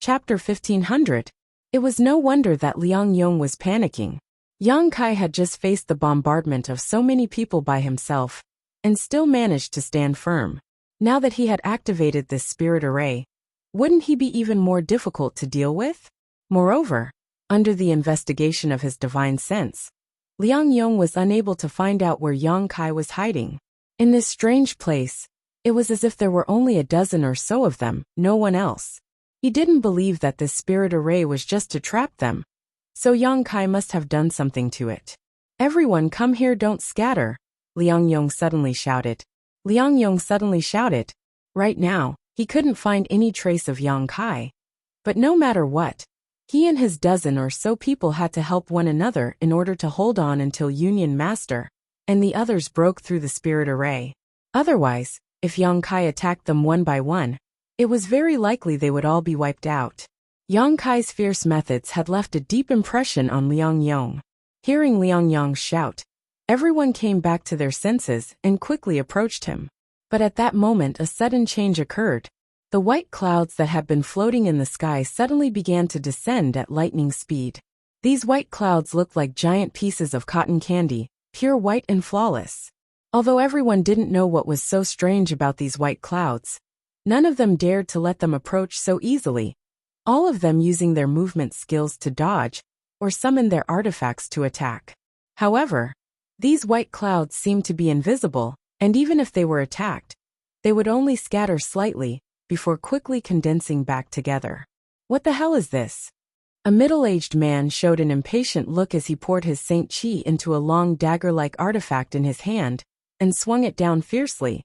Chapter 1500. It was no wonder that Liang Yong was panicking. Yang Kai had just faced the bombardment of so many people by himself, and still managed to stand firm. Now that he had activated this spirit array, wouldn't he be even more difficult to deal with? Moreover, under the investigation of his divine sense, Liang Yong was unable to find out where Yang Kai was hiding. In this strange place, it was as if there were only a dozen or so of them, no one else. He didn't believe that this spirit array was just to trap them, so Yang Kai must have done something to it. "Everyone come here, don't scatter," Liang Yong suddenly shouted. Right now, he couldn't find any trace of Yang Kai. But no matter what, he and his dozen or so people had to help one another in order to hold on until Union Master and the others broke through the spirit array. Otherwise, if Yang Kai attacked them one by one, it was very likely they would all be wiped out. Yang Kai's fierce methods had left a deep impression on Liang Yong. Hearing Liang Yong's shout, everyone came back to their senses and quickly approached him. But at that moment a sudden change occurred. The white clouds that had been floating in the sky suddenly began to descend at lightning speed. These white clouds looked like giant pieces of cotton candy, pure white and flawless. Although everyone didn't know what was so strange about these white clouds, none of them dared to let them approach so easily, all of them using their movement skills to dodge or summon their artifacts to attack. However, these white clouds seemed to be invisible, and even if they were attacked, they would only scatter slightly before quickly condensing back together. "What the hell is this?" A middle-aged man showed an impatient look as he poured his Saint Chi into a long dagger-like artifact in his hand and swung it down fiercely,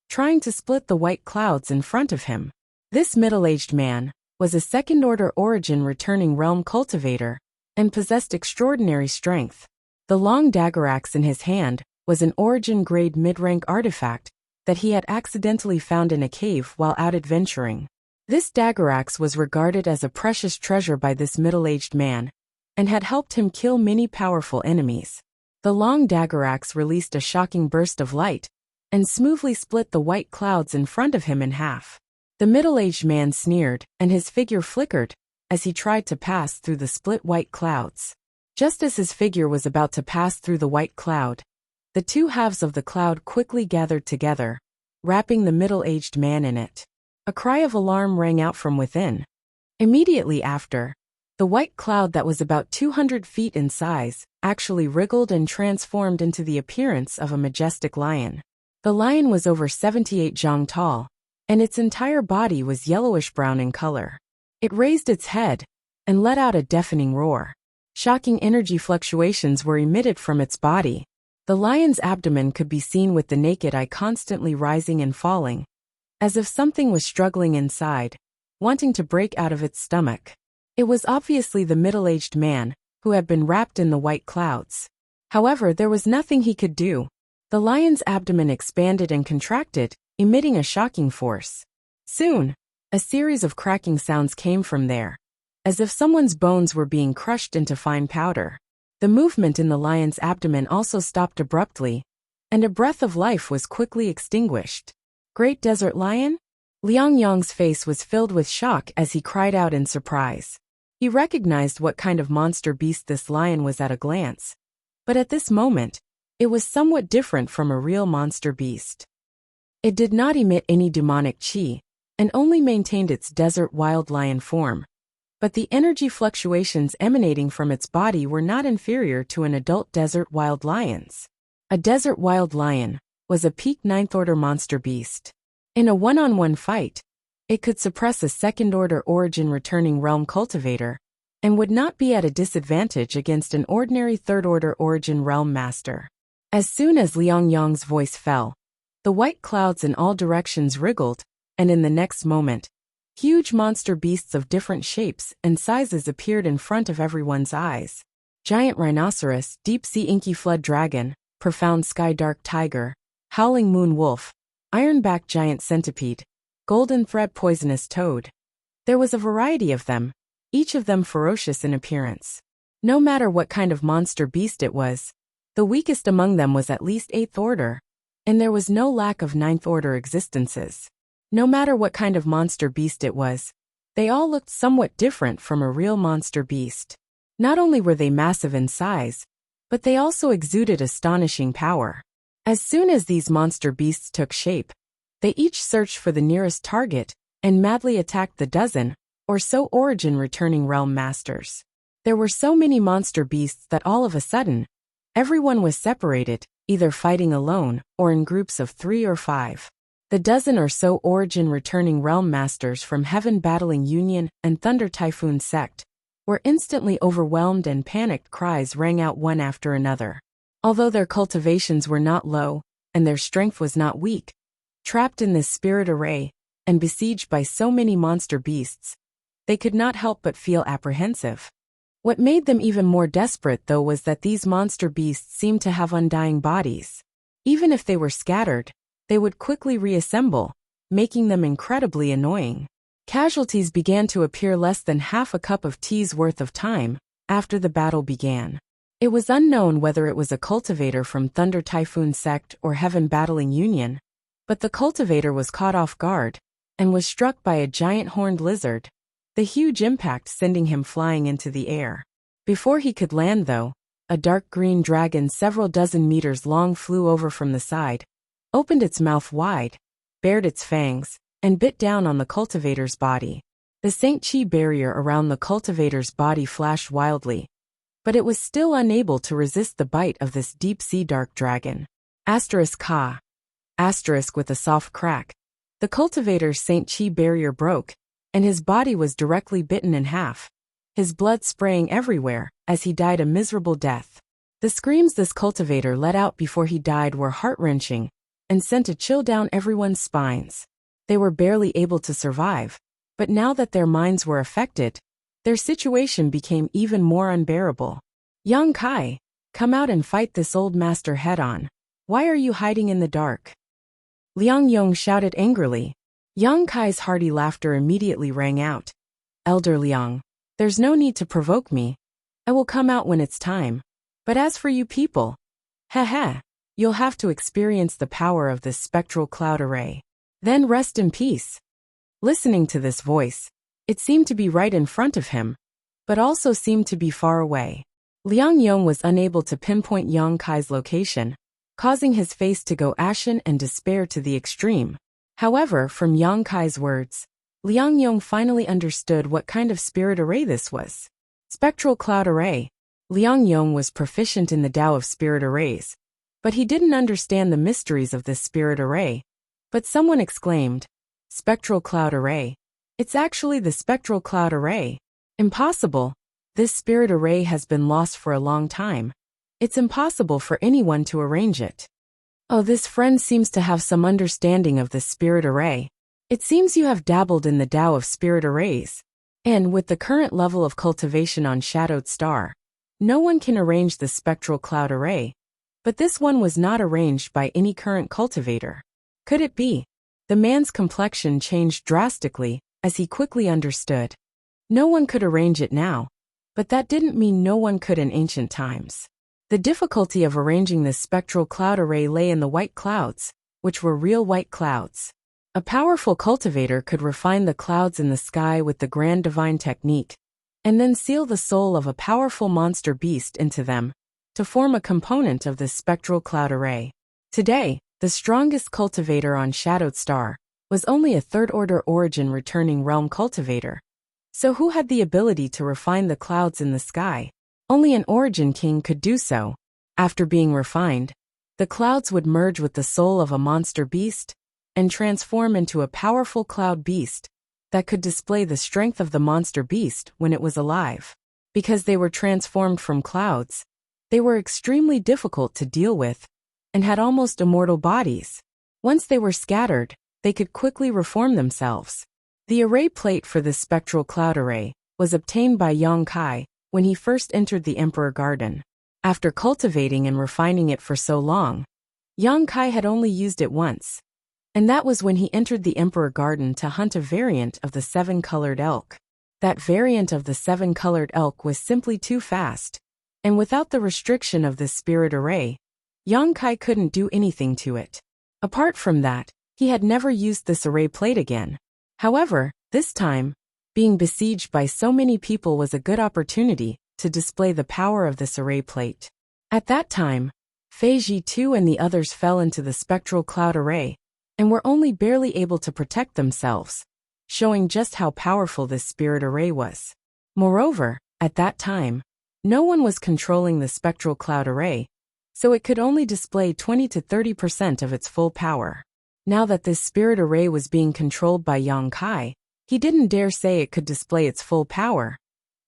trying to split the white clouds in front of him. This middle-aged man was a second-order origin returning realm cultivator and possessed extraordinary strength. The long dagger axe in his hand was an origin-grade mid-rank artifact that he had accidentally found in a cave while out adventuring. This dagger axe was regarded as a precious treasure by this middle-aged man and had helped him kill many powerful enemies. The long dagger axe released a shocking burst of light and smoothly split the white clouds in front of him in half. The middle-aged man sneered, and his figure flickered as he tried to pass through the split white clouds. Just as his figure was about to pass through the white cloud, the two halves of the cloud quickly gathered together, wrapping the middle-aged man in it. A cry of alarm rang out from within. Immediately after, the white cloud that was about 200 feet in size actually wriggled and transformed into the appearance of a majestic lion. The lion was over 78 zhang tall, and its entire body was yellowish-brown in color. It raised its head and let out a deafening roar. Shocking energy fluctuations were emitted from its body. The lion's abdomen could be seen with the naked eye constantly rising and falling, as if something was struggling inside, wanting to break out of its stomach. It was obviously the middle-aged man, who had been wrapped in the white clouds. However, there was nothing he could do. The lion's abdomen expanded and contracted, emitting a shocking force. Soon, a series of cracking sounds came from there, as if someone's bones were being crushed into fine powder. The movement in the lion's abdomen also stopped abruptly, and a breath of life was quickly extinguished. "Great Desert Lion?" Liang Yong's face was filled with shock as he cried out in surprise. He recognized what kind of monster beast this lion was at a glance, but at this moment, it was somewhat different from a real monster beast. It did not emit any demonic chi, and only maintained its desert wild lion form. But the energy fluctuations emanating from its body were not inferior to an adult desert wild lion's. A desert wild lion was a peak 9th-order monster beast. In a one-on-one fight, it could suppress a second-order origin returning realm cultivator, and would not be at a disadvantage against an ordinary third-order origin realm master. As soon as Liang Yong's voice fell, the white clouds in all directions wriggled, and in the next moment, huge monster beasts of different shapes and sizes appeared in front of everyone's eyes. Giant rhinoceros, deep-sea inky flood dragon, profound sky dark tiger, howling moon wolf, iron-backed giant centipede, golden thread poisonous toad. There was a variety of them, each of them ferocious in appearance. No matter what kind of monster beast it was, the weakest among them was at least 8th order, and there was no lack of 9th order existences. No matter what kind of monster beast it was, They all looked somewhat different from a real monster beast. Not only were they massive in size, but they also exuded astonishing power. As soon as these monster beasts took shape, they each searched for the nearest target and madly attacked the dozen or so origin-returning realm masters. There were so many monster beasts that all of a sudden, everyone was separated, either fighting alone or in groups of 3 or 5. The dozen or so origin-returning realm masters from Heaven Battling Union and Thunder Typhoon Sect were instantly overwhelmed and panicked cries rang out one after another. Although their cultivations were not low and their strength was not weak, trapped in this spirit array and besieged by so many monster beasts, they could not help but feel apprehensive. What made them even more desperate, though, was that these monster beasts seemed to have undying bodies. Even if they were scattered, they would quickly reassemble, making them incredibly annoying. Casualties began to appear less than half a cup of tea's worth of time after the battle began. It was unknown whether it was a cultivator from Thunder Typhoon Sect or Heaven Battling Union, but the cultivator was caught off guard and was struck by a giant horned lizard, the huge impact sending him flying into the air. Before he could land, though, a dark green dragon several dozen meters long flew over from the side, opened its mouth wide, bared its fangs, and bit down on the cultivator's body. The Saint Chi barrier around the cultivator's body flashed wildly, but it was still unable to resist the bite of this deep-sea dark dragon. Ka. With a soft crack, the cultivator's Saint Chi barrier broke, and his body was directly bitten in half, his blood spraying everywhere as he died a miserable death. The screams this cultivator let out before he died were heart-wrenching and sent a chill down everyone's spines. They were barely able to survive, but now that their minds were affected, their situation became even more unbearable. Young Kai, come out and fight this old master head-on. Why are you hiding in the dark? Liang Yong shouted angrily. Yang Kai's hearty laughter immediately rang out. Elder Liang, there's no need to provoke me. I will come out when it's time. But as for you people, you'll have to experience the power of this spectral cloud array. Then rest in peace. Listening to this voice, it seemed to be right in front of him, but also seemed to be far away. Liang Yong was unable to pinpoint Yang Kai's location, causing his face to go ashen and despair to the extreme. However, from Yang Kai's words, Liang Yong finally understood what kind of spirit array this was. Spectral cloud array. Liang Yong was proficient in the Tao of spirit arrays, but he didn't understand the mysteries of this spirit array. But someone exclaimed, Spectral cloud array. It's actually the spectral cloud array. Impossible. This spirit array has been lost for a long time. It's impossible for anyone to arrange it. Oh, this friend seems to have some understanding of the spirit array. It seems you have dabbled in the Tao of spirit arrays. And with the current level of cultivation on Shadowed Star, no one can arrange the spectral cloud array. But this one was not arranged by any current cultivator. Could it be? The man's complexion changed drastically as he quickly understood. No one could arrange it now, but that didn't mean no one could in ancient times. The difficulty of arranging this spectral cloud array lay in the white clouds, which were real white clouds. A powerful cultivator could refine the clouds in the sky with the grand divine technique, and then seal the soul of a powerful monster beast into them, to form a component of this spectral cloud array. Today, the strongest cultivator on Shadowed Star was only a third-order origin returning realm cultivator. So who had the ability to refine the clouds in the sky? Only an origin king could do so. After being refined, the clouds would merge with the soul of a monster beast and transform into a powerful cloud beast that could display the strength of the monster beast when it was alive. Because they were transformed from clouds, they were extremely difficult to deal with and had almost immortal bodies. Once they were scattered, they could quickly reform themselves. The array plate for this spectral cloud array was obtained by Yang Kai when he first entered the Emperor Garden. After cultivating and refining it for so long, Yang Kai had only used it once, and that was when he entered the Emperor Garden to hunt a variant of the seven-colored elk. That variant of the seven-colored elk was simply too fast, and without the restriction of this spirit array, Yang Kai couldn't do anything to it. Apart from that, he had never used this array plate again. However, this time, Being besieged by so many people was a good opportunity to display the power of this array plate. At that time, Fei Ji too and the others fell into the spectral cloud array and were only barely able to protect themselves, showing just how powerful this spirit array was. Moreover, at that time, no one was controlling the spectral cloud array, so it could only display 20 to 30% of its full power. Now that this spirit array was being controlled by Yang Kai, he didn't dare say it could display its full power,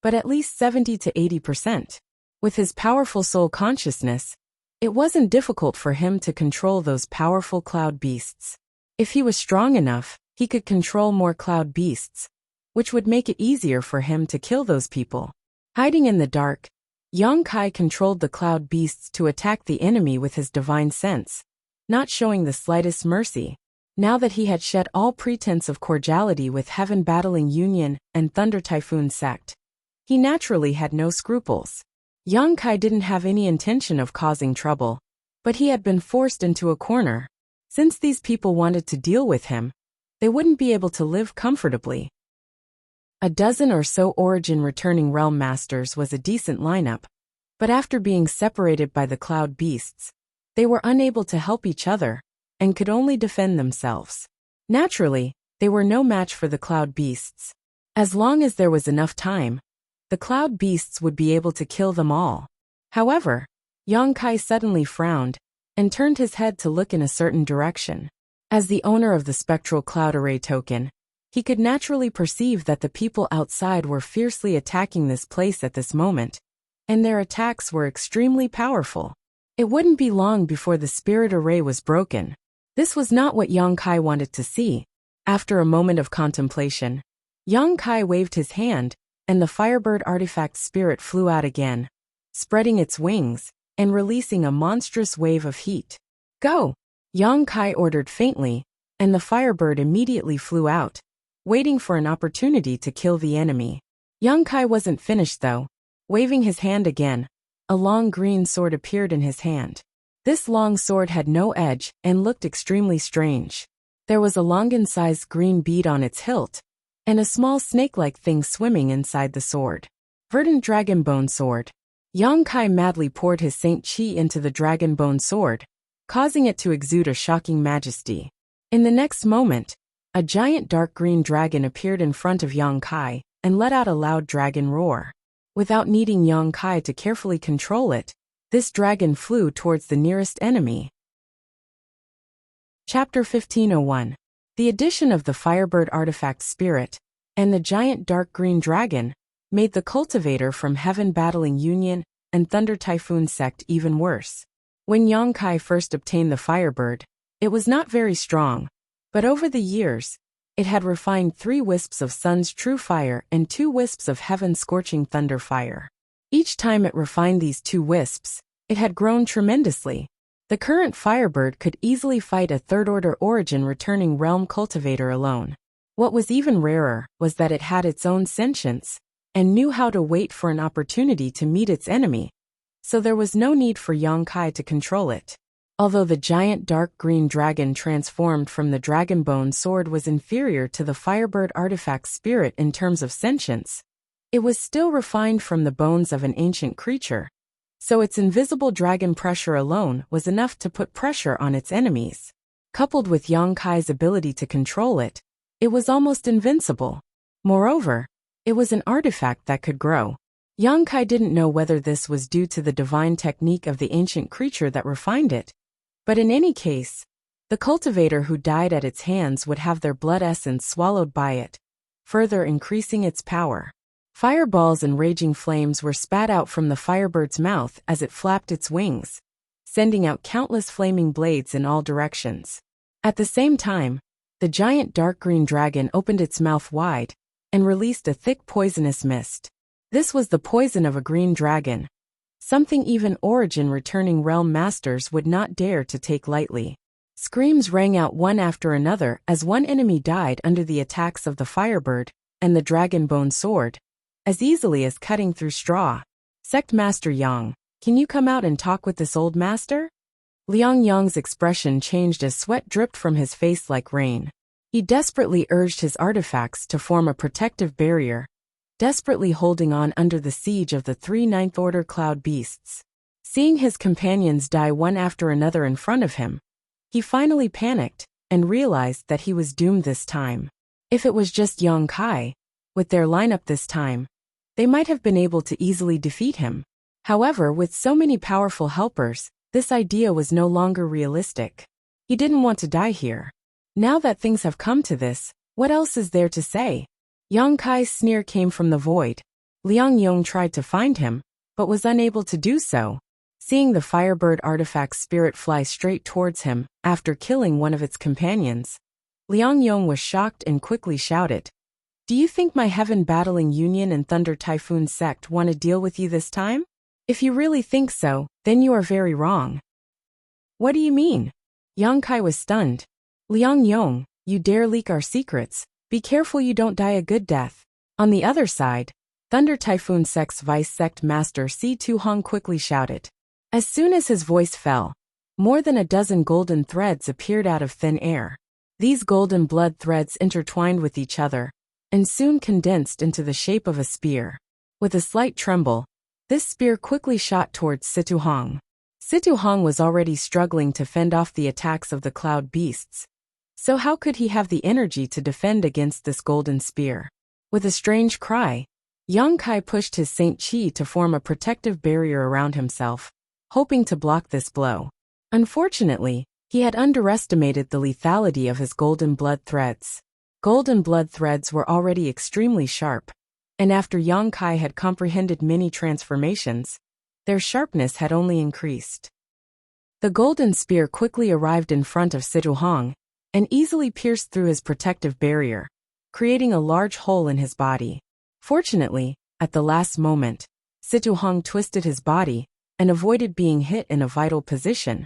but at least 70 to 80%. With his powerful soul consciousness, it wasn't difficult for him to control those powerful cloud beasts. If he was strong enough, he could control more cloud beasts, which would make it easier for him to kill those people. Hiding in the dark, Yang Kai controlled the cloud beasts to attack the enemy with his divine sense, not showing the slightest mercy. Now that he had shed all pretense of cordiality with Heaven Battling Union and Thunder Typhoon Sect, he naturally had no scruples. Yang Kai didn't have any intention of causing trouble, but he had been forced into a corner. Since these people wanted to deal with him, they wouldn't be able to live comfortably. A dozen or so Origin returning Realm Masters was a decent lineup, but after being separated by the Cloud Beasts, they were unable to help each other and could only defend themselves. Naturally, they were no match for the Cloud Beasts. As long as there was enough time, the Cloud Beasts would be able to kill them all. However, Yang Kai suddenly frowned and turned his head to look in a certain direction. As the owner of the Spectral Cloud Array token, he could naturally perceive that the people outside were fiercely attacking this place at this moment, and their attacks were extremely powerful. It wouldn't be long before the spirit array was broken. This was not what Yang Kai wanted to see. After a moment of contemplation, Yang Kai waved his hand, and the Firebird artifact spirit flew out again, spreading its wings and releasing a monstrous wave of heat. Go! Yang Kai ordered faintly, and the Firebird immediately flew out, waiting for an opportunity to kill the enemy. Yang Kai wasn't finished though. Waving his hand again, a long green sword appeared in his hand. This long sword had no edge and looked extremely strange. There was a longan-sized green bead on its hilt, and a small snake-like thing swimming inside the sword. Verdant Dragonbone Sword. Yang Kai madly poured his Saint Chi into the Dragonbone Sword, causing it to exude a shocking majesty. In the next moment, a giant dark green dragon appeared in front of Yang Kai and let out a loud dragon roar. Without needing Yang Kai to carefully control it, this dragon flew towards the nearest enemy. Chapter 1501. The addition of the Firebird artifact spirit and the giant dark green dragon made the cultivator from Heaven Battling Union and Thunder Typhoon Sect even worse. When Yang Kai first obtained the Firebird, it was not very strong, but over the years, it had refined 3 wisps of Sun's true fire and 2 wisps of Heaven's scorching thunder fire. Each time it refined these 2 wisps, it had grown tremendously. The current Firebird could easily fight a third-order Origin returning realm cultivator alone. What was even rarer was that it had its own sentience and knew how to wait for an opportunity to meet its enemy, so there was no need for Yang Kai to control it. Although the giant dark green dragon transformed from the Dragonbone Sword was inferior to the Firebird artifact spirit in terms of sentience, it was still refined from the bones of an ancient creature, so its invisible dragon pressure alone was enough to put pressure on its enemies. Coupled with Yang Kai's ability to control it, it was almost invincible. Moreover, it was an artifact that could grow. Yang Kai didn't know whether this was due to the divine technique of the ancient creature that refined it, but in any case, the cultivator who died at its hands would have their blood essence swallowed by it, further increasing its power. Fireballs and raging flames were spat out from the Firebird's mouth as it flapped its wings, sending out countless flaming blades in all directions. At the same time, the giant dark green dragon opened its mouth wide and released a thick poisonous mist. This was the poison of a green dragon, something even Origin returning realm masters would not dare to take lightly. Screams rang out one after another as one enemy died under the attacks of the Firebird and the Dragonbone Sword, as easily as cutting through straw. Sect Master Yang, can you come out and talk with this old master? Liang Yang's expression changed as sweat dripped from his face like rain. He desperately urged his artifacts to form a protective barrier, desperately holding on under the siege of the 3 Ninth Order cloud beasts. Seeing his companions die one after another in front of him, he finally panicked and realized that he was doomed this time. If it was just Yang Kai, with their lineup this time, they might have been able to easily defeat him. However, with so many powerful helpers, this idea was no longer realistic. He didn't want to die here. Now that things have come to this, what else is there to say? Yang Kai's sneer came from the void. Liang Yong tried to find him, but was unable to do so. Seeing the Firebird artifact's spirit fly straight towards him, after killing one of its companions, Liang Yong was shocked and quickly shouted, "Do you think my heaven-battling Union and Thunder Typhoon sect want to deal with you this time? If you really think so, then you are very wrong." "What do you mean?" Yang Kai was stunned. "Liang Yong, you dare leak our secrets. Be careful you don't die a good death." On the other side, Thunder Typhoon Sect's Vice Sect Master Si Tu Hong quickly shouted. As soon as his voice fell, more than a dozen golden threads appeared out of thin air. These golden blood threads intertwined with each other, and soon condensed into the shape of a spear. With a slight tremble, this spear quickly shot towards Si Tu Hong. Si Tu Hong was already struggling to fend off the attacks of the cloud beasts, so how could he have the energy to defend against this golden spear? With a strange cry, Yang Kai pushed his Saint Chi to form a protective barrier around himself, hoping to block this blow. Unfortunately, he had underestimated the lethality of his golden blood threads. Golden blood threads were already extremely sharp, and after Yang Kai had comprehended many transformations, their sharpness had only increased. The golden spear quickly arrived in front of Si Tu Hong, and easily pierced through his protective barrier, creating a large hole in his body. Fortunately, at the last moment, Si Tu Hong twisted his body and avoided being hit in a vital position.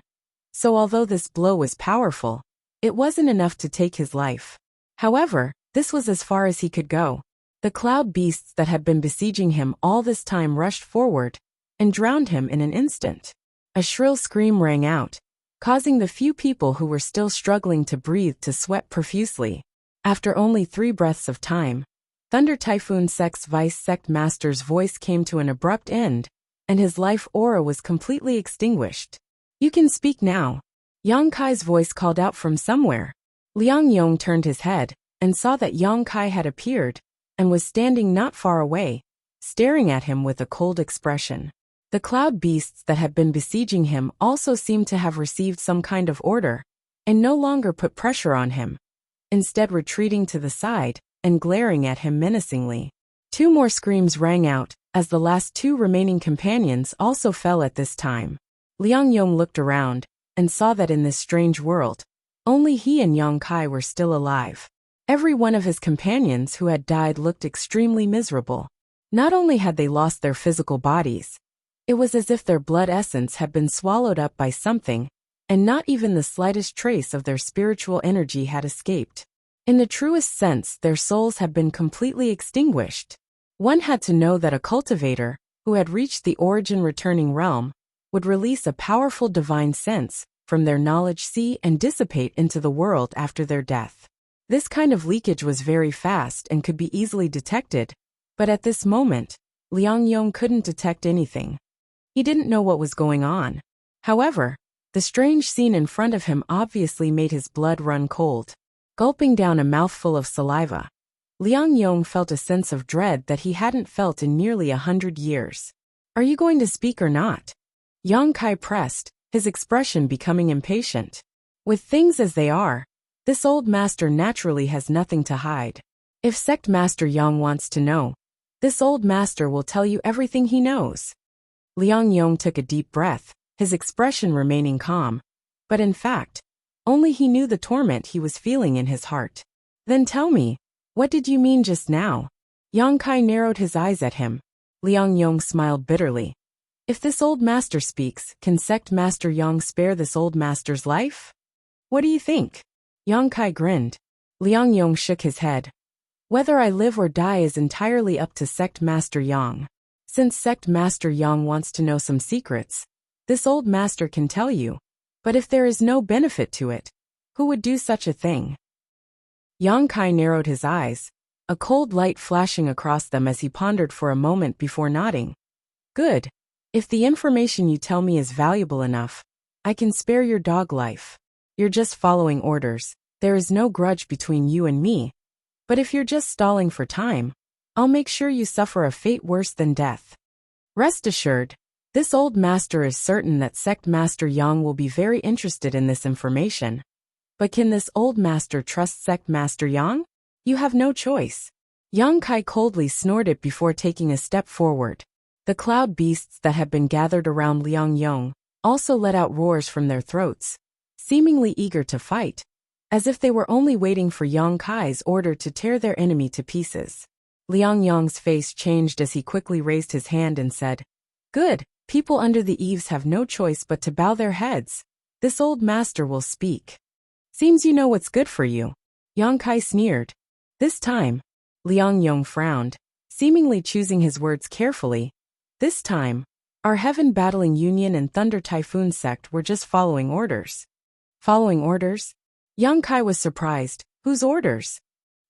So although this blow was powerful, it wasn't enough to take his life. However, this was as far as he could go. The cloud beasts that had been besieging him all this time rushed forward and drowned him in an instant. A shrill scream rang out, causing the few people who were still struggling to breathe to sweat profusely. After only 3 breaths of time, Thunder Typhoon Sect's Vice Sect Master's voice came to an abrupt end, and his life aura was completely extinguished. "You can speak now." Yang Kai's voice called out from somewhere. Liang Yong turned his head and saw that Yang Kai had appeared and was standing not far away, staring at him with a cold expression. The cloud beasts that had been besieging him also seemed to have received some kind of order and no longer put pressure on him, instead retreating to the side and glaring at him menacingly. 2 more screams rang out as the last 2 remaining companions also fell at this time. Liang Yong looked around and saw that in this strange world, only he and Yang Kai were still alive. Every one of his companions who had died looked extremely miserable. Not only had they lost their physical bodies, it was as if their blood essence had been swallowed up by something, and not even the slightest trace of their spiritual energy had escaped. In the truest sense, their souls had been completely extinguished. One had to know that a cultivator, who had reached the origin-returning realm, would release a powerful divine sense from their knowledge sea and dissipate into the world after their death. This kind of leakage was very fast and could be easily detected, but at this moment, Liang Yong couldn't detect anything. He didn't know what was going on. However, the strange scene in front of him obviously made his blood run cold. Gulping down a mouthful of saliva, Liang Yong felt a sense of dread that he hadn't felt in nearly 100 years. "Are you going to speak or not?" Yang Kai pressed, his expression becoming impatient. With things as they are, this old master naturally has nothing to hide. If Sect Master Yang wants to know, this old master will tell you everything he knows. Liang Yong took a deep breath, his expression remaining calm, but in fact, only he knew the torment he was feeling in his heart. "Then tell me, what did you mean just now?" Yang Kai narrowed his eyes at him. Liang Yong smiled bitterly. "If this old master speaks, can Sect Master Yang spare this old master's life? What do you think?" Yang Kai grinned. Liang Yong shook his head. "Whether I live or die is entirely up to Sect Master Yang. Since Sect Master Yang wants to know some secrets, this old master can tell you. But if there is no benefit to it, who would do such a thing?" Yang Kai narrowed his eyes, a cold light flashing across them as he pondered for a moment before nodding. Good. If the information you tell me is valuable enough, I can spare your dog life. You're just following orders. There is no grudge between you and me. But if you're just stalling for time, I'll make sure you suffer a fate worse than death. Rest assured, this old master is certain that Sect Master Yang will be very interested in this information. But can this old master trust Sect Master Yang? You have no choice. Yang Kai coldly snorted before taking a step forward. The cloud beasts that had been gathered around Liang Yong also let out roars from their throats, seemingly eager to fight, as if they were only waiting for Yang Kai's order to tear their enemy to pieces. Liang Yong's face changed as he quickly raised his hand and said, "Good, people under the eaves have no choice but to bow their heads. This old master will speak. Seems you know what's good for you." Yang Kai sneered. This time, Liang Yong frowned, seemingly choosing his words carefully. This time, our Heaven Battling Union and Thunder Typhoon sect were just following orders. Following orders? Yang Kai was surprised. Whose orders?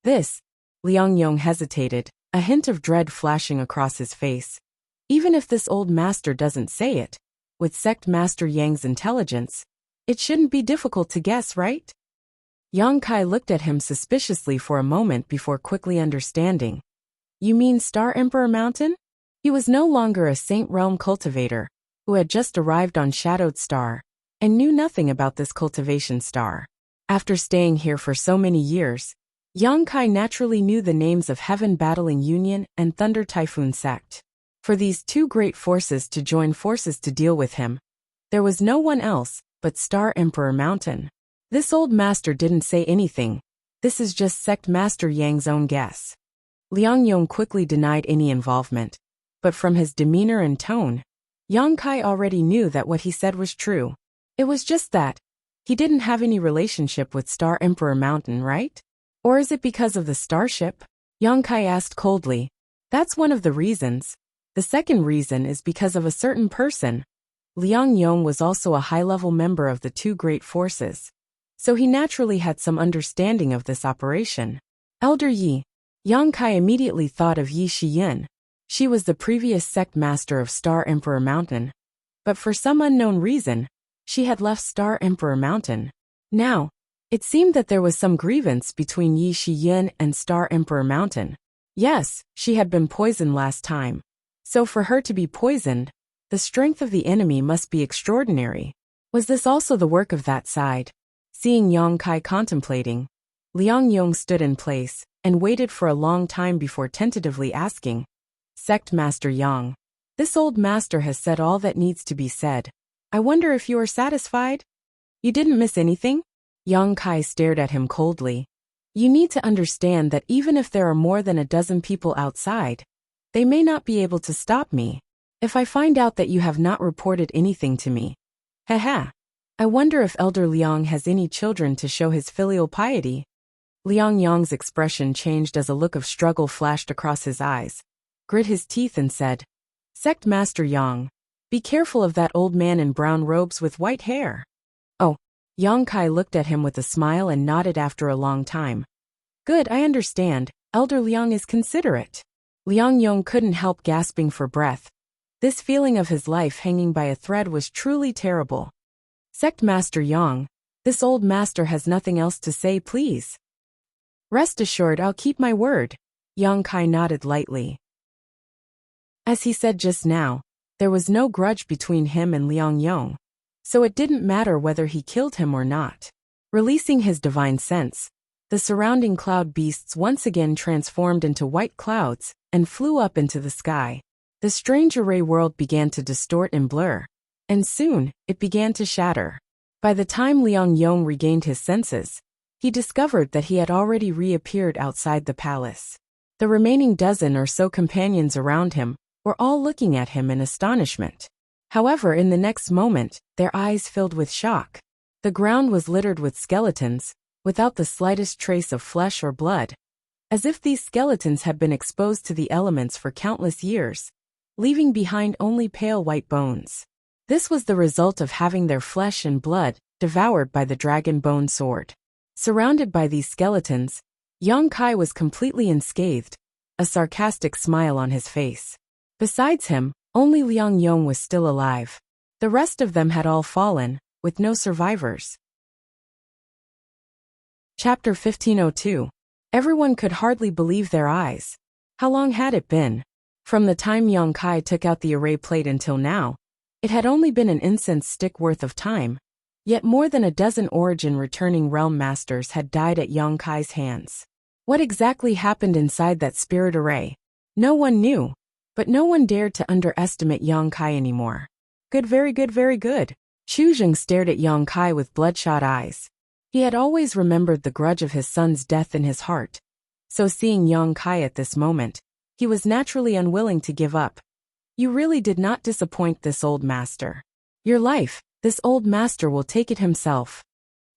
This. Liang Yong hesitated, a hint of dread flashing across his face. Even if this old master doesn't say it, with Sect Master Yang's intelligence, it shouldn't be difficult to guess, right? Yang Kai looked at him suspiciously for a moment before quickly understanding. You mean Star Emperor Mountain? He was no longer a Saint Realm cultivator, who had just arrived on Shadowed Star, and knew nothing about this cultivation star. After staying here for so many years, Yang Kai naturally knew the names of Heaven Battling Union and Thunder Typhoon sect. For these two great forces to join forces to deal with him, there was no one else but Star Emperor Mountain. This old master didn't say anything. This is just Sect Master Yang's own guess. Liang Yong quickly denied any involvement, but from his demeanor and tone, Yang Kai already knew that what he said was true. It was just that he didn't have any relationship with Star Emperor Mountain, right? Or is it because of the starship? Yang Kai asked coldly. That's one of the reasons. The second reason is because of a certain person. Liang Yong was also a high-level member of the two great forces, so he naturally had some understanding of this operation. Elder Yi. Yang Kai immediately thought of Yi Shiyin. She was the previous sect master of Star Emperor Mountain, but for some unknown reason, she had left Star Emperor Mountain. Now, it seemed that there was some grievance between Yi Shiyin and Star Emperor Mountain. Yes, she had been poisoned last time. So for her to be poisoned, the strength of the enemy must be extraordinary. Was this also the work of that side? Seeing Yang Kai contemplating, Liang Yong stood in place and waited for a long time before tentatively asking, Sect Master Yang, this old master has said all that needs to be said. I wonder if you are satisfied? You didn't miss anything? Yang Kai stared at him coldly. You need to understand that even if there are more than a dozen people outside, they may not be able to stop me. If I find out that you have not reported anything to me. Haha. I wonder if Elder Liang has any children to show his filial piety. Liang Yong's expression changed as a look of struggle flashed across his eyes, grit his teeth and said, Sect Master Yang, be careful of that old man in brown robes with white hair. Oh. Yang Kai looked at him with a smile and nodded after a long time. Good, I understand. Elder Liang is considerate. Liang Yong couldn't help gasping for breath. This feeling of his life hanging by a thread was truly terrible. Sect Master Yang, this old master has nothing else to say, please. Rest assured I'll keep my word. Yang Kai nodded lightly. As he said just now, there was no grudge between him and Liang Yong, so it didn't matter whether he killed him or not. Releasing his divine sense, the surrounding cloud beasts once again transformed into white clouds and flew up into the sky. The strange array world began to distort and blur, and soon, it began to shatter. By the time Liang Yong regained his senses, he discovered that he had already reappeared outside the palace. The remaining dozen or so companions around him were all looking at him in astonishment. However, in the next moment, their eyes filled with shock. The ground was littered with skeletons, without the slightest trace of flesh or blood, as if these skeletons had been exposed to the elements for countless years, leaving behind only pale white bones. This was the result of having their flesh and blood devoured by the dragon bone sword. Surrounded by these skeletons, Yang Kai was completely unscathed, a sarcastic smile on his face. Besides him, only Liang Yong was still alive. The rest of them had all fallen, with no survivors. Chapter 1502. Everyone could hardly believe their eyes. How long had it been? From the time Yang Kai took out the array plate until now, it had only been an incense stick worth of time. Yet more than a dozen origin-returning realm masters had died at Yang Kai's hands. What exactly happened inside that spirit array? No one knew, but no one dared to underestimate Yang Kai anymore. Good, very good, very good. Chu Zheng stared at Yang Kai with bloodshot eyes. He had always remembered the grudge of his son's death in his heart. So seeing Yang Kai at this moment, he was naturally unwilling to give up. You really did not disappoint this old master. Your life, this old master will take it himself.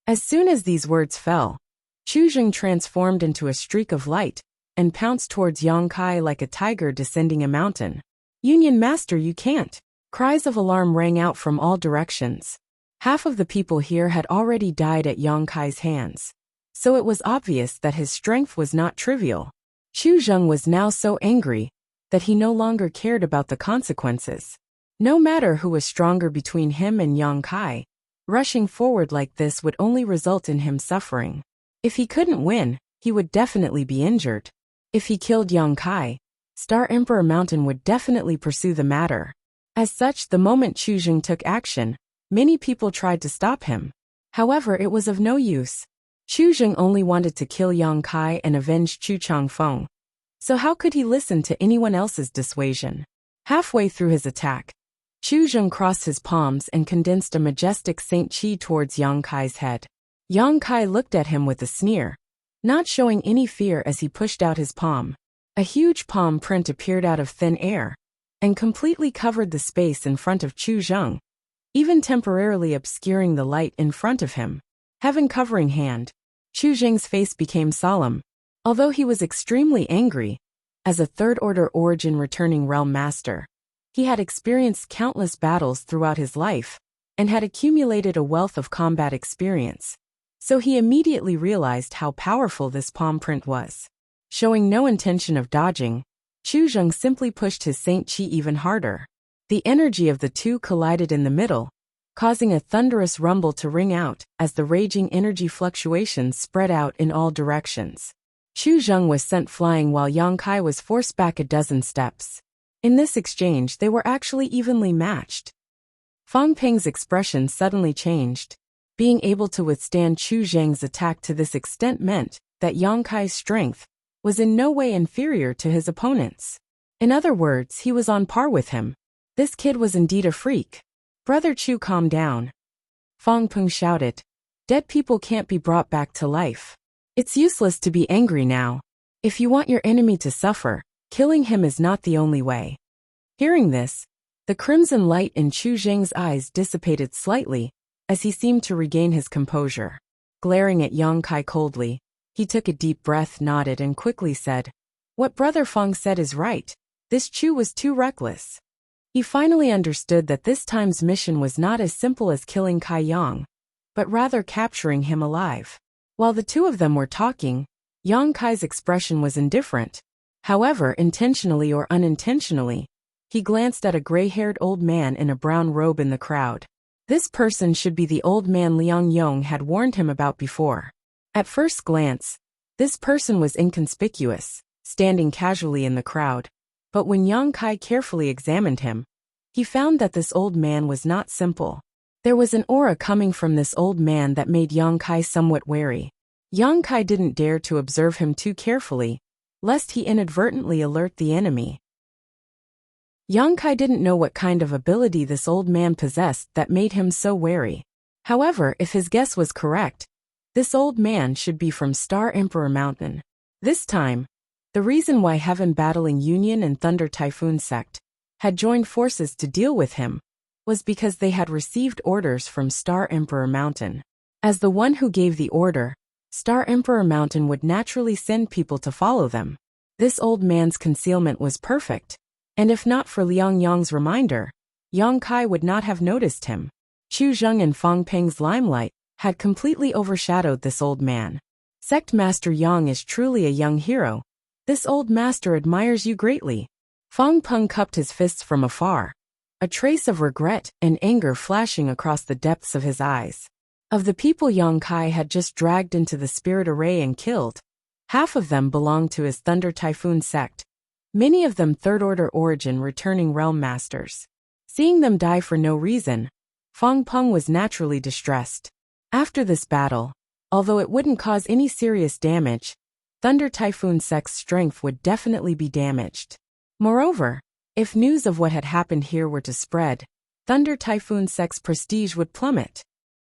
As soon as these words fell, Chu Zheng transformed into a streak of light and pounced towards Yang Kai like a tiger descending a mountain. Union Master, you can't! Cries of alarm rang out from all directions. Half of the people here had already died at Yang Kai's hands, so it was obvious that his strength was not trivial. Chu Zheng was now so angry that he no longer cared about the consequences. No matter who was stronger between him and Yang Kai, rushing forward like this would only result in him suffering. If he couldn't win, he would definitely be injured. If he killed Yang Kai, Star Emperor Mountain would definitely pursue the matter. As such, the moment Chu Zheng took action, many people tried to stop him. However, it was of no use. Chu Zheng only wanted to kill Yang Kai and avenge Chu Changfeng. So how could he listen to anyone else's dissuasion? Halfway through his attack, Chu Zheng crossed his palms and condensed a majestic Saint Chi towards Yang Kai's head. Yang Kai looked at him with a sneer, not showing any fear as he pushed out his palm. A huge palm print appeared out of thin air and completely covered the space in front of Chu Zheng, even temporarily obscuring the light in front of him. Having covering hand, Chu Zheng's face became solemn, although he was extremely angry. As a third-order origin returning realm master, he had experienced countless battles throughout his life and had accumulated a wealth of combat experience. So he immediately realized how powerful this palm print was. Showing no intention of dodging, Chu Zheng simply pushed his Saint Chi even harder. The energy of the two collided in the middle, causing a thunderous rumble to ring out as the raging energy fluctuations spread out in all directions. Chu Zheng was sent flying while Yang Kai was forced back a dozen steps. In this exchange, they were actually evenly matched. Fang Peng's expression suddenly changed. Being able to withstand Chu Zheng's attack to this extent meant that Yang Kai's strength was in no way inferior to his opponent's. In other words, he was on par with him. This kid was indeed a freak. Brother Chu, calm down. Fang Peng shouted. Dead people can't be brought back to life. It's useless to be angry now. If you want your enemy to suffer, killing him is not the only way. Hearing this, the crimson light in Chu Zheng's eyes dissipated slightly as he seemed to regain his composure. Glaring at Yang Kai coldly, he took a deep breath, nodded, and quickly said, What Brother Fang said is right. This Chu was too reckless. He finally understood that this time's mission was not as simple as killing Kai Yang, but rather capturing him alive. While the two of them were talking, Yang Kai's expression was indifferent. However, intentionally or unintentionally, he glanced at a gray-haired old man in a brown robe in the crowd. This person should be the old man Liang Yong had warned him about before. At first glance, this person was inconspicuous, standing casually in the crowd. But when Yang Kai carefully examined him, he found that this old man was not simple. There was an aura coming from this old man that made Yang Kai somewhat wary. Yang Kai didn't dare to observe him too carefully, lest he inadvertently alert the enemy. Yang Kai didn't know what kind of ability this old man possessed that made him so wary. However, if his guess was correct, this old man should be from Star Emperor Mountain. This time, the reason why Heaven Battling Union and Thunder Typhoon Sect had joined forces to deal with him was because they had received orders from Star Emperor Mountain. As the one who gave the order, Star Emperor Mountain would naturally send people to follow them. This old man's concealment was perfect, and if not for Liang Yong's reminder, Yang Kai would not have noticed him. Chu Zheng and Fang Peng's limelight had completely overshadowed this old man. Sect Master Yang is truly a young hero. This old master admires you greatly. Fang Peng cupped his fists from afar, a trace of regret and anger flashing across the depths of his eyes. Of the people Yang Kai had just dragged into the spirit array and killed, half of them belonged to his Thunder Typhoon sect, many of them third-order origin returning realm masters. Seeing them die for no reason, Fang Peng was naturally distressed. After this battle, although it wouldn't cause any serious damage, Thunder Typhoon sect's strength would definitely be damaged. Moreover, if news of what had happened here were to spread, Thunder Typhoon sect's prestige would plummet.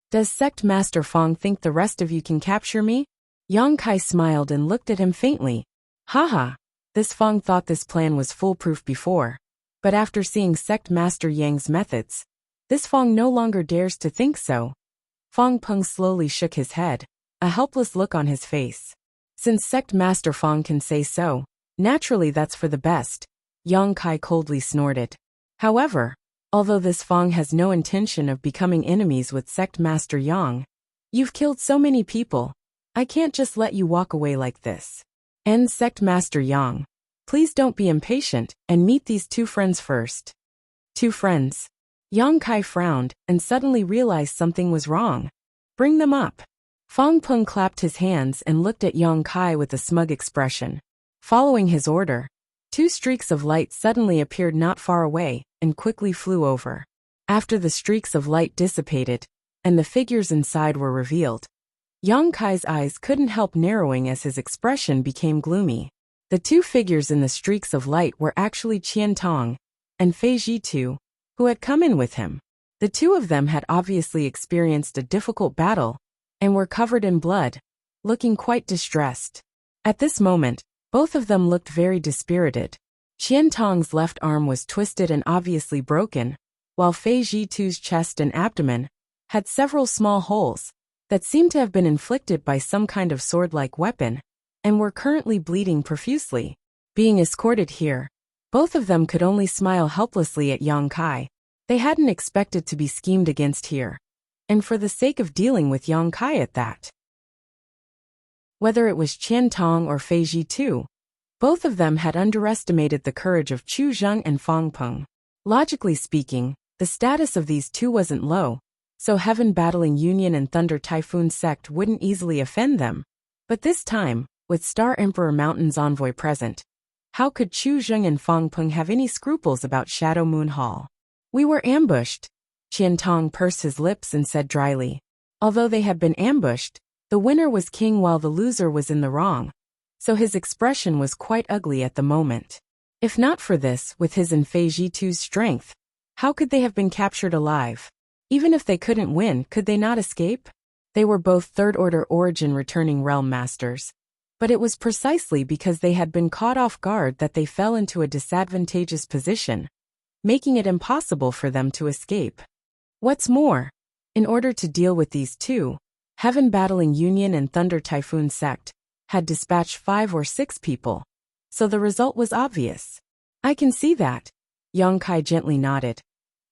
Does Sect Master Fang think the rest of you can capture me? Yang Kai smiled and looked at him faintly. Haha, this Fang thought this plan was foolproof before, but after seeing Sect Master Yang's methods, this Fang no longer dares to think so. Fang Peng slowly shook his head, a helpless look on his face. Since Sect Master Fang can say so, naturally that's for the best, Yang Kai coldly snorted. However, although this Fang has no intention of becoming enemies with Sect Master Yang, you've killed so many people, I can't just let you walk away like this. And Sect Master Yang, please don't be impatient and meet these two friends first. Two friends? Yang Kai frowned and suddenly realized something was wrong. Bring them up. Fang Peng clapped his hands and looked at Yang Kai with a smug expression. Following his order, two streaks of light suddenly appeared not far away and quickly flew over. After the streaks of light dissipated and the figures inside were revealed, Yang Kai's eyes couldn't help narrowing as his expression became gloomy. The two figures in the streaks of light were actually Qian Tong and Fei Jitu, who had come in with him. The two of them had obviously experienced a difficult battle and were covered in blood, looking quite distressed. At this moment, both of them looked very dispirited. Qian Tong's left arm was twisted and obviously broken, while Fei Jitu's chest and abdomen had several small holes that seemed to have been inflicted by some kind of sword-like weapon and were currently bleeding profusely. Being escorted here, both of them could only smile helplessly at Yang Kai. They hadn't expected to be schemed against here, and for the sake of dealing with Yang Kai at that. Whether it was Qian Tong or Fei Jitu, both of them had underestimated the courage of Chu Zheng and Fang Peng. Logically speaking, the status of these two wasn't low, so Heaven Battling Union and Thunder Typhoon Sect wouldn't easily offend them. But this time, with Star Emperor Mountain's envoy present, how could Chu Zheng and Fang Peng have any scruples about Shadow Moon Hall? We were ambushed. Qian Tong pursed his lips and said dryly. Although they had been ambushed, the winner was king while the loser was in the wrong, so his expression was quite ugly at the moment. If not for this, with his and Fei Jitu's strength, how could they have been captured alive? Even if they couldn't win, could they not escape? They were both third-order origin returning realm masters, but it was precisely because they had been caught off guard that they fell into a disadvantageous position, making it impossible for them to escape. What's more, in order to deal with these two, Heaven Battling Union and Thunder Typhoon Sect had dispatched 5 or 6 people, so the result was obvious. I can see that. Yang Kai gently nodded.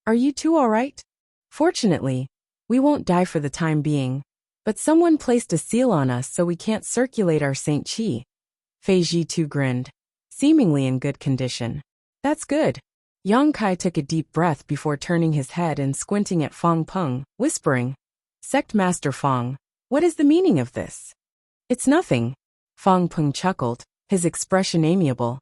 Are you two all right? Fortunately, we won't die for the time being, but someone placed a seal on us so we can't circulate our Saint Qi. Fei Jitu grinned, seemingly in good condition. That's good. Yang Kai took a deep breath before turning his head and squinting at Fang Peng, whispering, Sect Master Fang, what is the meaning of this? It's nothing. Fang Peng chuckled, his expression amiable.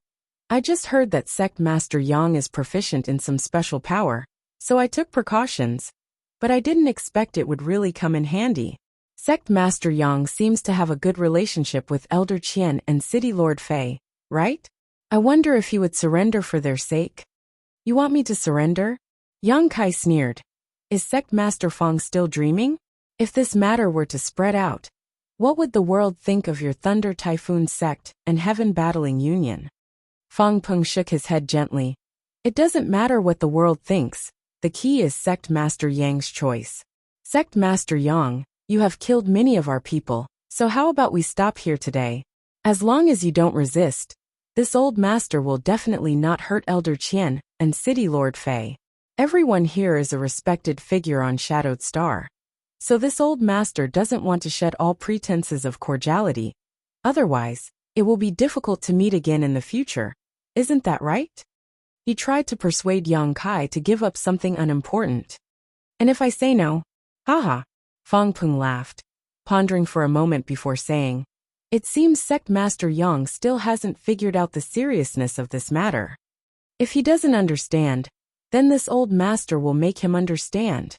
I just heard that Sect Master Yang is proficient in some special power, so I took precautions, but I didn't expect it would really come in handy. Sect Master Yang seems to have a good relationship with Elder Qian and City Lord Fei, right? I wonder if he would surrender for their sake. You want me to surrender? Yang Kai sneered. Is Sect Master Fang still dreaming? If this matter were to spread out, what would the world think of your Thunder Typhoon Sect and Heaven Battling Union? Fang Peng shook his head gently. It doesn't matter what the world thinks, the key is Sect Master Yang's choice. Sect Master Yang, you have killed many of our people, so how about we stop here today? As long as you don't resist, this old master will definitely not hurt Elder Qian and City Lord Fei. Everyone here is a respected figure on Shadowed Star, So this old master doesn't want to shed all pretenses of cordiality. Otherwise, it will be difficult to meet again in the future. Isn't that right? He tried to persuade Yang Kai to give up something unimportant. And if I say no? Haha. Fang Peng laughed, pondering for a moment before saying, "It seems Sect Master Yang still hasn't figured out the seriousness of this matter. If he doesn't understand, then this old master will make him understand."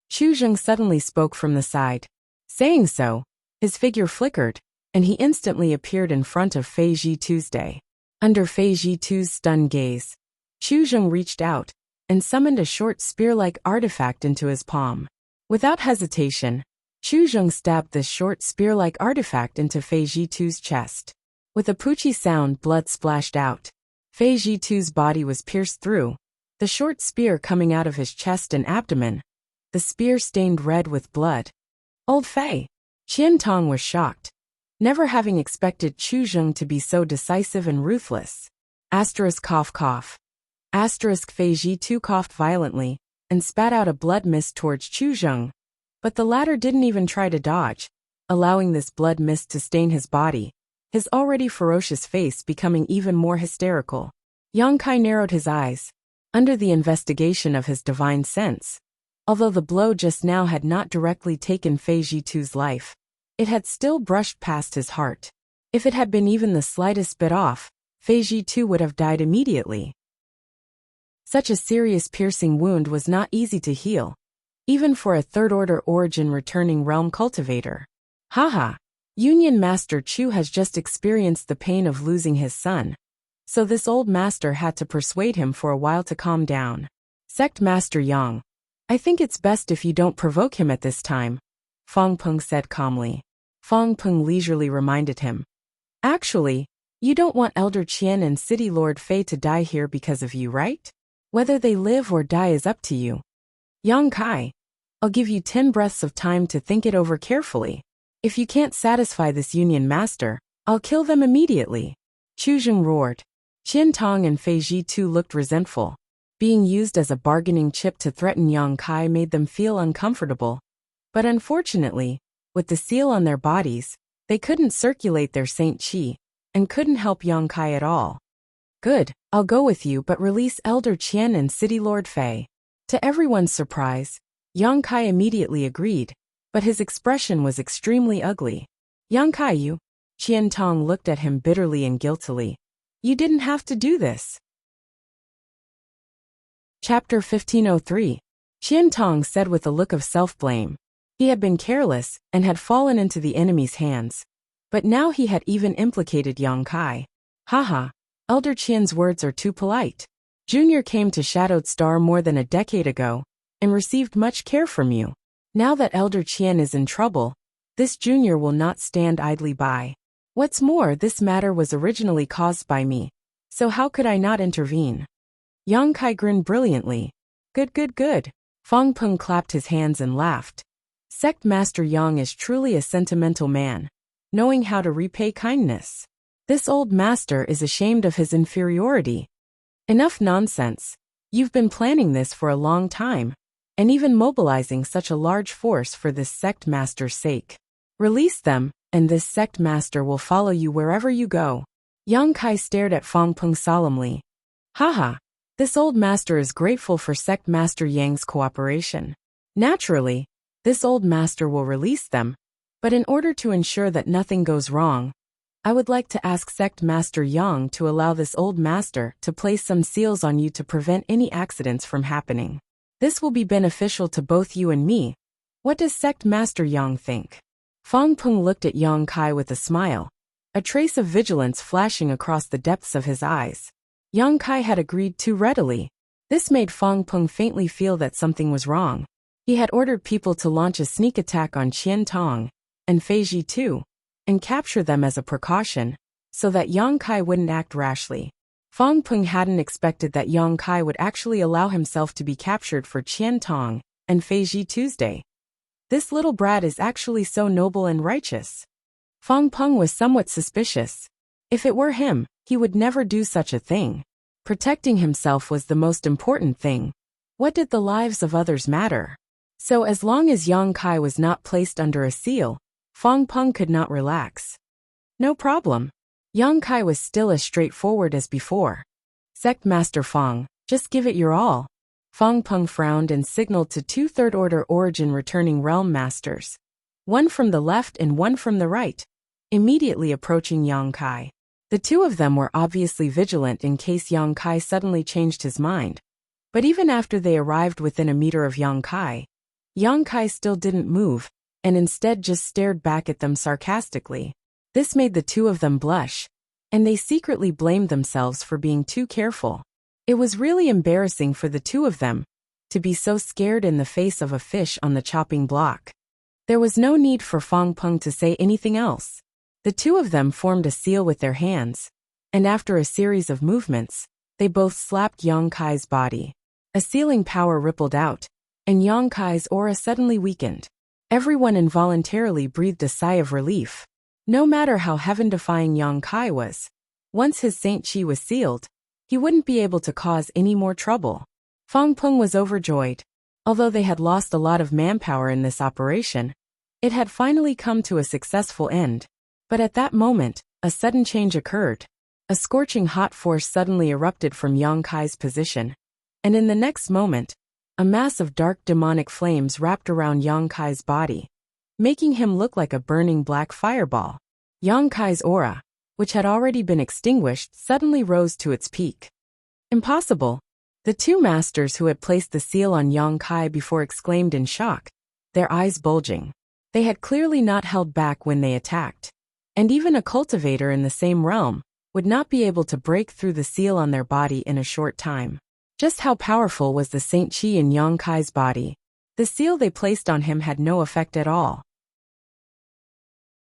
Chu Zheng suddenly spoke from the side. Saying so, his figure flickered, and he instantly appeared in front of Fei Ji Tuesday. Under Fei Ji Tu's stunned gaze, Chu Zheng reached out and summoned a short spear-like artifact into his palm. Without hesitation, Chu Zheng stabbed this short spear-like artifact into Fei Ji Tu's chest. With a poochie sound, blood splashed out. Fei Ji Tu's body was pierced through, the short spear coming out of his chest and abdomen, the spear stained red with blood. Old Fei! Qian Tong was shocked, never having expected Chu Zheng to be so decisive and ruthless. Cough cough. Fei Ji Tu coughed violently and spat out a blood mist towards Chu Zheng, but the latter didn't even try to dodge, allowing this blood mist to stain his body, his already ferocious face becoming even more hysterical. Yang Kai narrowed his eyes, under the investigation of his divine sense. Although the blow just now had not directly taken Fei Ji Tu's life, it had still brushed past his heart. If it had been even the slightest bit off, Fei Ji Tu would have died immediately. Such a serious piercing wound was not easy to heal, even for a third-order origin returning realm cultivator. Haha! Union Master Chu has just experienced the pain of losing his son, so this old master had to persuade him for a while to calm down. Sect Master Yang, I think it's best if you don't provoke him at this time, Fang Peng said calmly. Fang Peng leisurely reminded him. Actually, you don't want Elder Qian and City Lord Fei to die here because of you, right? Whether they live or die is up to you. Yang Kai, I'll give you 10 breaths of time to think it over carefully. If you can't satisfy this Union Master, I'll kill them immediately. Chu Zheng roared. Qian Tong and Fei Ji Tu looked resentful. Being used as a bargaining chip to threaten Yang Kai made them feel uncomfortable. But unfortunately, with the seal on their bodies, they couldn't circulate their Saint Qi, and couldn't help Yang Kai at all. Good, I'll go with you, but release Elder Qian and City Lord Fei. To everyone's surprise, Yang Kai immediately agreed, but his expression was extremely ugly. Yang Kai, you? Qian Tong looked at him bitterly and guiltily. You didn't have to do this. Chapter 1503. Qian Tong said with a look of self-blame. He had been careless and had fallen into the enemy's hands. But now he had even implicated Yang Kai. Haha, Elder Qian's words are too polite. Junior came to Shadowed Star more than a decade ago, and received much care from you. Now that Elder Qian is in trouble, this Junior will not stand idly by. What's more, this matter was originally caused by me, so how could I not intervene? Yang Kai grinned brilliantly. Good. Fang Peng clapped his hands and laughed. Sect Master Yang is truly a sentimental man, knowing how to repay kindness. This old master is ashamed of his inferiority. Enough nonsense. You've been planning this for a long time, and even mobilizing such a large force for this sect master's sake. Release them, and this sect master will follow you wherever you go. Yang Kai stared at Fang Peng solemnly. Haha, this old master is grateful for sect master Yang's cooperation. Naturally, this old master will release them, but in order to ensure that nothing goes wrong, I would like to ask Sect Master Yang to allow this old master to place some seals on you to prevent any accidents from happening. This will be beneficial to both you and me. What does Sect Master Yang think? Fang Peng looked at Yang Kai with a smile, a trace of vigilance flashing across the depths of his eyes. Yang Kai had agreed too readily. This made Fang Peng faintly feel that something was wrong. He had ordered people to launch a sneak attack on Qian Tong and Fei Ji Tu, and capture them as a precaution, so that Yang Kai wouldn't act rashly. Fang Peng hadn't expected that Yang Kai would actually allow himself to be captured for Qian Tong and Fei Ji Tuesday. This little brat is actually so noble and righteous. Fang Peng was somewhat suspicious. If it were him, he would never do such a thing. Protecting himself was the most important thing. What did the lives of others matter? So as long as Yang Kai was not placed under a seal, Fong Peng could not relax. No problem. Yang Kai was still as straightforward as before. Sect Master Fong, just give it your all. Fong Peng frowned and signaled to two third-order origin returning realm masters. One from the left and one from the right, immediately approaching Yang Kai. The two of them were obviously vigilant in case Yang Kai suddenly changed his mind. But even after they arrived within a meter of Yang Kai still didn't move, and instead just stared back at them sarcastically. This made the two of them blush, and they secretly blamed themselves for being too careful. It was really embarrassing for the two of them to be so scared in the face of a fish on the chopping block. There was no need for Fong Peng to say anything else. The two of them formed a seal with their hands, and after a series of movements, they both slapped Yang Kai's body. A sealing power rippled out, and Yang Kai's aura suddenly weakened. Everyone involuntarily breathed a sigh of relief. No matter how heaven-defying Yang Kai was, once his Saint Chi was sealed, he wouldn't be able to cause any more trouble. Fong Peng was overjoyed. Although they had lost a lot of manpower in this operation, it had finally come to a successful end. But at that moment, a sudden change occurred. A scorching hot force suddenly erupted from Yang Kai's position, and in the next moment, a mass of dark demonic flames wrapped around Yang Kai's body, making him look like a burning black fireball. Yang Kai's aura, which had already been extinguished, suddenly rose to its peak. Impossible! The two masters who had placed the seal on Yang Kai before exclaimed in shock, their eyes bulging. They had clearly not held back when they attacked. And even a cultivator in the same realm would not be able to break through the seal on their body in a short time. Just how powerful was the Saint Chi in Yang Kai's body? The seal they placed on him had no effect at all.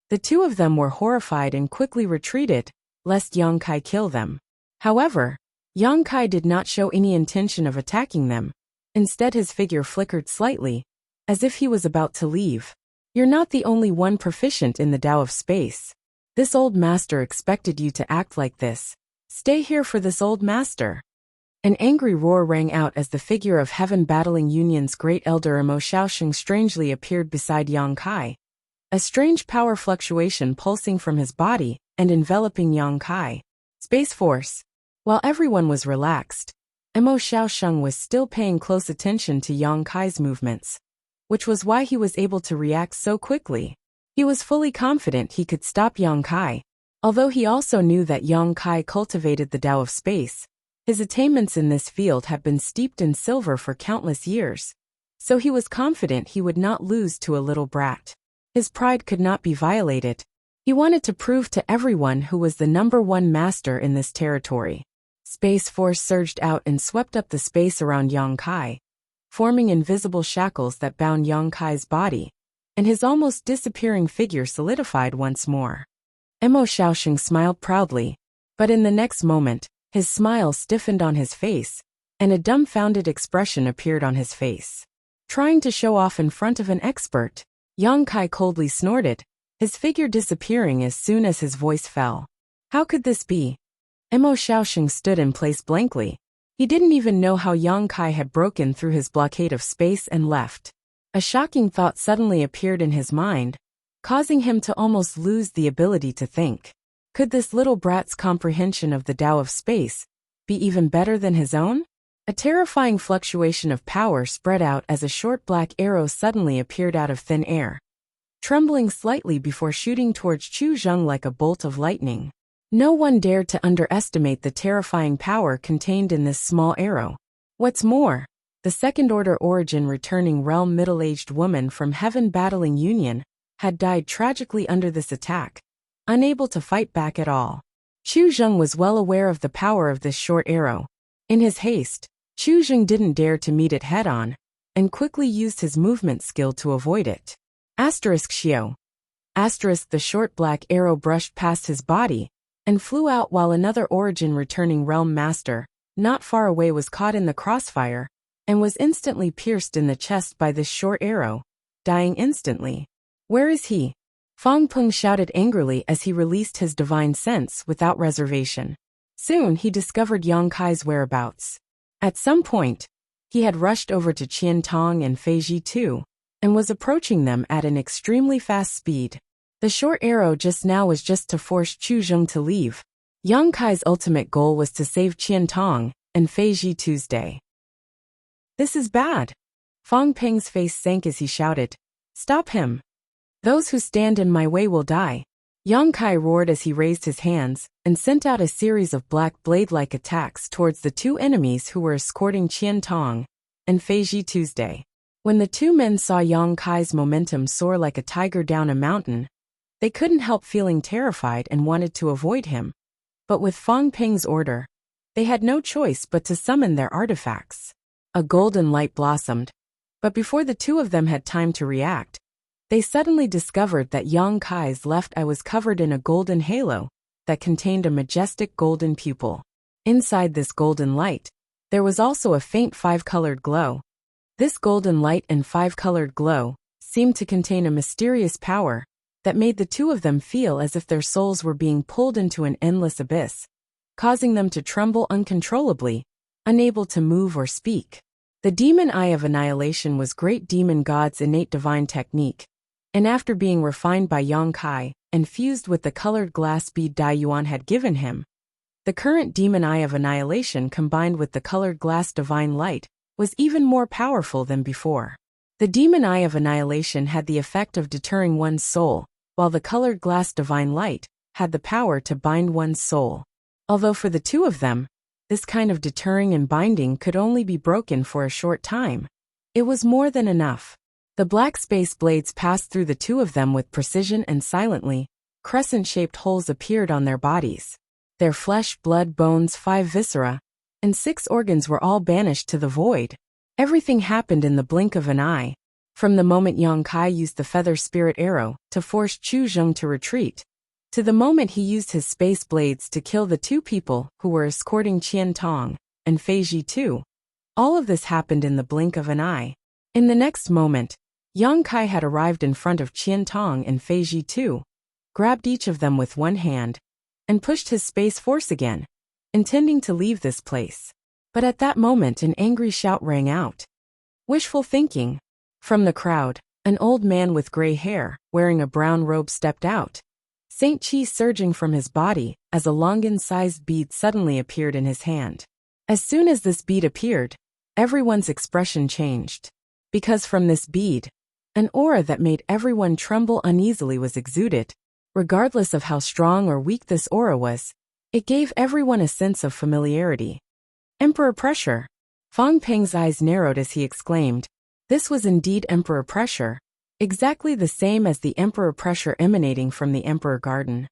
The two of them were horrified and quickly retreated, lest Yang Kai kill them. However, Yang Kai did not show any intention of attacking them. Instead, his figure flickered slightly, as if he was about to leave. You're not the only one proficient in the Tao of Space. This old master expected you to act like this. Stay here for this old master. An angry roar rang out as the figure of Heaven Battling Union's great elder Mo Shaoxing strangely appeared beside Yang Kai. A strange power fluctuation pulsing from his body and enveloping Yang Kai. Space Force. While everyone was relaxed, Mo Shaoxing was still paying close attention to Yang Kai's movements, which was why he was able to react so quickly. He was fully confident he could stop Yang Kai. Although he also knew that Yang Kai cultivated the Tao of Space, his attainments in this field had been steeped in silver for countless years, so he was confident he would not lose to a little brat. His pride could not be violated. He wanted to prove to everyone who was the #1 master in this territory. Space Force surged out and swept up the space around Yang Kai, forming invisible shackles that bound Yang Kai's body, and his almost disappearing figure solidified once more. Mo Shaoxing smiled proudly, but in the next moment, his smile stiffened on his face, and a dumbfounded expression appeared on his face. Trying to show off in front of an expert, Yang Kai coldly snorted, his figure disappearing as soon as his voice fell. How could this be? Mo Shaoxing stood in place blankly. He didn't even know how Yang Kai had broken through his blockade of space and left. A shocking thought suddenly appeared in his mind, causing him to almost lose the ability to think. Could this little brat's comprehension of the Tao of Space be even better than his own? A terrifying fluctuation of power spread out as a short black arrow suddenly appeared out of thin air, trembling slightly before shooting towards Chu Zheng like a bolt of lightning. No one dared to underestimate the terrifying power contained in this small arrow. What's more, the second-order origin returning realm middle-aged woman from Heaven Battling Union had died tragically under this attack, unable to fight back at all. Chu Zheng was well aware of the power of this short arrow. In his haste, Chu Zheng didn't dare to meet it head-on, and quickly used his movement skill to avoid it. Xiao. The short black arrow brushed past his body, and flew out while another origin returning realm master, not far away, was caught in the crossfire, and was instantly pierced in the chest by this short arrow, dying instantly. Where is he? Fong Peng shouted angrily as he released his divine sense without reservation. Soon he discovered Yang Kai's whereabouts. At some point, He had rushed over to Qian Tong and Fei Ji too, and was approaching them at an extremely fast speed. The short arrow just now was just to force Chu Zheng to leave. Yang Kai's ultimate goal was to save Qian Tong and Fei Ji Tuesday. This is bad. Fang Peng's face sank as he shouted, "Stop him! Those who stand in my way will die." Yang Kai roared as he raised his hands and sent out a series of black blade-like attacks towards the two enemies who were escorting Qian Tong and Fei Ji Tuesday. When the two men saw Yang Kai's momentum soar like a tiger down a mountain, they couldn't help feeling terrified and wanted to avoid him. But with Fang Peng's order, they had no choice but to summon their artifacts. A golden light blossomed, but before the two of them had time to react, they suddenly discovered that Yang Kai's left eye was covered in a golden halo that contained a majestic golden pupil. Inside this golden light, there was also a faint five-colored glow. This golden light and five-colored glow seemed to contain a mysterious power that made the two of them feel as if their souls were being pulled into an endless abyss, causing them to tremble uncontrollably, unable to move or speak. The demon eye of annihilation was great demon god's innate divine technique, and after being refined by Yang Kai and fused with the colored glass bead Dai Yuan had given him, the current demon eye of annihilation combined with the colored glass divine light was even more powerful than before. The demon eye of annihilation had the effect of deterring one's soul, while the colored glass divine light had the power to bind one's soul. Although for the two of them, this kind of deterring and binding could only be broken for a short time, it was more than enough. The black space blades passed through the two of them with precision and silently. Crescent-shaped holes appeared on their bodies. Their flesh, blood, bones, 5 viscera, and 6 organs were all banished to the void. Everything happened in the blink of an eye. From the moment Yang Kai used the feather spirit arrow to force Chu Zheng to retreat, to the moment he used his space blades to kill the two people who were escorting Qian Tong and Fei Ji too, all of this happened in the blink of an eye. In the next moment, Yang Kai had arrived in front of Qian Tong and Fei Ji too, grabbed each of them with one hand, and pushed his space force again, intending to leave this place. But at that moment an angry shout rang out. Wishful thinking. From the crowd, an old man with gray hair, wearing a brown robe stepped out, Saint Chi surging from his body as a longan-sized bead suddenly appeared in his hand. As soon as this bead appeared, everyone's expression changed. Because from this bead, an aura that made everyone tremble uneasily was exuded. Regardless of how strong or weak this aura was, it gave everyone a sense of familiarity. Emperor pressure. Fang Peng's eyes narrowed as he exclaimed, this was indeed Emperor pressure, exactly the same as the Emperor pressure emanating from the Emperor Garden.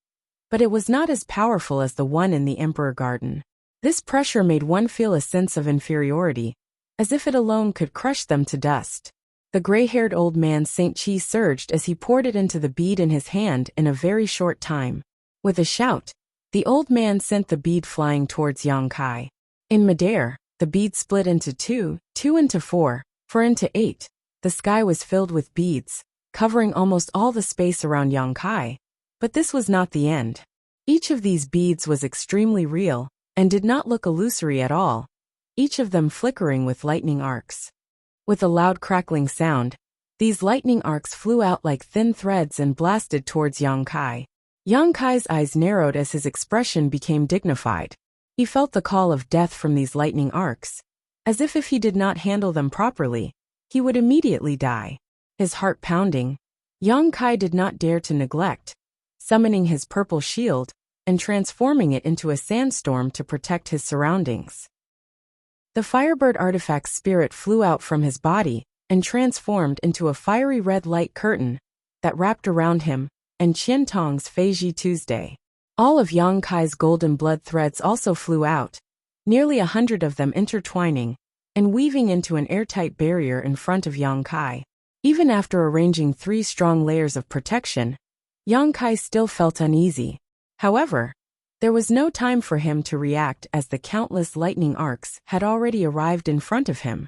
But it was not as powerful as the one in the Emperor Garden. This pressure made one feel a sense of inferiority, as if it alone could crush them to dust. The gray-haired old man Saint Chi surged as he poured it into the bead in his hand in a very short time. With a shout, the old man sent the bead flying towards Yang Kai. In midair, the bead split into 2, 2 into 4, 4 into 8. The sky was filled with beads, covering almost all the space around Yang Kai. But this was not the end. Each of these beads was extremely real, and did not look illusory at all, each of them flickering with lightning arcs. With a loud crackling sound, these lightning arcs flew out like thin threads and blasted towards Yang Kai. Yang Kai's eyes narrowed as his expression became dignified. He felt the call of death from these lightning arcs, as if he did not handle them properly, he would immediately die. His heart pounding, Yang Kai did not dare to neglect, summoning his purple shield and transforming it into a sandstorm to protect his surroundings. The Firebird artifact's spirit flew out from his body and transformed into a fiery red light curtain that wrapped around him and Qian Tong's Fei Ji Tuesday. All of Yang Kai's golden blood threads also flew out, nearly 100 of them intertwining and weaving into an airtight barrier in front of Yang Kai. Even after arranging 3 strong layers of protection, Yang Kai still felt uneasy. However, there was no time for him to react as the countless lightning arcs had already arrived in front of him.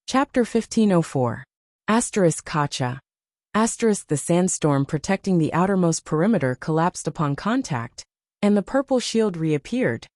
Chapter 1504. Kacha. The sandstorm protecting the outermost perimeter collapsed upon contact, and the purple shield reappeared,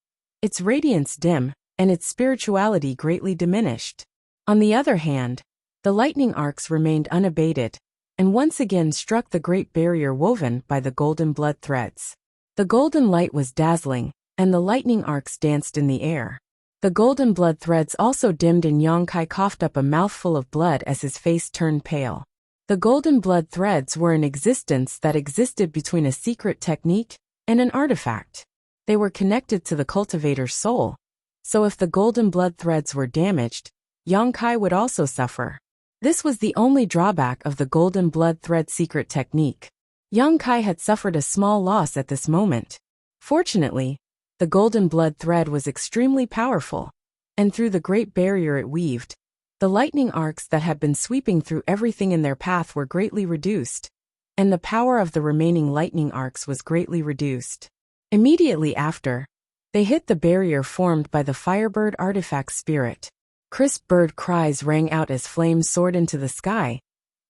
its radiance dim, and its spirituality greatly diminished. On the other hand, the lightning arcs remained unabated, and once again struck the great barrier woven by the golden blood threads. The golden light was dazzling, and the lightning arcs danced in the air. The golden blood threads also dimmed, and Yongkai coughed up a mouthful of blood as his face turned pale. The golden blood threads were an existence that existed between a secret technique and an artifact. They were connected to the cultivator's soul, so if the golden blood threads were damaged, Yongkai would also suffer. This was the only drawback of the golden blood thread secret technique. Yongkai had suffered a small loss at this moment. Fortunately, the golden blood thread was extremely powerful, and through the great barrier it weaved, the lightning arcs that had been sweeping through everything in their path were greatly reduced, and the power of the remaining lightning arcs was greatly reduced. Immediately after, they hit the barrier formed by the Firebird artifact spirit. Crisp bird cries rang out as flames soared into the sky,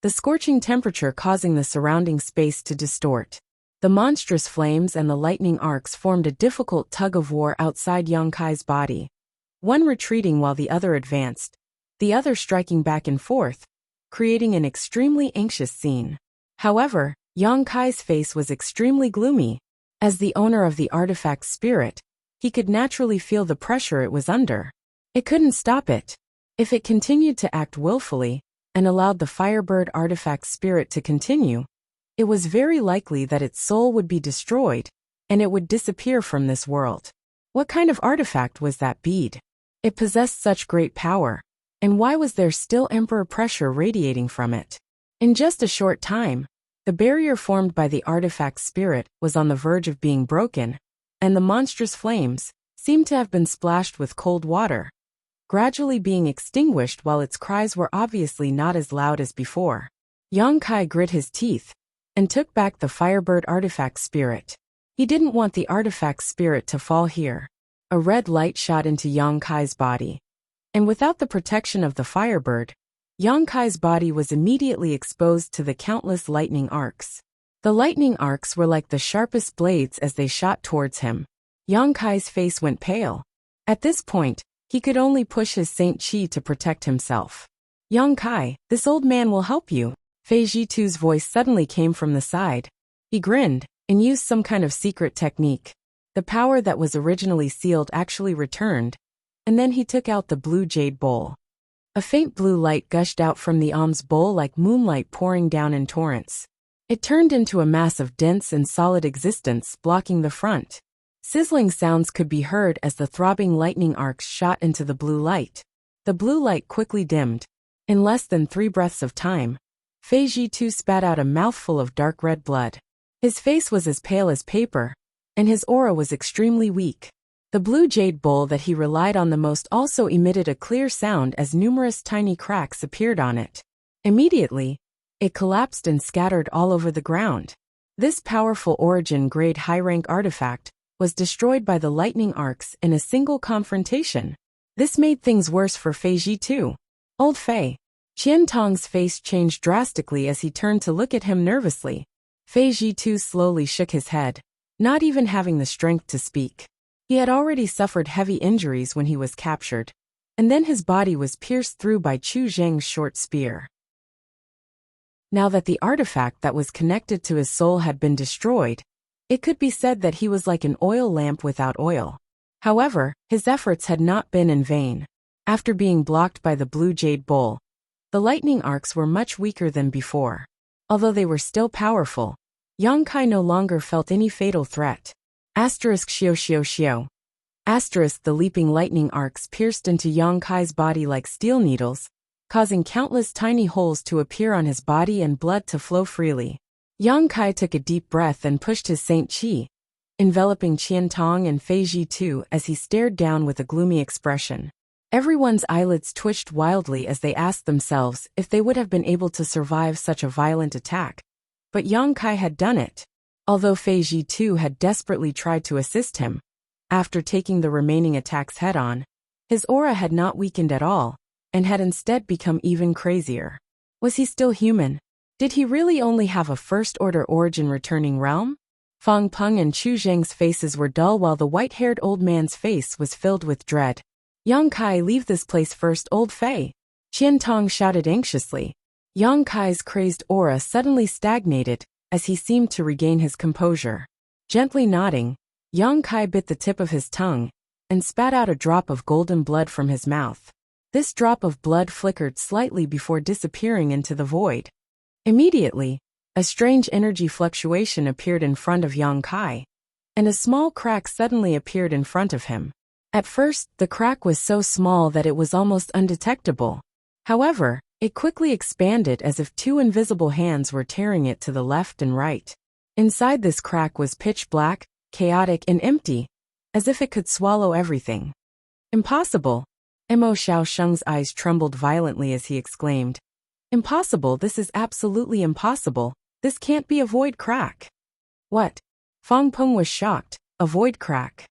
the scorching temperature causing the surrounding space to distort. The monstrous flames and the lightning arcs formed a difficult tug-of-war outside Yongkai's body, one retreating while the other advanced, the other striking back and forth, creating an extremely anxious scene. However, Yongkai's face was extremely gloomy. As the owner of the artifact spirit, he could naturally feel the pressure it was under. It couldn't stop it. If it continued to act willfully, and allowed the Firebird artifact spirit to continue, it was very likely that its soul would be destroyed, and it would disappear from this world. What kind of artifact was that bead? It possessed such great power, and why was there still emperor pressure radiating from it? In just a short time, the barrier formed by the artifact spirit was on the verge of being broken, and the monstrous flames seemed to have been splashed with cold water, gradually being extinguished while its cries were obviously not as loud as before. Yongkai grit his teeth and took back the Firebird artifact spirit. He didn't want the artifact spirit to fall here. A red light shot into Yongkai's body, and without the protection of the Firebird, Yongkai's body was immediately exposed to the countless lightning arcs. The lightning arcs were like the sharpest blades as they shot towards him. Yongkai's face went pale. At this point, he could only push his Saint Chi to protect himself. Yongkai, this old man will help you. Fei Jitu's voice suddenly came from the side. He grinned and used some kind of secret technique. The power that was originally sealed actually returned, and then he took out the blue jade bowl. A faint blue light gushed out from the alms bowl like moonlight pouring down in torrents. It turned into a mass of dense and solid existence, blocking the front. Sizzling sounds could be heard as the throbbing lightning arcs shot into the blue light. The blue light quickly dimmed. In less than 3 breaths of time, Fei Jitu spat out a mouthful of dark red blood. His face was as pale as paper, and his aura was extremely weak. The blue jade bowl that he relied on the most also emitted a clear sound as numerous tiny cracks appeared on it. Immediately, it collapsed and scattered all over the ground. This powerful origin-grade high-rank artifact was destroyed by the lightning arcs in a single confrontation. This made things worse for Fei Jitu. Old Fei. Qian Tong's face changed drastically as he turned to look at him nervously. Fei Jitu slowly shook his head, not even having the strength to speak. He had already suffered heavy injuries when he was captured, and then his body was pierced through by Chu Zheng's short spear. Now that the artifact that was connected to his soul had been destroyed, it could be said that he was like an oil lamp without oil. However, his efforts had not been in vain. After being blocked by the blue jade bowl, the lightning arcs were much weaker than before. Although they were still powerful, Yongkai no longer felt any fatal threat. Asterisk xiao xiao xiao. Asterisk the leaping lightning arcs pierced into Yongkai's body like steel needles, causing countless tiny holes to appear on his body and blood to flow freely. Yongkai took a deep breath and pushed his Saint Chi, enveloping Qian Tong and Fei Jitu as he stared down with a gloomy expression. Everyone's eyelids twitched wildly as they asked themselves if they would have been able to survive such a violent attack. But Yongkai had done it. Although Fei Jitu had desperately tried to assist him, after taking the remaining attacks head-on, his aura had not weakened at all, and had instead become even crazier. Was he still human? Did he really only have a first-order origin returning realm? Fang Peng and Chu Zheng's faces were dull while the white-haired old man's face was filled with dread. Yang Kai, leave this place first, old Fei! Qian Tong shouted anxiously. Yang Kai's crazed aura suddenly stagnated, as he seemed to regain his composure. Gently nodding, Yang Kai bit the tip of his tongue, and spat out a drop of golden blood from his mouth. This drop of blood flickered slightly before disappearing into the void. Immediately, a strange energy fluctuation appeared in front of Yang Kai, and a small crack suddenly appeared in front of him. At first, the crack was so small that it was almost undetectable. However, it quickly expanded as if two invisible hands were tearing it to the left and right. Inside this crack was pitch black, chaotic and empty, as if it could swallow everything. Impossible! Mo Xiaosheng's eyes trembled violently as he exclaimed. Impossible, this is absolutely impossible, this can't be a void crack. What? Fang Peng was shocked, a void crack.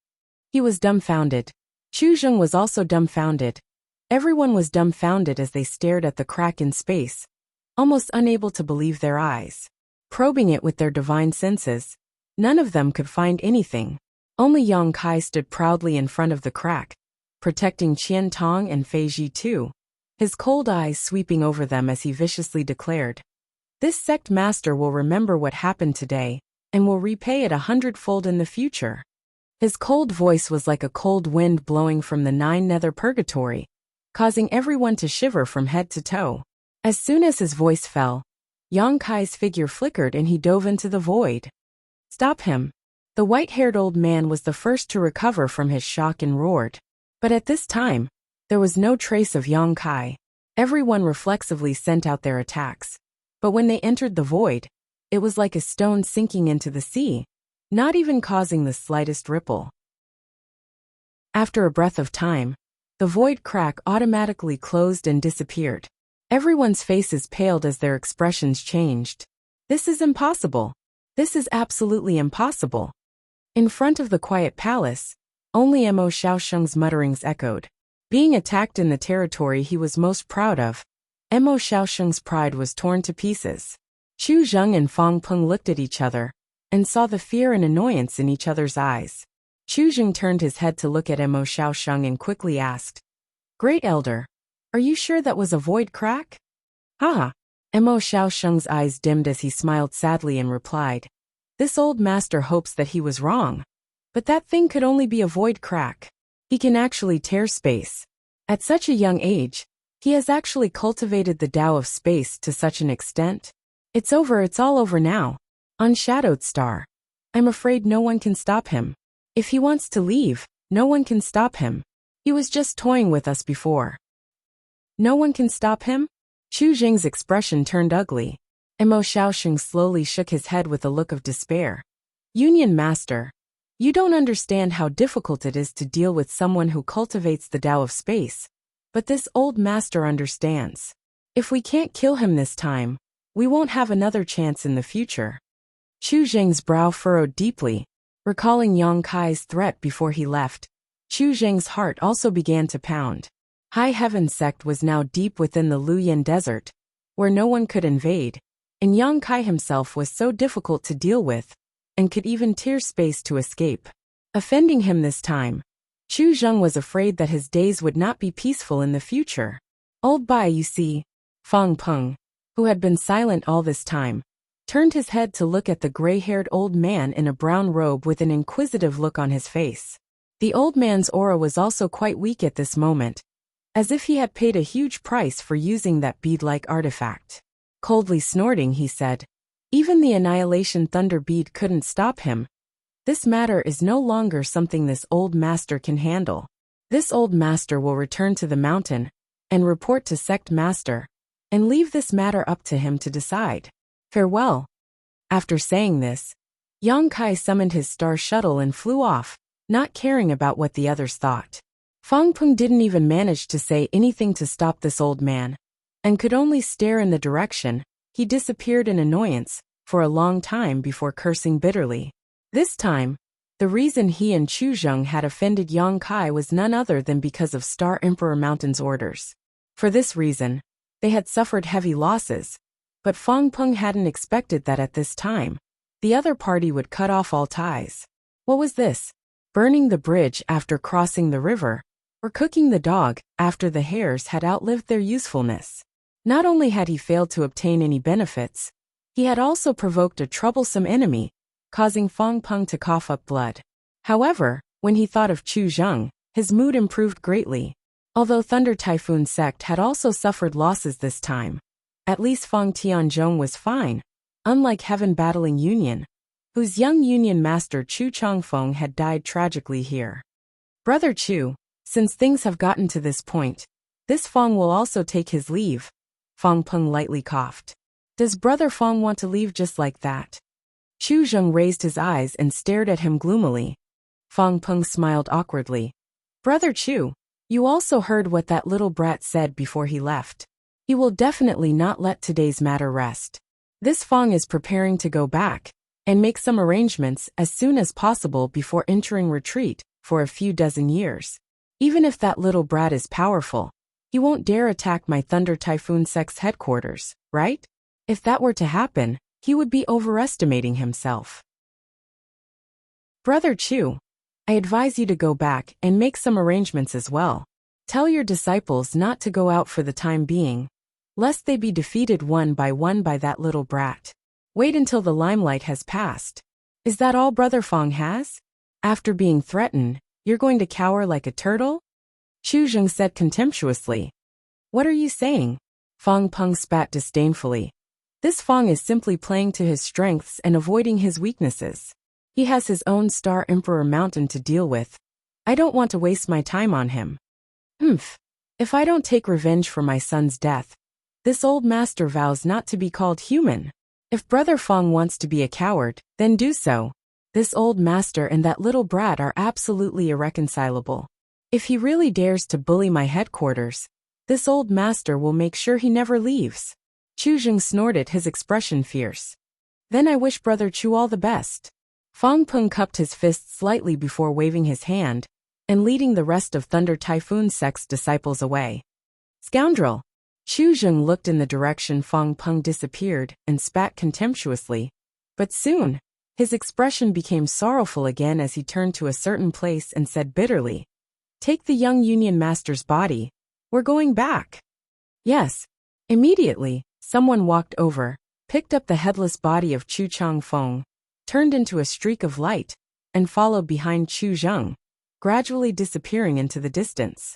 He was dumbfounded. Chu Zheng was also dumbfounded. Everyone was dumbfounded as they stared at the crack in space, almost unable to believe their eyes. Probing it with their divine senses, none of them could find anything. Only Yang Kai stood proudly in front of the crack, protecting Qian Tong and Fei Ji too, his cold eyes sweeping over them as he viciously declared. This sect master will remember what happened today, and will repay it 100-fold in the future. His cold voice was like a cold wind blowing from the 9 nether purgatory, causing everyone to shiver from head to toe. As soon as his voice fell, Yang Kai's figure flickered and he dove into the void. Stop him! The white-haired old man was the first to recover from his shock and roared. But at this time, there was no trace of Yang Kai. Everyone reflexively sent out their attacks. But when they entered the void, it was like a stone sinking into the sea, not even causing the slightest ripple. After a breath of time, the void crack automatically closed and disappeared. Everyone's faces paled as their expressions changed. This is impossible. This is absolutely impossible. In front of the quiet palace, only Mo Xiaosheng's mutterings echoed. Being attacked in the territory he was most proud of, Mo Xiaosheng's pride was torn to pieces. Chu Zheng and Fang Peng looked at each other, and saw the fear and annoyance in each other's eyes. Chu Zheng turned his head to look at Mo Xiaosheng and quickly asked, Great Elder, are you sure that was a void crack? Haha. Mo Xiaosheng's eyes dimmed as he smiled sadly and replied, This old master hopes that he was wrong. But that thing could only be a void crack. He can actually tear space. At such a young age, he has actually cultivated the Tao of space to such an extent. It's over, it's all over now. Unshadowed Star. I'm afraid no one can stop him. If he wants to leave, no one can stop him. He was just toying with us before. No one can stop him? Chu Zheng's expression turned ugly. Mo Xiaosheng slowly shook his head with a look of despair. Union Master, you don't understand how difficult it is to deal with someone who cultivates the Tao of space. But this old master understands. If we can't kill him this time, we won't have another chance in the future. Chu Zheng's brow furrowed deeply, recalling Yang Kai's threat before he left. Chu Zheng's heart also began to pound. High Heaven sect was now deep within the Luyan Desert, where no one could invade, and Yang Kai himself was so difficult to deal with, and could even tear space to escape. Offending him this time, Chu Zheng was afraid that his days would not be peaceful in the future. Old Bai, you see, Fang Peng, who had been silent all this time, turned his head to look at the gray-haired old man in a brown robe with an inquisitive look on his face. The old man's aura was also quite weak at this moment, as if he had paid a huge price for using that bead-like artifact. Coldly snorting, he said, Even the Annihilation Thunder Bead couldn't stop him. This matter is no longer something this old master can handle. This old master will return to the mountain, and report to Sect Master, and leave this matter up to him to decide. Farewell. After saying this, Yang Kai summoned his star shuttle and flew off, not caring about what the others thought. Fang Peng didn't even manage to say anything to stop this old man, and could only stare in the direction. He disappeared in annoyance for a long time before cursing bitterly. This time, the reason he and Chu Zheng had offended Yang Kai was none other than because of Star Emperor Mountain's orders. For this reason, they had suffered heavy losses, but Fang Peng hadn't expected that at this time. the other party would cut off all ties. What was this? Burning the bridge after crossing the river, or cooking the dog after the hares had outlived their usefulness? Not only had he failed to obtain any benefits, he had also provoked a troublesome enemy, causing Fang Peng to cough up blood. However, when he thought of Chu Zheng, his mood improved greatly. Although Thunder Typhoon sect had also suffered losses this time, at least Fang Tianzhong was fine, unlike Heaven Battling Union, whose young Union master Chu Changfeng had died tragically here. Brother Chu, since things have gotten to this point, this Fang will also take his leave. Fang Peng lightly coughed. Does Brother Fang want to leave just like that? Chu Zheng raised his eyes and stared at him gloomily. Fang Peng smiled awkwardly. Brother Chu, you also heard what that little brat said before he left. He will definitely not let today's matter rest. This Fang is preparing to go back and make some arrangements as soon as possible before entering retreat for a few dozen years. Even if that little brat is powerful, he won't dare attack my Thunder Typhoon sect's headquarters, right? If that were to happen, he would be overestimating himself. Brother Chu, I advise you to go back and make some arrangements as well. Tell your disciples not to go out for the time being, lest they be defeated one by that little brat. Wait until the limelight has passed. Is that all Brother Fang has? After being threatened, you're going to cower like a turtle? Chu Zheng said contemptuously. What are you saying? Fang Peng spat disdainfully. This Fang is simply playing to his strengths and avoiding his weaknesses. He has his own Star Emperor mountain to deal with. I don't want to waste my time on him. If I don't take revenge for my son's death, this old master vows not to be called human. If Brother Fang wants to be a coward, then do so. This old master and that little brat are absolutely irreconcilable. If he really dares to bully my headquarters, this old master will make sure he never leaves. Chu Zheng snorted, his expression fierce. Then I wish Brother Chu all the best. Fang Peng cupped his fist slightly before waving his hand and leading the rest of Thunder Typhoon sect's disciples away. Scoundrel! Chu Zheng looked in the direction Fang Peng disappeared and spat contemptuously, but soon, his expression became sorrowful again as he turned to a certain place and said bitterly, Take the young Union master's body. We're going back. Yes. Immediately, someone walked over, picked up the headless body of Chu Changfeng, turned into a streak of light, and followed behind Chu Zheng, gradually disappearing into the distance.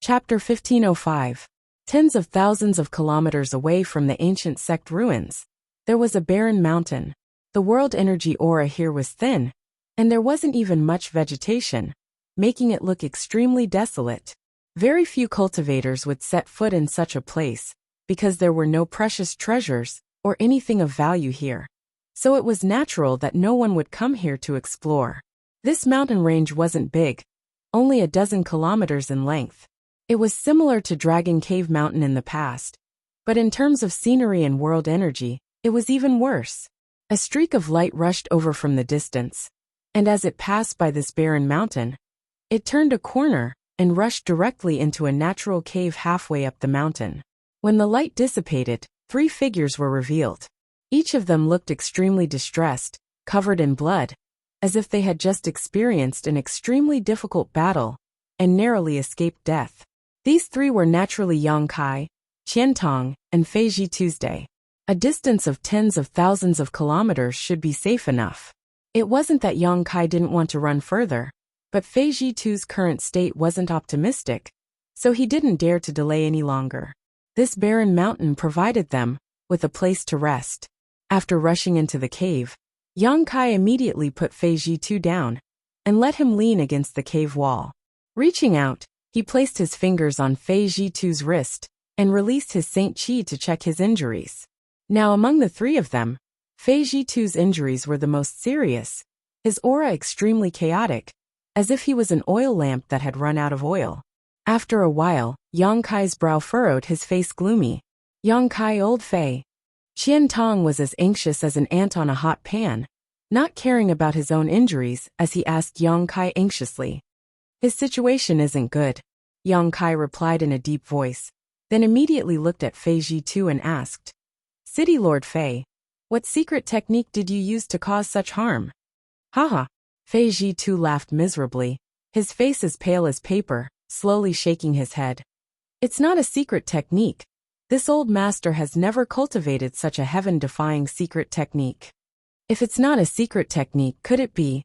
Chapter 1505. Tens of thousands of kilometers away from the ancient sect ruins, there was a barren mountain. The world energy aura here was thin, and there wasn't even much vegetation, making it look extremely desolate. Very few cultivators would set foot in such a place, because there were no precious treasures or anything of value here. So it was natural that no one would come here to explore. This mountain range wasn't big, only a dozen kilometers in length. It was similar to Dragon Cave Mountain in the past, but in terms of scenery and world energy, it was even worse. A streak of light rushed over from the distance, and as it passed by this barren mountain, it turned a corner and rushed directly into a natural cave halfway up the mountain. When the light dissipated, 3 figures were revealed. Each of them looked extremely distressed, covered in blood, as if they had just experienced an extremely difficult battle and narrowly escaped death. These 3 were naturally Yang Kai, Qian Tong, and Fei Ji Tuesday. A distance of tens of thousands of kilometers should be safe enough. It wasn't that Yang Kai didn't want to run further, but Fei Ji Tu's current state wasn't optimistic, so he didn't dare to delay any longer. This barren mountain provided them with a place to rest. After rushing into the cave, Yang Kai immediately put Fei Ji Tu down and let him lean against the cave wall. Reaching out, he placed his fingers on Fei Ji Tu's wrist and released his Saint Qi to check his injuries. Now among the 3 of them, Fei Ji Tu's injuries were the most serious, his aura extremely chaotic, as if he was an oil lamp that had run out of oil. After a while, Yang Kai's brow furrowed, his face gloomy. Yang Kai, old Fei. Qian Tong was as anxious as an ant on a hot pan, not caring about his own injuries as he asked Yang Kai anxiously. His situation isn't good, Yang Kai replied in a deep voice. then immediately looked at Fei Jitu and asked, City Lord Fei, what secret technique did you use to cause such harm? Haha. Fei Jitu laughed miserably, his face as pale as paper, slowly shaking his head. It's not a secret technique. This old master has never cultivated such a heaven-defying secret technique. If it's not a secret technique, could it be?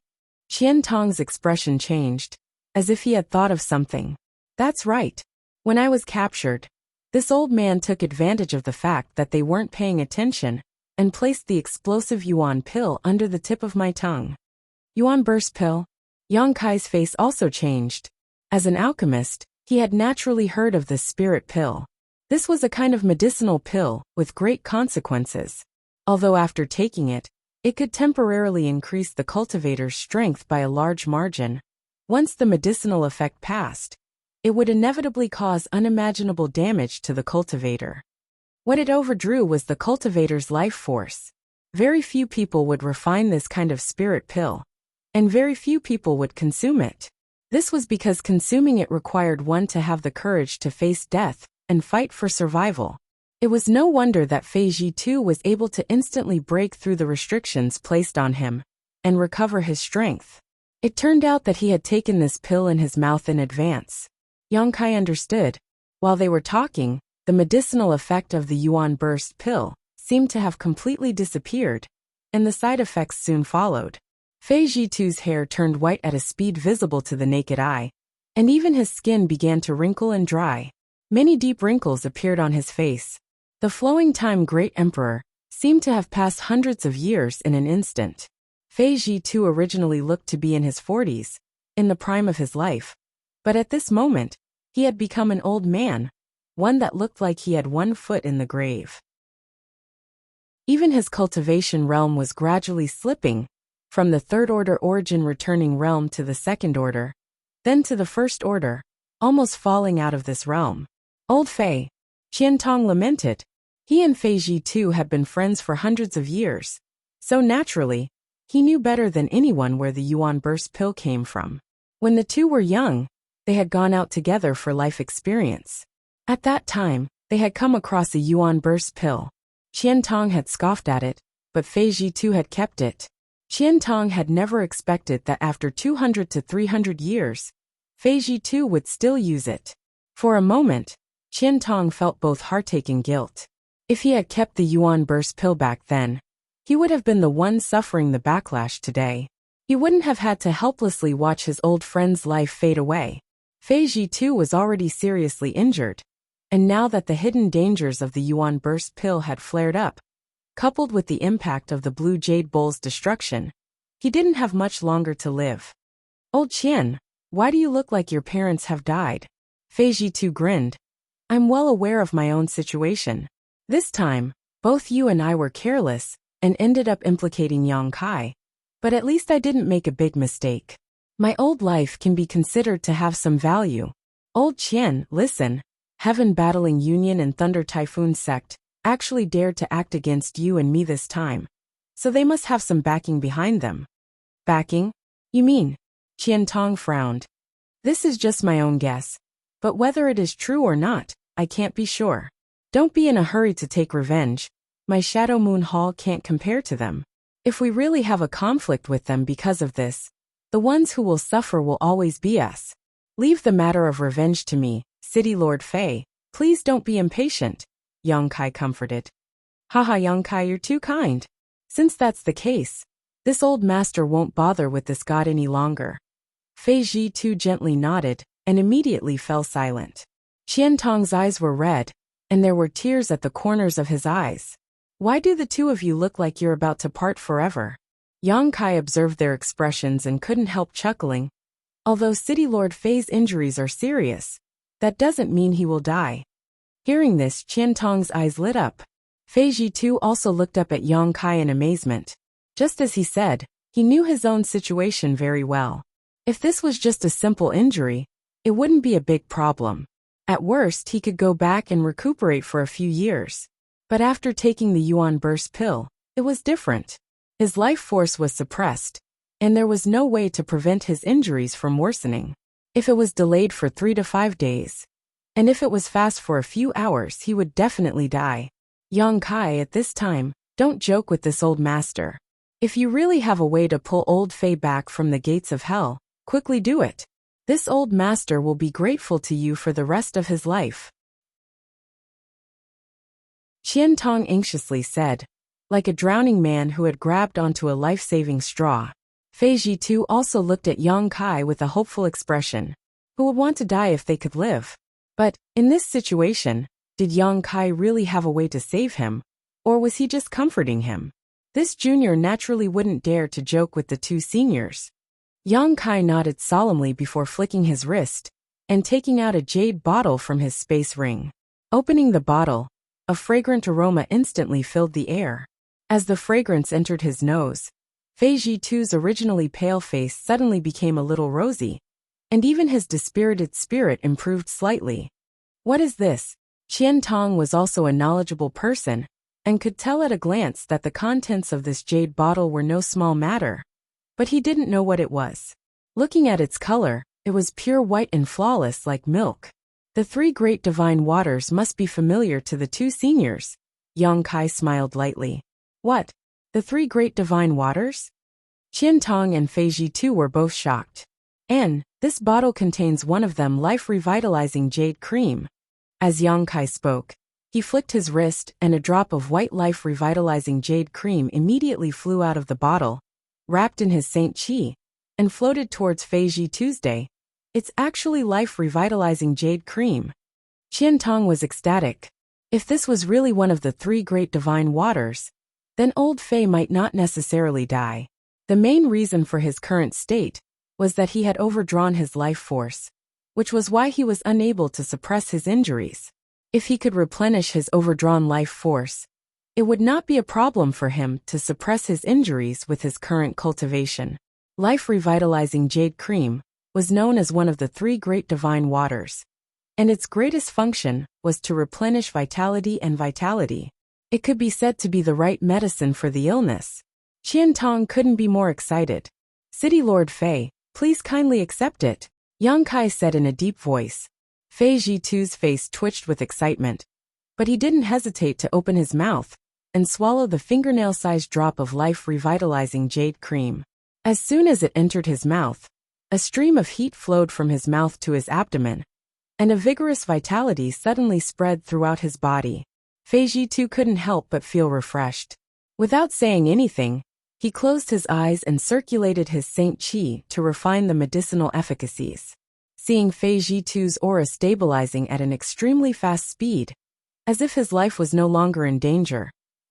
Qian Tong's expression changed, as if he had thought of something. That's right. When I was captured, this old man took advantage of the fact that they weren't paying attention and placed the explosive yuan pill under the tip of my tongue. Yuan burst pill? Yang Kai's face also changed. As an alchemist, he had naturally heard of this spirit pill. This was a kind of medicinal pill with great consequences. Although after taking it, it could temporarily increase the cultivator's strength by a large margin. Once the medicinal effect passed, it would inevitably cause unimaginable damage to the cultivator. What it overdrew was the cultivator's life force. Very few people would refine this kind of spirit pill, and very few people would consume it. This was because consuming it required one to have the courage to face death and fight for survival. It was no wonder that Fei Jitu was able to instantly break through the restrictions placed on him and recover his strength. It turned out that he had taken this pill in his mouth in advance. Yang Kai understood. While they were talking, the medicinal effect of the yuan burst pill seemed to have completely disappeared, and the side effects soon followed. Fei Jitu's hair turned white at a speed visible to the naked eye, and even his skin began to wrinkle and dry. Many deep wrinkles appeared on his face. The flowing time great emperor seemed to have passed hundreds of years in an instant. Fei Jitu originally looked to be in his 40s, in the prime of his life, but at this moment, he had become an old man, one that looked like he had one foot in the grave. Even his cultivation realm was gradually slipping, from the third order origin returning realm to the second order, then to the first order, almost falling out of this realm. Old Fei, Qian Tong lamented. He and Fei Jitu had been friends for hundreds of years, so naturally, he knew better than anyone where the yuan burst pill came from. When the two were young, they had gone out together for life experience. At that time, they had come across a yuan burst pill. Qian Tong had scoffed at it, but Fei Jitu had kept it. Qian Tong had never expected that after 200 to 300 years, Fei Jitu would still use it. For a moment, Qian Tong felt both heartache and guilt. If he had kept the yuan burst pill back then, he would have been the one suffering the backlash today. He wouldn't have had to helplessly watch his old friend's life fade away. Fei Jitu was already seriously injured, and now that the hidden dangers of the yuan burst pill had flared up, coupled with the impact of the blue jade bowl's destruction, he didn't have much longer to live. Old Qian, why do you look like your parents have died? Fei Jitu grinned. I'm well aware of my own situation. This time, both you and I were careless and ended up implicating Yang Kai, but at least I didn't make a big mistake. My old life can be considered to have some value. Old Qian, listen, Heaven Battling Union and Thunder Typhoon Sect actually dared to act against you and me this time, so they must have some backing behind them. Backing? You mean? Qian Tong frowned. This is just my own guess, but whether it is true or not, I can't be sure. Don't be in a hurry to take revenge. My Shadow Moon Hall can't compare to them. If we really have a conflict with them because of this, the ones who will suffer will always be us. Leave the matter of revenge to me, City Lord Fei. Please don't be impatient, Yang Kai comforted. Haha, Yang Kai, you're too kind. Since that's the case, this old master won't bother with this god any longer. Fei Jitu gently nodded and immediately fell silent. Qian Tong's eyes were red, and there were tears at the corners of his eyes. Why do the two of you look like you're about to part forever? Yang Kai observed their expressions and couldn't help chuckling. Although City Lord Fei's injuries are serious, that doesn't mean he will die. Hearing this, Qian Tong's eyes lit up. Fei Jitu also looked up at Yang Kai in amazement. Just as he said, he knew his own situation very well. If this was just a simple injury, it wouldn't be a big problem. At worst, he could go back and recuperate for a few years. But after taking the yuan burst pill, it was different. His life force was suppressed, and there was no way to prevent his injuries from worsening. If it was delayed for 3 to 5 days, and if it was fast for a few hours he would definitely die. Yang Kai, at this time, don't joke with this old master. If you really have a way to pull old Fei back from the gates of hell, quickly do it. This old master will be grateful to you for the rest of his life. Qian Tong anxiously said, like a drowning man who had grabbed onto a life-saving straw. Fei Jitu also looked at Yang Kai with a hopeful expression. Who would want to die if they could live? But, in this situation, did Yang Kai really have a way to save him? Or was he just comforting him? This junior naturally wouldn't dare to joke with the two seniors. Yang Kai nodded solemnly before flicking his wrist and taking out a jade bottle from his space ring. Opening the bottle, a fragrant aroma instantly filled the air. As the fragrance entered his nose, Fei Jitu's originally pale face suddenly became a little rosy, and even his dispirited spirit improved slightly. What is this? Qian Tong was also a knowledgeable person, and could tell at a glance that the contents of this jade bottle were no small matter. But he didn't know what it was. Looking at its color, it was pure white and flawless like milk. The three great divine waters must be familiar to the two seniors. Yang Kai smiled lightly. What? The three great divine waters? Qian Tong and Fei Jitu were both shocked. This bottle contains one of them life-revitalizing jade cream. As Yang Kai spoke, he flicked his wrist and a drop of white life-revitalizing jade cream immediately flew out of the bottle, wrapped in his Saint Qi, and floated towards Fei Jitu's day. It's actually life-revitalizing jade cream. Qian Tong was ecstatic. If this was really one of the three great divine waters, then old Fei might not necessarily die. The main reason for his current state was that he had overdrawn his life force, which was why he was unable to suppress his injuries. If he could replenish his overdrawn life force, it would not be a problem for him to suppress his injuries with his current cultivation. Life-revitalizing jade cream was known as one of the three great divine waters, and its greatest function was to replenish vitality and vitality. It could be said to be the right medicine for the illness. Qian Tong couldn't be more excited. City Lord Fei, please kindly accept it, Yang Kai said in a deep voice. Fei Jitu's face twitched with excitement, but he didn't hesitate to open his mouth and swallow the fingernail-sized drop of life-revitalizing jade cream. As soon as it entered his mouth, a stream of heat flowed from his mouth to his abdomen, and a vigorous vitality suddenly spread throughout his body. Fei Jitu couldn't help but feel refreshed. Without saying anything, he closed his eyes and circulated his Saint Qi to refine the medicinal efficacies. Seeing Fei Jitu's aura stabilizing at an extremely fast speed, as if his life was no longer in danger,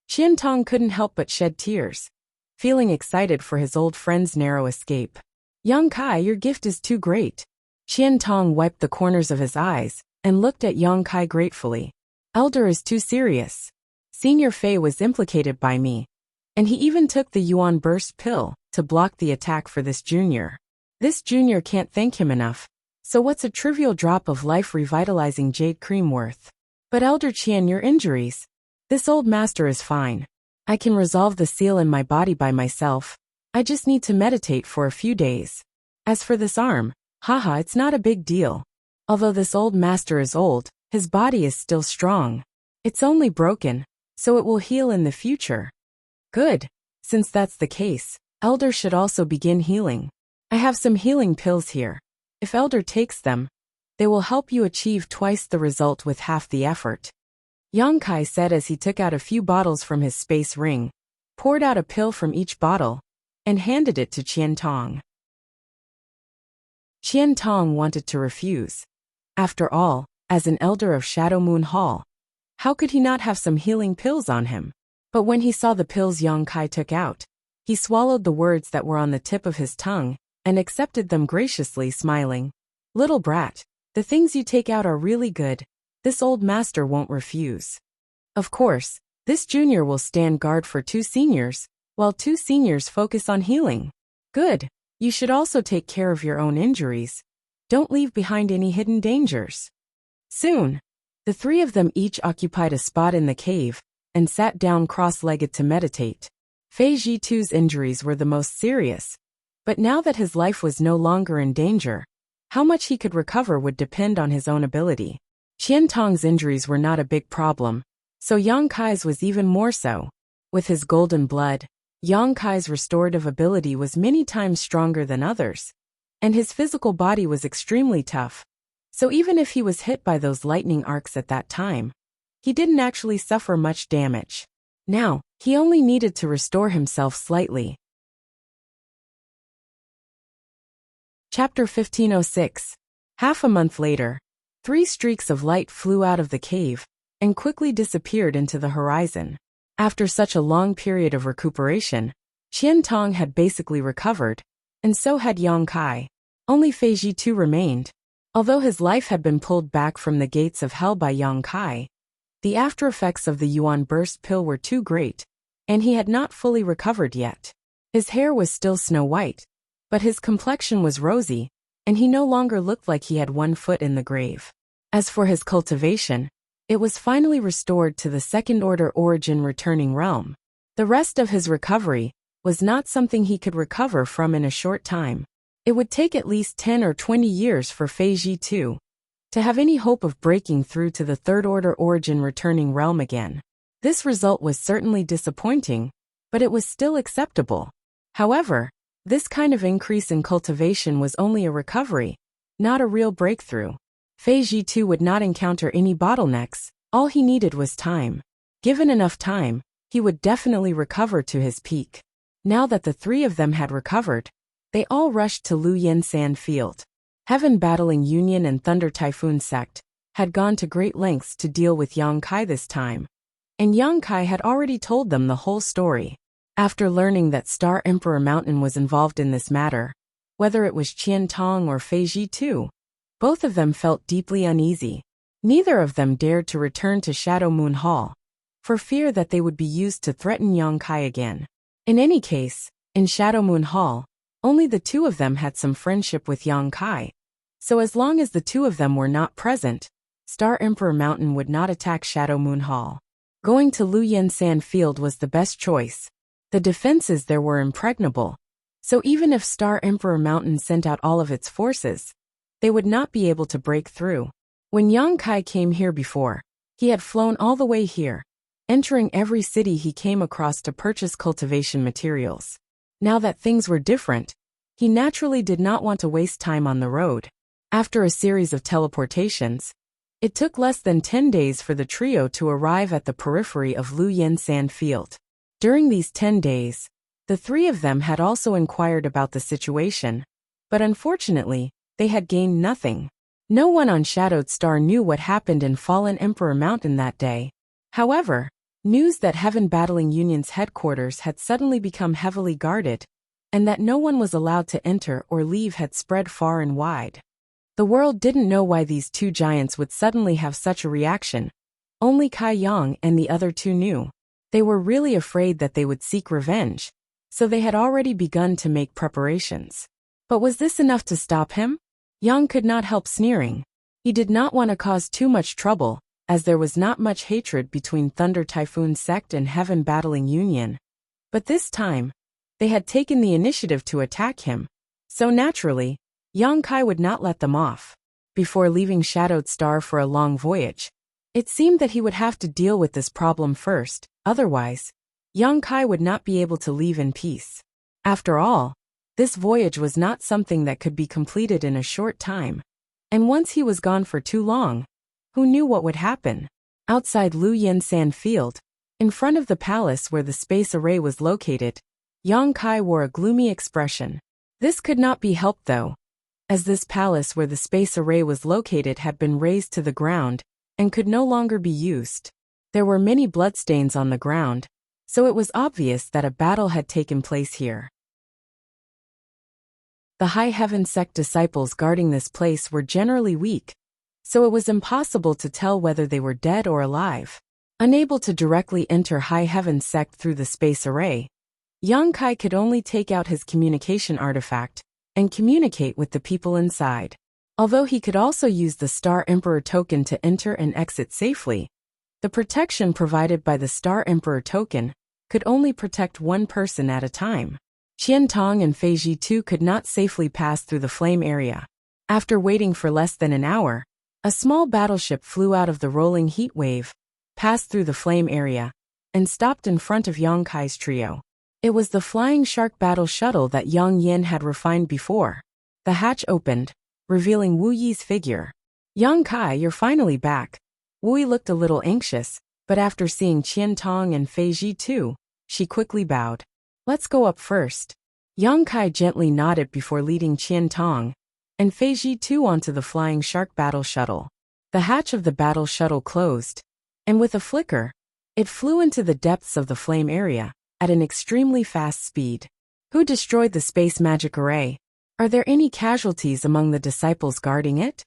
Qian Tong couldn't help but shed tears, feeling excited for his old friend's narrow escape. Yang Kai, your gift is too great. Qian Tong wiped the corners of his eyes and looked at Yang Kai gratefully. Elder is too serious. Senior Fei was implicated by me, and he even took the Yuan burst pill to block the attack for this junior. This junior can't thank him enough, so what's a trivial drop of life-revitalizing jade cream worth? But Elder Qian, your injuries. This old master is fine. I can resolve the seal in my body by myself. I just need to meditate for a few days. As for this arm, haha, it's not a big deal. Although this old master is old, his body is still strong. It's only broken, so it will heal in the future. Good. Since that's the case, Elder should also begin healing. I have some healing pills here. If Elder takes them, they will help you achieve twice the result with half the effort. Yang Kai said as he took out a few bottles from his space ring, poured out a pill from each bottle, and handed it to Qian Tong. Qian Tong wanted to refuse. After all, as an elder of Shadow Moon Hall, how could he not have some healing pills on him? But when he saw the pills Yang Kai took out, he swallowed the words that were on the tip of his tongue and accepted them graciously, smiling. Little brat, the things you take out are really good. This old master won't refuse. Of course, this junior will stand guard for two seniors, while two seniors focus on healing. Good. You should also take care of your own injuries. Don't leave behind any hidden dangers. Soon, the three of them each occupied a spot in the cave and sat down cross-legged to meditate. Fei Jitu's injuries were the most serious, but now that his life was no longer in danger, how much he could recover would depend on his own ability. Qian Tong's injuries were not a big problem, so Yang Kai's was even more so. With his golden blood, Yang Kai's restorative ability was many times stronger than others, and his physical body was extremely tough. So even if he was hit by those lightning arcs at that time, he didn't actually suffer much damage. Now, he only needed to restore himself slightly. Chapter 1506. Half a month later, 3 streaks of light flew out of the cave and quickly disappeared into the horizon. After such a long period of recuperation, Qian Tong had basically recovered, and so had Yang Kai. Only Fei Ji too remained. Although his life had been pulled back from the gates of hell by Yang Kai, the aftereffects of the Yuan burst pill were too great, and he had not fully recovered yet. His hair was still snow white, but his complexion was rosy, and he no longer looked like he had one foot in the grave. As for his cultivation, it was finally restored to the second-order origin returning realm. The rest of his recovery was not something he could recover from in a short time. It would take at least 10 or 20 years for Fei Ji too to have any hope of breaking through to the third-order origin returning realm again. This result was certainly disappointing, but it was still acceptable. However, this kind of increase in cultivation was only a recovery, not a real breakthrough. Fei Ji too would not encounter any bottlenecks, all he needed was time. Given enough time, he would definitely recover to his peak. Now that the 3 of them had recovered, they all rushed to Lu Yin Sand Field. Heaven Battling Union and Thunder Typhoon Sect had gone to great lengths to deal with Yang Kai this time, and Yang Kai had already told them the whole story. After learning that Star Emperor Mountain was involved in this matter, whether it was Qian Tong or Fei Ji too, both of them felt deeply uneasy. Neither of them dared to return to Shadow Moon Hall, for fear that they would be used to threaten Yang Kai again. In any case, in Shadow Moon Hall, only the 2 of them had some friendship with Yang Kai, so as long as the 2 of them were not present, Star Emperor Mountain would not attack Shadow Moon Hall. Going to Lu Yin Sand Field was the best choice. The defenses there were impregnable, so even if Star Emperor Mountain sent out all of its forces, they would not be able to break through. When Yang Kai came here before, he had flown all the way here, entering every city he came across to purchase cultivation materials. Now that things were different, he naturally did not want to waste time on the road. After a series of teleportations, it took less than 10 days for the trio to arrive at the periphery of Lu Yin Sand Field. During these 10 days, the 3 of them had also inquired about the situation, but unfortunately, they had gained nothing. No one on Shadowed Star knew what happened in Fallen Emperor Mountain that day. However, news that Heaven Battling Union's headquarters had suddenly become heavily guarded, and that no one was allowed to enter or leave had spread far and wide. The world didn't know why these 2 giants would suddenly have such a reaction. Only Kai Yang and the other 2 knew. They were really afraid that they would seek revenge, so they had already begun to make preparations. But was this enough to stop him? Yang could not help sneering. He did not want to cause too much trouble, as there was not much hatred between Thunder Typhoon Sect and Heaven Battling Union. But this time, they had taken the initiative to attack him, so naturally, Yang Kai would not let them off. Before leaving Shadowed Star for a long voyage, it seemed that he would have to deal with this problem first, otherwise, Yang Kai would not be able to leave in peace. After all, this voyage was not something that could be completed in a short time, and once he was gone for too long, who knew what would happen? Outside Lu Yin Sand Field, in front of the palace where the space array was located, Yang Kai wore a gloomy expression. This could not be helped though, as this palace where the space array was located had been razed to the ground and could no longer be used. There were many bloodstains on the ground, so it was obvious that a battle had taken place here. The High Heaven Sect disciples guarding this place were generally weak, so it was impossible to tell whether they were dead or alive. Unable to directly enter High Heaven Sect through the space array, Yang Kai could only take out his communication artifact and communicate with the people inside. Although he could also use the Star Emperor token to enter and exit safely, the protection provided by the Star Emperor token could only protect one person at a time. Qian Tong and Fei Ji too could not safely pass through the flame area. After waiting for less than an hour, A small battleship flew out of the rolling heat wave, passed through the flame area, and stopped in front of Yang Kai's trio. It was the flying shark battle shuttle that Yang Yin had refined before. The hatch opened, revealing Wu Yi's figure. Yang Kai, you're finally back. Wu Yi looked a little anxious, but after seeing Qian Tong and Fei Ji too, she quickly bowed. Let's go up first. Yang Kai gently nodded before leading Qian Tong and Fei Ji too onto the flying shark battle shuttle. The hatch of the battle shuttle closed, and with a flicker, it flew into the depths of the flame area at an extremely fast speed. Who destroyed the space magic array? Are there any casualties among the disciples guarding it?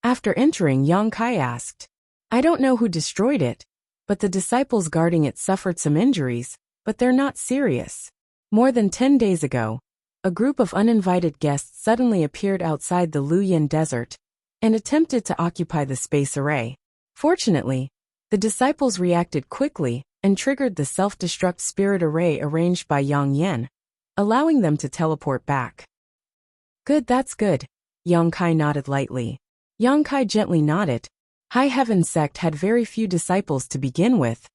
After entering, Yang Kai asked. I don't know who destroyed it, but the disciples guarding it suffered some injuries, but they're not serious. More than 10 days ago, a group of uninvited guests suddenly appeared outside the Luyin Desert and attempted to occupy the space array. Fortunately, the disciples reacted quickly and triggered the self-destruct spirit array arranged by Yang Yin, allowing them to teleport back. Good, that's good. Yang Kai nodded lightly. Yang Kai gently nodded. High Heaven sect had very few disciples to begin with,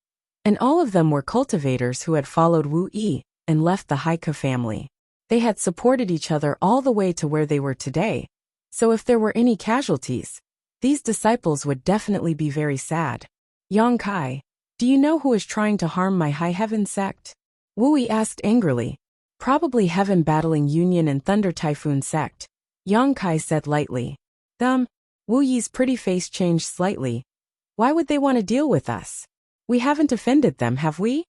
and all of them were cultivators who had followed Wu Yi and left the Haika family. They had supported each other all the way to where they were today, so if there were any casualties, these disciples would definitely be very sad. Yang Kai, do you know who is trying to harm my High Heaven sect? Wu Yi asked angrily. Probably Heaven Battling Union and Thunder Typhoon sect, Yang Kai said lightly. Wu Yi's pretty face changed slightly. Why would they want to deal with us? We haven't offended them, have we?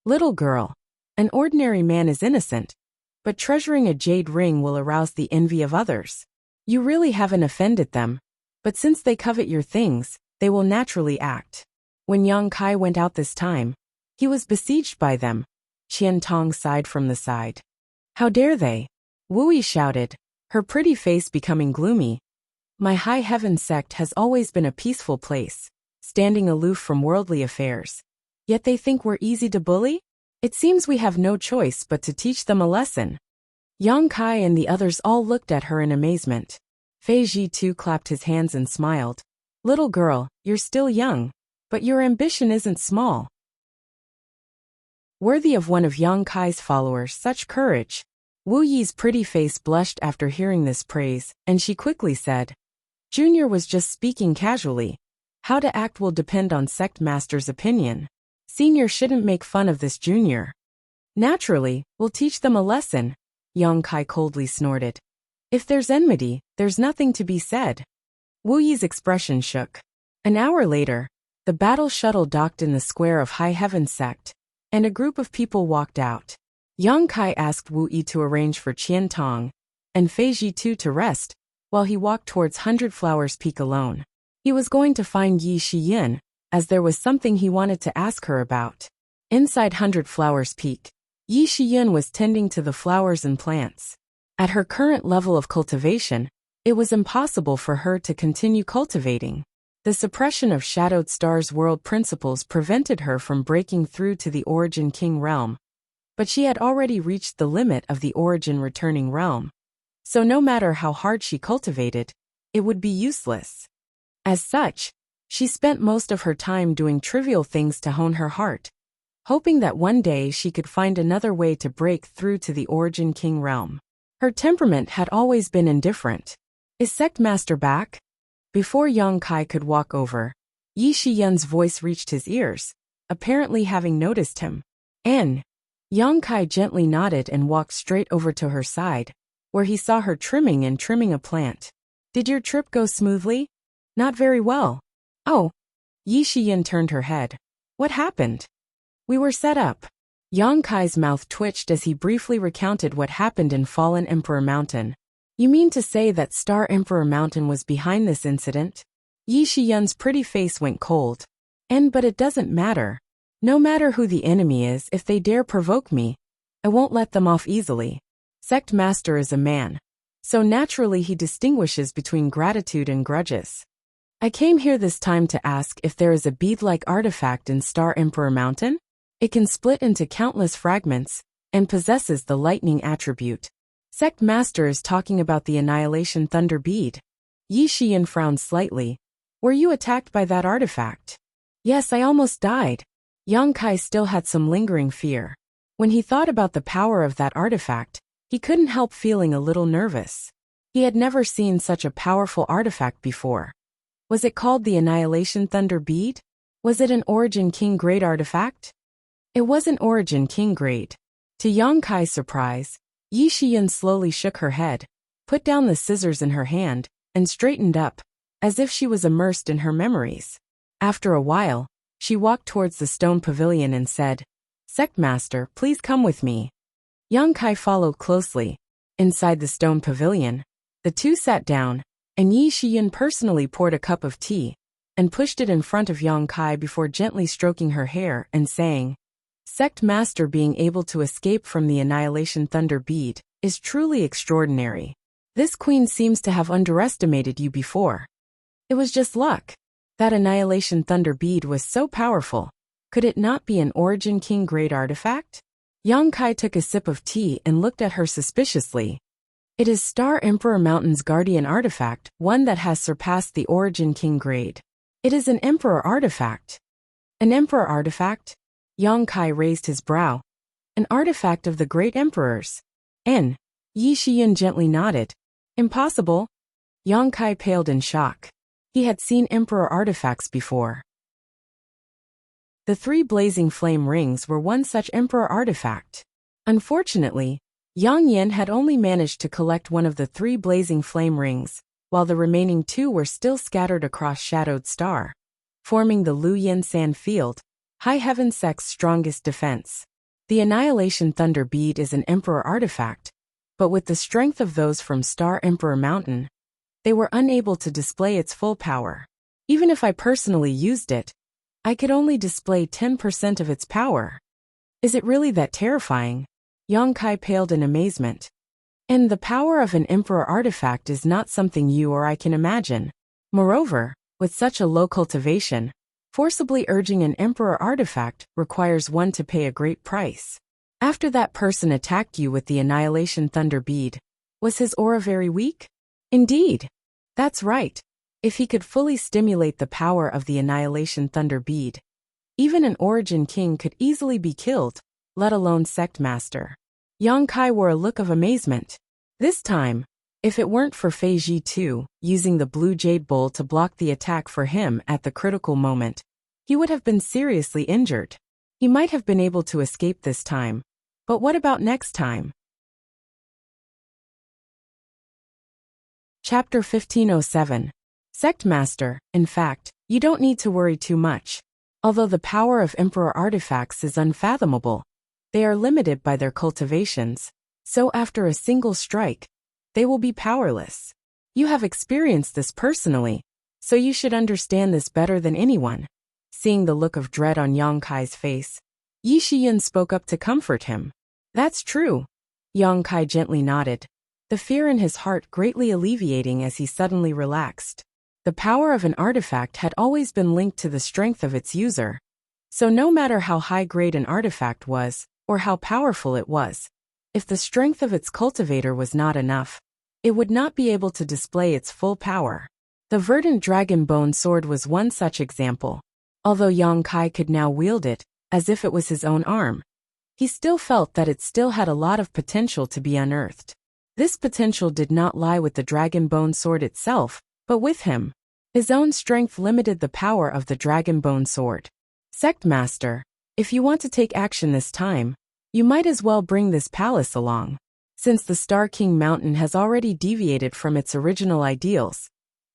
Little girl, an ordinary man is innocent, but treasuring a jade ring will arouse the envy of others. You really haven't offended them, but since they covet your things, they will naturally act. When Yang Kai went out this time, he was besieged by them. Qian Tong sighed from the side. How dare they? Wu Yi shouted, her pretty face becoming gloomy. My High Heaven sect has always been a peaceful place, standing aloof from worldly affairs. Yet they think we're easy to bully? It seems we have no choice but to teach them a lesson. Yang Kai and the others all looked at her in amazement. Fei Ji too clapped his hands and smiled. Little girl, you're still young, but your ambition isn't small. Worthy of one of Yang Kai's followers, such courage. Wu Yi's pretty face blushed after hearing this praise, and she quickly said, Junior was just speaking casually. How to act will depend on sect master's opinion. Senior shouldn't make fun of this junior. Naturally, we'll teach them a lesson, Yang Kai coldly snorted. If there's enmity, there's nothing to be said. Wu Yi's expression shook. An hour later, the battle shuttle docked in the square of High Heaven sect, and a group of people walked out. Yang Kai asked Wu Yi to arrange for Qian Tong and Fei Ji too to rest, while he walked towards 100 Flowers Peak alone. He was going to find Yi Shiyin, as there was something he wanted to ask her about. Inside 100 Flowers Peak, Yi Shiyin was tending to the flowers and plants. At her current level of cultivation, it was impossible for her to continue cultivating. The suppression of Shadowed Star's world principles prevented her from breaking through to the Origin King realm. But she had already reached the limit of the Origin Returning realm. So no matter how hard she cultivated, it would be useless. As such, she spent most of her time doing trivial things to hone her heart, hoping that one day she could find another way to break through to the Origin King realm. Her temperament had always been indifferent. Is Sect Master back? Before Yang Kai could walk over, Yi Shiyun's voice reached his ears, apparently having noticed him. Yang Kai gently nodded and walked straight over to her side, where he saw her trimming a plant. Did your trip go smoothly? Not very well. Oh. Yi Shiyun turned her head. What happened? We were set up. Yang Kai's mouth twitched as he briefly recounted what happened in Fallen Emperor Mountain. You mean to say that Star Emperor Mountain was behind this incident? Yi Shiyun's pretty face went cold. But it doesn't matter. No matter who the enemy is, if they dare provoke me, I won't let them off easily. Sect Master is a man, so naturally he distinguishes between gratitude and grudges. I came here this time to ask if there is a bead-like artifact in Star Emperor Mountain. It can split into countless fragments and possesses the lightning attribute. Sect Master is talking about the Annihilation Thunder Bead. Yi Shiyin frowned slightly, Were you attacked by that artifact? Yes, I almost died. Yang Kai still had some lingering fear. When he thought about the power of that artifact, he couldn't help feeling a little nervous. He had never seen such a powerful artifact before. Was it called the Annihilation Thunder Bead? Was it an Origin King Grade artifact? It was an Origin King Grade. To Yang Kai's surprise, Yi Shiyan slowly shook her head, put down the scissors in her hand, and straightened up, as if she was immersed in her memories. After a while, she walked towards the stone pavilion and said, "Sect Master, please come with me." Yang Kai followed closely. Inside the stone pavilion, the two sat down, and Yi Shiyan personally poured a cup of tea and pushed it in front of Yang Kai before gently stroking her hair and saying, "Sect Master, being able to escape from the Annihilation Thunder Bead is truly extraordinary. This queen seems to have underestimated you before. It was just luck. That Annihilation Thunder Bead was so powerful. Could it not be an Origin King Grade artifact?" Yang Kai took a sip of tea and looked at her suspiciously. "It is Star Emperor Mountain's guardian artifact, one that has surpassed the Origin King Grade. It is an Emperor artifact." "An Emperor artifact?" Yang Kai raised his brow. "An artifact of the Great Emperors?" "N." Yi Shiyan gently nodded. "Impossible." Yang Kai paled in shock. He had seen Emperor artifacts before. The 3 blazing flame rings were one such Emperor artifact. Unfortunately, Yang Yin had only managed to collect one of the 3 blazing flame rings, while the remaining 2 were still scattered across Shadowed Star, forming the Lu Yin Sand Field, High Heaven Sect's strongest defense. The Annihilation Thunder Bead is an Emperor artifact, but with the strength of those from Star Emperor Mountain, they were unable to display its full power. Even if I personally used it, I could only display 10% of its power. Is it really that terrifying? Yang Kai paled in amazement. And the power of an Emperor artifact is not something you or I can imagine. Moreover, with such a low cultivation, forcibly urging an Emperor artifact requires one to pay a great price. After that person attacked you with the Annihilation Thunder Bead, was his aura very weak? Indeed. That's right. If he could fully stimulate the power of the Annihilation Thunder Bead, even an Origin King could easily be killed, let alone Sect Master. Yang Kai wore a look of amazement. This time, if it weren't for Fei Ji too, using the blue jade bowl to block the attack for him at the critical moment, he would have been seriously injured. He might have been able to escape this time, but what about next time? Chapter 1507. Sect Master, in fact, you don't need to worry too much. Although the power of Emperor artifacts is unfathomable, they are limited by their cultivations, so after a single strike, they will be powerless. You have experienced this personally, so you should understand this better than anyone. Seeing the look of dread on Yang Kai's face, Yi Shiyan spoke up to comfort him. That's true. Yang Kai gently nodded, the fear in his heart greatly alleviating as he suddenly relaxed. The power of an artifact had always been linked to the strength of its user. So no matter how high-grade an artifact was, or how powerful it was, if the strength of its cultivator was not enough, it would not be able to display its full power. The verdant dragon bone sword was one such example. Although Yang Kai could now wield it, as if it was his own arm, he still felt that it still had a lot of potential to be unearthed. This potential did not lie with the dragon bone sword itself, but with him. His own strength limited the power of the dragon bone sword. Sect Master, if you want to take action this time, you might as well bring this palace along. Since the Star King Mountain has already deviated from its original ideals,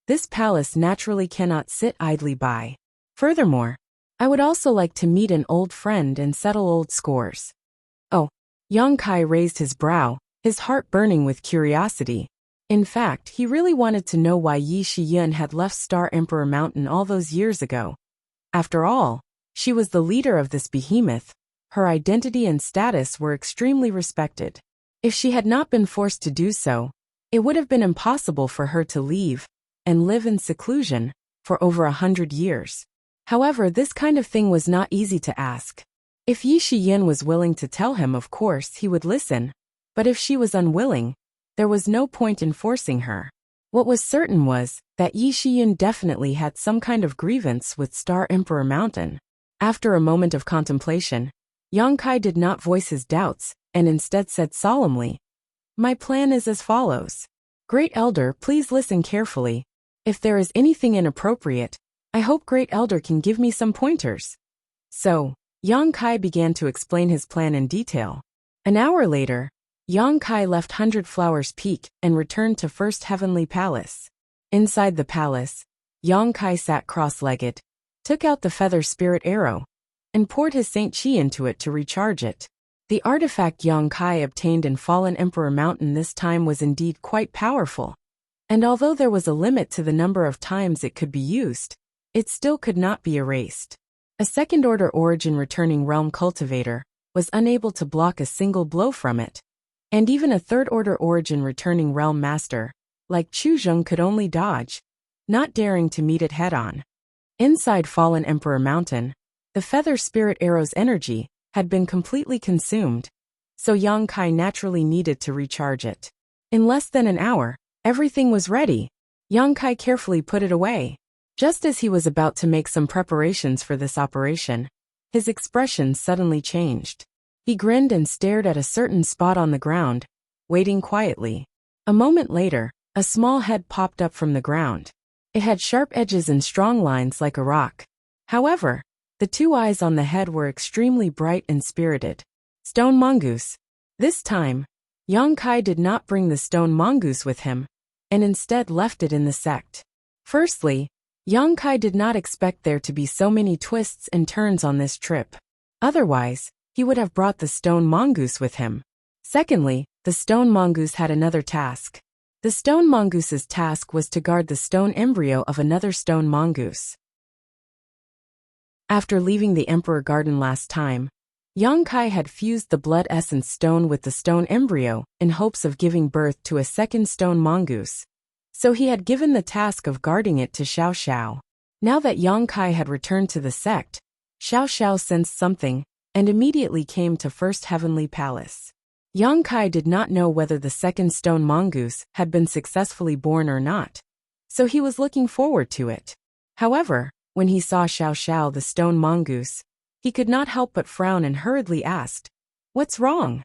this palace naturally cannot sit idly by. Furthermore, I would also like to meet an old friend and settle old scores. Oh, Yang Kai raised his brow, his heart burning with curiosity. In fact, he really wanted to know why Yi Shiyan had left Star Emperor Mountain all those years ago. After all, she was the leader of this behemoth. Her identity and status were extremely respected. If she had not been forced to do so, it would have been impossible for her to leave and live in seclusion for over 100 years. However, this kind of thing was not easy to ask. If Yi Shiyan was willing to tell him, of course he would listen, but if she was unwilling, there was no point in forcing her. What was certain was that Yi Shiyun definitely had some kind of grievance with Star Emperor Mountain. After a moment of contemplation, Yang Kai did not voice his doubts, and instead said solemnly, "My plan is as follows. Great Elder, please listen carefully. If there is anything inappropriate, I hope Great Elder can give me some pointers." So, Yang Kai began to explain his plan in detail. An hour later, Yang Kai left 100 Flowers Peak and returned to First Heavenly Palace. Inside the palace, Yang Kai sat cross-legged, took out the feather spirit arrow, and poured his Saint Chi into it to recharge it. The artifact Yang Kai obtained in Fallen Emperor Mountain this time was indeed quite powerful. And although there was a limit to the number of times it could be used, it still could not be erased. A second-order origin returning realm cultivator was unable to block a single blow from it. And even a third-order origin returning realm master, like Chu Zheng, could only dodge, not daring to meet it head-on. Inside Fallen Emperor Mountain, the feather spirit arrow's energy had been completely consumed, so Yang Kai naturally needed to recharge it. In less than an hour, everything was ready. Yang Kai carefully put it away. Just as he was about to make some preparations for this operation, his expression suddenly changed. He grinned and stared at a certain spot on the ground, waiting quietly. A moment later, a small head popped up from the ground. It had sharp edges and strong lines like a rock. However, the two eyes on the head were extremely bright and spirited. Stone mongoose. This time, Yang Kai did not bring the stone mongoose with him, and instead left it in the sect. Firstly, Yang Kai did not expect there to be so many twists and turns on this trip. Otherwise, he would have brought the stone mongoose with him. Secondly, the stone mongoose had another task. The stone mongoose's task was to guard the stone embryo of another stone mongoose. After leaving the Emperor Garden last time, Yang Kai had fused the blood essence stone with the stone embryo in hopes of giving birth to a second stone mongoose. So he had given the task of guarding it to Xiao Xiao. Now that Yang Kai had returned to the sect, Xiao Xiao sensed something and immediately came to First Heavenly Palace. Yang Kai did not know whether the second stone mongoose had been successfully born or not, so he was looking forward to it. However, when he saw Xiao Xiao the stone mongoose, he could not help but frown and hurriedly asked, "What's wrong?"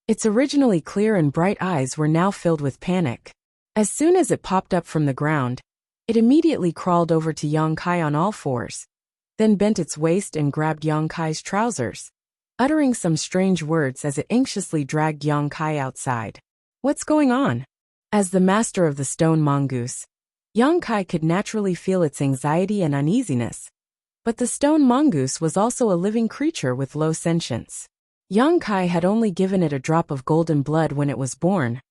Its originally clear and bright eyes were now filled with panic. As soon as it popped up from the ground, it immediately crawled over to Yang Kai on all fours, then bent its waist and grabbed Yang Kai's trousers, uttering some strange words as it anxiously dragged Yang Kai outside. What's going on? As the master of the stone mongoose, Yang Kai could naturally feel its anxiety and uneasiness. But the stone mongoose was also a living creature with low sentience. Yang Kai had only given it a drop of golden blood when it was born,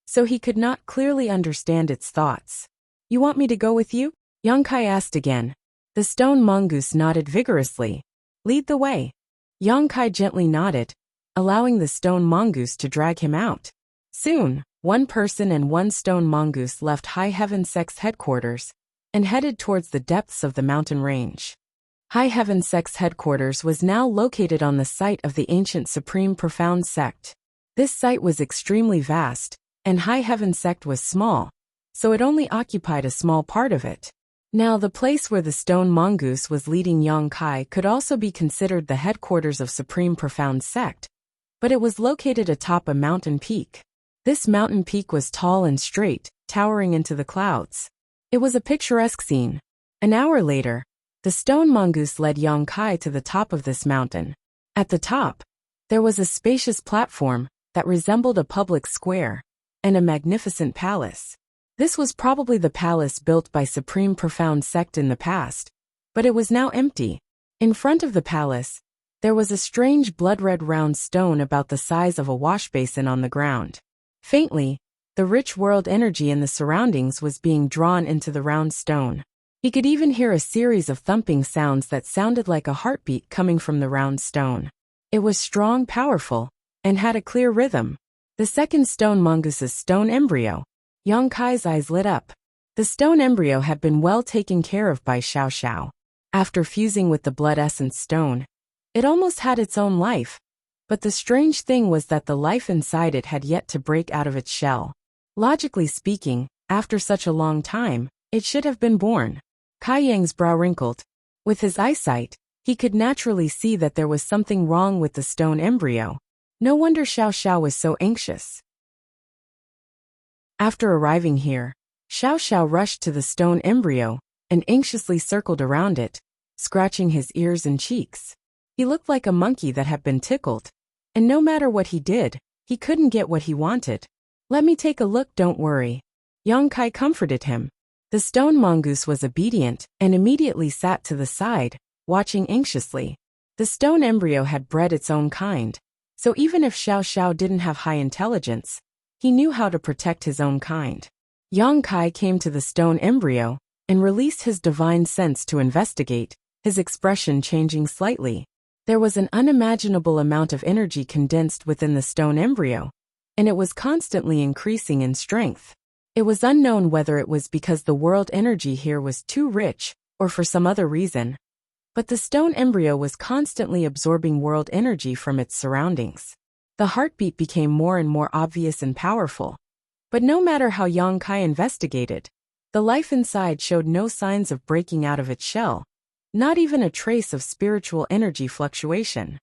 so he could not clearly understand its thoughts. "You want me to go with you?" Yang Kai asked again. The stone mongoose nodded vigorously. "Lead the way." Yang Kai gently nodded, allowing the stone mongoose to drag him out. Soon, one person and one stone mongoose left High Heaven Sect's headquarters and headed towards the depths of the mountain range. High Heaven Sect's headquarters was now located on the site of the ancient Supreme Profound Sect. This site was extremely vast, and High Heaven Sect was small, so it only occupied a small part of it. Now the place where the stone mongoose was leading Yang Kai could also be considered the headquarters of Supreme Profound Sect, but it was located atop a mountain peak. This mountain peak was tall and straight, towering into the clouds. It was a picturesque scene. An hour later, the stone mongoose led Yang Kai to the top of this mountain. At the top, there was a spacious platform that resembled a public square and a magnificent palace. This was probably the palace built by Supreme Profound Sect in the past, but it was now empty. In front of the palace, there was a strange blood-red round stone about the size of a washbasin on the ground. Faintly, the rich world energy in the surroundings was being drawn into the round stone. He could even hear a series of thumping sounds that sounded like a heartbeat coming from the round stone. It was strong, powerful, and had a clear rhythm. The second stone mongoose's stone embryo. Yang Kai's eyes lit up. The stone embryo had been well taken care of by Xiao Xiao. After fusing with the blood essence stone, it almost had its own life. But the strange thing was that the life inside it had yet to break out of its shell. Logically speaking, After such a long time, it should have been born. Kai Yang's brow wrinkled. With his eyesight, he could naturally see that there was something wrong with the stone embryo. No wonder Xiao Xiao was so anxious. After arriving here, Xiao Xiao rushed to the stone embryo and anxiously circled around it, scratching his ears and cheeks. He looked like a monkey that had been tickled, and no matter what he did, he couldn't get what he wanted. "Let me take a look, don't worry." Yang Kai comforted him. The stone mongoose was obedient and immediately sat to the side, watching anxiously. The stone embryo had bred its own kind, so even if Xiao Xiao didn't have high intelligence, he knew how to protect his own kind. Yang Kai came to the stone embryo and released his divine sense to investigate, his expression changing slightly. There was an unimaginable amount of energy condensed within the stone embryo, and it was constantly increasing in strength. It was unknown whether it was because the world energy here was too rich or for some other reason, but the stone embryo was constantly absorbing world energy from its surroundings. The heartbeat became more and more obvious and powerful. But no matter how Yang Kai investigated, the life inside showed no signs of breaking out of its shell, not even a trace of spiritual energy fluctuation.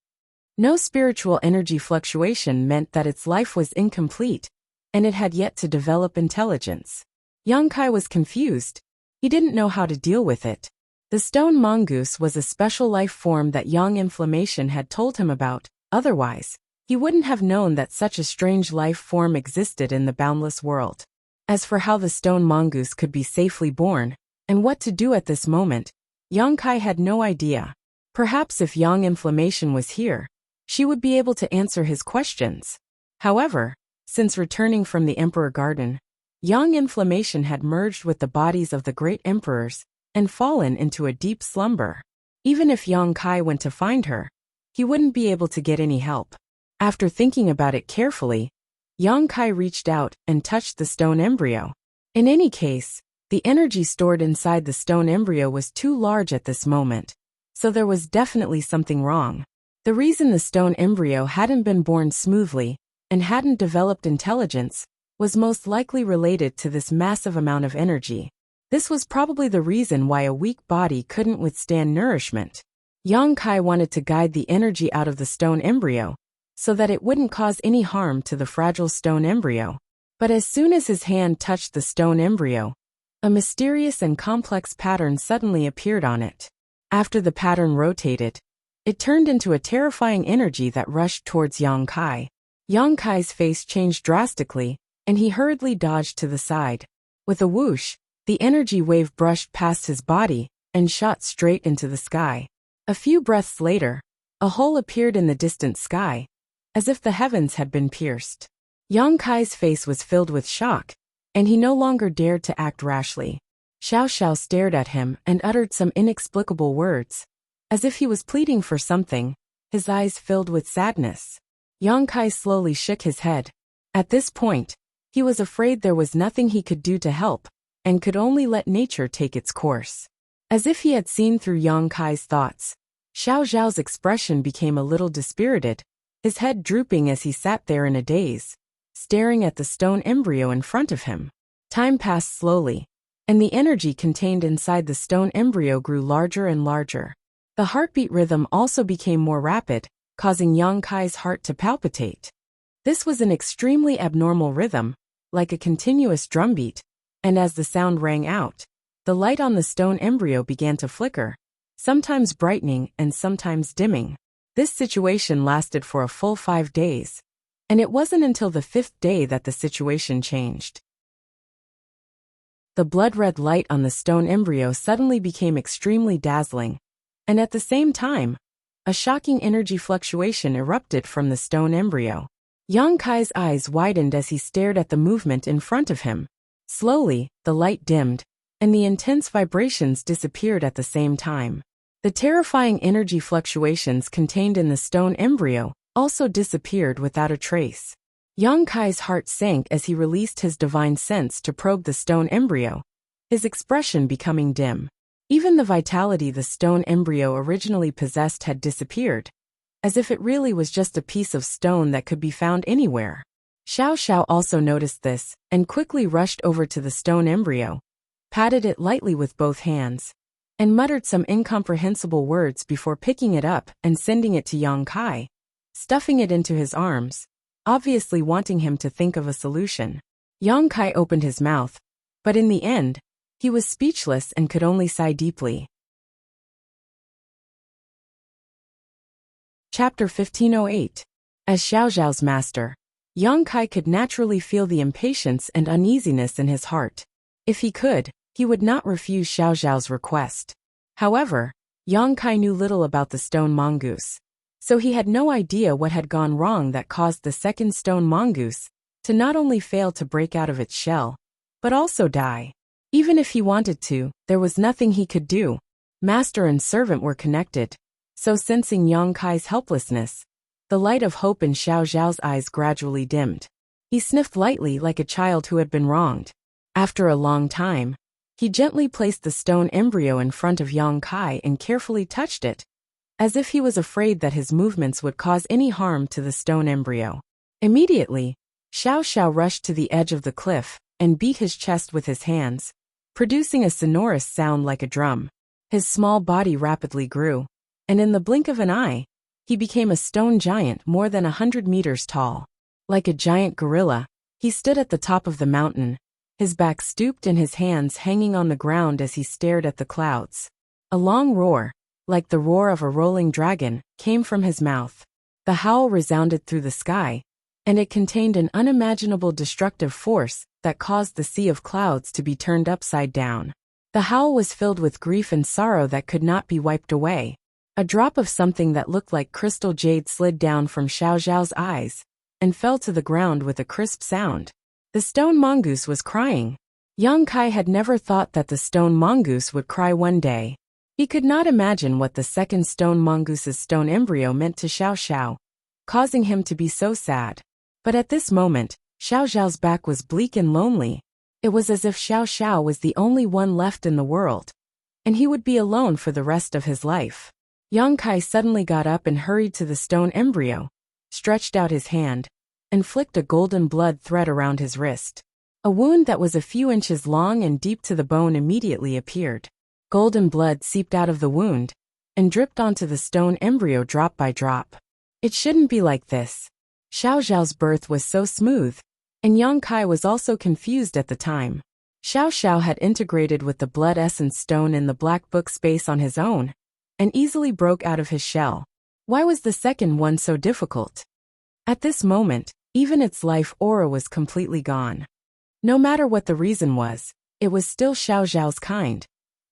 No spiritual energy fluctuation meant that its life was incomplete, and it had yet to develop intelligence. Yang Kai was confused. He didn't know how to deal with it. The stone mongoose was a special life form that Yang Inflammation had told him about, otherwise, he wouldn't have known that such a strange life form existed in the boundless world. As for how the stone mongoose could be safely born, and what to do at this moment, Yang Kai had no idea. Perhaps if Yang Inflammation was here, she would be able to answer his questions. However, since returning from the Emperor Garden, Yang Inflammation had merged with the bodies of the great emperors and fallen into a deep slumber. Even if Yang Kai went to find her, he wouldn't be able to get any help. After thinking about it carefully, Yang Kai reached out and touched the stone embryo. In any case, the energy stored inside the stone embryo was too large at this moment, so there was definitely something wrong. The reason the stone embryo hadn't been born smoothly and hadn't developed intelligence was most likely related to this massive amount of energy. This was probably the reason why a weak body couldn't withstand nourishment. Yang Kai wanted to guide the energy out of the stone embryo so that it wouldn't cause any harm to the fragile stone embryo. But as soon as his hand touched the stone embryo, a mysterious and complex pattern suddenly appeared on it. After the pattern rotated, it turned into a terrifying energy that rushed towards Yang Kai. Yang Kai's face changed drastically, and he hurriedly dodged to the side. With a whoosh, the energy wave brushed past his body and shot straight into the sky. A few breaths later, a hole appeared in the distant sky, as if the heavens had been pierced. Yang Kai's face was filled with shock, and he no longer dared to act rashly. Xiao Xiao stared at him and uttered some inexplicable words. As if he was pleading for something, his eyes filled with sadness. Yang Kai slowly shook his head. At this point, he was afraid there was nothing he could do to help, and could only let nature take its course. As if he had seen through Yang Kai's thoughts, Xiao Zhao's expression became a little dispirited, his head drooping as he sat there in a daze, staring at the stone embryo in front of him. Time passed slowly, and the energy contained inside the stone embryo grew larger and larger. The heartbeat rhythm also became more rapid, causing Yang Kai's heart to palpitate. This was an extremely abnormal rhythm, like a continuous drumbeat, and as the sound rang out, the light on the stone embryo began to flicker, sometimes brightening and sometimes dimming. This situation lasted for a full 5 days, and it wasn't until the 5th day that the situation changed. The blood-red light on the stone embryo suddenly became extremely dazzling, and at the same time, a shocking energy fluctuation erupted from the stone embryo. Yang Kai's eyes widened as he stared at the movement in front of him. Slowly, the light dimmed, and the intense vibrations disappeared at the same time. The terrifying energy fluctuations contained in the stone embryo also disappeared without a trace. Yang Kai's heart sank as he released his divine sense to probe the stone embryo, his expression becoming dim. Even the vitality the stone embryo originally possessed had disappeared, as if it really was just a piece of stone that could be found anywhere. Xiao Xiao also noticed this, and quickly rushed over to the stone embryo, patted it lightly with both hands, and muttered some incomprehensible words before picking it up and sending it to Yang Kai, stuffing it into his arms, obviously wanting him to think of a solution. Yang Kai opened his mouth, but in the end, he was speechless and could only sigh deeply. Chapter 1508. As Xiao Xiao's master, Yang Kai could naturally feel the impatience and uneasiness in his heart. If he could, he would not refuse Xiao Xiao's request. However, Yang Kai knew little about the stone mongoose, so he had no idea what had gone wrong that caused the second stone mongoose to not only fail to break out of its shell, but also die. Even if he wanted to, there was nothing he could do. Master and servant were connected, so sensing Yang Kai's helplessness, the light of hope in Xiao Xiao's eyes gradually dimmed. He sniffed lightly like a child who had been wronged. After a long time, he gently placed the stone embryo in front of Yang Kai and carefully touched it, as if he was afraid that his movements would cause any harm to the stone embryo. Immediately, Xiao Xiao rushed to the edge of the cliff and beat his chest with his hands, producing a sonorous sound like a drum. His small body rapidly grew, and in the blink of an eye, he became a stone giant more than 100 meters tall. Like a giant gorilla, he stood at the top of the mountain, his back stooped and his hands hanging on the ground as he stared at the clouds. A long roar, like the roar of a rolling dragon, came from his mouth. The howl resounded through the sky, and it contained an unimaginable destructive force that caused the sea of clouds to be turned upside down. The howl was filled with grief and sorrow that could not be wiped away. A drop of something that looked like crystal jade slid down from Xiao Xiao's eyes and fell to the ground with a crisp sound. The stone mongoose was crying. Yang Kai had never thought that the stone mongoose would cry one day. He could not imagine what the second stone mongoose's stone embryo meant to Xiao Xiao, causing him to be so sad. But at this moment, Xiao Xiao's back was bleak and lonely. It was as if Xiao Xiao was the only one left in the world, and he would be alone for the rest of his life. Yang Kai suddenly got up and hurried to the stone embryo, stretched out his hand, and flicked a golden blood thread around his wrist. A wound that was a few inches long and deep to the bone immediately appeared. Golden blood seeped out of the wound and dripped onto the stone embryo drop by drop. It shouldn't be like this. Xiao Xiao's birth was so smooth, and Yang Kai was also confused at the time. Xiao Xiao had integrated with the blood essence stone in the black book space on his own, and easily broke out of his shell. Why was the second one so difficult? At this moment, even its life aura was completely gone. No matter what the reason was, it was still Xiao Xiao's kind,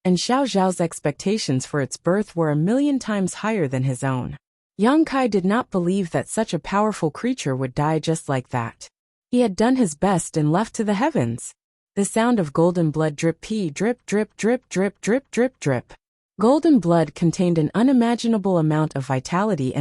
and Xiao Xiao's expectations for its birth were 1,000,000 times higher than his own. Yang Kai did not believe that such a powerful creature would die just like that. He had done his best and left to the heavens. The sound of golden blood drip drip drip drip drip drip drip drip. Golden blood contained an unimaginable amount of vitality.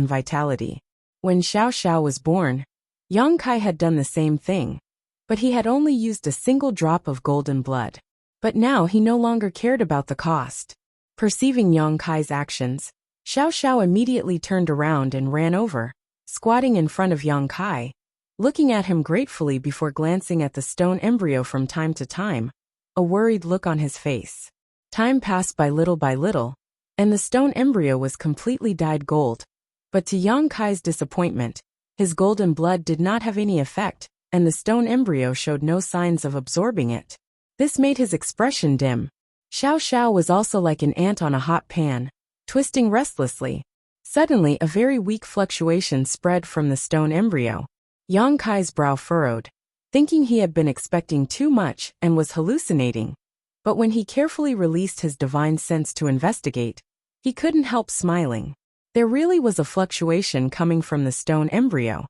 When Xiao Xiao was born, Yang Kai had done the same thing, but he had only used a single drop of golden blood. But now he no longer cared about the cost. Perceiving Yang Kai's actions, Xiao Xiao immediately turned around and ran over, squatting in front of Yang Kai, looking at him gratefully before glancing at the stone embryo from time to time, a worried look on his face. Time passed by little, and the stone embryo was completely dyed gold. But to Yang Kai's disappointment, his golden blood did not have any effect, and the stone embryo showed no signs of absorbing it. This made his expression dim. Xiao Xiao was also like an ant on a hot pan, twisting restlessly. Suddenly a very weak fluctuation spread from the stone embryo. Yang Kai's brow furrowed, thinking he had been expecting too much and was hallucinating. But when he carefully released his divine sense to investigate, he couldn't help smiling. There really was a fluctuation coming from the stone embryo.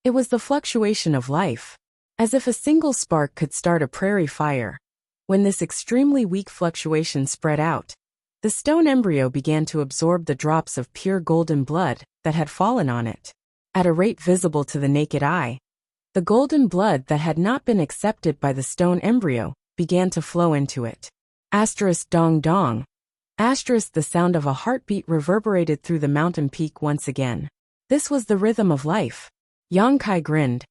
It was the fluctuation of life, as if a single spark could start a prairie fire. When this extremely weak fluctuation spread out, the stone embryo began to absorb the drops of pure golden blood that had fallen on it. At a rate visible to the naked eye, the golden blood that had not been accepted by the stone embryo began to flow into it. Dong dong. The sound of a heartbeat reverberated through the mountain peak once again. This was the rhythm of life. Yang Kai grinned,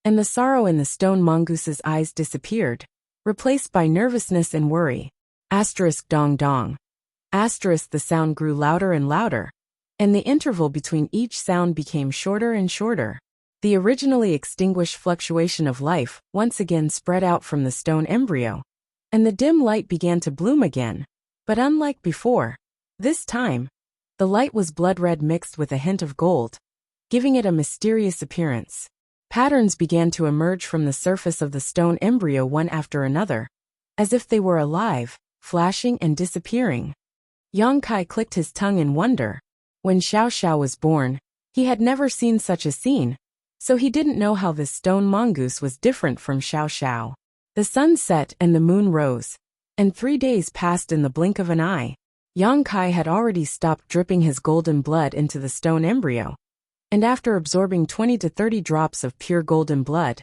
and the sorrow in the stone mongoose's eyes disappeared, replaced by nervousness and worry. Asterisk dong dong. Asterisk the sound grew louder and louder, and the interval between each sound became shorter and shorter. The originally extinguished fluctuation of life once again spread out from the stone embryo, and the dim light began to bloom again. But unlike before, this time, the light was blood red mixed with a hint of gold, giving it a mysterious appearance. Patterns began to emerge from the surface of the stone embryo one after another, as if they were alive, flashing and disappearing. Yang Kai clicked his tongue in wonder. When Xiao Xiao was born, he had never seen such a scene, so he didn't know how this stone mongoose was different from Xiao Xiao. The sun set and the moon rose, and 3 days passed in the blink of an eye. Yang Kai had already stopped dripping his golden blood into the stone embryo, and after absorbing 20 to 30 drops of pure golden blood,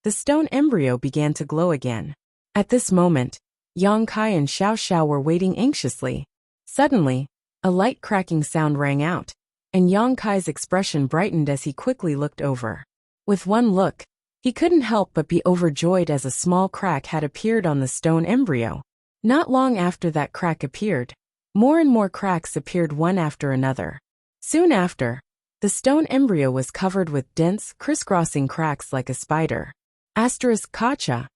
the stone embryo began to glow again. At this moment, Yang Kai and Xiao Xiao were waiting anxiously. Suddenly, a light cracking sound rang out, and Yang Kai's expression brightened as he quickly looked over. With one look, he couldn't help but be overjoyed as a small crack had appeared on the stone embryo. Not long after that crack appeared, more and more cracks appeared one after another. Soon after, the stone embryo was covered with dense, crisscrossing cracks like a spider. Asterisk kacha.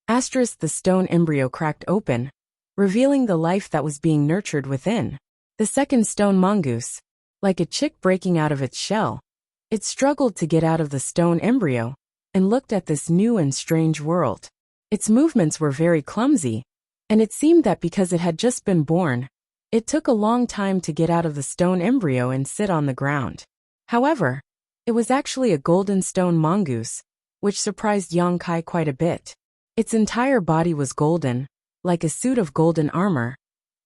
Asterisk the stone embryo cracked open, revealing the life that was being nurtured within. The second stone mongoose, like a chick breaking out of its shell, it struggled to get out of the stone embryo and looked at this new and strange world. Its movements were very clumsy, and it seemed that because it had just been born, it took a long time to get out of the stone embryo and sit on the ground. However, it was actually a golden stone mongoose, which surprised Yang Kai quite a bit. Its entire body was golden, like a suit of golden armor,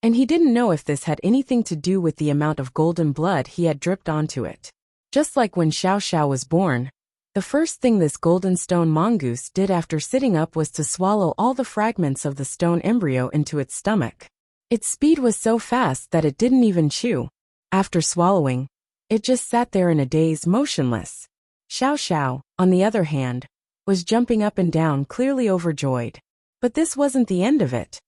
and he didn't know if this had anything to do with the amount of golden blood he had dripped onto it. Just like when Xiao Xiao was born, the first thing this golden stone mongoose did after sitting up was to swallow all the fragments of the stone embryo into its stomach. Its speed was so fast that it didn't even chew. After swallowing, it just sat there in a daze, motionless. Xiao Xiao, on the other hand, was jumping up and down, clearly overjoyed. But this wasn't the end of it.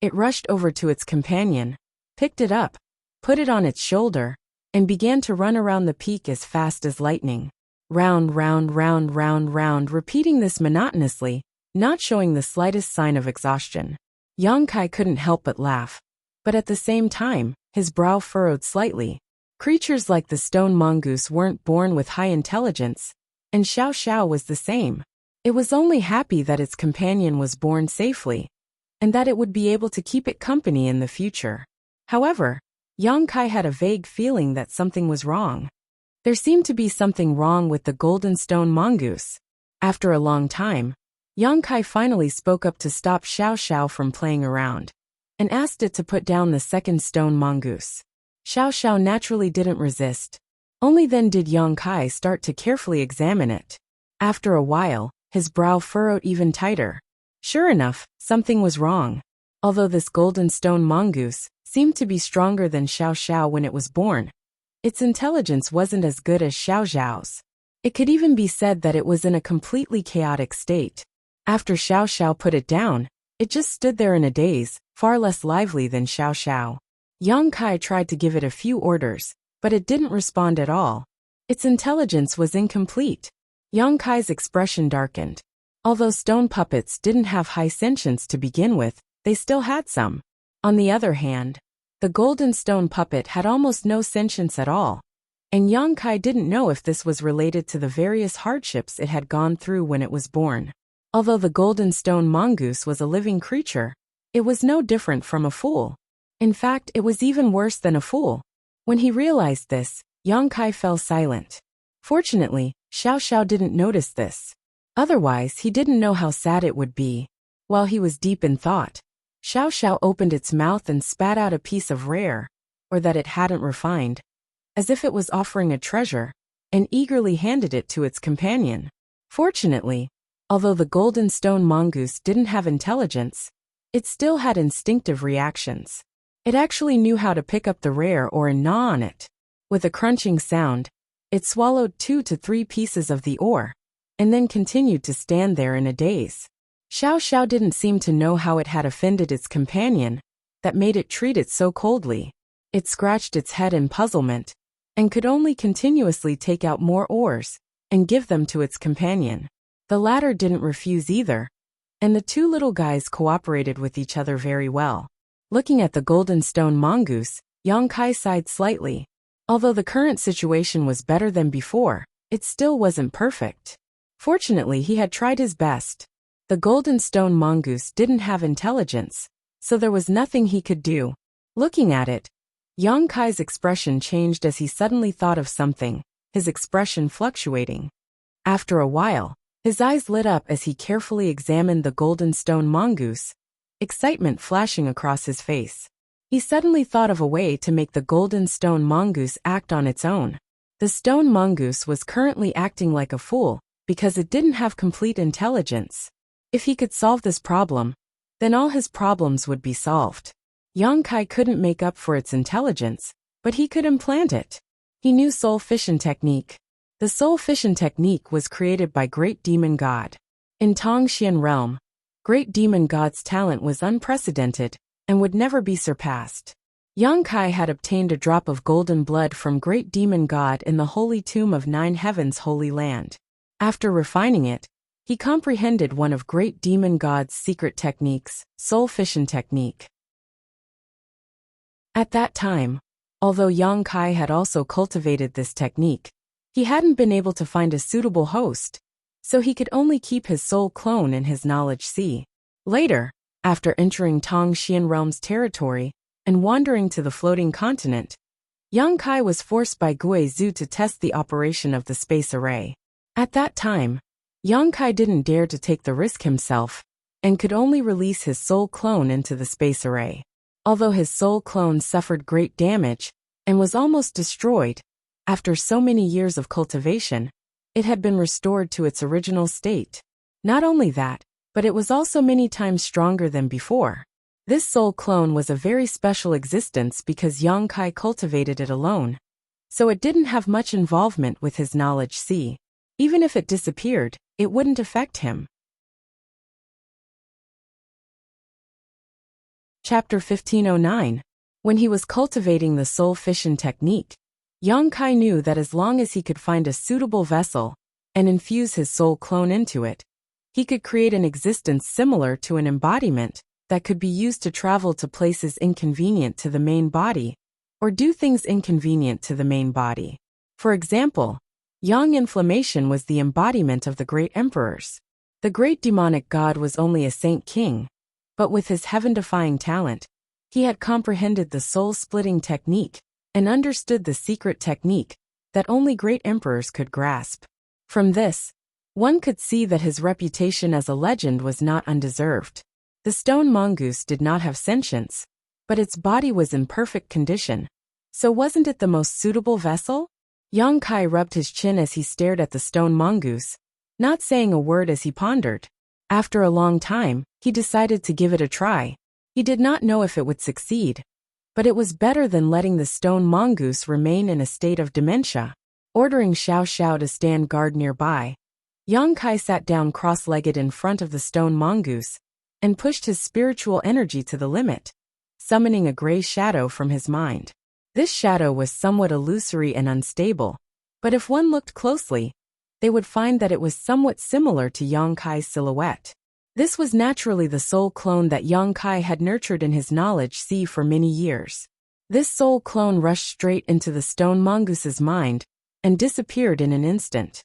It rushed over to its companion, picked it up, put it on its shoulder, and began to run around the peak as fast as lightning. Round, round, round, round, round, repeating this monotonously, not showing the slightest sign of exhaustion. Yang Kai couldn't help but laugh, but at the same time, his brow furrowed slightly. Creatures like the stone mongoose weren't born with high intelligence, and Xiao Xiao was the same. It was only happy that its companion was born safely, and that it would be able to keep it company in the future. However, Yang Kai had a vague feeling that something was wrong. There seemed to be something wrong with the golden stone mongoose. After a long time, Yang Kai finally spoke up to stop Xiao Xiao from playing around, and asked it to put down the second stone mongoose. Xiao Xiao naturally didn't resist. Only then did Yang Kai start to carefully examine it. After a while, his brow furrowed even tighter. Sure enough, something was wrong. Although this golden stone mongoose seemed to be stronger than Xiao Xiao when it was born, its intelligence wasn't as good as Xiao Xiao's. It could even be said that it was in a completely chaotic state. After Xiao Xiao put it down, it just stood there in a daze, far less lively than Xiao Xiao. Yang Kai tried to give it a few orders, but it didn't respond at all. Its intelligence was incomplete. Yang Kai's expression darkened. Although stone puppets didn't have high sentience to begin with, they still had some. On the other hand, the golden stone puppet had almost no sentience at all, and Yang Kai didn't know if this was related to the various hardships it had gone through when it was born. Although the golden stone mongoose was a living creature, it was no different from a fool. In fact, it was even worse than a fool. When he realized this, Yang Kai fell silent. Fortunately, Xiao Xiao didn't notice this. Otherwise, he didn't know how sad it would be. While he was deep in thought, Xiao Xiao opened its mouth and spat out a piece of rare, or that it hadn't refined, as if it was offering a treasure, and eagerly handed it to its companion. Fortunately, although the golden stone mongoose didn't have intelligence, it still had instinctive reactions. It actually knew how to pick up the rare or gnaw on it. With a crunching sound, It swallowed 2 to 3 pieces of the ore, and then continued to stand there in a daze. Xiao Xiao didn't seem to know how it had offended its companion, that made it treat it so coldly. It scratched its head in puzzlement, and could only continuously take out more ores, and give them to its companion. The latter didn't refuse either, and the two little guys cooperated with each other very well. Looking at the golden stone mongoose, Yang Kai sighed slightly. Although the current situation was better than before, it still wasn't perfect. Fortunately, he had tried his best. The golden stone mongoose didn't have intelligence, so there was nothing he could do. Looking at it, Yang Kai's expression changed as he suddenly thought of something, his expression fluctuating. After a while, his eyes lit up as he carefully examined the golden stone mongoose, excitement flashing across his face. He suddenly thought of a way to make the golden stone mongoose act on its own. The stone mongoose was currently acting like a fool because it didn't have complete intelligence. If he could solve this problem, then all his problems would be solved. Yang Kai couldn't make up for its intelligence, but he could implant it. He knew soul fission technique. The soul fission technique was created by Great Demon God. In Tongxian realm, Great Demon God's talent was unprecedented and would never be surpassed. Yang Kai had obtained a drop of golden blood from Great Demon God in the holy tomb of 9 Heavens Holy Land. After refining it, he comprehended one of Great Demon God's secret techniques, soul fission technique. At that time, although Yang Kai had also cultivated this technique, he hadn't been able to find a suitable host, so he could only keep his soul clone in his knowledge sea. Later, after entering Tongxian realm's territory and wandering to the floating continent, Yang Kai was forced by Gui Zhu to test the operation of the space array. At that time, Yang Kai didn't dare to take the risk himself, and could only release his soul clone into the space array. Although his soul clone suffered great damage and was almost destroyed, after so many years of cultivation, it had been restored to its original state. Not only that, but it was also many times stronger than before. This soul clone was a very special existence because Yang Kai cultivated it alone, so it didn't have much involvement with his knowledge sea. Even if it disappeared, it wouldn't affect him. Chapter 1509. When he was cultivating the soul fission technique, Yang Kai knew that as long as he could find a suitable vessel and infuse his soul clone into it, he could create an existence similar to an embodiment that could be used to travel to places inconvenient to the main body, or do things inconvenient to the main body. For example, Yang Inflammation was the embodiment of the great emperors. The great demonic god was only a saint king, but with his heaven-defying talent, he had comprehended the soul-splitting technique and understood the secret technique that only great emperors could grasp. From this, one could see that his reputation as a legend was not undeserved. The stone mongoose did not have sentience, but its body was in perfect condition. So wasn't it the most suitable vessel? Yang Kai rubbed his chin as he stared at the stone mongoose, not saying a word as he pondered. After a long time, he decided to give it a try. He did not know if it would succeed, but it was better than letting the stone mongoose remain in a state of dementia. Ordering Xiao Xiao to stand guard nearby, Yang Kai sat down cross-legged in front of the stone mongoose and pushed his spiritual energy to the limit, summoning a gray shadow from his mind. This shadow was somewhat illusory and unstable, but if one looked closely, they would find that it was somewhat similar to Yang Kai's silhouette. This was naturally the soul clone that Yang Kai had nurtured in his knowledge sea for many years. This soul clone rushed straight into the stone mongoose's mind and disappeared in an instant.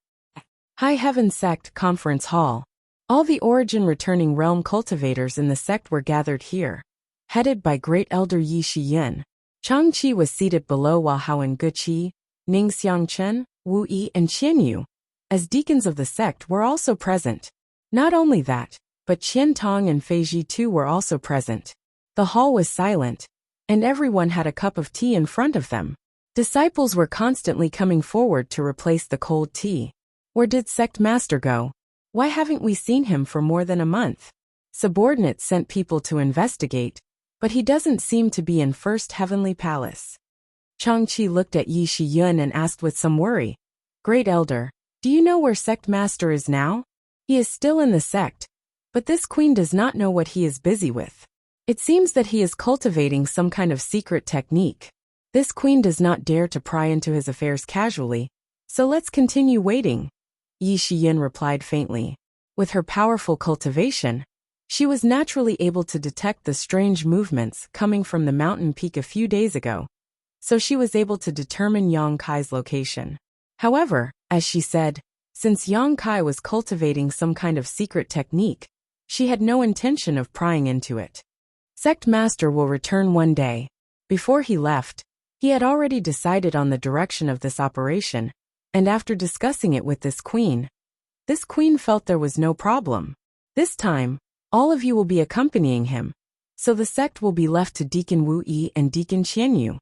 High Heaven Sect Conference Hall. All the origin returning realm cultivators in the sect were gathered here. Headed by Great Elder Yi Shiyin, Chang Qi was seated below while Haowen Guqi, Ning Xiangchen, Wu Yi and Qian Yu, as deacons of the sect, were also present. Not only that, but Qian Tong and Fei Ji too were also present. The hall was silent, and everyone had a cup of tea in front of them. Disciples were constantly coming forward to replace the cold tea. Where did Sect Master go? Why haven't we seen him for more than a month? Subordinates sent people to investigate, but he doesn't seem to be in First Heavenly Palace. Chang Qi looked at Yi Shiyun and asked with some worry, Great Elder, do you know where Sect Master is now? He is still in the sect, but this queen does not know what he is busy with. It seems that he is cultivating some kind of secret technique. This queen does not dare to pry into his affairs casually, so let's continue waiting, Yi Shiyin replied faintly. With her powerful cultivation, she was naturally able to detect the strange movements coming from the mountain peak a few days ago, so she was able to determine Yang Kai's location. However, as she said, since Yang Kai was cultivating some kind of secret technique, she had no intention of prying into it. Sect Master will return one day. Before he left, he had already decided on the direction of this operation, and after discussing it with this queen felt there was no problem. This time, all of you will be accompanying him, so the sect will be left to Deacon Wu Yi and Deacon Qianyu.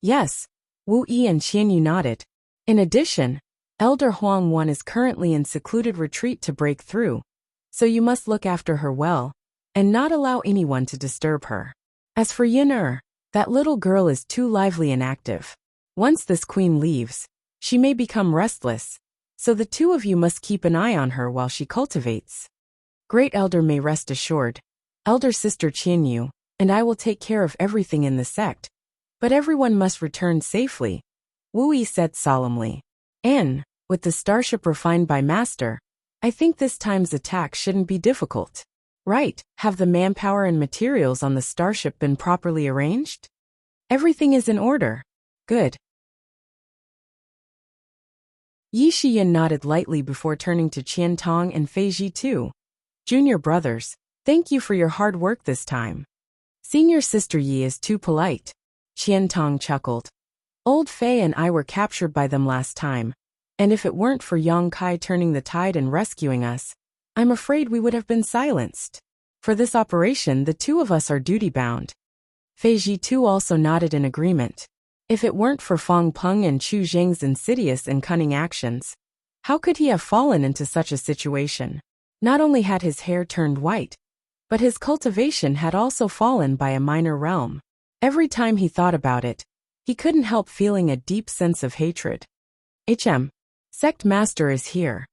Yes, Wu Yi and Qianyu nodded. In addition, Elder Huang Wan is currently in secluded retreat to break through, so you must look after her well, and not allow anyone to disturb her. As for Yin that little girl is too lively and active. Once this queen leaves, she may become restless, so the two of you must keep an eye on her while she cultivates. Great Elder may rest assured, Elder Sister Qianyu and I will take care of everything in the sect, but everyone must return safely, Wu Yi said solemnly. And, with the starship refined by Master, I think this time's attack shouldn't be difficult. Right, have the manpower and materials on the starship been properly arranged? Everything is in order. Good. Yi Shiyin nodded lightly before turning to Qian Tong and Fei Ji too. Junior brothers, thank you for your hard work this time. Senior sister Yi is too polite. Qian Tong chuckled. Old Fei and I were captured by them last time, and if it weren't for Yang Kai turning the tide and rescuing us, I'm afraid we would have been silenced. For this operation, the two of us are duty-bound. Fei Ji too also nodded in agreement. If it weren't for Fang Peng and Chu Zheng's insidious and cunning actions, how could he have fallen into such a situation? Not only had his hair turned white, but his cultivation had also fallen by a minor realm. Every time he thought about it, he couldn't help feeling a deep sense of hatred. Sect Master is here.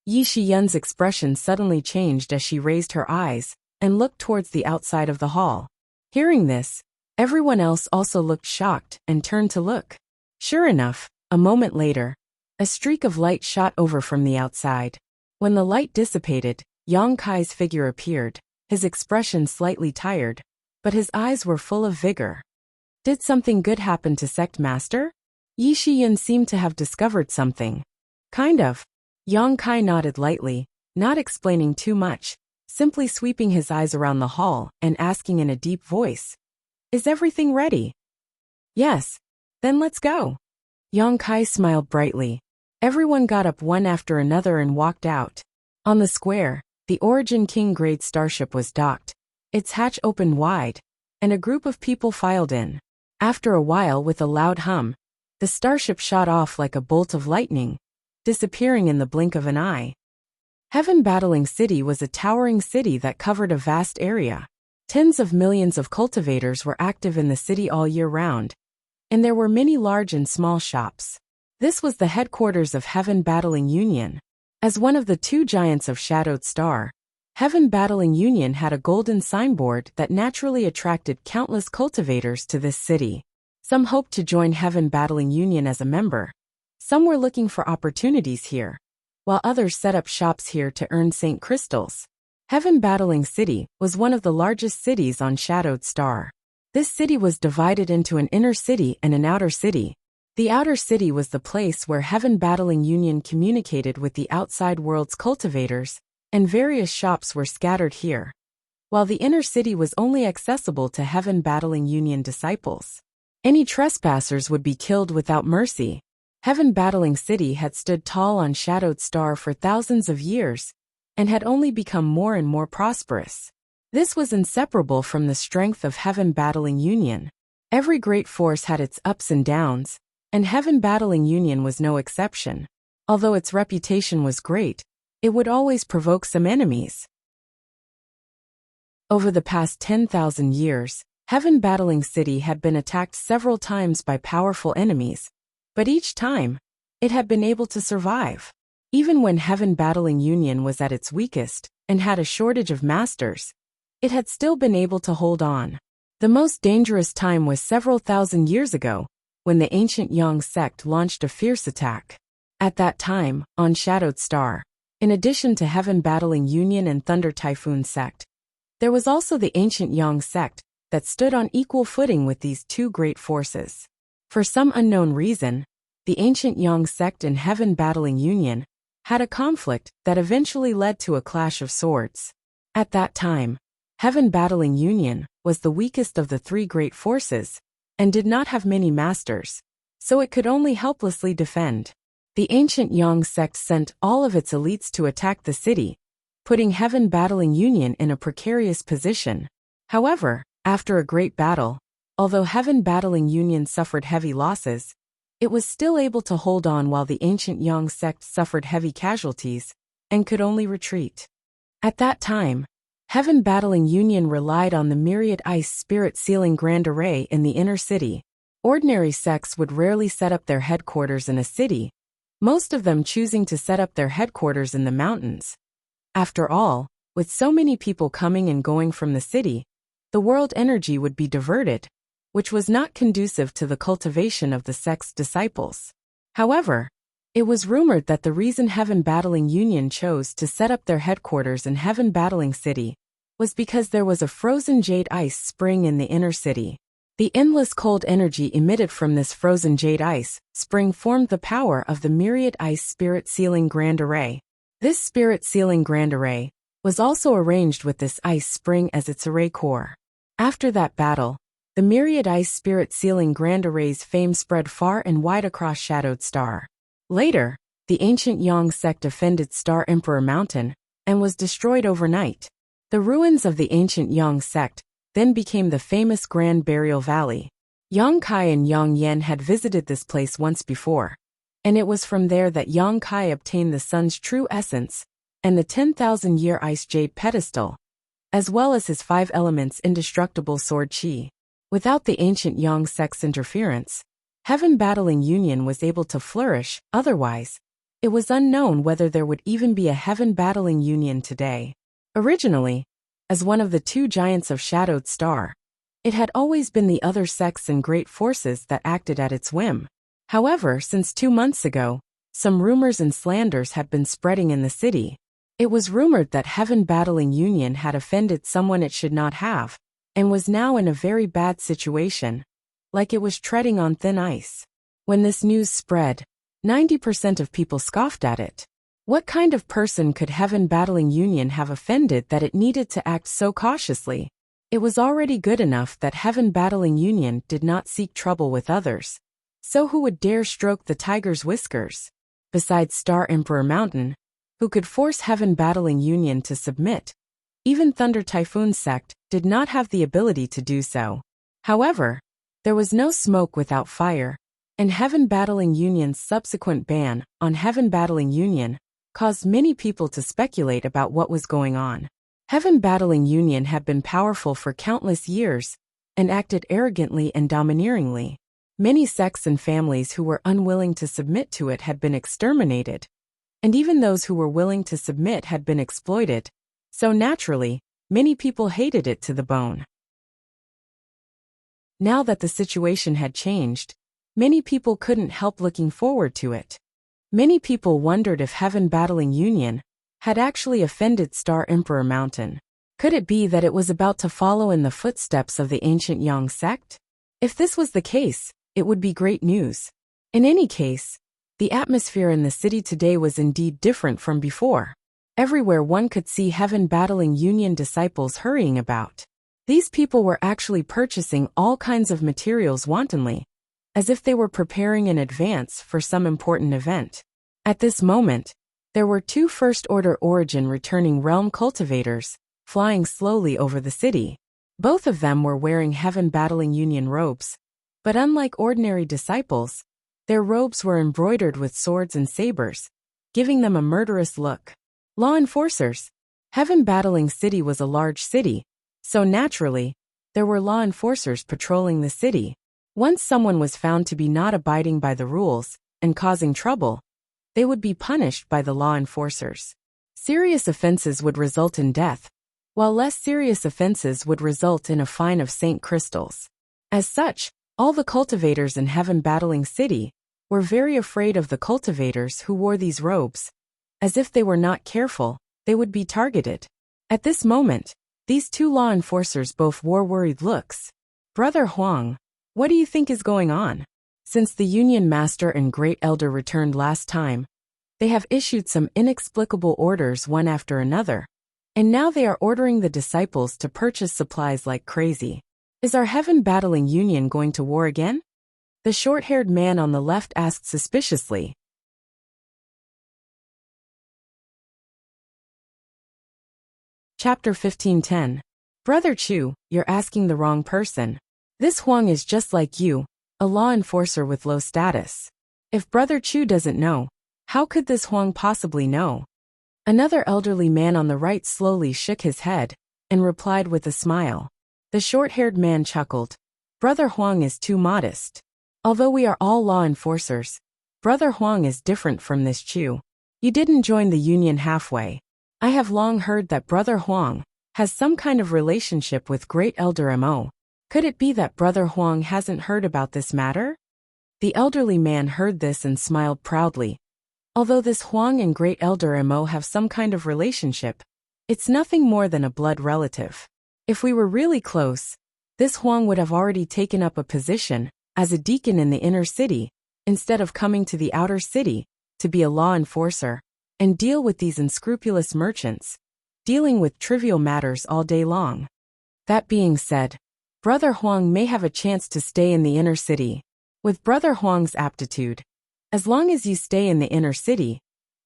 Yi Shiyun's expression suddenly changed as she raised her eyes and looked towards the outside of the hall. Hearing this, everyone else also looked shocked and turned to look. Sure enough, a moment later, a streak of light shot over from the outside. When the light dissipated, Yang Kai's figure appeared, his expression slightly tired, but his eyes were full of vigor. Did something good happen to Sect Master? Yi Shiyun seemed to have discovered something. Kind of. Yang Kai nodded lightly, not explaining too much, simply sweeping his eyes around the hall and asking in a deep voice, "Is everything ready?" "Yes." "Then let's go." Yang Kai smiled brightly. Everyone got up one after another and walked out. On the square, the Origin King grade starship was docked. Its hatch opened wide, and a group of people filed in. After a while, with a loud hum, the starship shot off like a bolt of lightning, disappearing in the blink of an eye. Heaven Battling City was a towering city that covered a vast area. Tens of millions of cultivators were active in the city all year round, and there were many large and small shops. This was the headquarters of Heaven Battling Union. As one of the two giants of Shadowed Star, Heaven Battling Union had a golden signboard that naturally attracted countless cultivators to this city. Some hoped to join Heaven Battling Union as a member. Some were looking for opportunities here, while others set up shops here to earn Saint Crystals. Heaven Battling City was one of the largest cities on Shadowed Star. This city was divided into an inner city and an outer city. The outer city was the place where Heaven Battling Union communicated with the outside world's cultivators, and various shops were scattered here, while the inner city was only accessible to Heaven Battling Union disciples. Any trespassers would be killed without mercy. Heaven Battling City had stood tall on Shadowed Star for thousands of years, and had only become more and more prosperous. This was inseparable from the strength of Heaven Battling Union. Every great force had its ups and downs, and Heaven Battling Union was no exception. Although its reputation was great, it would always provoke some enemies. Over the past 10,000 years, Heaven Battling City had been attacked several times by powerful enemies, but each time, it had been able to survive. Even when Heaven Battling Union was at its weakest and had a shortage of masters, it had still been able to hold on. The most dangerous time was several thousand years ago, when the ancient Yang sect launched a fierce attack. At that time, on Shadowed Star, in addition to Heaven Battling Union and Thunder Typhoon sect, there was also the ancient Yang sect that stood on equal footing with these two great forces. For some unknown reason, the ancient Yang sect and Heaven Battling Union had a conflict that eventually led to a clash of swords. At that time, Heaven Battling Union was the weakest of the three great forces and did not have many masters, so it could only helplessly defend. The ancient Yang sect sent all of its elites to attack the city, putting Heaven Battling Union in a precarious position. However, after a great battle, although Heaven Battling Union suffered heavy losses, it was still able to hold on while the ancient Yang sect suffered heavy casualties and could only retreat. At that time, Heaven Battling Union relied on the myriad ice spirit sealing grand array in the inner city. Ordinary sects would rarely set up their headquarters in a city, most of them choosing to set up their headquarters in the mountains. After all, with so many people coming and going from the city, the world energy would be diverted, which was not conducive to the cultivation of the sect's disciples. However, it was rumored that the reason Heaven Battling Union chose to set up their headquarters in Heaven Battling City was because there was a frozen jade ice spring in the inner city. The endless cold energy emitted from this frozen jade ice spring formed the power of the myriad ice spirit sealing grand array. This spirit sealing grand array was also arranged with this ice spring as its array core. After that battle, the myriad ice spirit sealing grand array's fame spread far and wide across Shadowed Star. Later, the ancient Yang sect defended Star Emperor Mountain and was destroyed overnight. The ruins of the ancient Yang sect then became the famous Grand Burial Valley. Yang Kai and Yang Yen had visited this place once before, and it was from there that Yang Kai obtained the sun's true essence and the 10,000-year ice jade pedestal, as well as his 5 elements indestructible sword chi. Without the ancient Yang sect's interference, Heaven Battling Union was able to flourish. Otherwise, it was unknown whether there would even be a Heaven Battling Union today. Originally, as one of the 2 giants of Shadowed Star, it had always been the other sects and great forces that acted at its whim. However, since 2 months ago, some rumors and slanders had been spreading in the city. It was rumored that Heaven Battling Union had offended someone it should not have, and was now in a very bad situation, like it was treading on thin ice. When this news spread, 90% of people scoffed at it. What kind of person could Heaven Battling Union have offended that it needed to act so cautiously? It was already good enough that Heaven Battling Union did not seek trouble with others. So who would dare stroke the tiger's whiskers? Besides Star Emperor Mountain, who could force Heaven Battling Union to submit? Even Thunder Typhoon sect did not have the ability to do so. However, there was no smoke without fire, and Heaven Battling Union's subsequent ban on Heaven Battling Union caused many people to speculate about what was going on. Heaven Battling Union had been powerful for countless years and acted arrogantly and domineeringly. Many sects and families who were unwilling to submit to it had been exterminated, and even those who were willing to submit had been exploited, so naturally, many people hated it to the bone. Now that the situation had changed, many people couldn't help looking forward to it. Many people wondered if Heaven Battling Union had actually offended Star Emperor Mountain. Could it be that it was about to follow in the footsteps of the ancient Yang sect? If this was the case, it would be great news. In any case, the atmosphere in the city today was indeed different from before. Everywhere one could see Heaven Battling Union disciples hurrying about. These people were actually purchasing all kinds of materials wantonly, as if they were preparing in advance for some important event. At this moment, there were 2 First-Order Origin returning realm cultivators, flying slowly over the city. Both of them were wearing Heaven Battling Union robes, but unlike ordinary disciples, their robes were embroidered with swords and sabers, giving them a murderous look. Law enforcers. Heaven Battling City was a large city, so naturally, there were law enforcers patrolling the city. Once someone was found to be not abiding by the rules and causing trouble, they would be punished by the law enforcers. Serious offenses would result in death, while less serious offenses would result in a fine of St. Crystals. As such, all the cultivators in Heaven Battling City were very afraid of the cultivators who wore these robes, as if they were not careful, they would be targeted. At this moment, these two law enforcers both wore worried looks. Brother Huang, what do you think is going on? Since the Union Master and Great Elder returned last time, they have issued some inexplicable orders one after another, and now they are ordering the disciples to purchase supplies like crazy. Is our Heaven Battling Union going to war again? The short-haired man on the left asked suspiciously. Chapter 15:10. Brother Chu, you're asking the wrong person. This Huang is just like you, a law enforcer with low status. If Brother Chu doesn't know, how could this Huang possibly know? Another elderly man on the right slowly shook his head and replied with a smile. The short-haired man chuckled. Brother Huang is too modest. Although we are all law enforcers, Brother Huang is different from this Chu. You didn't join the union halfway. I have long heard that Brother Huang has some kind of relationship with Great Elder Mo. Could it be that Brother Huang hasn't heard about this matter? The elderly man heard this and smiled proudly. Although this Huang and Great Elder Mo have some kind of relationship, it's nothing more than a blood relative. If we were really close, this Huang would have already taken up a position as a deacon in the inner city, instead of coming to the outer city to be a law enforcer and deal with these unscrupulous merchants, dealing with trivial matters all day long. That being said, Brother Huang may have a chance to stay in the inner city. With Brother Huang's aptitude, as long as you stay in the inner city,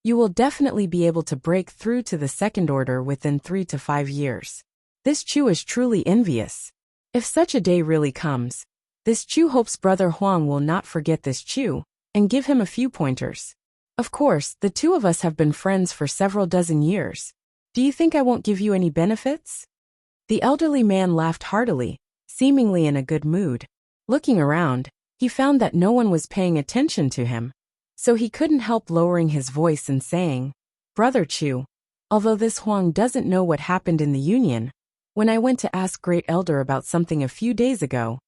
you will definitely be able to break through to the second order within 3 to 5 years. This Chu is truly envious. If such a day really comes, this Chu hopes Brother Huang will not forget this Chu and give him a few pointers. Of course, the two of us have been friends for several dozen years. Do you think I won't give you any benefits? The elderly man laughed heartily, seemingly in a good mood. Looking around, he found that no one was paying attention to him, so he couldn't help lowering his voice and saying, Brother Chu, although this Huang doesn't know what happened in the union, when I went to ask Great Elder about something a few days ago,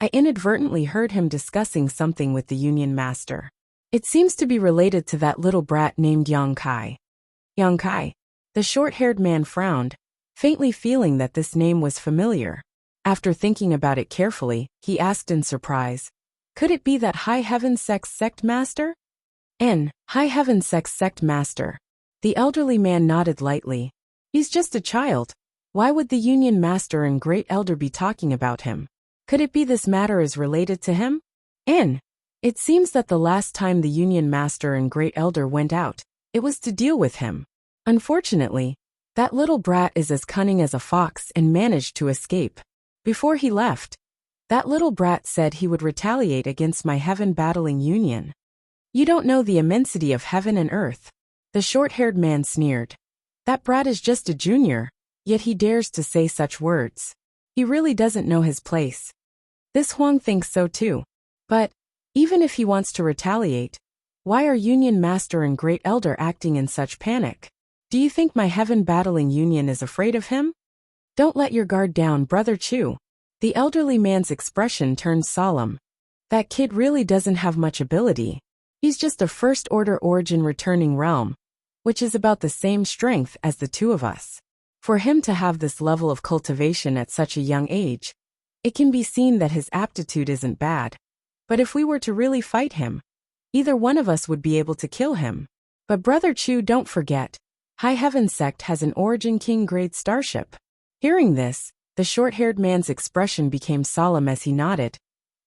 I inadvertently heard him discussing something with the Union Master. It seems to be related to that little brat named Yang Kai. Yang Kai. The short-haired man frowned, faintly feeling that this name was familiar. After thinking about it carefully, he asked in surprise, could it be that High Heaven Sect Master? High Heaven Sect Master. The elderly man nodded lightly. He's just a child. Why would the Union Master and Great Elder be talking about him? Could it be this matter is related to him? It seems that the last time the Union Master and Great Elder went out, it was to deal with him. Unfortunately, that little brat is as cunning as a fox and managed to escape. Before he left, that little brat said he would retaliate against my Heaven Battling Union. You don't know the immensity of heaven and earth. The short-haired man sneered. That brat is just a junior, yet he dares to say such words. He really doesn't know his place. This Huang thinks so too. But, even if he wants to retaliate, why are Union Master and Great Elder acting in such panic? Do you think my Heaven Battling Union is afraid of him? Don't let your guard down, Brother Chu. The elderly man's expression turned solemn. That kid really doesn't have much ability. He's just a first-order origin returning realm, which is about the same strength as the two of us. For him to have this level of cultivation at such a young age, it can be seen that his aptitude isn't bad. But if we were to really fight him, either one of us would be able to kill him. But Brother Chu, don't forget, High Heaven Sect has an Origin King grade starship. Hearing this, the short-haired man's expression became solemn as he nodded.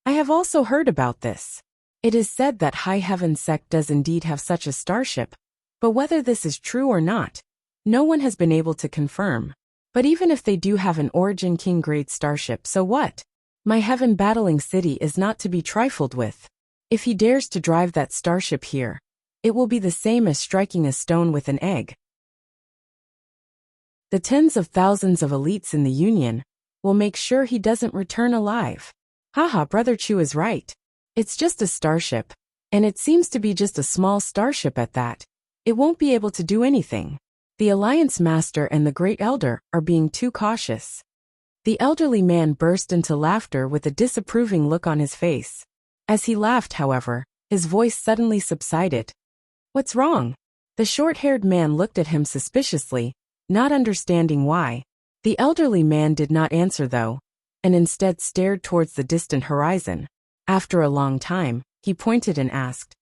I have also heard about this. It is said that High Heaven Sect does indeed have such a starship, but whether this is true or not, no one has been able to confirm. But even if they do have an Origin King grade starship, so what? My Heaven Battling City is not to be trifled with. If he dares to drive that starship here, it will be the same as striking a stone with an egg. The tens of thousands of elites in the Union will make sure he doesn't return alive. Haha, Brother Chu is right. It's just a starship. And it seems to be just a small starship at that. It won't be able to do anything. The Alliance Master and the Great Elder are being too cautious." The elderly man burst into laughter with a disapproving look on his face. As he laughed, however, his voice suddenly subsided. "What's wrong?" The short-haired man looked at him suspiciously, not understanding why. The elderly man did not answer though, and instead stared towards the distant horizon. After a long time, he pointed and asked,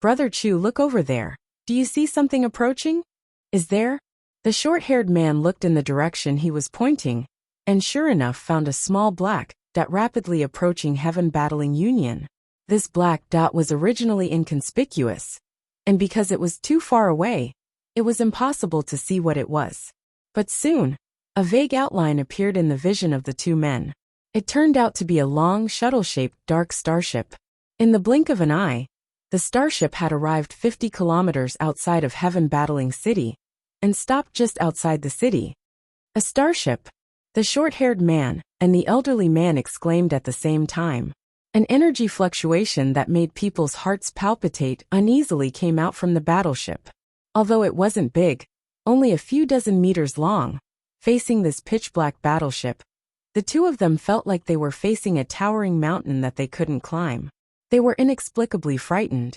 "Brother Chu, look over there. Do you see something approaching?" "Is there?" The short-haired man looked in the direction he was pointing, and sure enough found a small black dot rapidly approaching heaven battling Union. This black dot was originally inconspicuous, and because it was too far away, it was impossible to see what it was. But soon, a vague outline appeared in the vision of the two men. It turned out to be a long, shuttle-shaped, dark starship. In the blink of an eye, the starship had arrived 50 kilometers outside of Heaven Battling City, and stopped just outside the city. "A starship!" The short-haired man and the elderly man exclaimed at the same time. An energy fluctuation that made people's hearts palpitate uneasily came out from the battleship. Although it wasn't big, only a few dozen meters long, facing this pitch-black battleship, the two of them felt like they were facing a towering mountain that they couldn't climb. They were inexplicably frightened.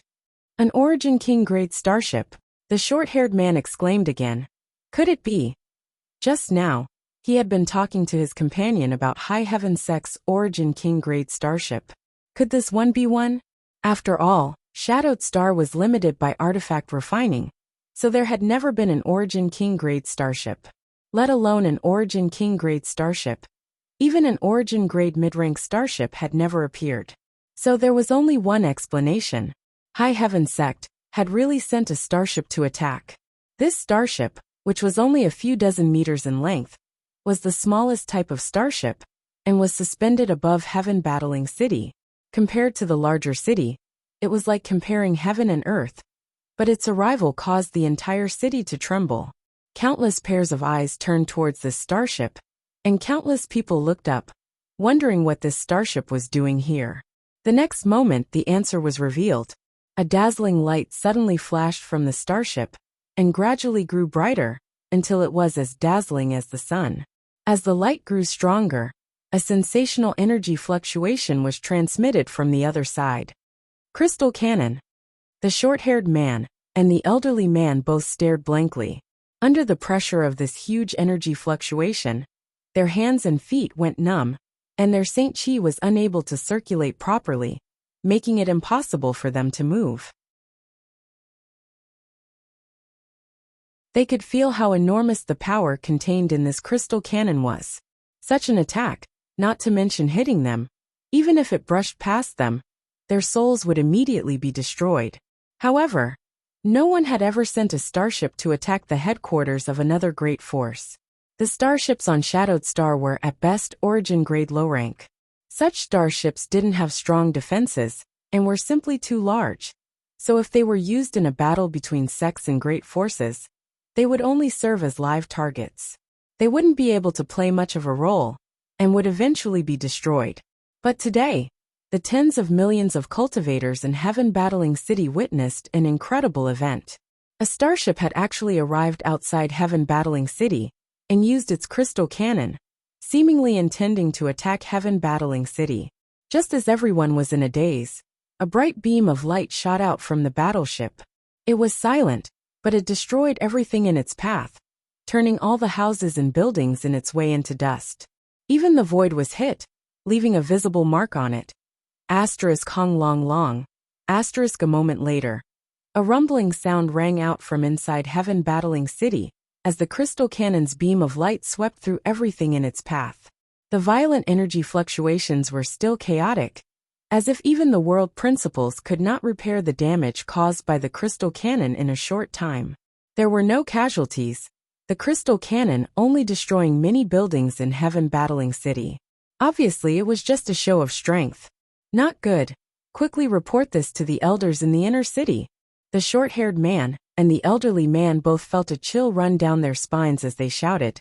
"An Origin King grade starship," the short-haired man exclaimed again. Could it be? Just now, he had been talking to his companion about High Heaven Sect's Origin King grade starship. Could this one be one? After all, Shadowed Star was limited by artifact refining, so there had never been an Origin King grade starship, let alone an Origin King grade starship. Even an Origin grade mid-rank starship had never appeared. So there was only one explanation. High Heaven Sect had really sent a starship to attack. This starship, which was only a few dozen meters in length, was the smallest type of starship, and was suspended above Heaven Battling City. Compared to the larger city, it was like comparing heaven and earth, but its arrival caused the entire city to tremble. Countless pairs of eyes turned towards this starship, and countless people looked up, wondering what this starship was doing here. The next moment the answer was revealed. A dazzling light suddenly flashed from the starship, and gradually grew brighter, until it was as dazzling as the sun. As the light grew stronger, a sensational energy fluctuation was transmitted from the other side. Crystal cannon. The short-haired man and the elderly man both stared blankly. Under the pressure of this huge energy fluctuation, their hands and feet went numb, and their Saint Chi was unable to circulate properly, making it impossible for them to move. They could feel how enormous the power contained in this crystal cannon was. Such an attack, not to mention hitting them, even if it brushed past them, their souls would immediately be destroyed. However, no one had ever sent a starship to attack the headquarters of another great force. The starships on Shadowed Star were, at best, Origin grade low rank. Such starships didn't have strong defenses, and were simply too large. So if they were used in a battle between sects and great forces, they would only serve as live targets. They wouldn't be able to play much of a role, and would eventually be destroyed. But today, the tens of millions of cultivators in Heaven Battling City witnessed an incredible event. A starship had actually arrived outside Heaven Battling City, and used its crystal cannon, seemingly intending to attack Heaven Battling City. Just as everyone was in a daze, a bright beam of light shot out from the battleship. It was silent, but it destroyed everything in its path, turning all the houses and buildings in its way into dust. Even the void was hit, leaving a visible mark on it. Asterisk Hong Long Long. Asterisk a moment later. A rumbling sound rang out from inside Heaven Battling City, as the crystal cannon's beam of light swept through everything in its path. The violent energy fluctuations were still chaotic, as if even the world principles could not repair the damage caused by the crystal cannon in a short time. There were no casualties, the crystal cannon only destroying many buildings in Heaven Battling City. Obviously, it was just a show of strength. Not good. Quickly report this to the elders in the inner city. The short-haired man and the elderly man both felt a chill run down their spines as they shouted,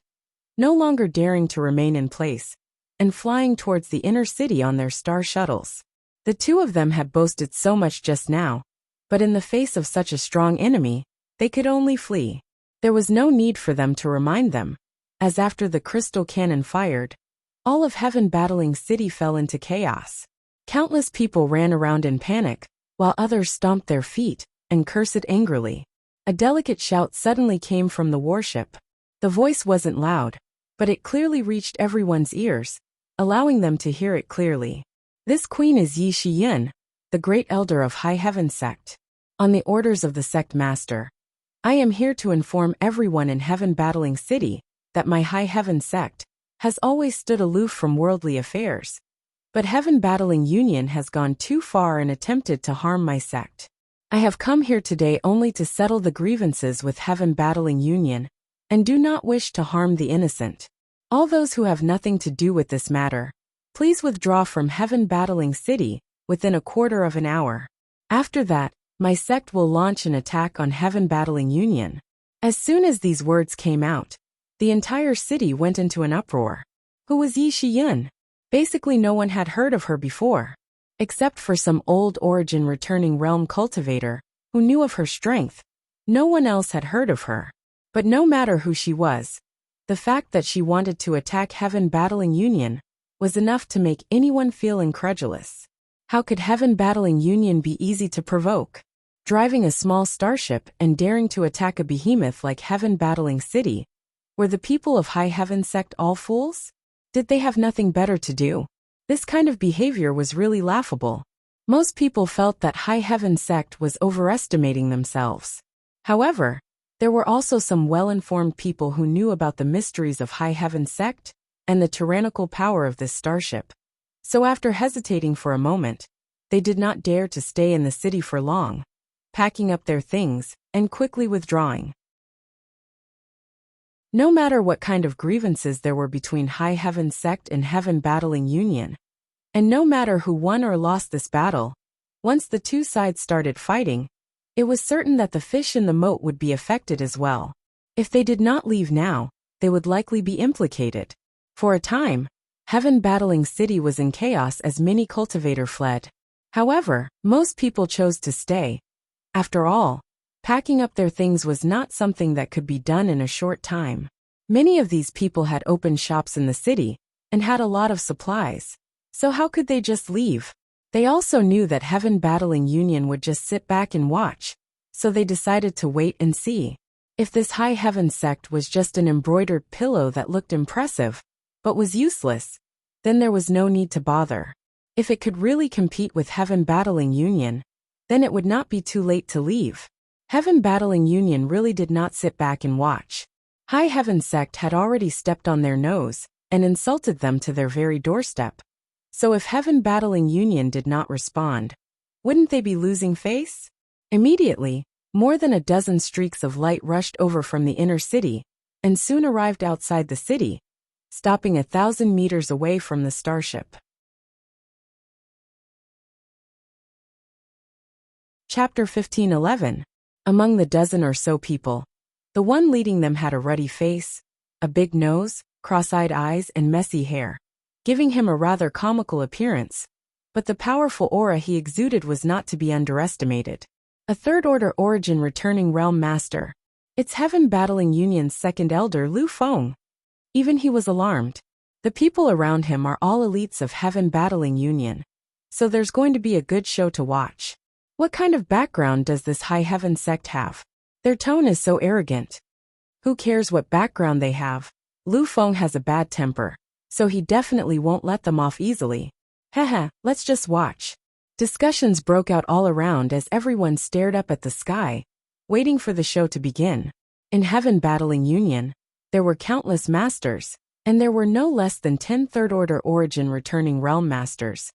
no longer daring to remain in place, and flying towards the inner city on their star shuttles. The two of them had boasted so much just now, But in the face of such a strong enemy, they could only flee. There was no need for them to remind them, as after the crystal cannon fired, all of Heaven Battling City fell into chaos. Countless people ran around in panic, while others stomped their feet and cursed angrily. A delicate shout suddenly came from the warship. The voice wasn't loud, but it clearly reached everyone's ears, allowing them to hear it clearly. This queen is Yi Shiyin, the great elder of High Heaven Sect. On the orders of the sect master, I am here to inform everyone in Heaven Battling City that my High Heaven Sect has always stood aloof from worldly affairs. But Heaven Battling Union has gone too far and attempted to harm my sect. I have come here today only to settle the grievances with Heaven Battling Union, and do not wish to harm the innocent. All those who have nothing to do with this matter, please withdraw from Heaven Battling City within a quarter of an hour. After that, my sect will launch an attack on Heaven Battling Union. As soon as these words came out, the entire city went into an uproar. Who was Yi Shiyin? Basically no one had heard of her before, except for some old origin returning realm cultivator who knew of her strength. No one else had heard of her. But no matter who she was, the fact that she wanted to attack Heaven Battling Union was enough to make anyone feel incredulous. How could Heaven Battling Union be easy to provoke? Driving a small starship and daring to attack a behemoth like Heaven Battling City? Were the people of High Heaven Sect all fools? Did they have nothing better to do? This kind of behavior was really laughable. Most people felt that High Heaven Sect was overestimating themselves. However, there were also some well-informed people who knew about the mysteries of High Heaven Sect and the tyrannical power of this starship. So after hesitating for a moment, they did not dare to stay in the city for long, packing up their things and quickly withdrawing. No matter what kind of grievances there were between High Heaven Sect and Heaven Battling Union, and no matter who won or lost this battle, once the two sides started fighting, it was certain that the fish in the moat would be affected as well. If they did not leave now, they would likely be implicated. For a time, Heaven Battling City was in chaos as many cultivator fled. However, most people chose to stay. After all, packing up their things was not something that could be done in a short time. Many of these people had opened shops in the city and had a lot of supplies. So how could they just leave? They also knew that Heaven Battling Union would just sit back and watch, so they decided to wait and see. If this High Heaven Sect was just an embroidered pillow that looked impressive, but was useless, then there was no need to bother. If it could really compete with Heaven Battling Union, then it would not be too late to leave. Heaven Battling Union really did not sit back and watch. High Heaven Sect had already stepped on their nose and insulted them to their very doorstep. So if Heaven Battling Union did not respond, wouldn't they be losing face? Immediately, more than a dozen streaks of light rushed over from the inner city and soon arrived outside the city, stopping 1,000 meters away from the starship. Chapter 15:11. Among the dozen or so people, the one leading them had a ruddy face, a big nose, cross-eyed eyes and messy hair, giving him a rather comical appearance, but the powerful aura he exuded was not to be underestimated. A third-order origin returning realm master. It's Heaven Battling Union's second elder Lu Feng. Even he was alarmed. The people around him are all elites of Heaven Battling Union, so there's going to be a good show to watch. What kind of background does this High Heaven Sect have? Their tone is so arrogant. Who cares what background they have? Lu Feng has a bad temper, so he definitely won't let them off easily. Haha, let's just watch. Discussions broke out all around as everyone stared up at the sky, waiting for the show to begin. In Heaven Battling Union, there were countless masters, and there were no less than 10 third-order origin returning realm masters.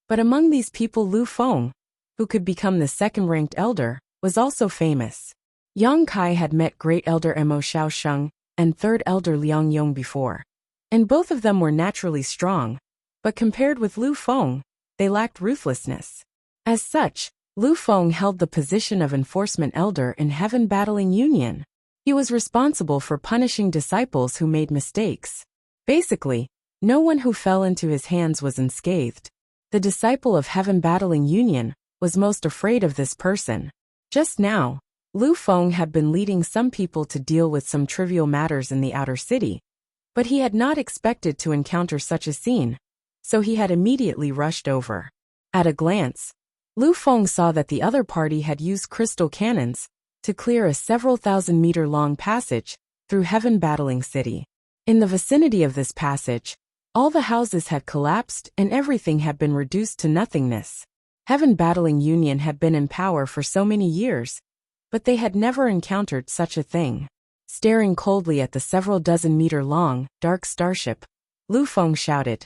But among these people Lu Feng, who could become the second-ranked elder, was also famous. Yang Kai had met Great Elder Mo Xiaosheng and Third Elder Liang Yong before, and both of them were naturally strong, but compared with Lu Feng, they lacked ruthlessness. As such, Lu Feng held the position of Enforcement Elder in Heaven Battling Union. He was responsible for punishing disciples who made mistakes. Basically, no one who fell into his hands was unscathed. The disciple of Heaven Battling Union was most afraid of this person. Just now, Lu Feng had been leading some people to deal with some trivial matters in the outer city, but he had not expected to encounter such a scene, so he had immediately rushed over. At a glance, Lu Feng saw that the other party had used crystal cannons to clear a several thousand-meter-long passage through Heaven Battling City. In the vicinity of this passage, all the houses had collapsed and everything had been reduced to nothingness. Heaven Battling Union had been in power for so many years, but they had never encountered such a thing. Staring coldly at the several dozen-meter-long, dark starship, Lu Feng shouted,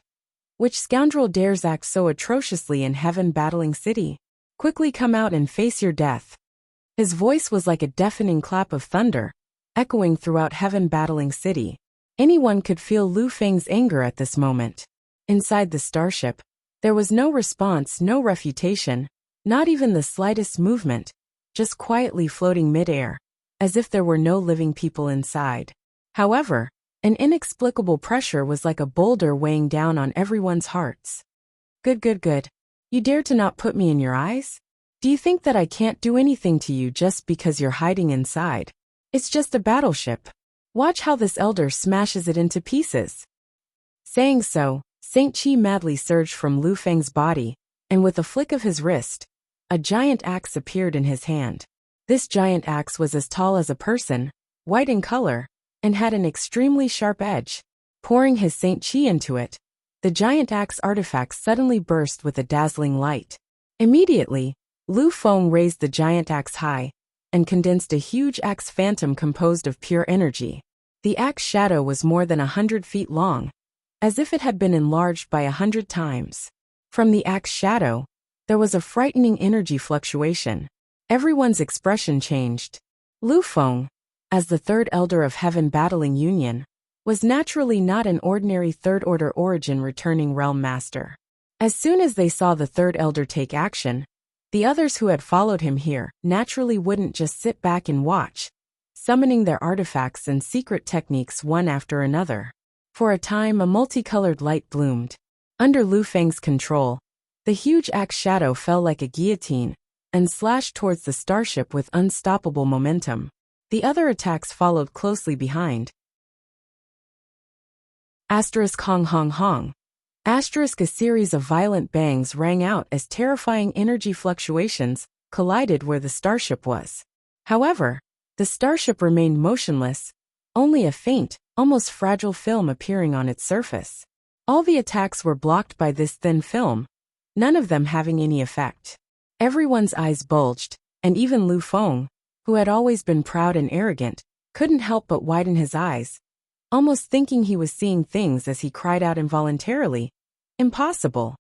"Which scoundrel dares act so atrociously in Heaven Battling City? Quickly come out and face your death." His voice was like a deafening clap of thunder, echoing throughout Heaven Battling City. Anyone could feel Lu Feng's anger at this moment. Inside the starship, there was no response, no refutation, not even the slightest movement, just quietly floating midair, as if there were no living people inside. However, an inexplicable pressure was like a boulder weighing down on everyone's hearts. Good. You dare to not put me in your eyes? Do you think that I can't do anything to you just because you're hiding inside? It's just a battleship. Watch how this elder smashes it into pieces." Saying so, Saint Qi madly surged from Lu Feng's body, and with a flick of his wrist, a giant axe appeared in his hand. This giant axe was as tall as a person, white in color, and had an extremely sharp edge. Pouring his Saint Qi into it, the giant axe artifact suddenly burst with a dazzling light. Immediately, Lu Feng raised the giant axe high and condensed a huge axe phantom composed of pure energy. The axe shadow was more than 100 feet long, as if it had been enlarged by 100 times. From the axe shadow, there was a frightening energy fluctuation. Everyone's expression changed. Lu Feng, as the third elder of Heaven Battling Union, was naturally not an ordinary third-order origin returning realm master. As soon as they saw the third elder take action, the others who had followed him here naturally wouldn't just sit back and watch, summoning their artifacts and secret techniques one after another. For a time, a multicolored light bloomed. Under Lu Feng's control, the huge axe shadow fell like a guillotine and slashed towards the starship with unstoppable momentum. The other attacks followed closely behind. Hong Hong Hong. A series of violent bangs rang out as terrifying energy fluctuations collided where the starship was. However, the starship remained motionless, only a faint, almost fragile film appearing on its surface. All the attacks were blocked by this thin film, none of them having any effect. Everyone's eyes bulged, and even Lu Feng, who had always been proud and arrogant, couldn't help but widen his eyes, almost thinking he was seeing things as he cried out involuntarily, "Impossible!"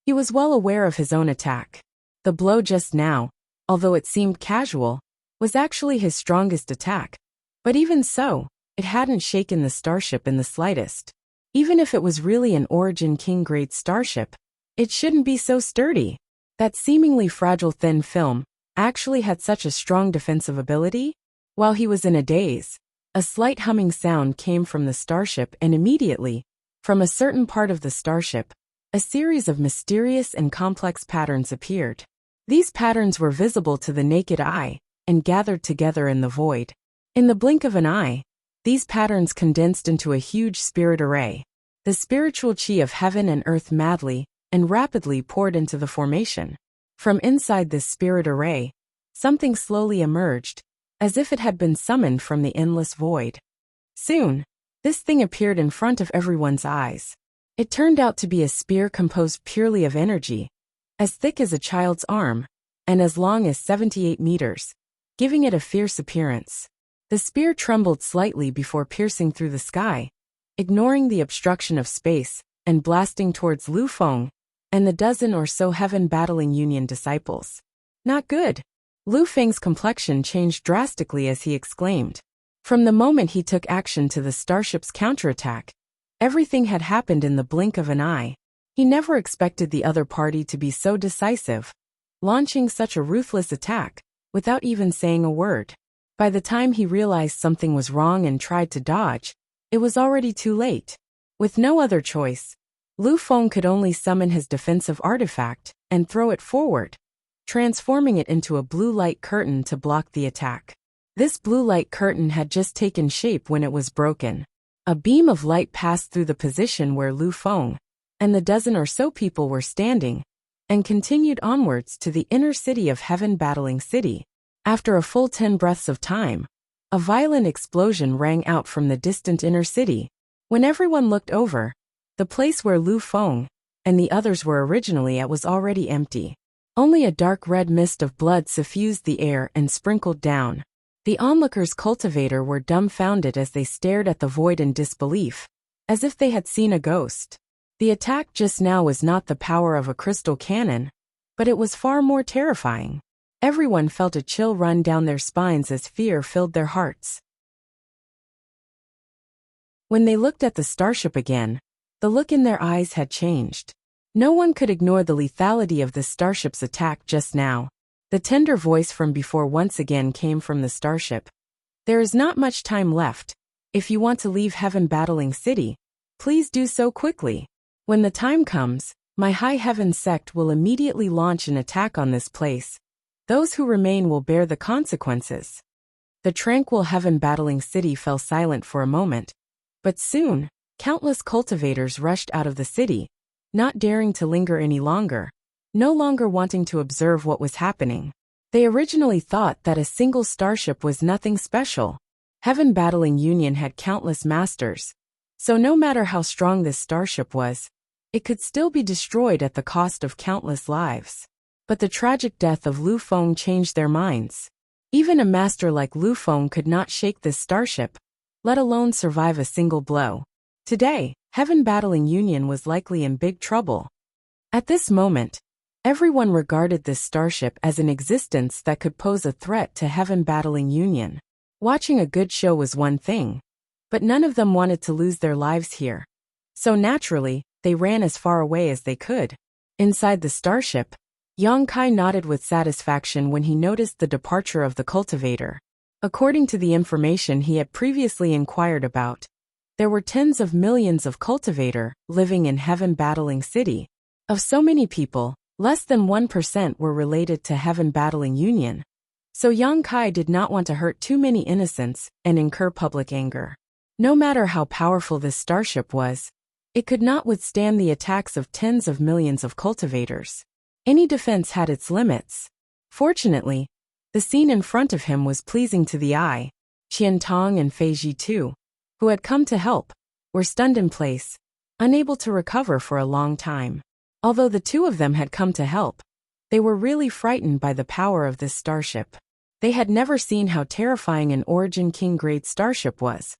He was well aware of his own attack. The blow just now, although it seemed casual, was actually his strongest attack. But even so, it hadn't shaken the starship in the slightest. Even if it was really an Origin King-grade starship, it shouldn't be so sturdy. That seemingly fragile thin film actually had such a strong defensive ability? While he was in a daze, a slight humming sound came from the starship, and immediately, from a certain part of the starship, a series of mysterious and complex patterns appeared. These patterns were visible to the naked eye and gathered together in the void. In the blink of an eye, these patterns condensed into a huge spirit array. The spiritual chi of heaven and earth madly and rapidly poured into the formation. From inside this spirit array, something slowly emerged, as if it had been summoned from the endless void. Soon, this thing appeared in front of everyone's eyes. It turned out to be a spear composed purely of energy, as thick as a child's arm, and as long as 78 meters, giving it a fierce appearance. The spear trembled slightly before piercing through the sky, ignoring the obstruction of space, and blasting towards Lu Feng and the dozen or so Heaven Battling Union disciples. Not good. Lu Feng's complexion changed drastically as he exclaimed. From the moment he took action to the starship's counterattack, everything had happened in the blink of an eye. He never expected the other party to be so decisive, launching such a ruthless attack without even saying a word. By the time he realized something was wrong and tried to dodge, it was already too late. With no other choice, Lu Feng could only summon his defensive artifact and throw it forward. transforming it into a blue light curtain to block the attack. This blue light curtain had just taken shape when it was broken. A beam of light passed through the position where Lu Feng and the dozen or so people were standing, and continued onwards to the inner city of Heaven Battling City. After a full 10 breaths of time, a violent explosion rang out from the distant inner city. When everyone looked over, the place where Lu Feng and the others were originally at was already empty. Only a dark red mist of blood suffused the air and sprinkled down. The onlookers' cultivator were dumbfounded as they stared at the void in disbelief, as if they had seen a ghost. The attack just now was not the power of a crystal cannon, but it was far more terrifying. Everyone felt a chill run down their spines as fear filled their hearts. When they looked at the starship again, the look in their eyes had changed. No one could ignore the lethality of the starship's attack just now. The tender voice from before once again came from the starship. There is not much time left. If you want to leave Heaven Battling City, please do so quickly. When the time comes, my High Heaven sect will immediately launch an attack on this place. Those who remain will bear the consequences. The tranquil Heaven Battling City fell silent for a moment, but soon, countless cultivators rushed out of the city, not daring to linger any longer, no longer wanting to observe what was happening. They originally thought that a single starship was nothing special. Heaven Battling Union had countless masters, so no matter how strong this starship was, it could still be destroyed at the cost of countless lives. But the tragic death of Lu Feng changed their minds. Even a master like Lu Feng could not shake this starship, let alone survive a single blow. Today, Heaven Battling Union was likely in big trouble. At this moment, everyone regarded this starship as an existence that could pose a threat to Heaven Battling Union. Watching a good show was one thing, but none of them wanted to lose their lives here. So naturally, they ran as far away as they could. Inside the starship, Yang Kai nodded with satisfaction when he noticed the departure of the cultivator. According to the information he had previously inquired about, there were tens of millions of cultivator living in Heaven Battling City. Of so many people, less than 1% were related to Heaven Battling Union. So Yang Kai did not want to hurt too many innocents and incur public anger. No matter how powerful this starship was, it could not withstand the attacks of tens of millions of cultivators. Any defense had its limits. Fortunately, the scene in front of him was pleasing to the eye. Qian Tong and Fei Ji too, who had come to help, were stunned in place, unable to recover for a long time. Although the two of them had come to help, they were really frightened by the power of this starship. They had never seen how terrifying an Origin King grade starship was.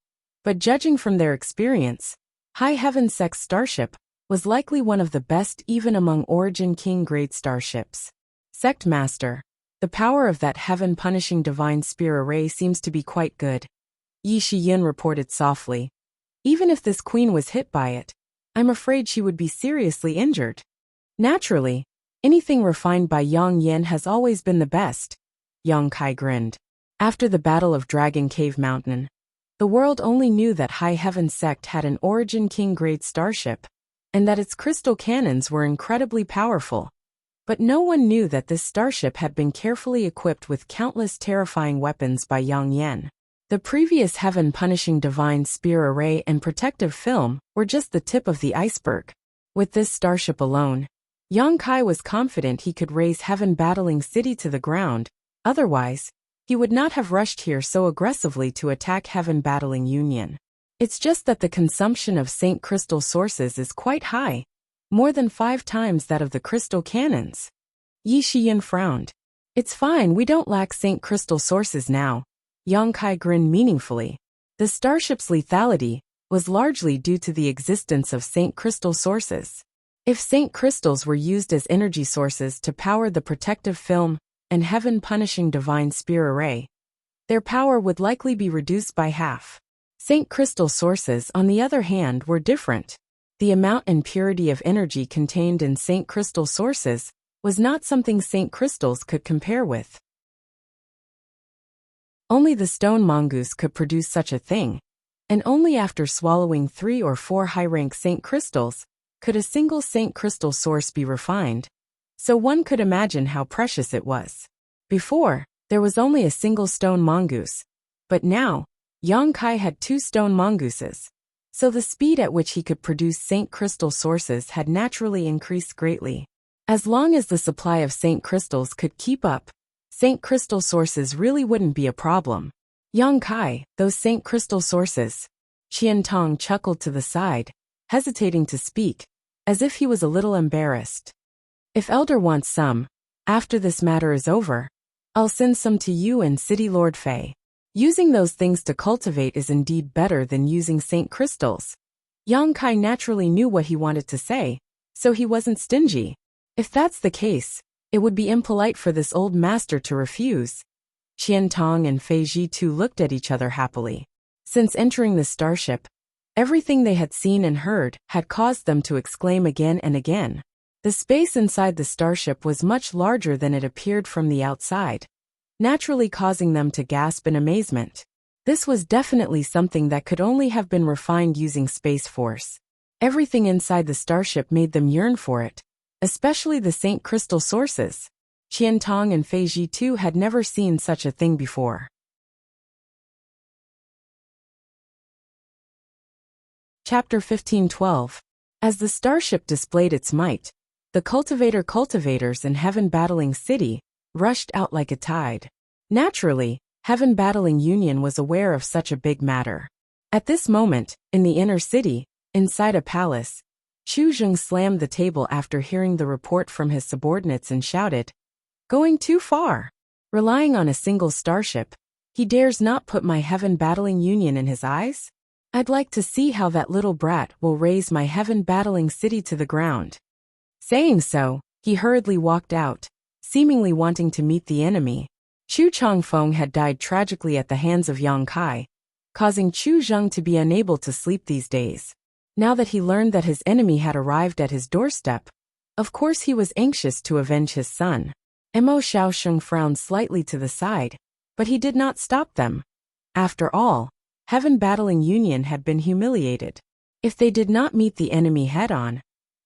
But judging from their experience, High Heaven Sect starship was likely one of the best even among Origin King grade starships. Sect Master, the power of that heaven-punishing divine spear array seems to be quite good, Yi Shiyin reported softly. Even if this queen was hit by it, I'm afraid she would be seriously injured. Naturally, anything refined by Yang Yen has always been the best, Yang Kai grinned. After the Battle of Dragon Cave Mountain, the world only knew that High Heaven Sect had an Origin King grade starship, and that its crystal cannons were incredibly powerful. But no one knew that this starship had been carefully equipped with countless terrifying weapons by Yang Yen. The previous heaven-punishing divine spear array and protective film were just the tip of the iceberg. With this starship alone, Yang Kai was confident he could raise Heaven Battling City to the ground. Otherwise, he would not have rushed here so aggressively to attack Heaven Battling Union. It's just that the consumption of Saint Crystal sources is quite high, more than 5 times that of the crystal cannons. Yi Shiyin frowned. It's fine, we don't lack Saint Crystal sources now. Yang Kai grinned meaningfully. The starship's lethality was largely due to the existence of Saint Crystal sources. If Saint Crystals were used as energy sources to power the protective film and heaven-punishing divine spear array, their power would likely be reduced by half. Saint Crystal sources, on the other hand, were different. The amount and purity of energy contained in Saint Crystal sources was not something Saint Crystals could compare with. Only the stone mongoose could produce such a thing, and only after swallowing 3 or 4 high-rank Saint Crystals could a single Saint Crystal source be refined. so one could imagine how precious it was. Before, there was only a single stone mongoose, but now, Yang Kai had 2 stone mongooses. So the speed at which he could produce Saint Crystal sources had naturally increased greatly. As long as the supply of Saint Crystals could keep up, Saint Crystal sources really wouldn't be a problem. Yang Kai, those Saint Crystal sources. Qian Tong chuckled to the side, hesitating to speak, as if he was a little embarrassed. If Elder wants some, after this matter is over, I'll send some to you and City Lord Fei. Using those things to cultivate is indeed better than using Saint Crystals. Yang Kai naturally knew what he wanted to say, so he wasn't stingy. If that's the case, it would be impolite for this old master to refuse. Qian Tong and Fei Ji too looked at each other happily. Since entering the starship, everything they had seen and heard had caused them to exclaim again and again. The space inside the starship was much larger than it appeared from the outside, naturally causing them to gasp in amazement. This was definitely something that could only have been refined using Space Force. Everything inside the starship made them yearn for it, especially the Saint Crystal sources. Qian Tong and Fei Ji too had never seen such a thing before. Chapter 15:12. As the starship displayed its might, the cultivators in Heaven Battling City rushed out like a tide. Naturally, Heaven Battling Union was aware of such a big matter. At this moment, in the inner city, inside a palace, Chu Zheng slammed the table after hearing the report from his subordinates and shouted, "Going too far! Relying on a single starship, he dares not put my Heaven Battling Union in his eyes? I'd like to see how that little brat will raze my Heaven Battling City to the ground." Saying so, he hurriedly walked out, seemingly wanting to meet the enemy. Chu Changfeng had died tragically at the hands of Yang Kai, causing Chu Zheng to be unable to sleep these days. Now that he learned that his enemy had arrived at his doorstep, of course he was anxious to avenge his son. Mo Xiaosheng frowned slightly to the side, but he did not stop them. After all, Heaven Battling Union had been humiliated. If they did not meet the enemy head-on,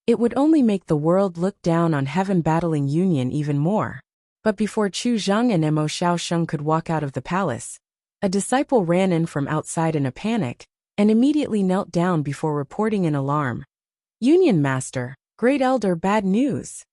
it would only make the world look down on Heaven Battling Union even more. But before Chu Zheng and Mo Xiaosheng could walk out of the palace, a disciple ran in from outside in a panic, and immediately knelt down before reporting an alarm. "Union Master, Great Elder, bad news.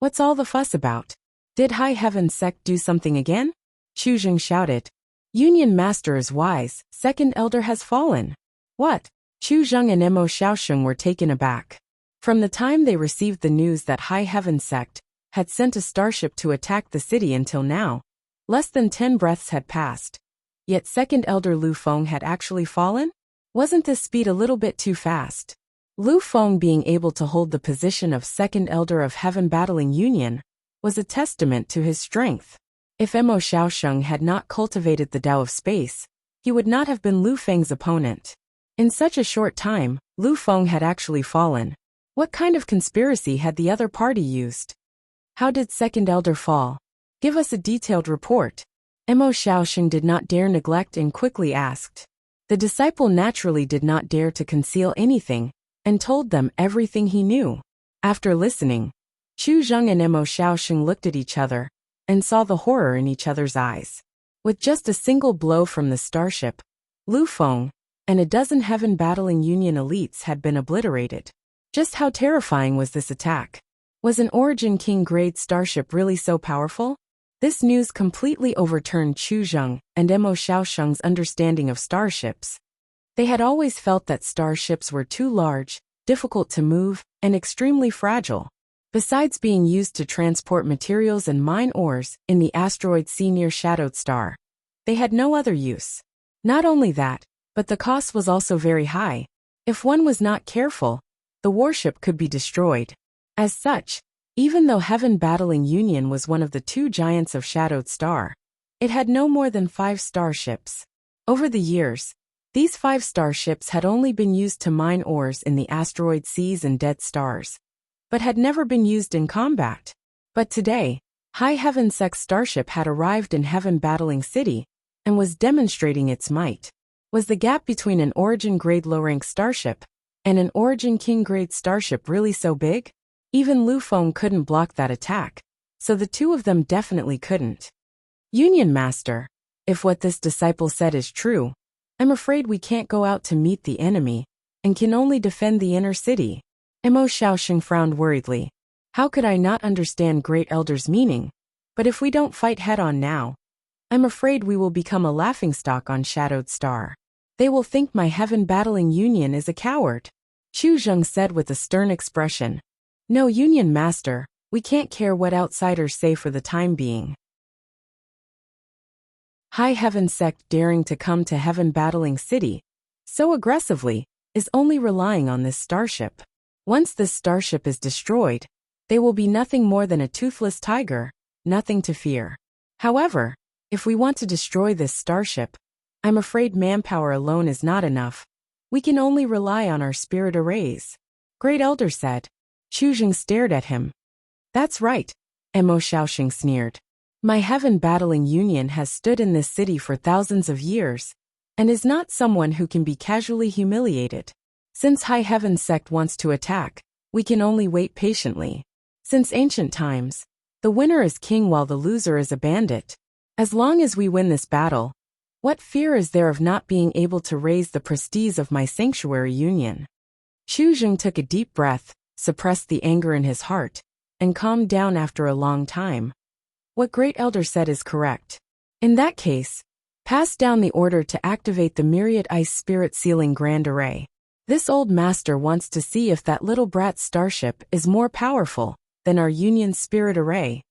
What's all the fuss about? Did High Heaven Sect do something again?" Chu Zheng shouted. "Union Master is wise, Second Elder has fallen." "What?" Chu Zheng and Mo Xiaosheng were taken aback. From the time they received the news that High Heaven Sect had sent a starship to attack the city until now, less than 10 breaths had passed. Yet Second Elder Lu Feng had actually fallen? Wasn't this speed a little bit too fast? Lu Feng being able to hold the position of Second Elder of Heaven Battling Union was a testament to his strength. If Mo Xiaosheng had not cultivated the Tao of Space, he would not have been Lu Feng's opponent. In such a short time, Lu Feng had actually fallen. What kind of conspiracy had the other party used? How did Second Elder fall? Give us a detailed report. Mo Xiaosheng did not dare neglect and quickly asked. The disciple naturally did not dare to conceal anything, and told them everything he knew. After listening, Chu Zheng and Mo Xiaosheng looked at each other, and saw the horror in each other's eyes. With just a single blow from the starship, Lu Feng and a dozen Heaven Battling Union elites had been obliterated. Just how terrifying was this attack? Was an Origin King grade starship really so powerful? This news completely overturned Chu Zheng and Mo Xiaosheng's understanding of starships. They had always felt that starships were too large, difficult to move, and extremely fragile. Besides being used to transport materials and mine ores in the asteroid sea near Shadowed Star, they had no other use. Not only that, but the cost was also very high. If one was not careful, the warship could be destroyed. As such, even though Heaven Battling Union was one of the 2 giants of Shadowed Star, it had no more than 5 starships. Over the years, these 5 starships had only been used to mine ores in the asteroid seas and dead stars, but had never been used in combat. But today, High Heaven Sect starship had arrived in Heaven Battling City, and was demonstrating its might. Was the gap between an Origin grade low-rank starship and an Origin King grade starship really so big? Even Lu Feng couldn't block that attack, so the two of them definitely couldn't. Union Master, if what this disciple said is true, I'm afraid we can't go out to meet the enemy, and can only defend the inner city. Mo Xiaoxing frowned worriedly. How could I not understand Great Elder's meaning? But if we don't fight head-on now, I'm afraid we will become a laughingstock on Shadowed Star. They will think my heaven-battling Union is a coward. Chu Zheng said with a stern expression. No, Union Master, we can't care what outsiders say for the time being. High Heaven Sect daring to come to heaven-battling city so aggressively is only relying on this starship. Once this starship is destroyed, they will be nothing more than a toothless tiger, nothing to fear. However, if we want to destroy this starship, I'm afraid manpower alone is not enough. We can only rely on our spirit arrays. Great Elder said. Chu Zheng stared at him. That's right, Mo Xiaoxing sneered. My heaven-battling Union has stood in this city for thousands of years, and is not someone who can be casually humiliated. Since High Heaven Sect wants to attack, we can only wait patiently. Since ancient times, the winner is king while the loser is a bandit. As long as we win this battle, what fear is there of not being able to raise the prestige of my sanctuary Union? Chu Zheng took a deep breath, suppressed the anger in his heart, and calmed down after a long time. What Great Elder said is correct. In that case, pass down the order to activate the Myriad Ice Spirit Sealing Grand Array. This old master wants to see if that little brat starship is more powerful than our Union Spirit Array.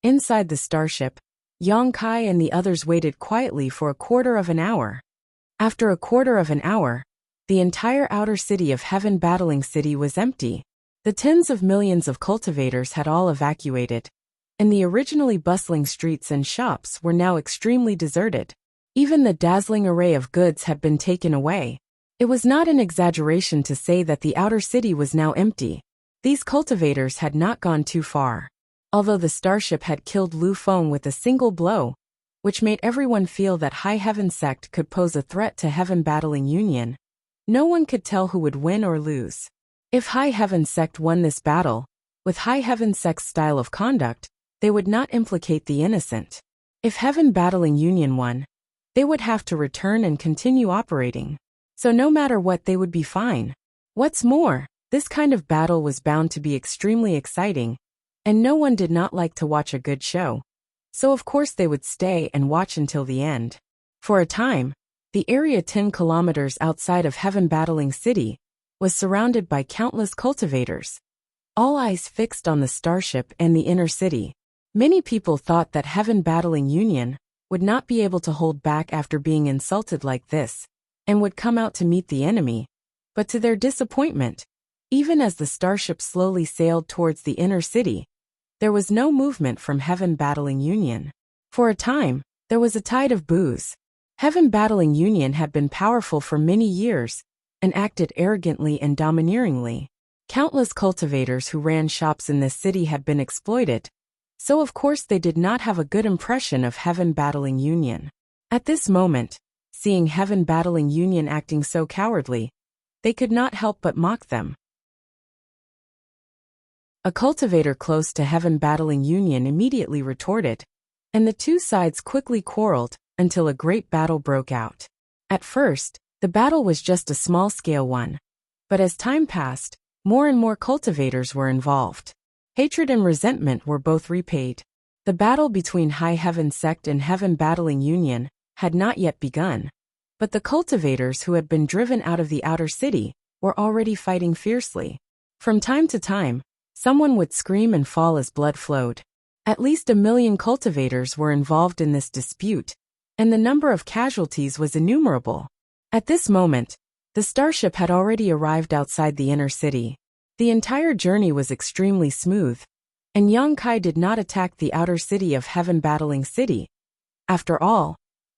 Inside the starship, Yang Kai and the others waited quietly for a quarter of an hour. After a quarter of an hour, the entire outer city of Heaven Battling City was empty. The tens of millions of cultivators had all evacuated, and the originally bustling streets and shops were now extremely deserted. Even the dazzling array of goods had been taken away. It was not an exaggeration to say that the outer city was now empty. These cultivators had not gone too far. Although the starship had killed Lu Feng with a single blow, which made everyone feel that High Heaven Sect could pose a threat to Heaven Battling Union, no one could tell who would win or lose. If High Heaven Sect won this battle, with High Heaven Sect's style of conduct, they would not implicate the innocent. If Heaven Battling Union won, they would have to return and continue operating. So no matter what, they would be fine. What's more, this kind of battle was bound to be extremely exciting, and no one did not like to watch a good show. So of course they would stay and watch until the end. For a time, the area 10 kilometers outside of Heaven Battling City was surrounded by countless cultivators, all eyes fixed on the starship and the inner city. Many people thought that Heaven Battling Union would not be able to hold back after being insulted like this, and would come out to meet the enemy. But to their disappointment, even as the starship slowly sailed towards the inner city, there was no movement from Heaven Battling Union. For a time, there was a tide of boos. Heaven Battling Union had been powerful for many years, and acted arrogantly and domineeringly. Countless cultivators who ran shops in this city had been exploited, so of course they did not have a good impression of Heaven Battling Union. At this moment, seeing Heaven Battling Union acting so cowardly, they could not help but mock them. A cultivator close to Heaven Battling Union immediately retorted, and the two sides quickly quarreled until a great battle broke out. At first, the battle was just a small-scale one, but as time passed, more and more cultivators were involved. Hatred and resentment were both repaid. The battle between High Heaven Sect and Heaven Battling Union had not yet begun, but the cultivators who had been driven out of the outer city were already fighting fiercely. From time to time, someone would scream and fall as blood flowed. At least 1 million cultivators were involved in this dispute, and the number of casualties was innumerable. At this moment, the starship had already arrived outside the inner city. The entire journey was extremely smooth, and Yang Kai did not attack the outer city of Heaven Battling City. After all,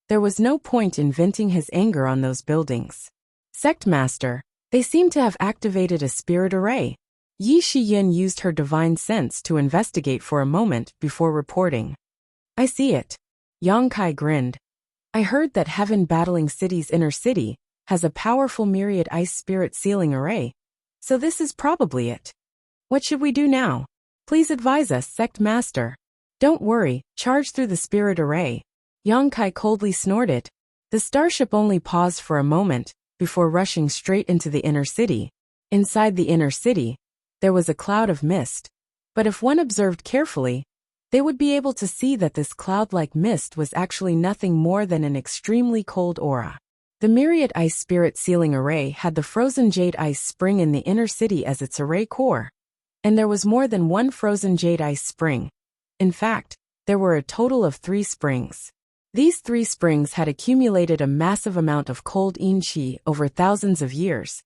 there was no point in venting his anger on those buildings. Sect Master, they seem to have activated a spirit array. Yi Shiyin used her divine sense to investigate for a moment before reporting. I see it. Yang Kai grinned. I heard that Heaven Battling City's inner city has a powerful Myriad Ice Spirit Sealing Array, so this is probably it. What should we do now? Please advise us, Sect Master. Don't worry, charge through the spirit array. Yongkai coldly snorted. The starship only paused for a moment, before rushing straight into the inner city. Inside the inner city, there was a cloud of mist. But if one observed carefully, they would be able to see that this cloud-like mist was actually nothing more than an extremely cold aura. The myriad ice spirit sealing array had the frozen jade ice spring in the inner city as its array core. And there was more than one frozen jade ice spring. In fact, there were a total of 3 springs. These 3 springs had accumulated a massive amount of cold yin-chi over thousands of years.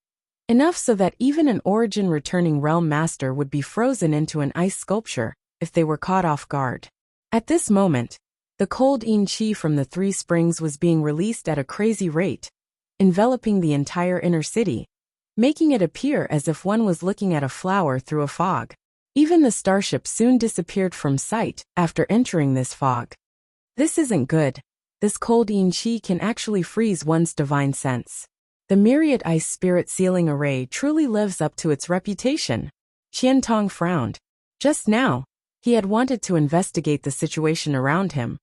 Enough so that even an origin-returning realm master would be frozen into an ice sculpture if they were caught off guard. At this moment, the cold yin-chi from the 3 springs was being released at a crazy rate, enveloping the entire inner city, making it appear as if one was looking at a flower through a fog. Even the starship soon disappeared from sight after entering this fog. This isn't good. This cold yin-chi can actually freeze one's divine sense. The myriad ice spirit sealing array truly lives up to its reputation. Qiantong frowned. Just now, he had wanted to investigate the situation around him,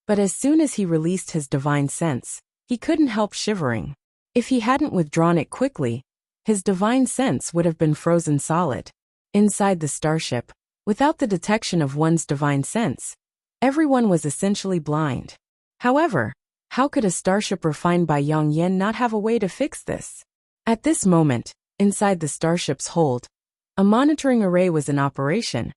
but as soon as he released his divine sense, he couldn't help shivering. If he hadn't withdrawn it quickly, his divine sense would have been frozen solid. Inside the starship, without the detection of one's divine sense, everyone was essentially blind. However, how could a starship refined by Yang Yen not have a way to fix this? At this moment, inside the starship's hold, a monitoring array was in operation,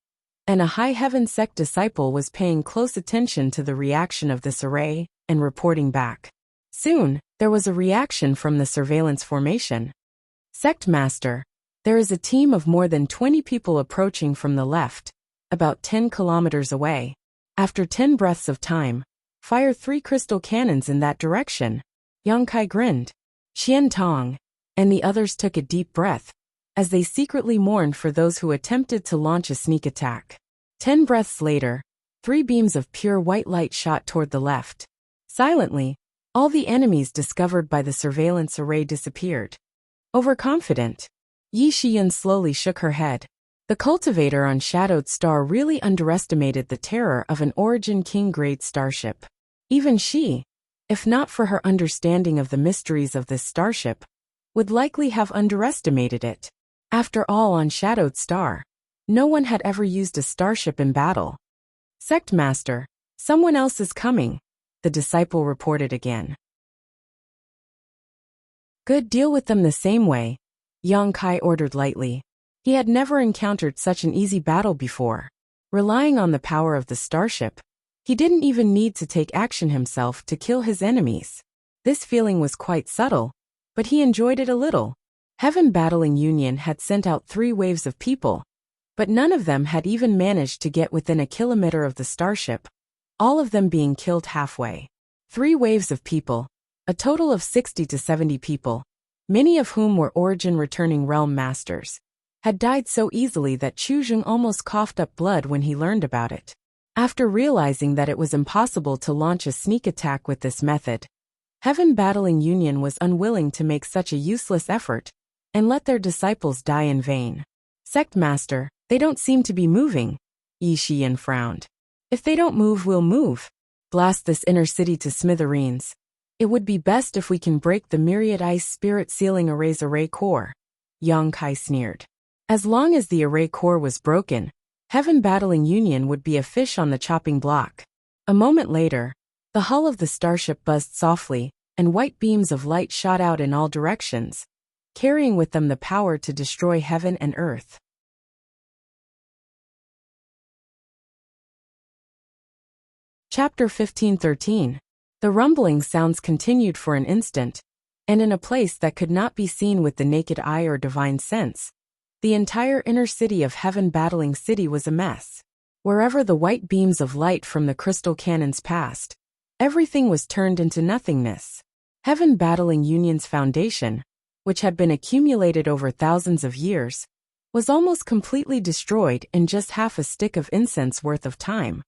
and a High Heaven Sect disciple was paying close attention to the reaction of this array and reporting back. Soon, there was a reaction from the surveillance formation. Sect Master, there is a team of more than 20 people approaching from the left, about 10 kilometers away. After 10 breaths of time, fire 3 crystal cannons in that direction. Yongkai grinned. Qiantong and the others took a deep breath, as they secretly mourned for those who attempted to launch a sneak attack. 10 breaths later, 3 beams of pure white light shot toward the left. Silently, all the enemies discovered by the surveillance array disappeared. Overconfident, Yi Shiyun slowly shook her head. The cultivator on Shadowed Star really underestimated the terror of an Origin King-grade starship. Even she, if not for her understanding of the mysteries of this starship, would likely have underestimated it. After all, on Shadowed Star, no one had ever used a starship in battle. Sect Master, someone else is coming, the disciple reported again. Good, deal with them the same way, Yongkai ordered lightly. He had never encountered such an easy battle before. Relying on the power of the starship, he didn't even need to take action himself to kill his enemies. This feeling was quite subtle, but he enjoyed it a little. Heaven Battling Union had sent out 3 waves of people, but none of them had even managed to get within a kilometer of the starship, all of them being killed halfway. 3 waves of people, a total of 60 to 70 people, many of whom were origin-returning realm masters, had died so easily that Chuzheng almost coughed up blood when he learned about it. After realizing that it was impossible to launch a sneak attack with this method, Heaven Battling Union was unwilling to make such a useless effort and let their disciples die in vain. Sect Master, they don't seem to be moving, Yi Shiyan frowned. If they don't move, we'll move. Blast this inner city to smithereens. It would be best if we can break the myriad ice spirit sealing array's array core. Yongkai sneered. As long as the array core was broken, Heaven Battling Union would be a fish on the chopping block. A moment later, the hull of the starship buzzed softly, and white beams of light shot out in all directions, carrying with them the power to destroy heaven and earth. Chapter 1513. The rumbling sounds continued for an instant, and in a place that could not be seen with the naked eye or divine sense, the entire inner city of Heaven Battling City was a mess. Wherever the white beams of light from the crystal cannons passed, everything was turned into nothingness. Heaven Battling Union's foundation, which had been accumulated over thousands of years, was almost completely destroyed in just half a stick of incense worth of time,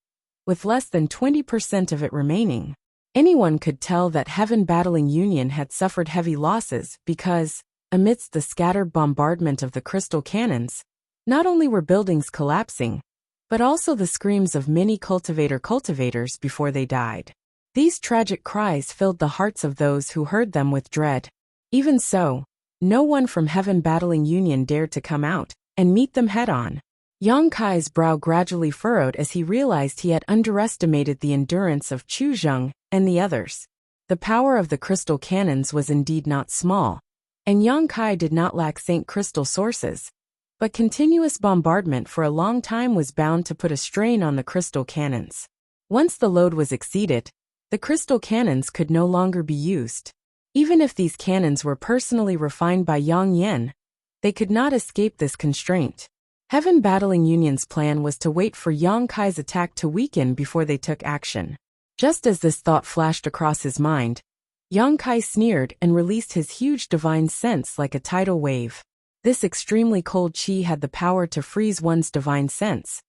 with less than 20% of it remaining. Anyone could tell that Heaven Battling Union had suffered heavy losses because, amidst the scattered bombardment of the crystal cannons, Not only were buildings collapsing, but also the screams of many cultivators before they died. These tragic cries filled the hearts of those who heard them with dread. Even so, no one from Heaven Battling Union dared to come out and meet them head-on. Yang Kai's brow gradually furrowed as he realized he had underestimated the endurance of Chu Zheng and the others. The power of the crystal cannons was indeed not small, and Yang Kai did not lack Saint Crystal sources. But continuous bombardment for a long time was bound to put a strain on the crystal cannons. Once the load was exceeded, the crystal cannons could no longer be used. Even if these cannons were personally refined by Yang Yan, they could not escape this constraint. Heaven Battling Union's plan was to wait for Yang Kai's attack to weaken before they took action. Just as this thought flashed across his mind, Yang Kai sneered and released his huge divine sense like a tidal wave. This extremely cold chi had the power to freeze one's divine sense,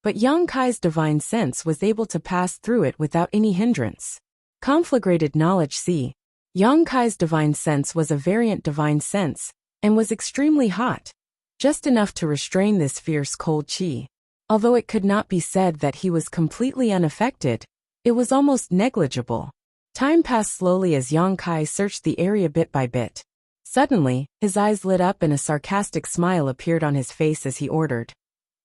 but Yang Kai's divine sense was able to pass through it without any hindrance. Conflagrated knowledge C. Yang Kai's divine sense was a variant divine sense, and was extremely hot, just enough to restrain this fierce cold chi. Although it could not be said that he was completely unaffected, it was almost negligible. Time passed slowly as Yang Kai searched the area bit by bit. Suddenly, his eyes lit up and a sarcastic smile appeared on his face as he ordered.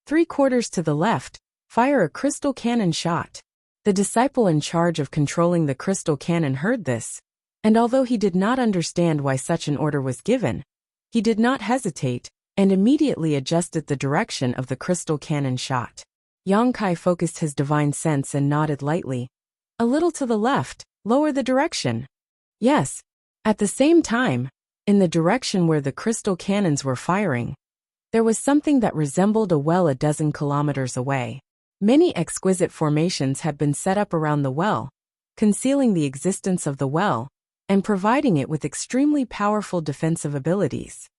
3/4 to the left, fire a crystal cannon shot. The disciple in charge of controlling the crystal cannon heard this, and although he did not understand why such an order was given, he did not hesitate, and immediately adjusted the direction of the crystal cannon shot. Yang Kai focused his divine sense and nodded lightly. A little to the left, lower the direction. Yes. At the same time, in the direction where the crystal cannons were firing, there was something that resembled a well a dozen kilometers away. Many exquisite formations had been set up around the well, concealing the existence of the well, and providing it with extremely powerful defensive abilities.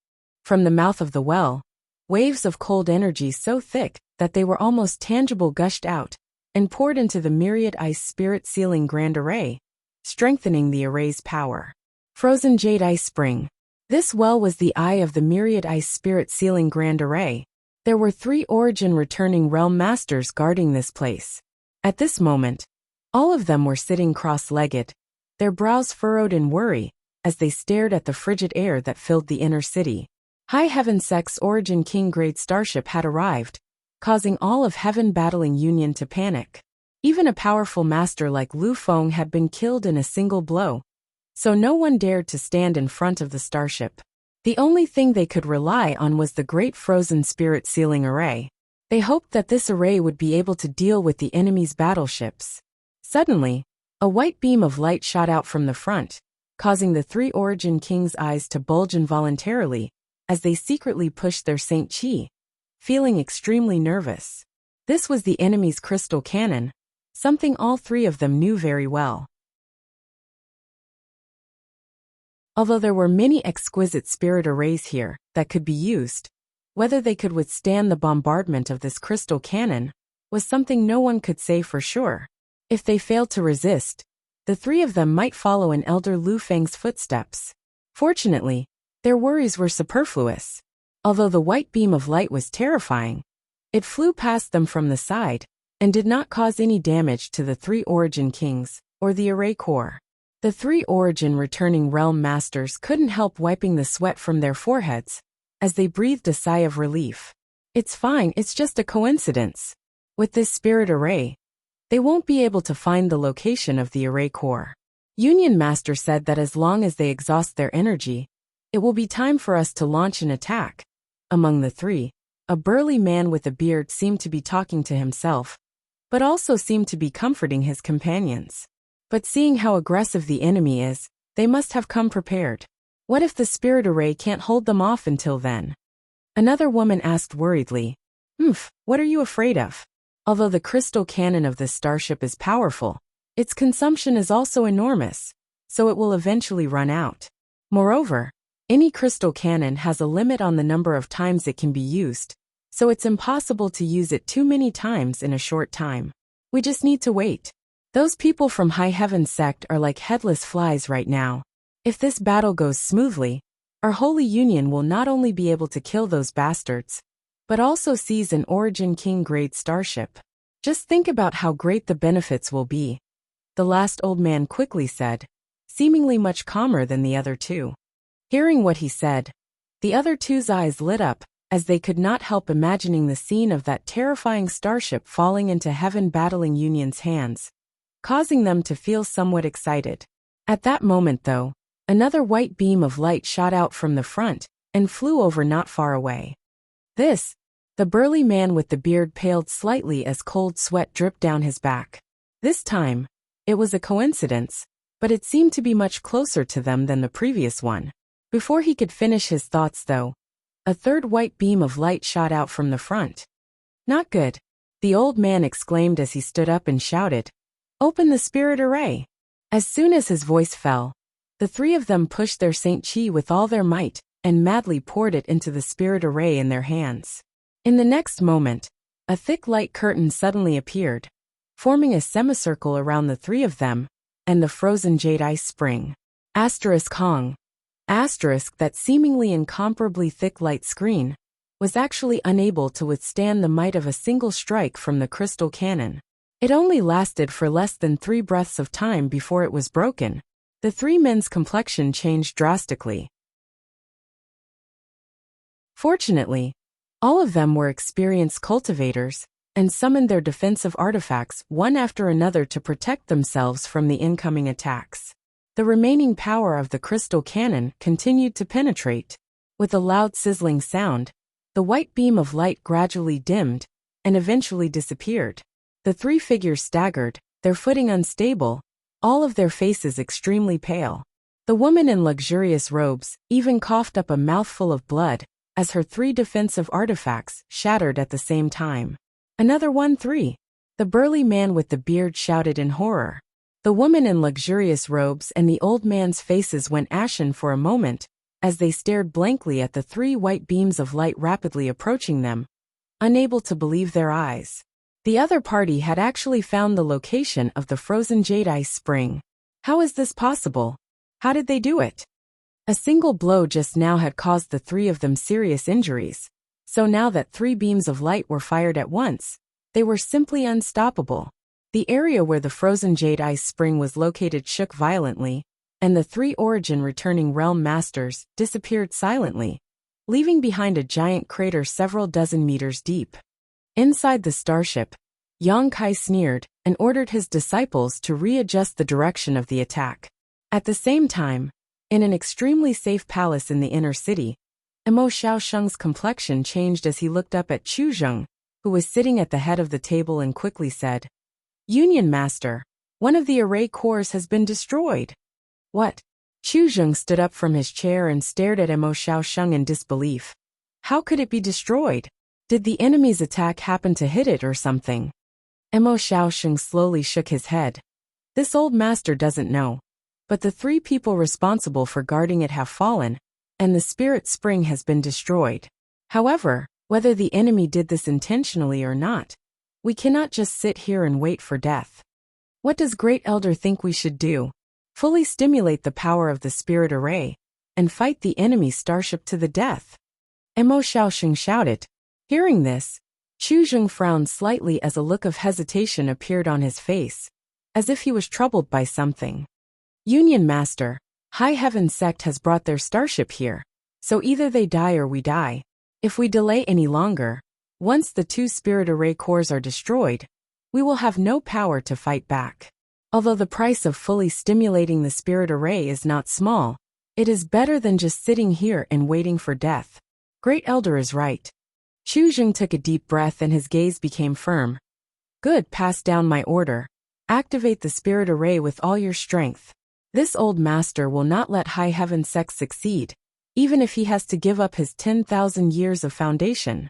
From the mouth of the well, waves of cold energy so thick that they were almost tangible gushed out, and poured into the myriad ice spirit sealing grand array, strengthening the array's power. Frozen Jade Ice Spring. This well was the eye of the myriad ice spirit sealing grand array. There were 3 origin returning realm masters guarding this place. At this moment, all of them were sitting cross-legged, their brows furrowed in worry, as they stared at the frigid air that filled the inner city. High Heaven Sect's Origin King grade starship had arrived, causing all of Heaven Battling Union to panic. Even a powerful master like Lu Feng had been killed in a single blow, so no one dared to stand in front of the starship. The only thing they could rely on was the great frozen spirit sealing array. They hoped that this array would be able to deal with the enemy's battleships. Suddenly, a white beam of light shot out from the front, causing the 3 Origin Kings' eyes to bulge involuntarily, as they secretly pushed their Saint Chi, feeling extremely nervous. This was the enemy's crystal cannon, something all 3 of them knew very well. Although there were many exquisite spirit arrays here that could be used, whether they could withstand the bombardment of this crystal cannon was something no one could say for sure. If they failed to resist, the 3 of them might follow in Elder Lu Feng's footsteps. Fortunately, their worries were superfluous. Although the white beam of light was terrifying, it flew past them from the side, and did not cause any damage to the 3 Origin Kings, or the array core. The 3 Origin returning realm masters couldn't help wiping the sweat from their foreheads, as they breathed a sigh of relief. It's fine, it's just a coincidence. With this spirit array, they won't be able to find the location of the array core. Union Master said that as long as they exhaust their energy, it will be time for us to launch an attack. Among the 3, a burly man with a beard seemed to be talking to himself, but also seemed to be comforting his companions. But seeing how aggressive the enemy is, they must have come prepared. What if the spirit array can't hold them off until then? Another woman asked worriedly. What are you afraid of? Although the crystal cannon of this starship is powerful, its consumption is also enormous, so it will eventually run out. Moreover, any crystal cannon has a limit on the number of times it can be used, so it's impossible to use it too many times in a short time. We just need to wait. Those people from High Heaven Sect are like headless flies right now. If this battle goes smoothly, our Holy Union will not only be able to kill those bastards, but also sees an Origin King-grade starship. Just think about how great the benefits will be, the last old man quickly said, seemingly much calmer than the other two. Hearing what he said, the other two's eyes lit up, as they could not help imagining the scene of that terrifying starship falling into heaven battling Union's hands, causing them to feel somewhat excited. At that moment, though, another white beam of light shot out from the front and flew over not far away. The burly man with the beard paled slightly as cold sweat dripped down his back. This time, it was a coincidence, but it seemed to be much closer to them than the previous one. Before he could finish his thoughts, though, a third white beam of light shot out from the front. Not good, the old man exclaimed as he stood up and shouted, "Open the spirit array!" As soon as his voice fell, the three of them pushed their Saint Chi with all their might and madly poured it into the spirit array in their hands. In the next moment, a thick light curtain suddenly appeared, forming a semicircle around the three of them and the frozen jade ice spring. Hong. That seemingly incomparably thick light screen was actually unable to withstand the might of a single strike from the crystal cannon. It only lasted for less than 3 breaths of time before it was broken. The three men's complexion changed drastically. Fortunately, all of them were experienced cultivators and summoned their defensive artifacts one after another to protect themselves from the incoming attacks. The remaining power of the crystal cannon continued to penetrate. With a loud sizzling sound, the white beam of light gradually dimmed and eventually disappeared. The three figures staggered, their footing unstable, all of their faces extremely pale. The woman in luxurious robes even coughed up a mouthful of blood as her 3 defensive artifacts shattered at the same time. "Another 1-3. The burly man with the beard shouted in horror. The woman in luxurious robes and the old man's faces went ashen for a moment as they stared blankly at the 3 white beams of light rapidly approaching them, unable to believe their eyes. The other party had actually found the location of the frozen jade ice spring. How is this possible? How did they do it? A single blow just now had caused the 3 of them serious injuries, so now that 3 beams of light were fired at once, they were simply unstoppable. The area where the frozen jade ice spring was located shook violently, and the 3 Origin returning realm masters disappeared silently, leaving behind a giant crater several dozen meters deep. Inside the starship, Yang Kai sneered and ordered his disciples to readjust the direction of the attack. At the same time, in an extremely safe palace in the inner city, Emo Xiaosheng's complexion changed as he looked up at Chu Zheng, who was sitting at the head of the table, and quickly said, "Union Master, one of the array cores has been destroyed." "What?" Chu Zheng stood up from his chair and stared at Emo Xiaosheng in disbelief. "How could it be destroyed? Did the enemy's attack happen to hit it or something?" Emo Xiaosheng slowly shook his head. "This old master doesn't know. But the 3 people responsible for guarding it have fallen, and the spirit spring has been destroyed. However, whether the enemy did this intentionally or not, we cannot just sit here and wait for death. What does Great Elder think we should do? Fully stimulate the power of the spirit array, and fight the enemy starship to the death?" Emo Xiaosheng shouted. Hearing this, Chu Zheng frowned slightly as a look of hesitation appeared on his face, as if he was troubled by something. "Union Master, High Heaven Sect has brought their starship here, so either they die or we die. If we delay any longer, once the 2 spirit array cores are destroyed, we will have no power to fight back. Although the price of fully stimulating the spirit array is not small, it is better than just sitting here and waiting for death. Great Elder is right." Chu Zheng took a deep breath and his gaze became firm. "Good, pass down my order. Activate the spirit array with all your strength. This old master will not let High Heaven Sect succeed, even if he has to give up his 10,000 years of foundation."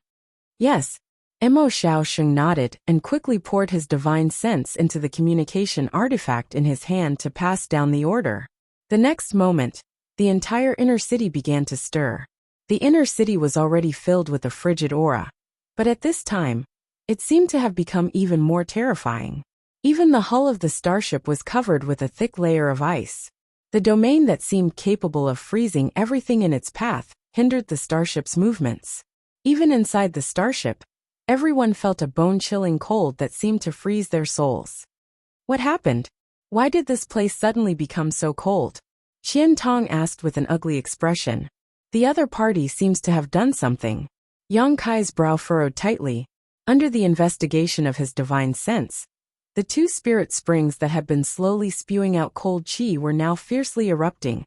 "Yes." Emo Xiaosheng nodded and quickly poured his divine sense into the communication artifact in his hand to pass down the order. The next moment, the entire inner city began to stir. The inner city was already filled with a frigid aura, but at this time, it seemed to have become even more terrifying. Even the hull of the starship was covered with a thick layer of ice. The domain that seemed capable of freezing everything in its path hindered the starship's movements. Even inside the starship, everyone felt a bone-chilling cold that seemed to freeze their souls. What happened? Why did this place suddenly become so cold? Qian Tong asked with an ugly expression. The other party seems to have done something. Yang Kai's brow furrowed tightly. Under the investigation of his divine sense, the two spirit springs that had been slowly spewing out cold qi were now fiercely erupting,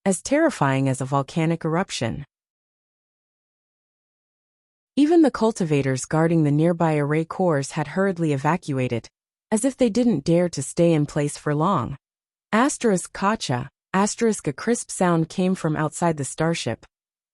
as terrifying as a volcanic eruption. Even the cultivators guarding the nearby array cores had hurriedly evacuated, as if they didn't dare to stay in place for long. Kacha, a crisp sound came from outside the starship,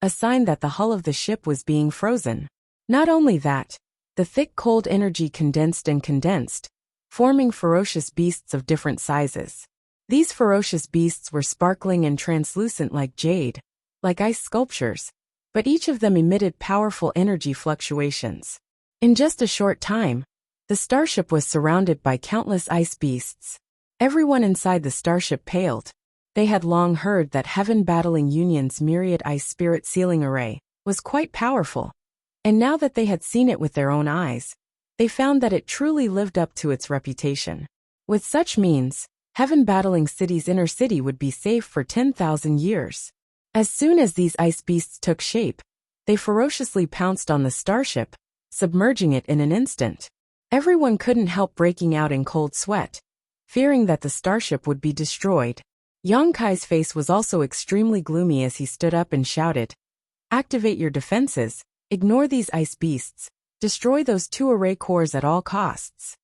a sign that the hull of the ship was being frozen. Not only that, the thick cold energy condensed, forming ferocious beasts of different sizes. These ferocious beasts were sparkling and translucent like jade, like ice sculptures, but each of them emitted powerful energy fluctuations. In just a short time, the starship was surrounded by countless ice beasts. Everyone inside the starship paled. They had long heard that Heaven Battling Union's myriad ice spirit sealing array was quite powerful, and now that they had seen it with their own eyes, they found that it truly lived up to its reputation. With such means, Heaven Battling City's inner city would be safe for 10,000 years. As soon as these ice beasts took shape, they ferociously pounced on the starship, submerging it in an instant. Everyone couldn't help breaking out in cold sweat, fearing that the starship would be destroyed. Yang Kai's face was also extremely gloomy as he stood up and shouted, "Activate your defenses, ignore these ice beasts, destroy those two array cores at all costs."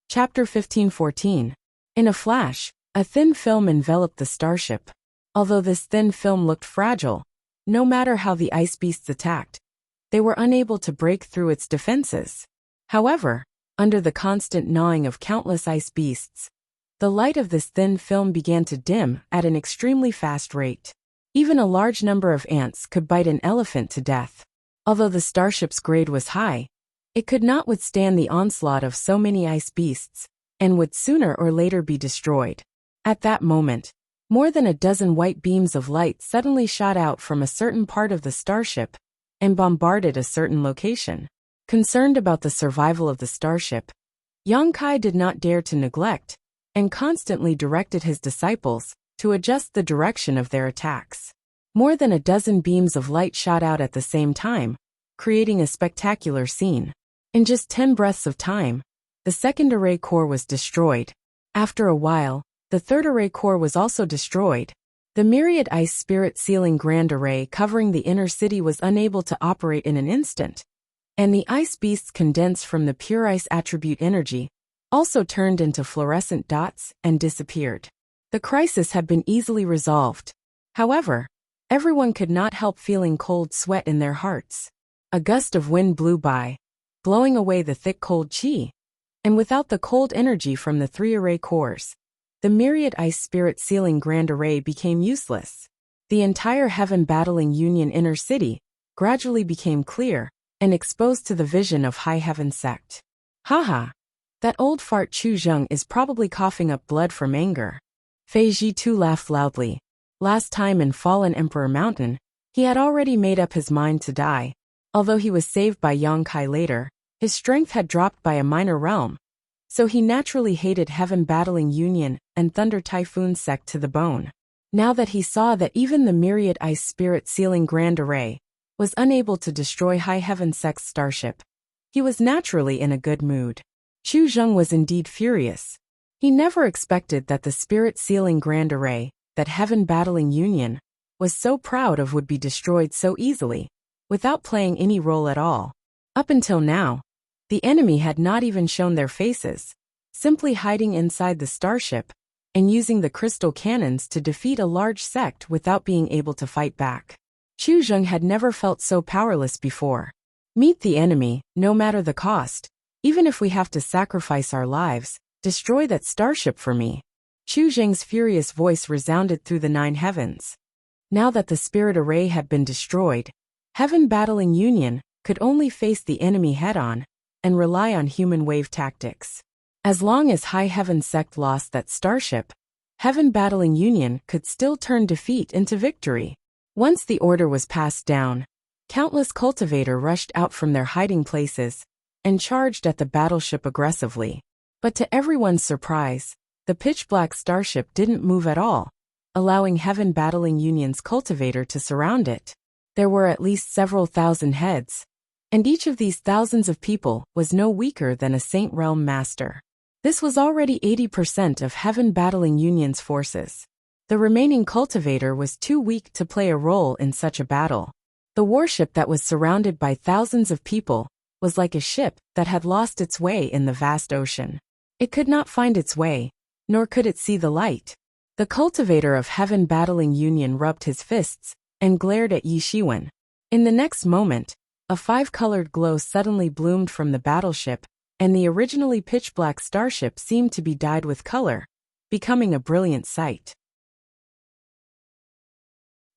Chapter 15-14. In a flash, a thin film enveloped the starship. Although this thin film looked fragile, no matter how the ice beasts attacked, they were unable to break through its defenses. However, under the constant gnawing of countless ice beasts, the light of this thin film began to dim at an extremely fast rate. Even a large number of ants could bite an elephant to death. Although the starship's grade was high, it could not withstand the onslaught of so many ice beasts, and would sooner or later be destroyed. At that moment, more than a dozen white beams of light suddenly shot out from a certain part of the starship and bombarded a certain location. Concerned about the survival of the starship, Yang Kai did not dare to neglect, and constantly directed his disciples to adjust the direction of their attacks. More than a dozen beams of light shot out at the same time, creating a spectacular scene. In just 10 breaths of time, the second array core was destroyed. After a while, the third array core was also destroyed. The myriad ice spirit sealing grand array covering the inner city was unable to operate in an instant, and the ice beasts condensed from the pure ice attribute energy also turned into fluorescent dots and disappeared. The crisis had been easily resolved. However, everyone could not help feeling cold sweat in their hearts. A gust of wind blew by, blowing away the thick cold qi, and without the cold energy from the 3 array cores, the myriad ice spirit sealing grand array became useless. The entire Heaven Battling Union inner city gradually became clear and exposed to the vision of High Heaven sect. Haha, that old fart Chu Zheng is probably coughing up blood from anger. Fei Ji too laughed loudly. Last time in Fallen Emperor Mountain, he had already made up his mind to die. Although he was saved by Yang Kai later, his strength had dropped by a minor realm, so he naturally hated Heaven Battling Union and Thunder Typhoon sect to the bone. Now that he saw that even the myriad ice spirit sealing grand array was unable to destroy High Heaven sect's starship, he was naturally in a good mood. Chu Zheng was indeed furious. He never expected that the spirit sealing grand array that Heaven Battling Union was so proud of would be destroyed so easily, without playing any role at all. Up until now, the enemy had not even shown their faces, simply hiding inside the starship and using the crystal cannons to defeat a large sect without being able to fight back. Chu Zheng had never felt so powerless before. Meet the enemy, no matter the cost. Even if we have to sacrifice our lives, destroy that starship for me. Chu Zheng's furious voice resounded through the 9 heavens. Now that the spirit array had been destroyed, Heaven Battling Union could only face the enemy head-on and rely on human wave tactics. As long as High Heaven sect lost that starship, Heaven Battling Union could still turn defeat into victory. Once the order was passed down, countless cultivators rushed out from their hiding places and charged at the battleship aggressively. But to everyone's surprise, the pitch-black starship didn't move at all, allowing Heaven Battling Union's cultivator to surround it. There were at least several thousand heads, and each of these thousands of people was no weaker than a Saint Realm Master. This was already 80% of Heaven Battling Union's forces. The remaining cultivator was too weak to play a role in such a battle. The warship that was surrounded by thousands of people was like a ship that had lost its way in the vast ocean. It could not find its way, nor could it see the light. The cultivator of Heaven Battling Union rubbed his fists and glared at Yi Shiwen. In the next moment, a five-colored glow suddenly bloomed from the battleship, and the originally pitch-black starship seemed to be dyed with color, becoming a brilliant sight.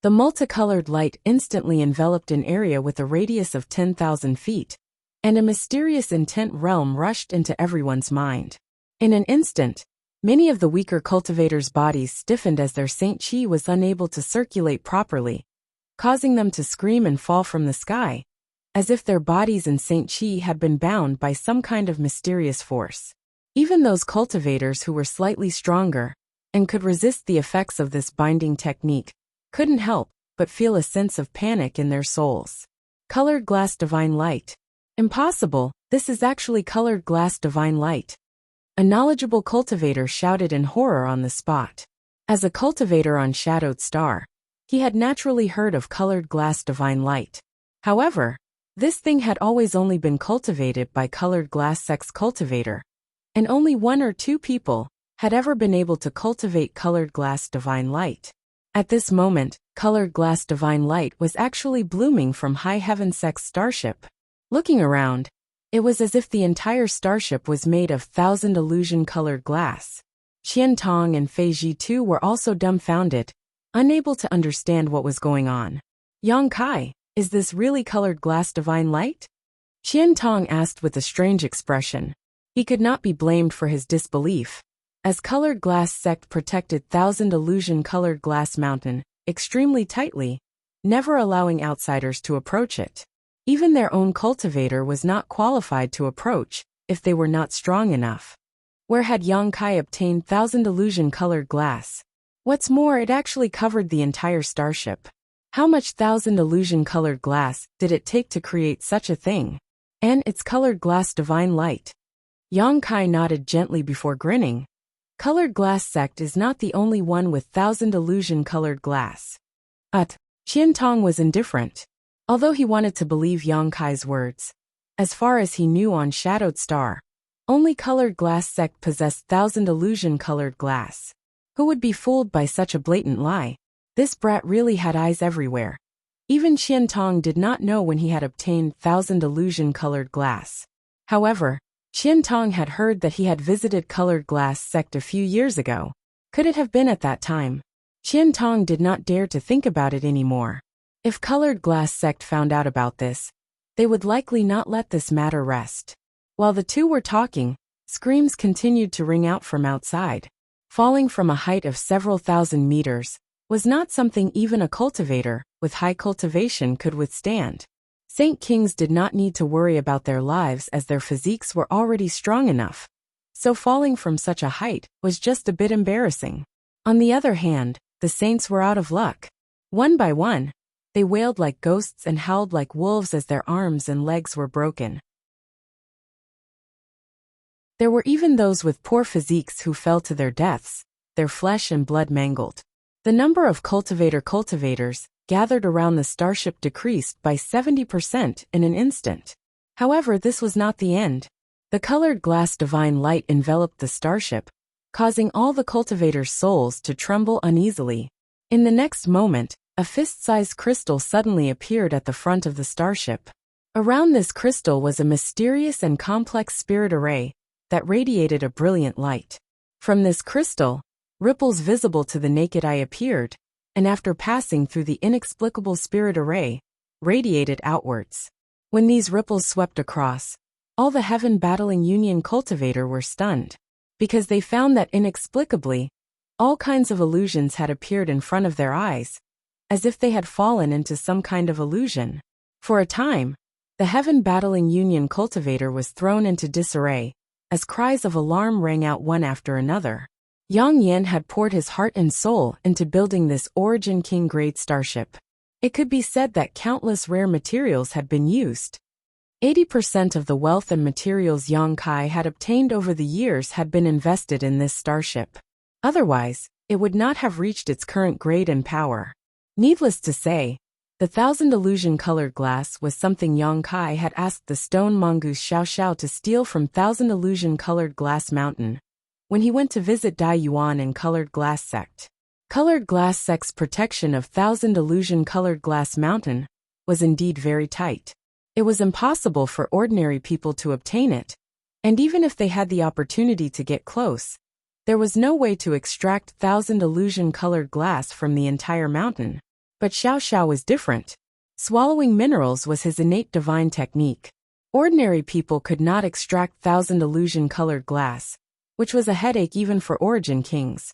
The multicolored light instantly enveloped an area with a radius of 10,000 feet, and a mysterious intent realm rushed into everyone's mind. In an instant, many of the weaker cultivators' bodies stiffened as their Saint Chi was unable to circulate properly, causing them to scream and fall from the sky, as if their bodies and Saint Chi had been bound by some kind of mysterious force. Even those cultivators who were slightly stronger and could resist the effects of this binding technique couldn't help but feel a sense of panic in their souls. Colored glass divine light. Impossible, this is actually colored glass divine light. A knowledgeable cultivator shouted in horror on the spot. As a cultivator on Shadowed Star, he had naturally heard of colored glass divine light. However, this thing had always only been cultivated by colored glass sex cultivator, and only one or two people had ever been able to cultivate colored glass divine light. At this moment, colored glass divine light was actually blooming from High Heaven Sex starship. Looking around, it was as if the entire starship was made of thousand illusion-colored glass. Qian Tong and Fei Ji too were also dumbfounded, unable to understand what was going on. Yang Kai, is this really colored glass divine light? Qian Tong asked with a strange expression. He could not be blamed for his disbelief, as colored glass sect protected thousand illusion-colored glass mountain extremely tightly, never allowing outsiders to approach it. Even their own cultivator was not qualified to approach if they were not strong enough. Where had Yang Kai obtained thousand illusion-colored glass? What's more, it actually covered the entire starship. How much thousand illusion-colored glass did it take to create such a thing? And it's colored glass divine light. Yang Kai nodded gently before grinning. Colored glass sect is not the only one with thousand illusion-colored glass. Qian Tong was indifferent. Although he wanted to believe Yang Kai's words, as far as he knew on Shadowed Star, only colored glass sect possessed thousand illusion-colored glass. Who would be fooled by such a blatant lie? This brat really had eyes everywhere. Even Qian Tong did not know when he had obtained thousand illusion-colored glass. However, Qian Tong had heard that he had visited colored glass sect a few years ago. Could it have been at that time? Qian Tong did not dare to think about it anymore. If colored glass sect found out about this, they would likely not let this matter rest. While the two were talking, screams continued to ring out from outside. Falling from a height of several thousand meters was not something even a cultivator with high cultivation could withstand. Saint Kings did not need to worry about their lives as their physiques were already strong enough, so falling from such a height was just a bit embarrassing. On the other hand, the saints were out of luck. One by one, they wailed like ghosts and howled like wolves as their arms and legs were broken. There were even those with poor physiques who fell to their deaths, their flesh and blood mangled. The number of cultivators gathered around the starship decreased by 70% in an instant. However, this was not the end. The colored glass divine light enveloped the starship, causing all the cultivators' souls to tremble uneasily. In the next moment, a fist-sized crystal suddenly appeared at the front of the starship. Around this crystal was a mysterious and complex spirit array that radiated a brilliant light. From this crystal, ripples visible to the naked eye appeared, and after passing through the inexplicable spirit array, radiated outwards. When these ripples swept across, all the Heaven Battling Union cultivator were stunned, because they found that inexplicably, All kinds of illusions had appeared in front of their eyes, as if they had fallen into some kind of illusion. For a time, the heaven-battling Union cultivator was thrown into disarray, as cries of alarm rang out one after another. Yang Yan had poured his heart and soul into building this Origin King-grade starship. It could be said that countless rare materials had been used. 80% of the wealth and materials Yang Kai had obtained over the years had been invested in this starship. Otherwise, it would not have reached its current grade and power. Needless to say, the 1,000 illusion-colored glass was something Yang Kai had asked the stone mongoose Xiao Xiao to steal from 1,000 illusion-colored glass mountain when he went to visit Dai Yuan and Colored Glass Sect. Colored Glass Sect's protection of 1,000 illusion-colored glass mountain was indeed very tight. It was impossible for ordinary people to obtain it, and even if they had the opportunity to get close, there was no way to extract 1,000 illusion-colored glass from the entire mountain. But Xiao Xiao was different. Swallowing minerals was his innate divine technique. Ordinary people could not extract 1,000 illusion-colored glass, which was a headache even for Origin Kings.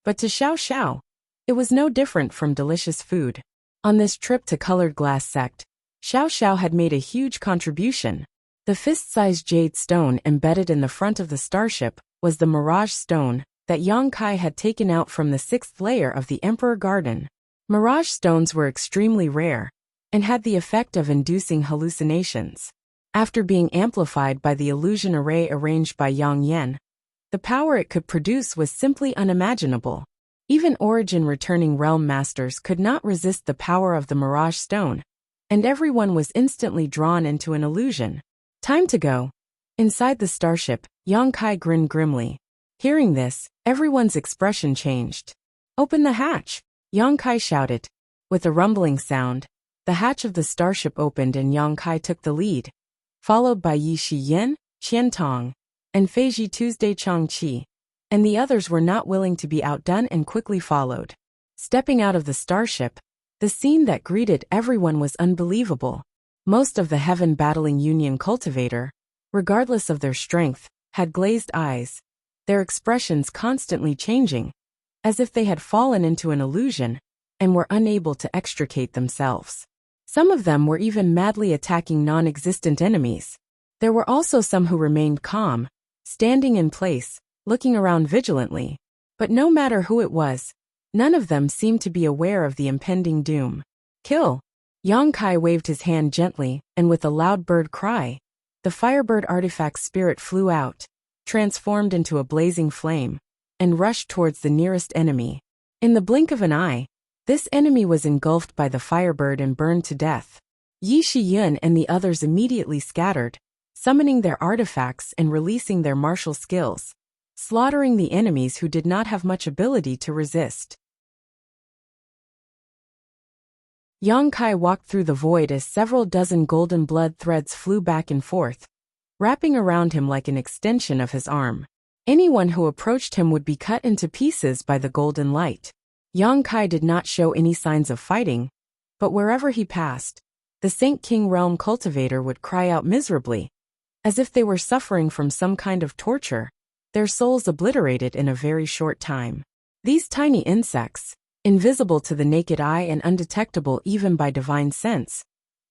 But to Xiao Xiao, it was no different from delicious food. On this trip to Colored Glass Sect, Xiao Xiao had made a huge contribution. The fist-sized jade stone embedded in the front of the starship was the Mirage Stone that Yang Kai had taken out from the 6th layer of the Emperor Garden. Mirage stones were extremely rare and had the effect of inducing hallucinations. After being amplified by the illusion array arranged by Yang Yan, the power it could produce was simply unimaginable. Even Origin returning realm masters could not resist the power of the Mirage Stone, and everyone was instantly drawn into an illusion. Time to go. Inside the starship, Yang Kai grinned grimly. Hearing this, everyone's expression changed. Open the hatch, Yang Kai shouted. With a rumbling sound, the hatch of the starship opened and Yang Kai took the lead, followed by Yi Shiyin, Qian Tong, and Feiji Tuesday Changqi, and the others were not willing to be outdone and quickly followed. Stepping out of the starship, the scene that greeted everyone was unbelievable. Most of the heaven-battling Union cultivator, regardless of their strength, had glazed eyes, their expressions constantly changing, as if they had fallen into an illusion and were unable to extricate themselves. Some of them were even madly attacking non-existent enemies. There were also some who remained calm, standing in place, looking around vigilantly. But no matter who it was, none of them seemed to be aware of the impending doom. Kill! Yang Kai waved his hand gently, and with a loud bird cry, the Firebird artifact spirit flew out, transformed into a blazing flame, and rushed towards the nearest enemy. In the blink of an eye, this enemy was engulfed by the Firebird and burned to death. Yi Shiyun and the others immediately scattered, summoning their artifacts and releasing their martial skills, slaughtering the enemies who did not have much ability to resist. Yang Kai walked through the void as several dozen golden blood threads flew back and forth, wrapping around him like an extension of his arm. Anyone who approached him would be cut into pieces by the golden light. Yang Kai did not show any signs of fighting, but wherever he passed, the Saint King Realm cultivator would cry out miserably, as if they were suffering from some kind of torture, their souls obliterated in a very short time. These tiny insects, invisible to the naked eye and undetectable even by divine sense,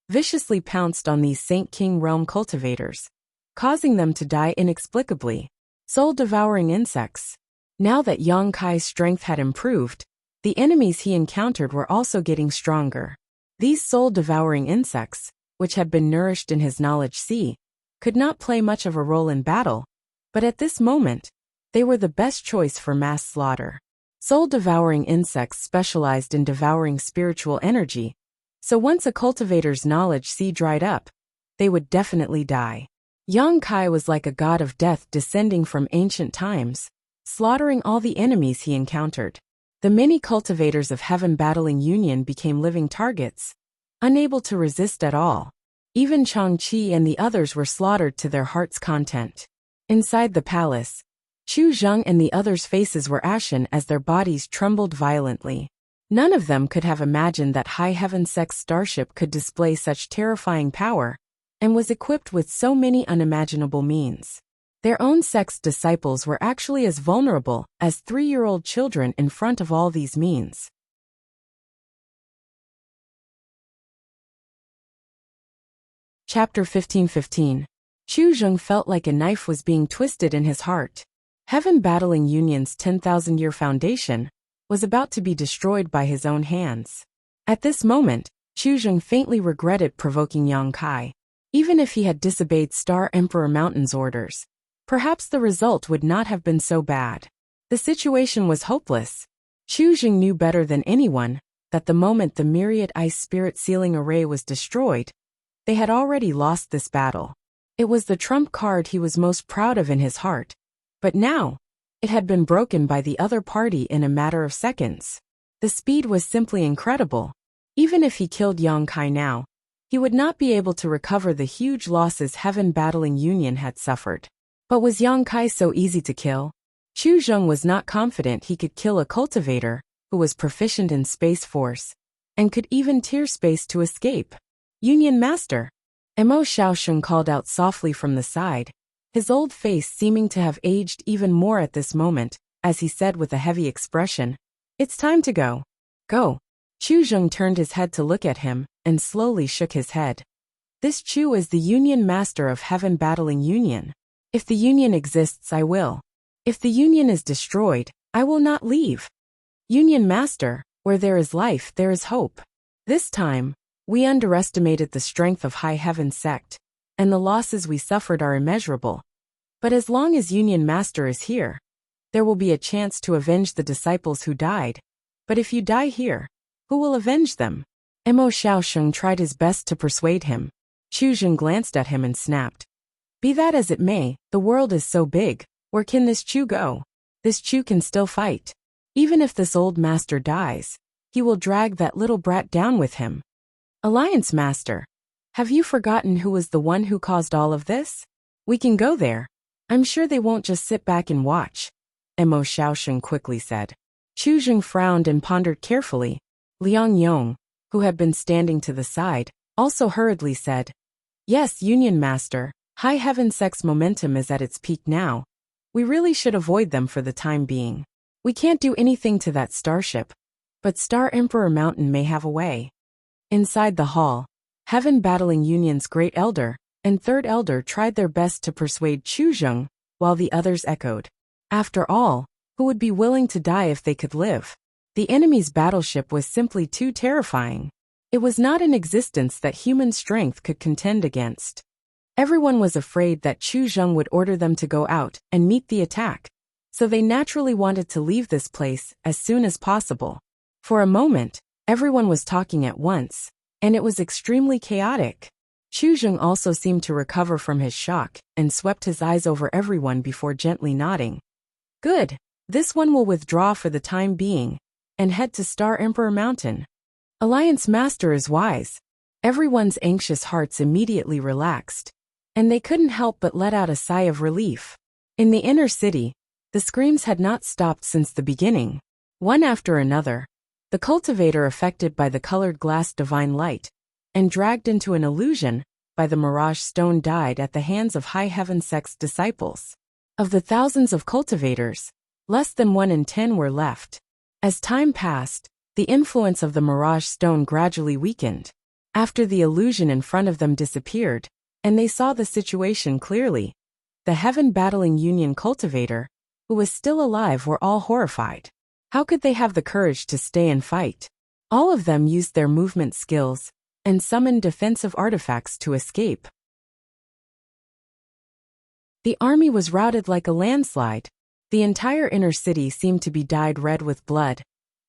viciously pounced on these Saint King Realm cultivators, causing them to die inexplicably. Soul-devouring insects. Now that Yang Kai's strength had improved, the enemies he encountered were also getting stronger. These soul-devouring insects, which had been nourished in his knowledge sea, could not play much of a role in battle, but at this moment, they were the best choice for mass slaughter. Soul-devouring insects specialized in devouring spiritual energy, so once a cultivator's knowledge sea dried up, they would definitely die. Yang Kai was like a god of death descending from ancient times, slaughtering all the enemies he encountered. The many cultivators of heaven-battling Union became living targets, unable to resist at all. Even Changqi and the others were slaughtered to their heart's content. Inside the palace, Chu Zheng and the others' faces were ashen as their bodies trembled violently. None of them could have imagined that High Heaven Sect's starship could display such terrifying power, and was equipped with so many unimaginable means. Their own sect's disciples were actually as vulnerable as 3-year-old children in front of all these means. Chapter 15:15. Chu Zheng felt like a knife was being twisted in his heart. Heaven Battling Union's 10,000-year foundation was about to be destroyed by his own hands. At this moment, Chu Zheng faintly regretted provoking Yang Kai. Even if he had disobeyed Star Emperor Mountain's orders, perhaps the result would not have been so bad. The situation was hopeless. Chu Zheng knew better than anyone that the moment the myriad ice spirit sealing array was destroyed, they had already lost this battle. It was the trump card he was most proud of in his heart, but now, it had been broken by the other party in a matter of seconds. The speed was simply incredible. Even if he killed Yang Kai now, he would not be able to recover the huge losses Heaven Battling Union had suffered. But was Yang Kai so easy to kill? Chu Zheng was not confident he could kill a cultivator who was proficient in Space Force and could even tear space to escape. Union Master! Mo Xiaosheng called out softly from the side, his old face seeming to have aged even more at this moment, as he said with a heavy expression, "It's time to go." Go. Chu Zheng turned his head to look at him and slowly shook his head. This Chu is the Union Master of Heaven Battling Union. If the Union exists, I will. If the Union is destroyed, I will not leave. Union Master, where there is life, there is hope. This time, we underestimated the strength of High Heaven sect, and the losses we suffered are immeasurable. But as long as Union Master is here, there will be a chance to avenge the disciples who died. But if you die here, who will avenge them? Mo Xiaosheng tried his best to persuade him. Chu Zheng glanced at him and snapped. Be that as it may, the world is so big, where can this Chu go? This Chu can still fight. Even if this old master dies, he will drag that little brat down with him. Alliance Master, have you forgotten who was the one who caused all of this? We can go there. I'm sure they won't just sit back and watch, Mo Xiaosheng quickly said. Chu Zheng frowned and pondered carefully. Liang Yong, who had been standing to the side, also hurriedly said, Yes, Union Master, High Heaven sect's momentum is at its peak now. We really should avoid them for the time being. We can't do anything to that starship, but Star Emperor Mountain may have a way. Inside the hall, Heaven Battling Union's Great Elder and Third Elder tried their best to persuade Chu Zheng, while the others echoed. After all, who would be willing to die if they could live? The enemy's battleship was simply too terrifying. It was not an existence that human strength could contend against. Everyone was afraid that Chu Zheng would order them to go out and meet the attack, so they naturally wanted to leave this place as soon as possible. For a moment, everyone was talking at once, and it was extremely chaotic. Chu Zheng also seemed to recover from his shock and swept his eyes over everyone before gently nodding. Good, this one will withdraw for the time being and head to Star Emperor Mountain. Alliance Master is wise. Everyone's anxious hearts immediately relaxed, and they couldn't help but let out a sigh of relief. In the inner city, the screams had not stopped since the beginning. One after another, the cultivator affected by the colored glass divine light and dragged into an illusion by the mirage stone died at the hands of High Heaven sect's disciples. Of the thousands of cultivators, less than 1 in 10 were left. As time passed, the influence of the mirage stone gradually weakened. After the illusion in front of them disappeared, and they saw the situation clearly, the Heaven Battling Union cultivator, who was still alive, were all horrified. How could they have the courage to stay and fight? All of them used their movement skills and summoned defensive artifacts to escape. The army was routed like a landslide. The entire inner city seemed to be dyed red with blood,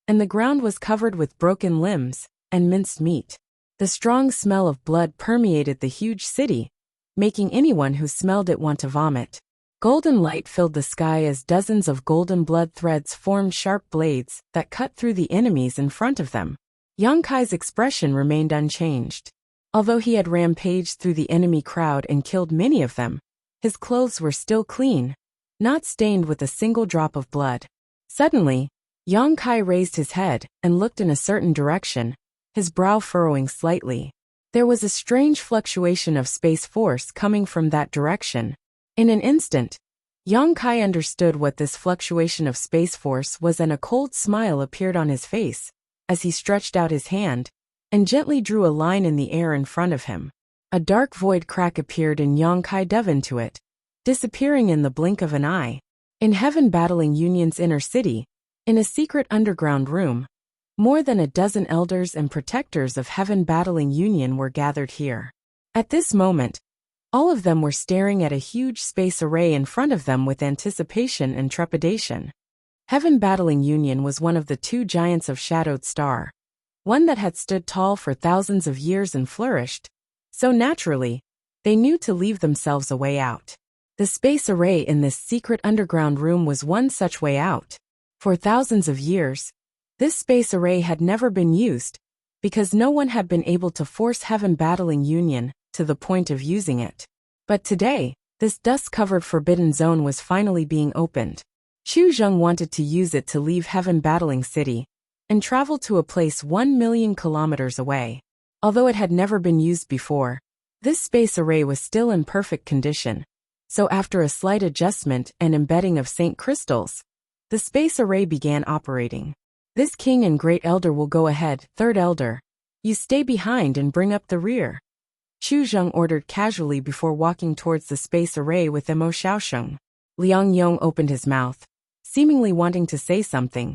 and the ground was covered with broken limbs and minced meat. The strong smell of blood permeated the huge city, making anyone who smelled it want to vomit. Golden light filled the sky as dozens of golden blood threads formed sharp blades that cut through the enemies in front of them. Yang Kai's expression remained unchanged. Although he had rampaged through the enemy crowd and killed many of them, his clothes were still clean, not stained with a single drop of blood. Suddenly, Yang Kai raised his head and looked in a certain direction, his brow furrowing slightly. There was a strange fluctuation of space force coming from that direction. In an instant, Yang Kai understood what this fluctuation of space force was, and a cold smile appeared on his face as he stretched out his hand and gently drew a line in the air in front of him. A dark void crack appeared and Yang Kai dove into it, disappearing in the blink of an eye. In Heaven Battling Union's inner city, in a secret underground room, more than a dozen elders and protectors of Heaven Battling Union were gathered here. At this moment, all of them were staring at a huge space array in front of them with anticipation and trepidation. Heaven Battling Union was one of the two giants of Shadowed Star, one that had stood tall for thousands of years and flourished, so naturally, they knew to leave themselves a way out. The space array in this secret underground room was one such way out. For thousands of years, this space array had never been used, because no one had been able to force Heaven Battling Union to the point of using it. But today, this dust-covered forbidden zone was finally being opened. Chu Zheng wanted to use it to leave Heaven Battling City and travel to a place 1 million kilometers away. Although it had never been used before, this space array was still in perfect condition. So after a slight adjustment and embedding of Saint crystals, the space array began operating. This king and great elder will go ahead. Third elder, you stay behind and bring up the rear, Chu Zheng ordered casually before walking towards the space array with Mo Xiaosheng. Liang Yong opened his mouth, seemingly wanting to say something,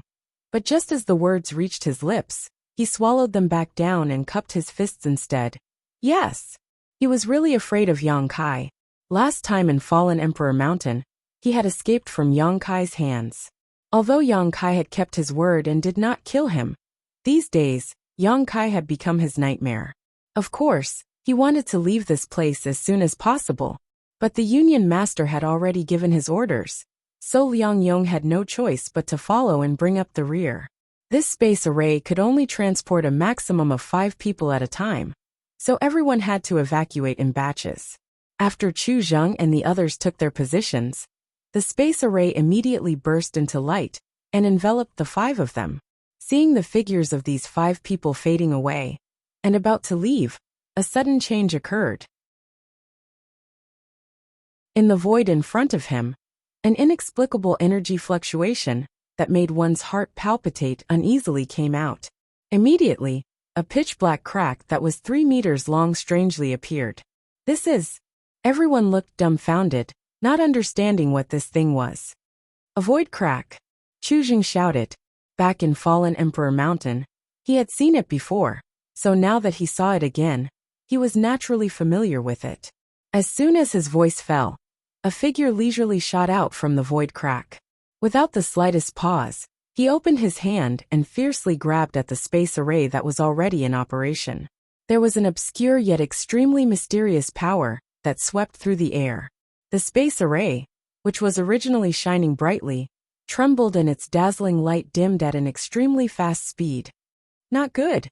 but just as the words reached his lips, he swallowed them back down and cupped his fists instead. Yes, he was really afraid of Yang Kai. Last time in Fallen Emperor Mountain, he had escaped from Yang Kai's hands. Although Yang Kai had kept his word and did not kill him, these days, Yang Kai had become his nightmare. Of course, he wanted to leave this place as soon as possible, but the Union Master had already given his orders, so Liang Yong had no choice but to follow and bring up the rear. This space array could only transport a maximum of 5 people at a time, so everyone had to evacuate in batches. After Chu Zheng and the others took their positions, the space array immediately burst into light and enveloped the 5 of them. Seeing the figures of these 5 people fading away and about to leave, a sudden change occurred. In the void in front of him, an inexplicable energy fluctuation that made one's heart palpitate uneasily came out. Immediately, a pitch-black crack that was 3 meters long strangely appeared. This is... Everyone looked dumbfounded, not understanding what this thing was. A void crack, Chu Zheng shouted. Back in Fallen Emperor Mountain, he had seen it before, so now that he saw it again, he was naturally familiar with it. As soon as his voice fell, a figure leisurely shot out from the void crack. Without the slightest pause, he opened his hand and fiercely grabbed at the space array that was already in operation. There was an obscure yet extremely mysterious power that swept through the air. The space array, which was originally shining brightly, trembled and its dazzling light dimmed at an extremely fast speed. Not good.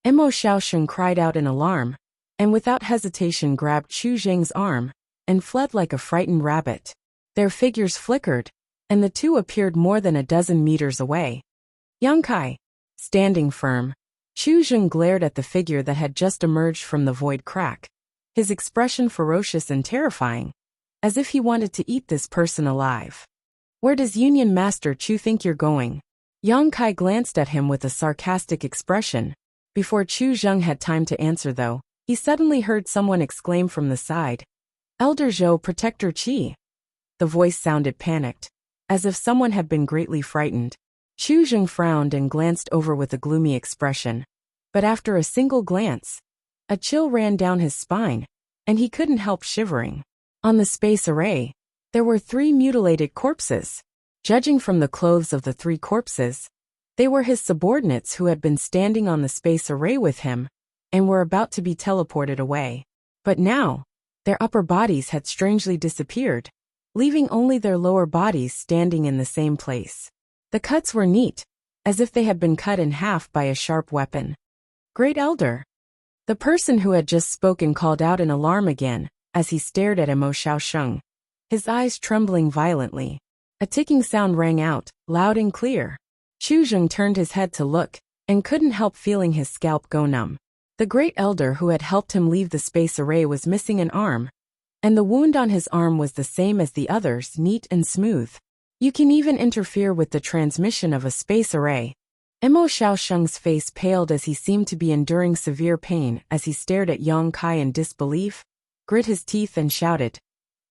Mo Xiaosheng cried out in alarm, and without hesitation grabbed Chu Zheng's arm and fled like a frightened rabbit. Their figures flickered, and the two appeared more than a dozen meters away. Yang Kai, standing firm, Chu Zheng glared at the figure that had just emerged from the void crack, his expression ferocious and terrifying, as if he wanted to eat this person alive. Where does Union Master Chu think you're going? Yang Kai glanced at him with a sarcastic expression. Before Chu Zheng had time to answer though, he suddenly heard someone exclaim from the side, Elder Zhou, Protector Qi. The voice sounded panicked, as if someone had been greatly frightened. Chu Zheng frowned and glanced over with a gloomy expression. But after a single glance, a chill ran down his spine, and he couldn't help shivering. On the space array, there were 3 mutilated corpses. Judging from the clothes of the 3 corpses, they were his subordinates who had been standing on the space array with him and were about to be teleported away. But now, their upper bodies had strangely disappeared, leaving only their lower bodies standing in the same place. The cuts were neat, as if they had been cut in half by a sharp weapon. Great Elder. The person who had just spoken called out in alarm again, as he stared at Mo Xiaosheng, his eyes trembling violently. A ticking sound rang out, loud and clear. Chu Zheng turned his head to look, and couldn't help feeling his scalp go numb. The great elder who had helped him leave the space array was missing an arm, and the wound on his arm was the same as the others, neat and smooth. You can even interfere with the transmission of a space array. Mo Xiaosheng's face paled as he seemed to be enduring severe pain as he stared at Yang Kai in disbelief, grit his teeth and shouted,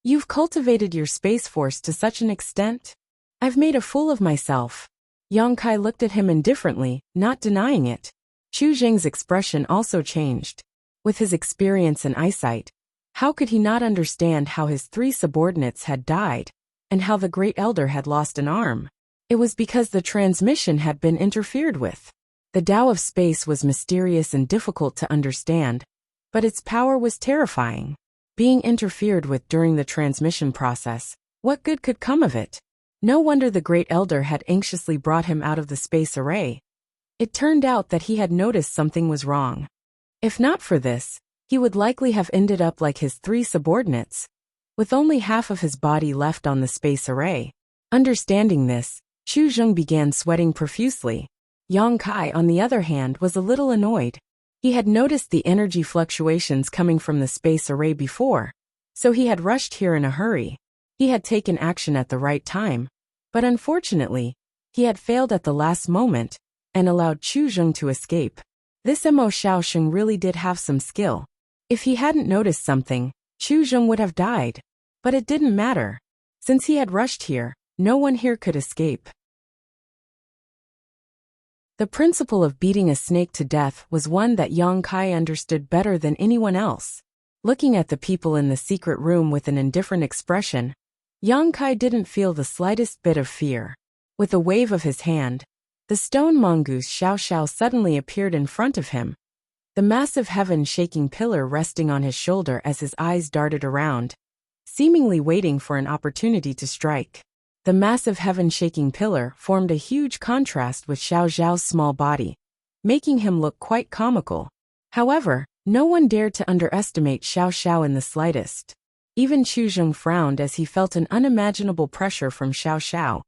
"You've cultivated your space force to such an extent? I've made a fool of myself." Yang Kai looked at him indifferently, not denying it. Chu Jing's expression also changed. With his experience and eyesight, how could he not understand how his 3 subordinates had died, and how the Great Elder had lost an arm? It was because the transmission had been interfered with. The Tao of space was mysterious and difficult to understand, but its power was terrifying. Being interfered with during the transmission process, what good could come of it? No wonder the Great Elder had anxiously brought him out of the space array. It turned out that he had noticed something was wrong. If not for this, he would likely have ended up like his 3 subordinates, with only half of his body left on the space array. Understanding this, Chu Zheng began sweating profusely. Yang Kai, on the other hand, was a little annoyed. He had noticed the energy fluctuations coming from the space array before, so he had rushed here in a hurry. He had taken action at the right time, but unfortunately, he had failed at the last moment and allowed Chu Zheng to escape. This Mo Xiaosheng really did have some skill. If he hadn't noticed something, Chu Zheng would have died. But it didn't matter. Since he had rushed here, no one here could escape. The principle of beating a snake to death was one that Yang Kai understood better than anyone else. Looking at the people in the secret room with an indifferent expression, Yang Kai didn't feel the slightest bit of fear. With a wave of his hand, the stone mongoose Xiao Xiao suddenly appeared in front of him, the massive heaven-shaking pillar resting on his shoulder as his eyes darted around, seemingly waiting for an opportunity to strike. The massive heaven-shaking pillar formed a huge contrast with Xiao Xiao's small body, making him look quite comical. However, no one dared to underestimate Xiao Xiao in the slightest. Even Chu Zheng frowned as he felt an unimaginable pressure from Xiao Xiao,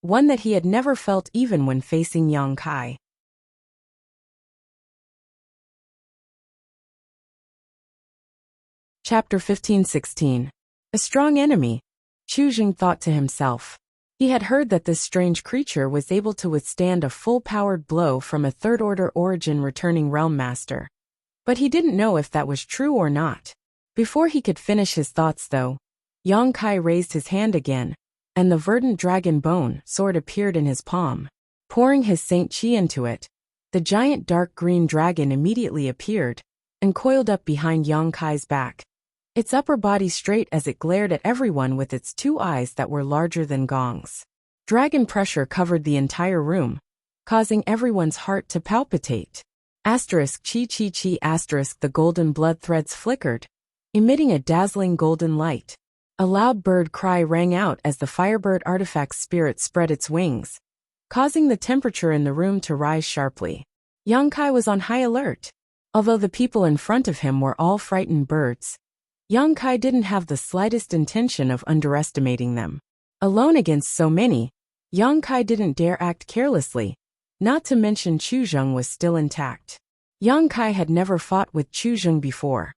one that he had never felt even when facing Yang Kai. Chapter 15-16. A strong enemy, Chu Zheng thought to himself. He had heard that this strange creature was able to withstand a full-powered blow from a third-order origin returning realm master. But he didn't know if that was true or not. Before he could finish his thoughts though, Yang Kai raised his hand again, and the verdant dragon bone sword appeared in his palm. Pouring his Saint Chi into it, the giant dark green dragon immediately appeared, and coiled up behind Yang Kai's back. Its upper body straight as it glared at everyone with its 2 eyes that were larger than gongs. Dragon pressure covered the entire room, causing everyone's heart to palpitate. Asterisk chi chi chi asterisk the golden blood threads flickered, emitting a dazzling golden light. A loud bird cry rang out as the Firebird artifact's spirit spread its wings, causing the temperature in the room to rise sharply. Yang Kai was on high alert. Although the people in front of him were all frightened birds, Yang Kai didn't have the slightest intention of underestimating them. Alone against so many, Yang Kai didn't dare act carelessly, not to mention Chu Zheng was still intact. Yang Kai had never fought with Chu Zheng before,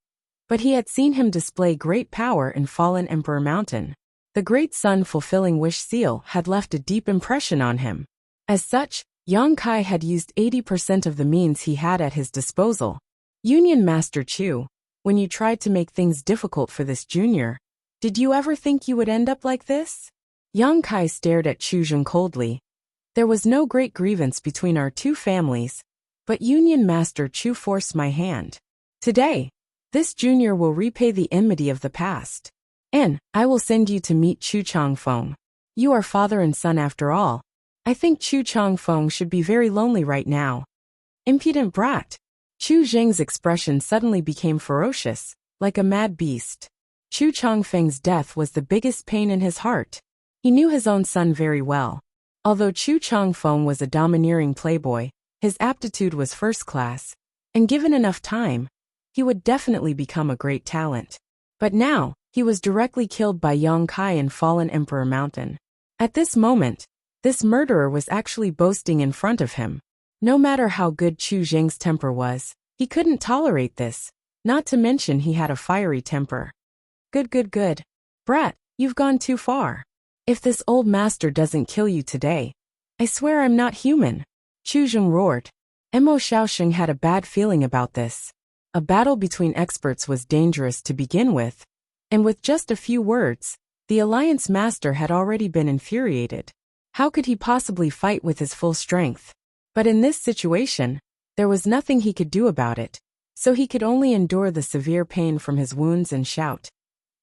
but he had seen him display great power in Fallen Emperor Mountain. The Great Sun Fulfilling Wish seal had left a deep impression on him. As such, Yang Kai had used 80% of the means he had at his disposal. Union Master Chu, when you tried to make things difficult for this junior, did you ever think you would end up like this? Yang Kai stared at Chu Zheng coldly. There was no great grievance between our 2 families, but Union Master Chu forced my hand. Today, this junior will repay the enmity of the past. And I will send you to meet Chu Changfeng. You are father and son after all. I think Chu Changfeng should be very lonely right now. Impudent brat. Chu Zheng's expression suddenly became ferocious, like a mad beast. Chu Changfeng's death was the biggest pain in his heart. He knew his own son very well. Although Chu Changfeng was a domineering playboy, his aptitude was first class, and given enough time, he would definitely become a great talent. But now, he was directly killed by Yang Kai in Fallen Emperor Mountain. At this moment, this murderer was actually boasting in front of him. No matter how good Chu Zheng's temper was, he couldn't tolerate this, not to mention he had a fiery temper. Good. Brat, you've gone too far. If this old master doesn't kill you today, I swear I'm not human. Chu Zheng roared. Mo Xiaoxing had a bad feeling about this. A battle between experts was dangerous to begin with, and with just a few words, the Alliance Master had already been infuriated. How could he possibly fight with his full strength? But in this situation, there was nothing he could do about it, so he could only endure the severe pain from his wounds and shout,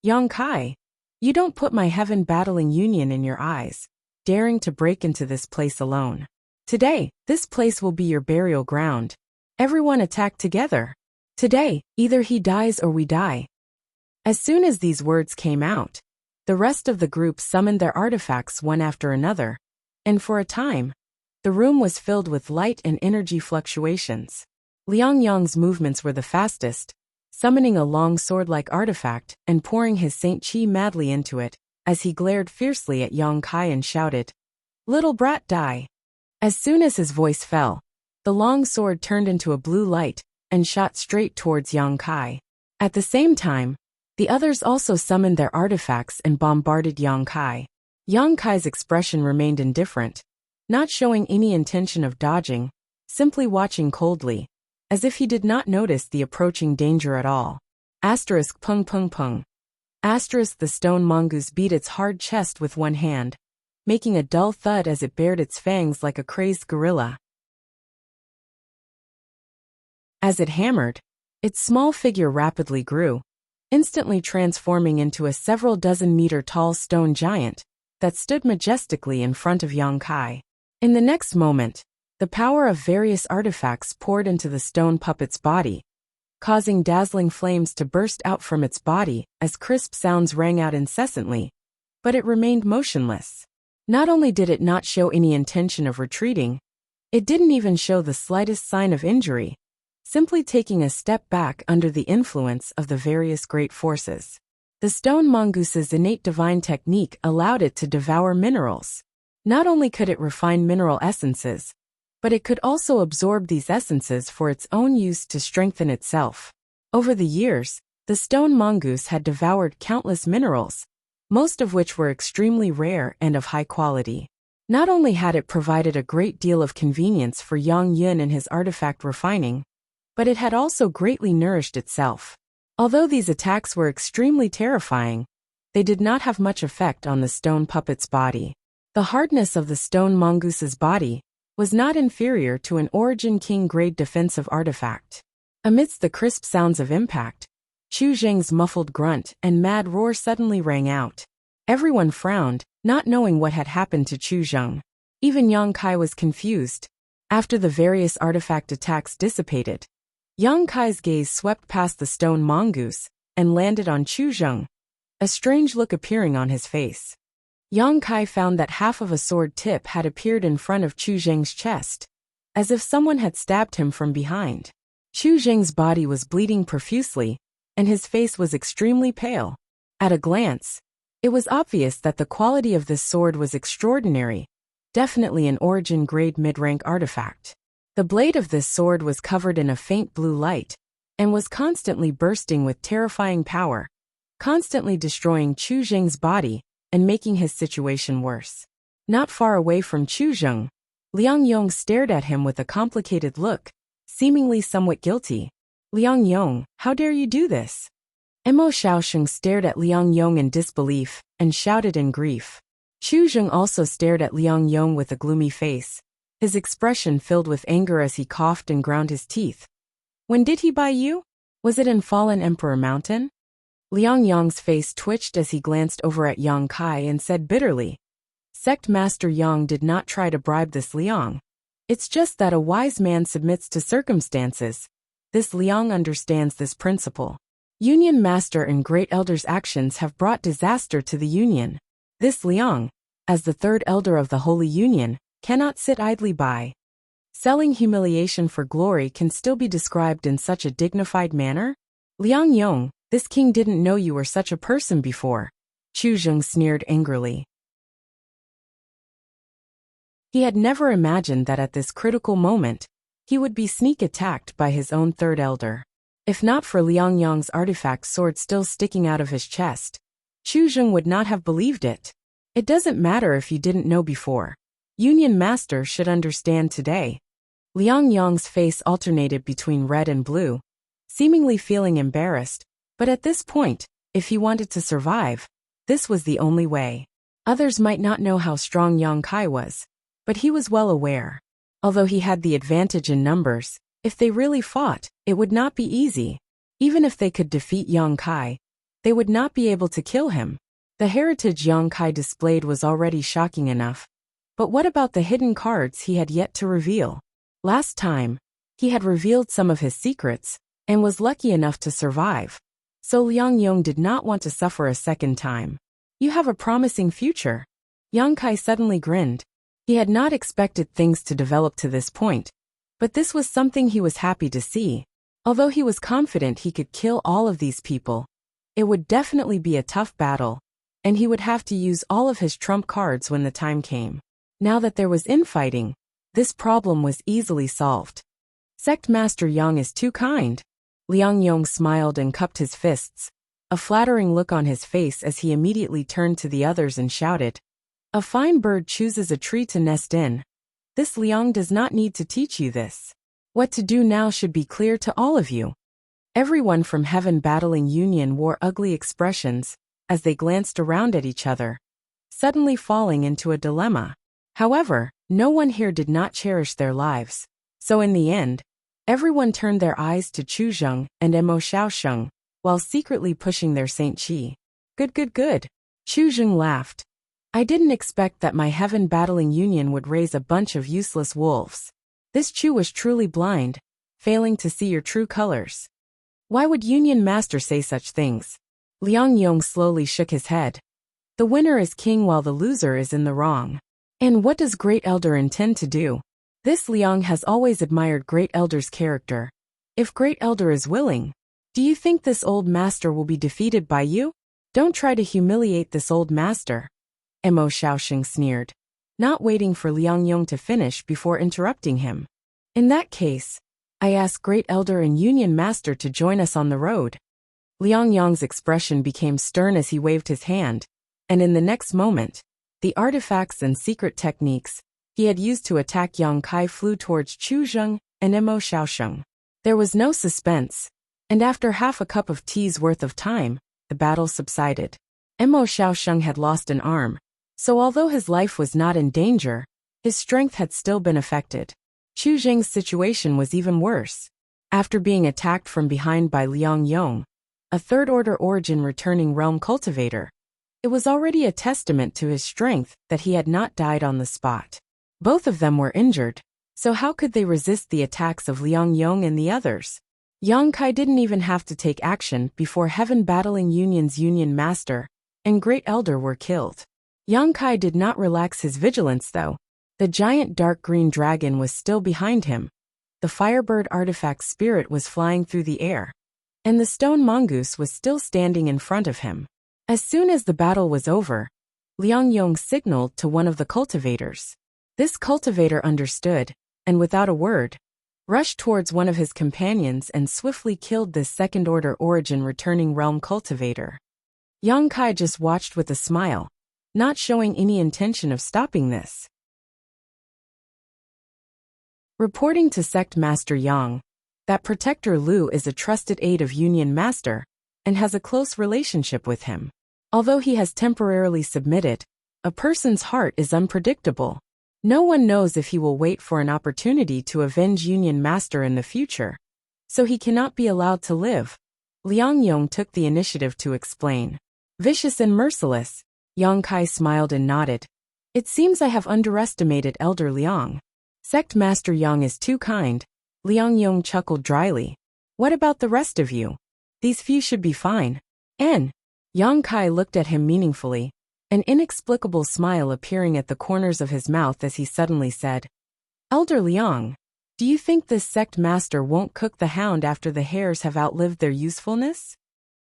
Yang Kai, you don't put my heaven-battling union in your eyes, daring to break into this place alone. Today, this place will be your burial ground. Everyone attack together. Today, either he dies or we die. As soon as these words came out, the rest of the group summoned their artifacts one after another, and for a time, the room was filled with light and energy fluctuations. Liang Yang's movements were the fastest, summoning a long sword-like artifact and pouring his Saint Qi madly into it, as he glared fiercely at Yang Kai and shouted, Little brat, die! As soon as his voice fell, the long sword turned into a blue light and shot straight towards Yang Kai. At the same time, the others also summoned their artifacts and bombarded Yang Kai. Yang Kai's expression remained indifferent, not showing any intention of dodging, simply watching coldly, as if he did not notice the approaching danger at all. Asterisk pung pung pung. Asterisk the stone mongoose beat its hard chest with one hand, making a dull thud as it bared its fangs like a crazed gorilla. As it hammered, its small figure rapidly grew, instantly transforming into a several dozen meter tall stone giant that stood majestically in front of Yang Kai. In the next moment, the power of various artifacts poured into the stone puppet's body, causing dazzling flames to burst out from its body as crisp sounds rang out incessantly, but it remained motionless. Not only did it not show any intention of retreating, it didn't even show the slightest sign of injury, simply taking a step back under the influence of the various great forces. The stone mongoose's innate divine technique allowed it to devour minerals. Not only could it refine mineral essences, but it could also absorb these essences for its own use to strengthen itself. Over the years, the stone mongoose had devoured countless minerals, most of which were extremely rare and of high quality. Not only had it provided a great deal of convenience for Yang Yin in his artifact refining, but it had also greatly nourished itself. Although these attacks were extremely terrifying, they did not have much effect on the stone puppet's body. The hardness of the stone mongoose's body was not inferior to an Origin King grade defensive artifact. Amidst the crisp sounds of impact, Chu Zheng's muffled grunt and mad roar suddenly rang out. Everyone frowned, not knowing what had happened to Chu Zheng. Even Yang Kai was confused. After the various artifact attacks dissipated, Yang Kai's gaze swept past the stone mongoose and landed on Chu Zheng, a strange look appearing on his face. Yang Kai found that half of a sword tip had appeared in front of Chu Zheng's chest, as if someone had stabbed him from behind. Chu Zheng's body was bleeding profusely, and his face was extremely pale. At a glance, it was obvious that the quality of this sword was extraordinary, definitely an Origin-grade mid-rank artifact. The blade of this sword was covered in a faint blue light, and was constantly bursting with terrifying power, constantly destroying Chu Zheng's body and making his situation worse. Not far away from Chu Zheng, Liang Yong stared at him with a complicated look, seemingly somewhat guilty. Liang Yong, how dare you do this? Mo Xiaoxing stared at Liang Yong in disbelief and shouted in grief. Chu Zheng also stared at Liang Yong with a gloomy face, his expression filled with anger as he coughed and ground his teeth. When did he buy you? Was it in Fallen Emperor Mountain? Liang Yong's face twitched as he glanced over at Yang Kai and said bitterly, Sect Master Yang did not try to bribe this Liang. It's just that a wise man submits to circumstances. This Liang understands this principle. Union Master and Great Elder's actions have brought disaster to the Union. This Liang, as the third elder of the Holy Union, cannot sit idly by. Selling humiliation for glory can still be described in such a dignified manner? Liang Yong, this king didn't know you were such a person before. Chu Zheng sneered angrily. He had never imagined that at this critical moment, he would be sneak attacked by his own third elder. If not for Liang Yang's artifact sword still sticking out of his chest, Chu Zheng would not have believed it. It doesn't matter if you didn't know before. Union Master should understand today. Liang Yang's face alternated between red and blue, seemingly feeling embarrassed, but at this point, if he wanted to survive, this was the only way. Others might not know how strong Yang Kai was, but he was well aware. Although he had the advantage in numbers, if they really fought, it would not be easy. Even if they could defeat Yang Kai, they would not be able to kill him. The heritage Yang Kai displayed was already shocking enough. But what about the hidden cards he had yet to reveal? Last time, he had revealed some of his secrets, and was lucky enough to survive. So Liang Yong did not want to suffer a second time. You have a promising future. Yang Kai suddenly grinned. He had not expected things to develop to this point, but this was something he was happy to see. Although he was confident he could kill all of these people, it would definitely be a tough battle, and he would have to use all of his trump cards when the time came. Now that there was infighting, this problem was easily solved. Sect Master Yang is too kind. Liang Yong smiled and cupped his fists, a flattering look on his face as he immediately turned to the others and shouted, "A fine bird chooses a tree to nest in. This Liang does not need to teach you this. What to do now should be clear to all of you." Everyone from Heaven Battling Union wore ugly expressions as they glanced around at each other, suddenly falling into a dilemma. However, no one here did not cherish their lives, so in the end, everyone turned their eyes to Chu Zheng and Mo Xiaosheng, while secretly pushing their Saint Qi. Good. Chu Zheng laughed. I didn't expect that my Heaven Battling Union would raise a bunch of useless wolves. This Chu was truly blind, failing to see your true colors. Why would Union Master say such things? Liang Yong slowly shook his head. The winner is king while the loser is in the wrong. And what does Great Elder intend to do? This Liang has always admired Great Elder's character. If Great Elder is willing, do you think this old master will be defeated by you? Don't try to humiliate this old master. Mo Xiaosheng sneered, not waiting for Liang Yong to finish before interrupting him. In that case, I ask Great Elder and Union Master to join us on the road. Liang Yong's expression became stern as he waved his hand, and in the next moment, the artifacts and secret techniques he had used to attack Yang Kai flew towards Chu Zheng and Mo Xiaosheng. There was no suspense, and after half a cup of tea's worth of time, the battle subsided. Mo Xiaosheng had lost an arm, so although his life was not in danger, his strength had still been affected. Chu Zheng's situation was even worse. After being attacked from behind by Liang Yong, a third-order origin returning realm cultivator, it was already a testament to his strength that he had not died on the spot. Both of them were injured, so how could they resist the attacks of Liang Yong and the others? Yang Kai didn't even have to take action before Heaven Battling Union's Union Master and Great Elder were killed. Yang Kai did not relax his vigilance though. The giant dark green dragon was still behind him. The Firebird artifact spirit was flying through the air, and the stone mongoose was still standing in front of him. As soon as the battle was over, Liang Yong signaled to one of the cultivators. This cultivator understood, and without a word, rushed towards one of his companions and swiftly killed this second-order origin returning realm cultivator. Yang Kai just watched with a smile, not showing any intention of stopping this. Reporting to Sect Master Yang, that Protector Lu is a trusted aide of Union Master, and has a close relationship with him. Although he has temporarily submitted, a person's heart is unpredictable. No one knows if he will wait for an opportunity to avenge Union Master in the future, so he cannot be allowed to live. Liang Yong took the initiative to explain. Vicious and merciless, Yang Kai smiled and nodded. It seems I have underestimated Elder Liang. Sect Master Yang is too kind. Liang Yong chuckled dryly. What about the rest of you? These few should be fine. Yang Kai looked at him meaningfully, an inexplicable smile appearing at the corners of his mouth as he suddenly said, Elder Liang, do you think this sect master won't cook the hound after the hares have outlived their usefulness?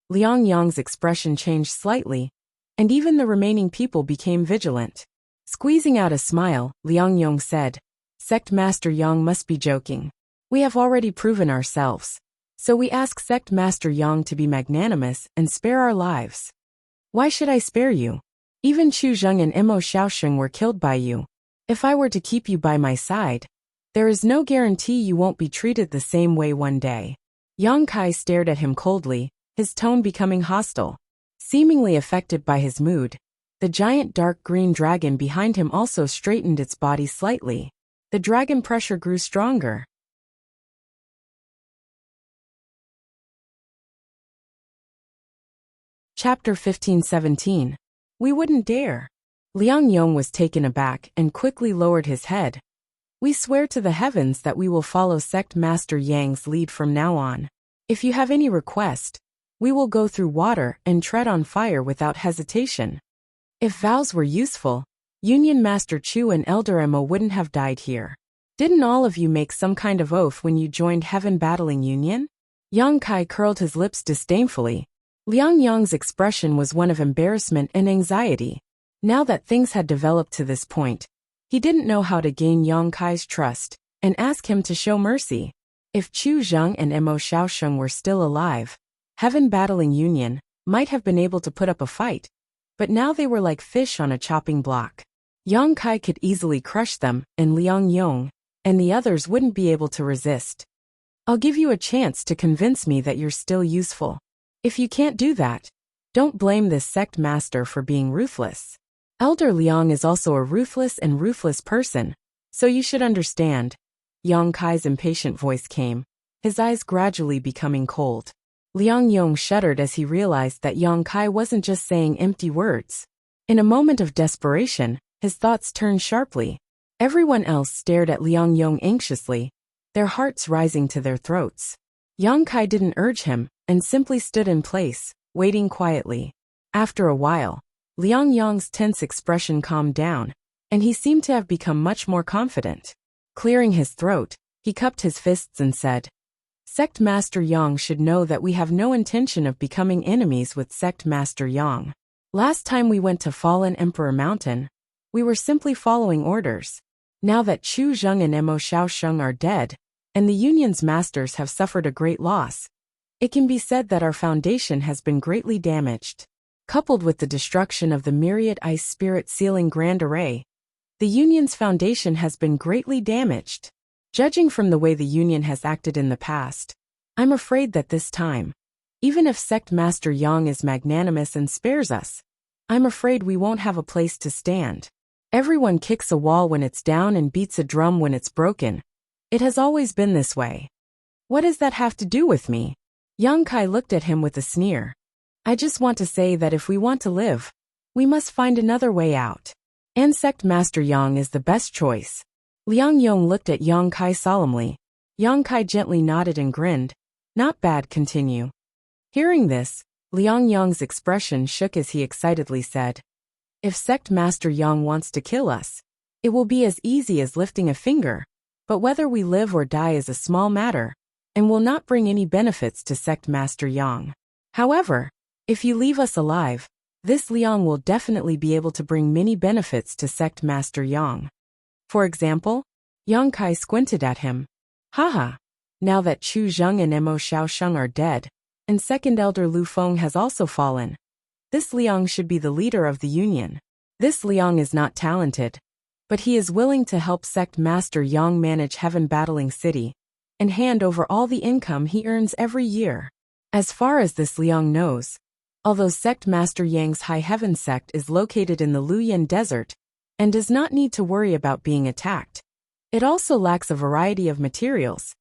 Liang Yang's expression changed slightly, and even the remaining people became vigilant. Squeezing out a smile, Liang Yong said, Sect Master Yang must be joking. We have already proven ourselves. So we ask Sect Master Yang to be magnanimous and spare our lives. Why should I spare you? Even Chu Zheng and Imo Xiaosheng were killed by you. If I were to keep you by my side, there is no guarantee you won't be treated the same way one day. Yang Kai stared at him coldly, his tone becoming hostile. Seemingly affected by his mood, the giant dark green dragon behind him also straightened its body slightly. The dragon pressure grew stronger. Chapter 15-17. We wouldn't dare. Liang Yong was taken aback and quickly lowered his head. We swear to the heavens that we will follow Sect Master Yang's lead from now on. If you have any request, we will go through water and tread on fire without hesitation. If vows were useful, Union Master Chu and Elder Emma wouldn't have died here. Didn't all of you make some kind of oath when you joined Heaven Battling Union? Yang Kai curled his lips disdainfully. Liang Yong's expression was one of embarrassment and anxiety. Now that things had developed to this point, he didn't know how to gain Yang Kai's trust and ask him to show mercy. If Chu Zheng and Imo Xiaosheng were still alive, Heaven Battling Union might have been able to put up a fight, but now they were like fish on a chopping block. Yang Kai could easily crush them, and Liang Yong and the others wouldn't be able to resist. I'll give you a chance to convince me that you're still useful. If you can't do that, don't blame this sect master for being ruthless. Elder Liang is also a ruthless person, so you should understand. Yang Kai's impatient voice came, his eyes gradually becoming cold. Liang Yong shuddered as he realized that Yang Kai wasn't just saying empty words. In a moment of desperation, his thoughts turned sharply. Everyone else stared at Liang Yong anxiously, their hearts rising to their throats. Yang Kai didn't urge him, and simply stood in place, waiting quietly. After a while, Liang Yong's tense expression calmed down, and he seemed to have become much more confident. Clearing his throat, he cupped his fists and said, Sect Master Yang should know that we have no intention of becoming enemies with Sect Master Yang. Last time we went to Fallen Emperor Mountain, we were simply following orders. Now that Chu Zheng and Imo Xiaosheng are dead, and the Union's masters have suffered a great loss, it can be said that our foundation has been greatly damaged. Coupled with the destruction of the myriad ice spirit sealing grand array, the Union's foundation has been greatly damaged. Judging from the way the Union has acted in the past, I'm afraid that this time, even if Sect Master Yang is magnanimous and spares us, I'm afraid we won't have a place to stand. Everyone kicks a wall when it's down and beats a drum when it's broken. It has always been this way. What does that have to do with me? Yang Kai looked at him with a sneer. I just want to say that if we want to live, we must find another way out. And Sect Master Yang is the best choice. Liang Yong looked at Yang Kai solemnly. Yang Kai gently nodded and grinned. Not bad, continue. Hearing this, Liang Yong's expression shook as he excitedly said, If Sect Master Yang wants to kill us, it will be as easy as lifting a finger, but whether we live or die is a small matter, and will not bring any benefits to Sect Master Yang. However, if you leave us alive, this Liang will definitely be able to bring many benefits to Sect Master Yang. For example, Yang Kai squinted at him. Haha, now that Chu Zheng and Imo Xiaosheng are dead, and Second Elder Lu Feng has also fallen, this Liang should be the leader of the Union. This Liang is not talented, but he is willing to help Sect Master Yang manage Heaven Battling City, and hand over all the income he earns every year. As far as this Liang knows, although Sect Master Yang's High Heaven sect is located in the Luyan Desert, and does not need to worry about being attacked, it also lacks a variety of materials,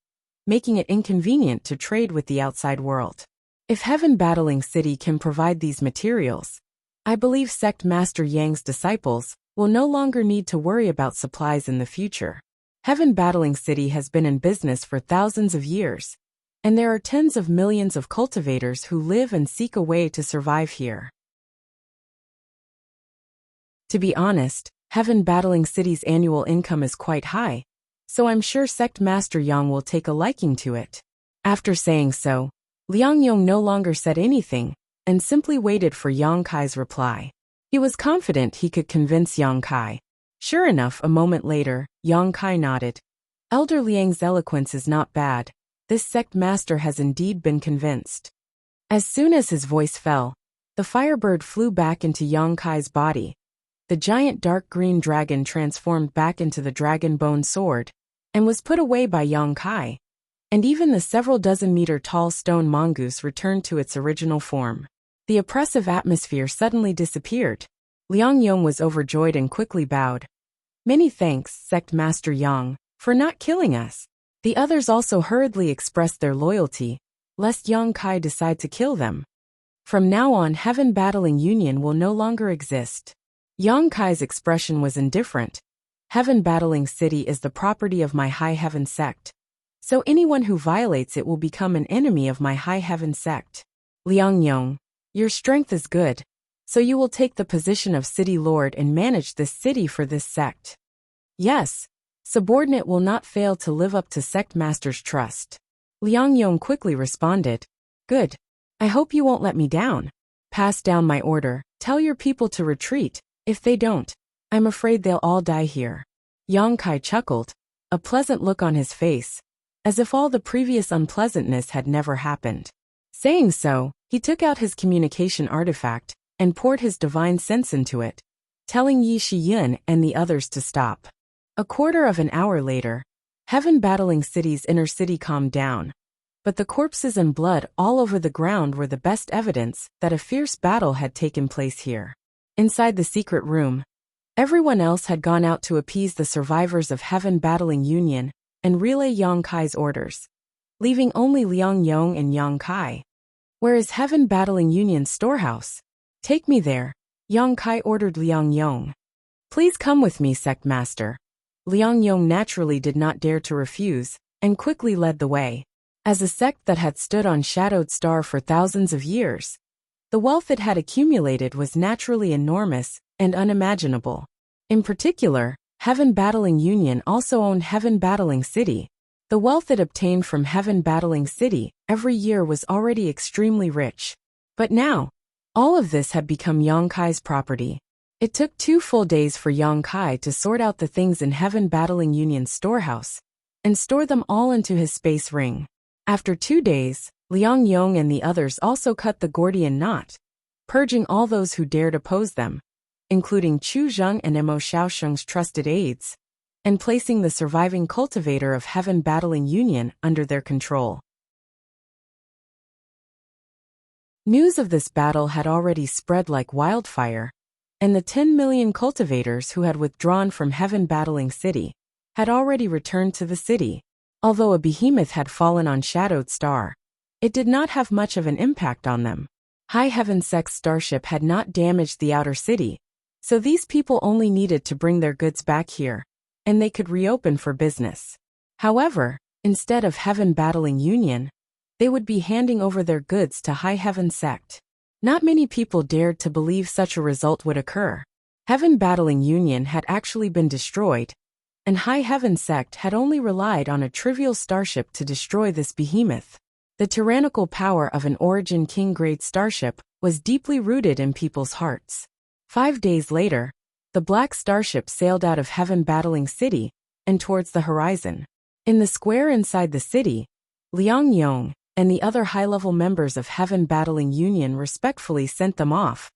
making it inconvenient to trade with the outside world. If Heaven Battling City can provide these materials, I believe Sect Master Yang's disciples will no longer need to worry about supplies in the future. Heaven Battling City has been in business for thousands of years, and there are tens of millions of cultivators who live and seek a way to survive here. To be honest, Heaven Battling City's annual income is quite high, so I'm sure Sect Master Yang will take a liking to it. After saying so, Liang Yong no longer said anything, and simply waited for Yang Kai's reply. He was confident he could convince Yang Kai. Sure enough, a moment later, Yang Kai nodded. Elder Liang's eloquence is not bad, This sect master has indeed been convinced. As soon as his voice fell, the firebird flew back into Yang Kai's body. The giant dark green dragon transformed back into the dragon bone sword, and was put away by Yang Kai. And even the several dozen-meter tall stone mongoose returned to its original form. The oppressive atmosphere suddenly disappeared. Liang Yong was overjoyed and quickly bowed. Many thanks, Sect Master Yang, for not killing us. The others also hurriedly expressed their loyalty, lest Yang Kai decide to kill them. From now on, Heaven Battling Union will no longer exist. Yang Kai's expression was indifferent. Heaven Battling City is the property of my High Heaven sect, so anyone who violates it will become an enemy of my High Heaven sect. Liang Yong, your strength is good, so you will take the position of city lord and manage this city for this sect. Yes, subordinate will not fail to live up to sect master's trust. Liang Yong quickly responded. Good. I hope you won't let me down. Pass down my order, tell your people to retreat. If they don't, I'm afraid they'll all die here. Yang Kai chuckled, a pleasant look on his face, as if all the previous unpleasantness had never happened. Saying so, he took out his communication artifact and poured his divine sense into it, telling Yi Shiyin and the others to stop. A quarter of an hour later, Heaven Battling City's inner city calmed down, but the corpses and blood all over the ground were the best evidence that a fierce battle had taken place here. Inside the secret room, everyone else had gone out to appease the survivors of Heaven Battling Union and relay Yang Kai's orders, leaving only Liang Yong and Yang Kai. Where is Heaven Battling Union's storehouse? Take me there, Yang Kai ordered Liang Yong. Please come with me, Sect Master. Liang Yong naturally did not dare to refuse, and quickly led the way. As a sect that had stood on Shadowed Star for thousands of years, the wealth it had accumulated was naturally enormous and unimaginable. In particular, Heaven Battling Union also owned Heaven Battling City. The wealth it obtained from Heaven Battling City every year was already extremely rich. But now, all of this had become Yang Kai's property. It took 2 full days for Yang Kai to sort out the things in Heaven Battling Union's storehouse and store them all into his space ring. After 2 days, Liang Yong and the others also cut the Gordian knot, purging all those who dared oppose them, including Chu Zheng and Mo Xiaosheng's trusted aides, and placing the surviving cultivator of Heaven Battling Union under their control. News of this battle had already spread like wildfire, and the 10 million cultivators who had withdrawn from Heaven Battling City had already returned to the city. Although a behemoth had fallen on Shadowed Star, it did not have much of an impact on them. High Heaven Sect's starship had not damaged the outer city, so these people only needed to bring their goods back here, and they could reopen for business. However, instead of Heaven Battling Union, they would be handing over their goods to High Heaven Sect. Not many people dared to believe such a result would occur. Heaven Battling Union had actually been destroyed, and High Heaven Sect had only relied on a trivial starship to destroy this behemoth. The tyrannical power of an Origin King-grade starship was deeply rooted in people's hearts. 5 days later, the black starship sailed out of Heaven Battling City and towards the horizon. In the square inside the city, Liang Yong and the other high-level members of Heaven Battling Union respectfully sent them off,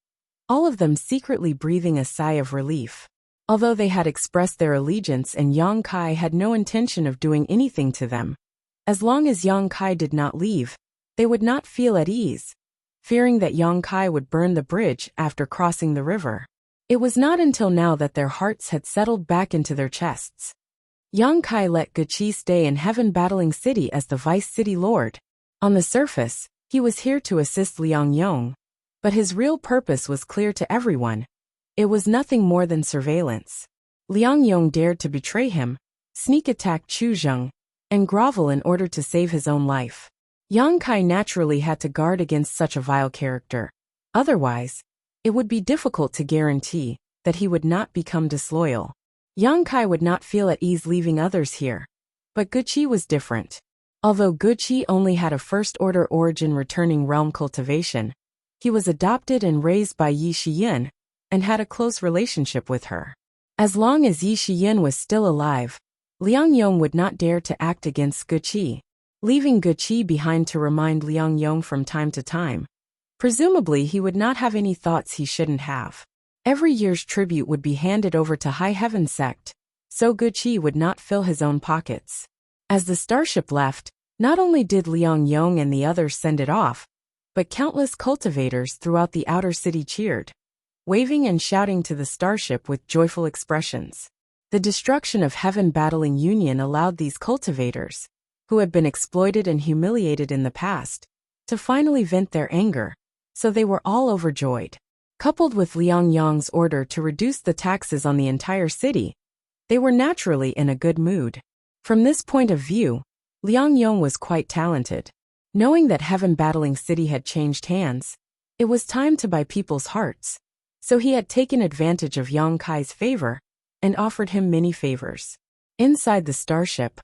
all of them secretly breathing a sigh of relief. Although they had expressed their allegiance and Yang Kai had no intention of doing anything to them, as long as Yang Kai did not leave, they would not feel at ease, fearing that Yang Kai would burn the bridge after crossing the river. It was not until now that their hearts had settled back into their chests. Yang Kai let Guqi stay in Heaven Battling City as the Vice City Lord. On the surface, he was here to assist Liang Yong, but his real purpose was clear to everyone. It was nothing more than surveillance. Liang Yong dared to betray him, sneak attack Chu Zheng, and grovel in order to save his own life. Yang Kai naturally had to guard against such a vile character. Otherwise, it would be difficult to guarantee that he would not become disloyal. Yang Kai would not feel at ease leaving others here. But Guqi was different. Although Guqi only had a first-order origin returning realm cultivation, he was adopted and raised by Yi Shiyin, and had a close relationship with her. As long as Yi Shiyin was still alive, Liang Yong would not dare to act against Guqi. leaving Guqi behind to remind Liang Yong from time to time. Presumably he would not have any thoughts he shouldn't have. Every year's tribute would be handed over to High Heaven sect, so Guqi would not fill his own pockets. As the starship left, not only did Liang Yong and the others send it off, but countless cultivators throughout the outer city cheered, waving and shouting to the starship with joyful expressions. The destruction of Heaven Battling Union allowed these cultivators, who had been exploited and humiliated in the past, to finally vent their anger, so they were all overjoyed. Coupled with Liang Yong's order to reduce the taxes on the entire city, they were naturally in a good mood. From this point of view, Liang Yong was quite talented. Knowing that Heaven Battling City had changed hands, it was time to buy people's hearts, so he had taken advantage of Yang Kai's favor and offered him many favors. Inside the starship,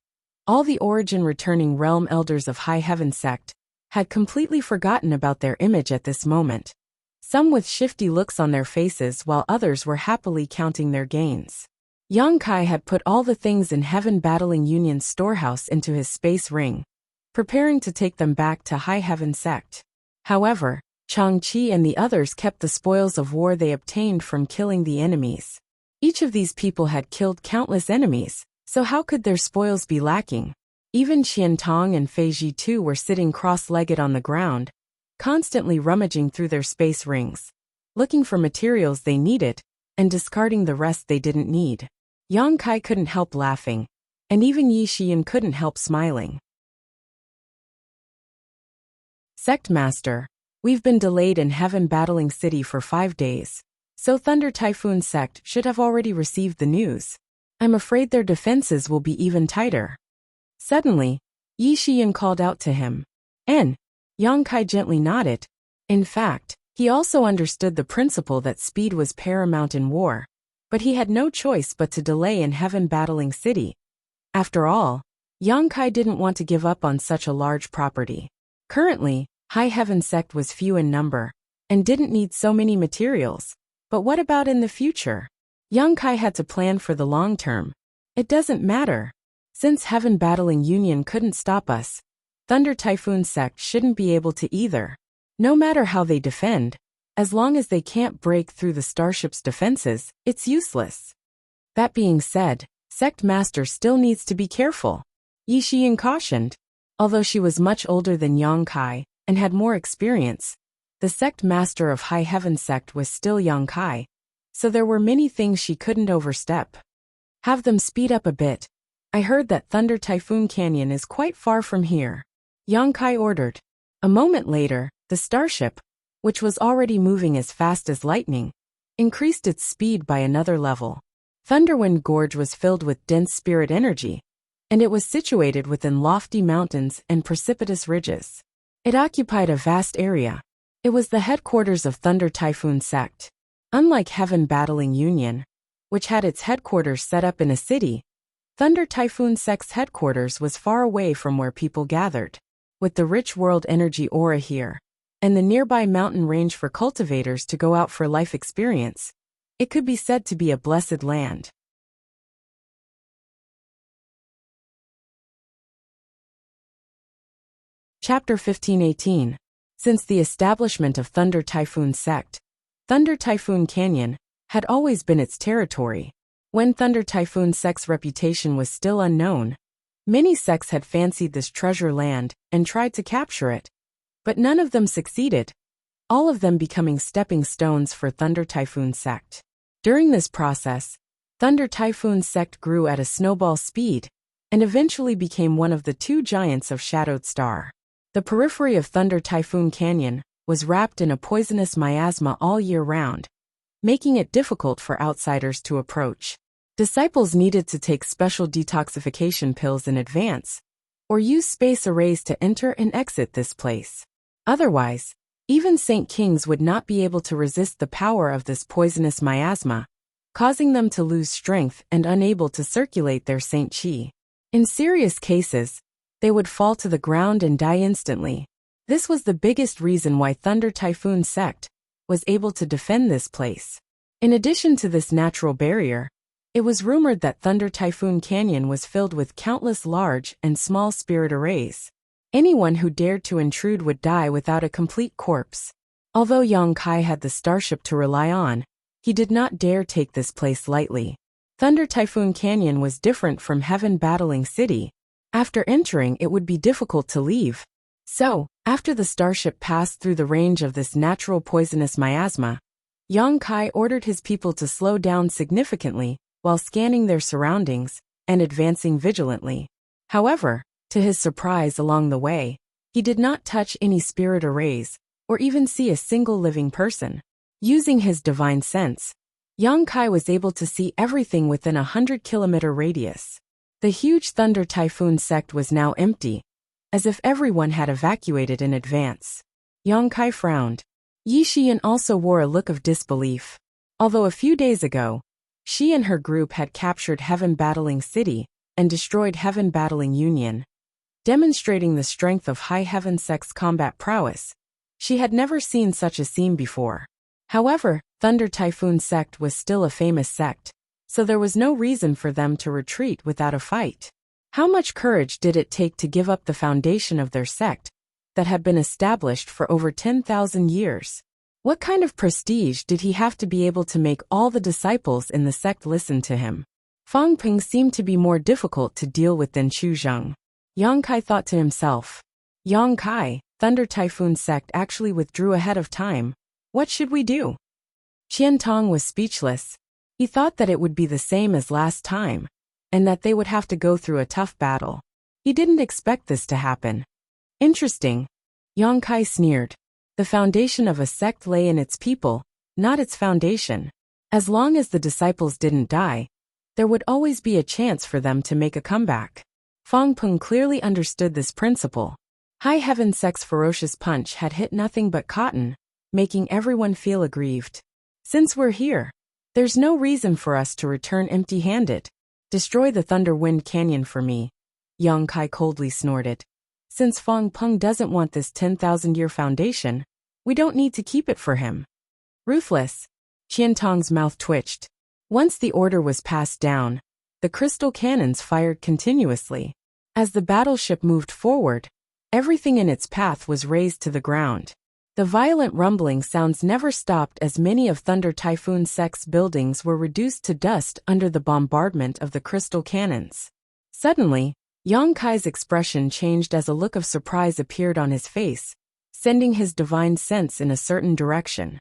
all the origin-returning realm elders of High Heaven sect had completely forgotten about their image at this moment, some with shifty looks on their faces while others were happily counting their gains. Yang Kai had put all the things in Heaven Battling Union's storehouse into his space ring, preparing to take them back to High Heaven sect. However, Changqi and the others kept the spoils of war they obtained from killing the enemies. Each of these people had killed countless enemies, so how could their spoils be lacking? Even Qiantong and Fei Ji too were sitting cross-legged on the ground, constantly rummaging through their space rings, looking for materials they needed, and discarding the rest they didn't need. Yang Kai couldn't help laughing, and even Yi Xian couldn't help smiling. Sect Master, we've been delayed in Heaven Battling City for 5 days, so Thunder Typhoon Sect should have already received the news. I'm afraid their defenses will be even tighter. Suddenly, Yi Xian called out to him. Yang Kai gently nodded. In fact, he also understood the principle that speed was paramount in war, but he had no choice but to delay in Heaven Battling City. After all, Yang Kai didn't want to give up on such a large property. Currently, High Heaven sect was few in number, and didn't need so many materials. But what about in the future? Yang Kai had to plan for the long term. It doesn't matter. Since Heaven Battling Union couldn't stop us, Thunder Typhoon sect shouldn't be able to either. No matter how they defend, as long as they can't break through the starship's defenses, it's useless. That being said, Sect Master still needs to be careful, Yi Xian cautioned. Although she was much older than Yang Kai and had more experience, the Sect Master of High Heaven sect was still Yang Kai, so there were many things she couldn't overstep. Have them speed up a bit. I heard that Thunder Typhoon Canyon is quite far from here, Yang Kai ordered. A moment later, the starship, which was already moving as fast as lightning, increased its speed by another level. Thunderwind Gorge was filled with dense spirit energy, and it was situated within lofty mountains and precipitous ridges. It occupied a vast area. It was the headquarters of Thunder Typhoon sect. Unlike Heaven Battling Union, which had its headquarters set up in a city, Thunder Typhoon sect's headquarters was far away from where people gathered. With the rich world energy aura here, and the nearby mountain range for cultivators to go out for life experience, it could be said to be a blessed land. Chapter 1518. Since the establishment of Thunder Typhoon sect, Thunder Typhoon Canyon had always been its territory. When Thunder Typhoon sect's reputation was still unknown, many sects had fancied this treasure land and tried to capture it, but none of them succeeded, all of them becoming stepping stones for Thunder Typhoon sect. During this process, Thunder Typhoon sect grew at a snowball speed and eventually became one of the 2 giants of Shadowed Star. The periphery of Thunder Typhoon Canyon was wrapped in a poisonous miasma all year round, making it difficult for outsiders to approach. Disciples needed to take special detoxification pills in advance, or use space arrays to enter and exit this place. Otherwise, even Saint Kings would not be able to resist the power of this poisonous miasma, causing them to lose strength and unable to circulate their Saint Qi. In serious cases, they would fall to the ground and die instantly. This was the biggest reason why Thunder Typhoon sect was able to defend this place. In addition to this natural barrier, it was rumored that Thunder Typhoon Canyon was filled with countless large and small spirit arrays. Anyone who dared to intrude would die without a complete corpse. Although Yang Kai had the starship to rely on, he did not dare take this place lightly. Thunder Typhoon Canyon was different from Heaven Battling City. After entering, it would be difficult to leave. So, after the starship passed through the range of this natural poisonous miasma, Yang Kai ordered his people to slow down significantly while scanning their surroundings and advancing vigilantly. However, to his surprise along the way, he did not touch any spirit arrays or even see a single living person. Using his divine sense, Yang Kai was able to see everything within a 100-kilometer radius. The huge Thunder Typhoon sect was now empty, as if everyone had evacuated in advance. Yang Kai frowned. Yi Xian also wore a look of disbelief. Although a few days ago, she and her group had captured Heaven Battling City and destroyed Heaven Battling Union, demonstrating the strength of High Heaven Sect's combat prowess, she had never seen such a scene before. However, Thunder Typhoon Sect was still a famous sect, so there was no reason for them to retreat without a fight. How much courage did it take to give up the foundation of their sect that had been established for over 10,000 years? What kind of prestige did he have to be able to make all the disciples in the sect listen to him? Fang Ping seemed to be more difficult to deal with than Chu Zheng. Yang Kai thought to himself, Yang Kai, Thunder Typhoon Sect actually withdrew ahead of time. What should we do? Qian Tong was speechless. He thought that it would be the same as last time, and that they would have to go through a tough battle. He didn't expect this to happen. Interesting. Yang Kai sneered. The foundation of a sect lay in its people, not its foundation. As long as the disciples didn't die, there would always be a chance for them to make a comeback. Fang Peng clearly understood this principle. High Heaven Sect's ferocious punch had hit nothing but cotton, making everyone feel aggrieved. Since we're here, there's no reason for us to return empty-handed. Destroy the Thunder Wind Canyon for me, Yang Kai coldly snorted. Since Fang Peng doesn't want this 10,000-year foundation, we don't need to keep it for him. Ruthless. Qian Tong's mouth twitched. Once the order was passed down, the crystal cannons fired continuously. As the battleship moved forward, everything in its path was razed to the ground. The violent rumbling sounds never stopped as many of Thunder Typhoon Sect's buildings were reduced to dust under the bombardment of the crystal cannons. Suddenly, Yang Kai's expression changed as a look of surprise appeared on his face, sending his divine sense in a certain direction.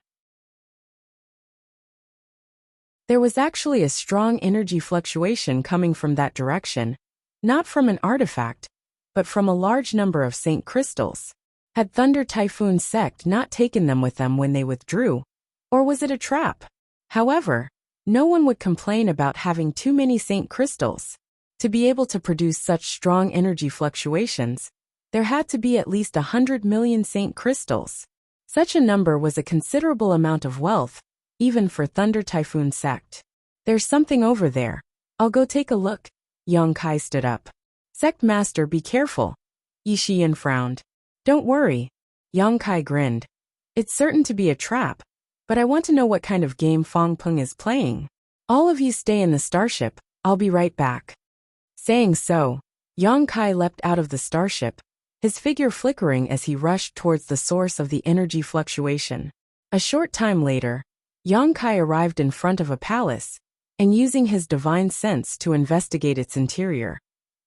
There was actually a strong energy fluctuation coming from that direction, not from an artifact, but from a large number of Saint Crystals. Had Thunder Typhoon Sect not taken them with them when they withdrew? Or was it a trap? However, no one would complain about having too many Saint Crystals. To be able to produce such strong energy fluctuations, there had to be at least 100 million Saint Crystals. Such a number was a considerable amount of wealth, even for Thunder Typhoon Sect. There's something over there. I'll go take a look. Yang Kai stood up. Sect Master, be careful. Yi Xian frowned. Don't worry. Yang Kai grinned. It's certain to be a trap, but I want to know what kind of game Fang Peng is playing. All of you stay in the starship, I'll be right back. Saying so, Yang Kai leapt out of the starship, his figure flickering as he rushed towards the source of the energy fluctuation. A short time later, Yang Kai arrived in front of a palace, and using his divine sense to investigate its interior,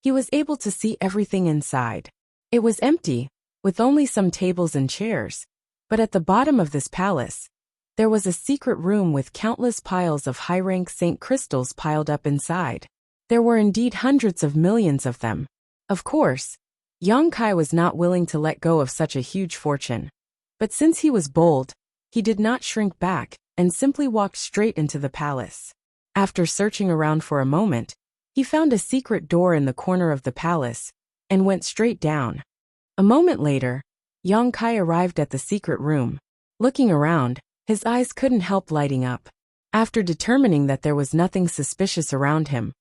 he was able to see everything inside. It was empty, with only some tables and chairs, but at the bottom of this palace, there was a secret room with countless piles of high-rank Saint Crystals piled up inside. There were indeed hundreds of millions of them. Of course, Yang Kai was not willing to let go of such a huge fortune. But since he was bold, he did not shrink back and simply walked straight into the palace. After searching around for a moment, he found a secret door in the corner of the palace and went straight down. A moment later, Yang Kai arrived at the secret room. Looking around, his eyes couldn't help lighting up. After determining that there was nothing suspicious around him,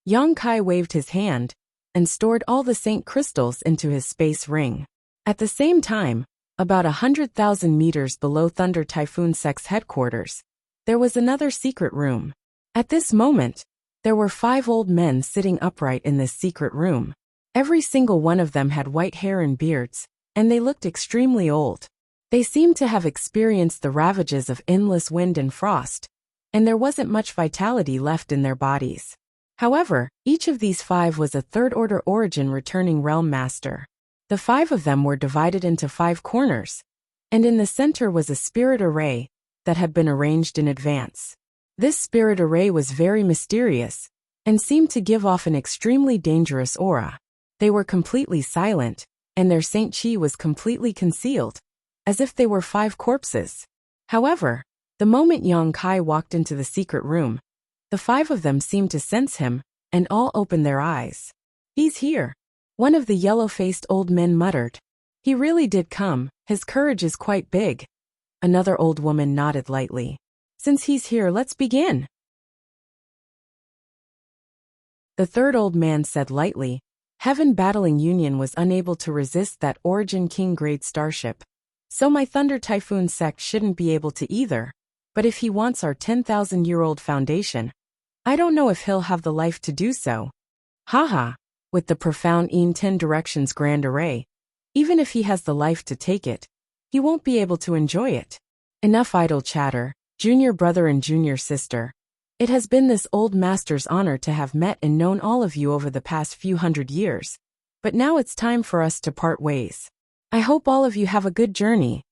Yang Kai waved his hand and stored all the Saint Crystals into his space ring. At the same time, about 100,000 meters below Thunder Typhoon Sect's headquarters, there was another secret room. At this moment, there were 5 old men sitting upright in this secret room. Every single one of them had white hair and beards, and they looked extremely old. They seemed to have experienced the ravages of endless wind and frost, and there wasn't much vitality left in their bodies. However, each of these 5 was a third-order origin returning realm master. The 5 of them were divided into 5 corners, and in the center was a spirit array that had been arranged in advance. This spirit array was very mysterious and seemed to give off an extremely dangerous aura. They were completely silent, and their Saint Chi was completely concealed, as if they were 5 corpses. However, the moment Yang Kai walked into the secret room, the 5 of them seemed to sense him, and all opened their eyes. "He's here," one of the yellow-faced old men muttered. "He really did come, his courage is quite big." Another old woman nodded lightly. "Since he's here, let's begin." The third old man said lightly, "Heaven Battling Union was unable to resist that Origin King grade starship. So my Thunder Typhoon sect shouldn't be able to either. But if he wants our 10,000-year-old foundation, I don't know if he'll have the life to do so. Haha, with the profound 10 directions grand array, even if he has the life to take it, he won't be able to enjoy it. Enough idle chatter, junior brother and junior sister. It has been this old master's honor to have met and known all of you over the past few hundred years, but now it's time for us to part ways. I hope all of you have a good journey."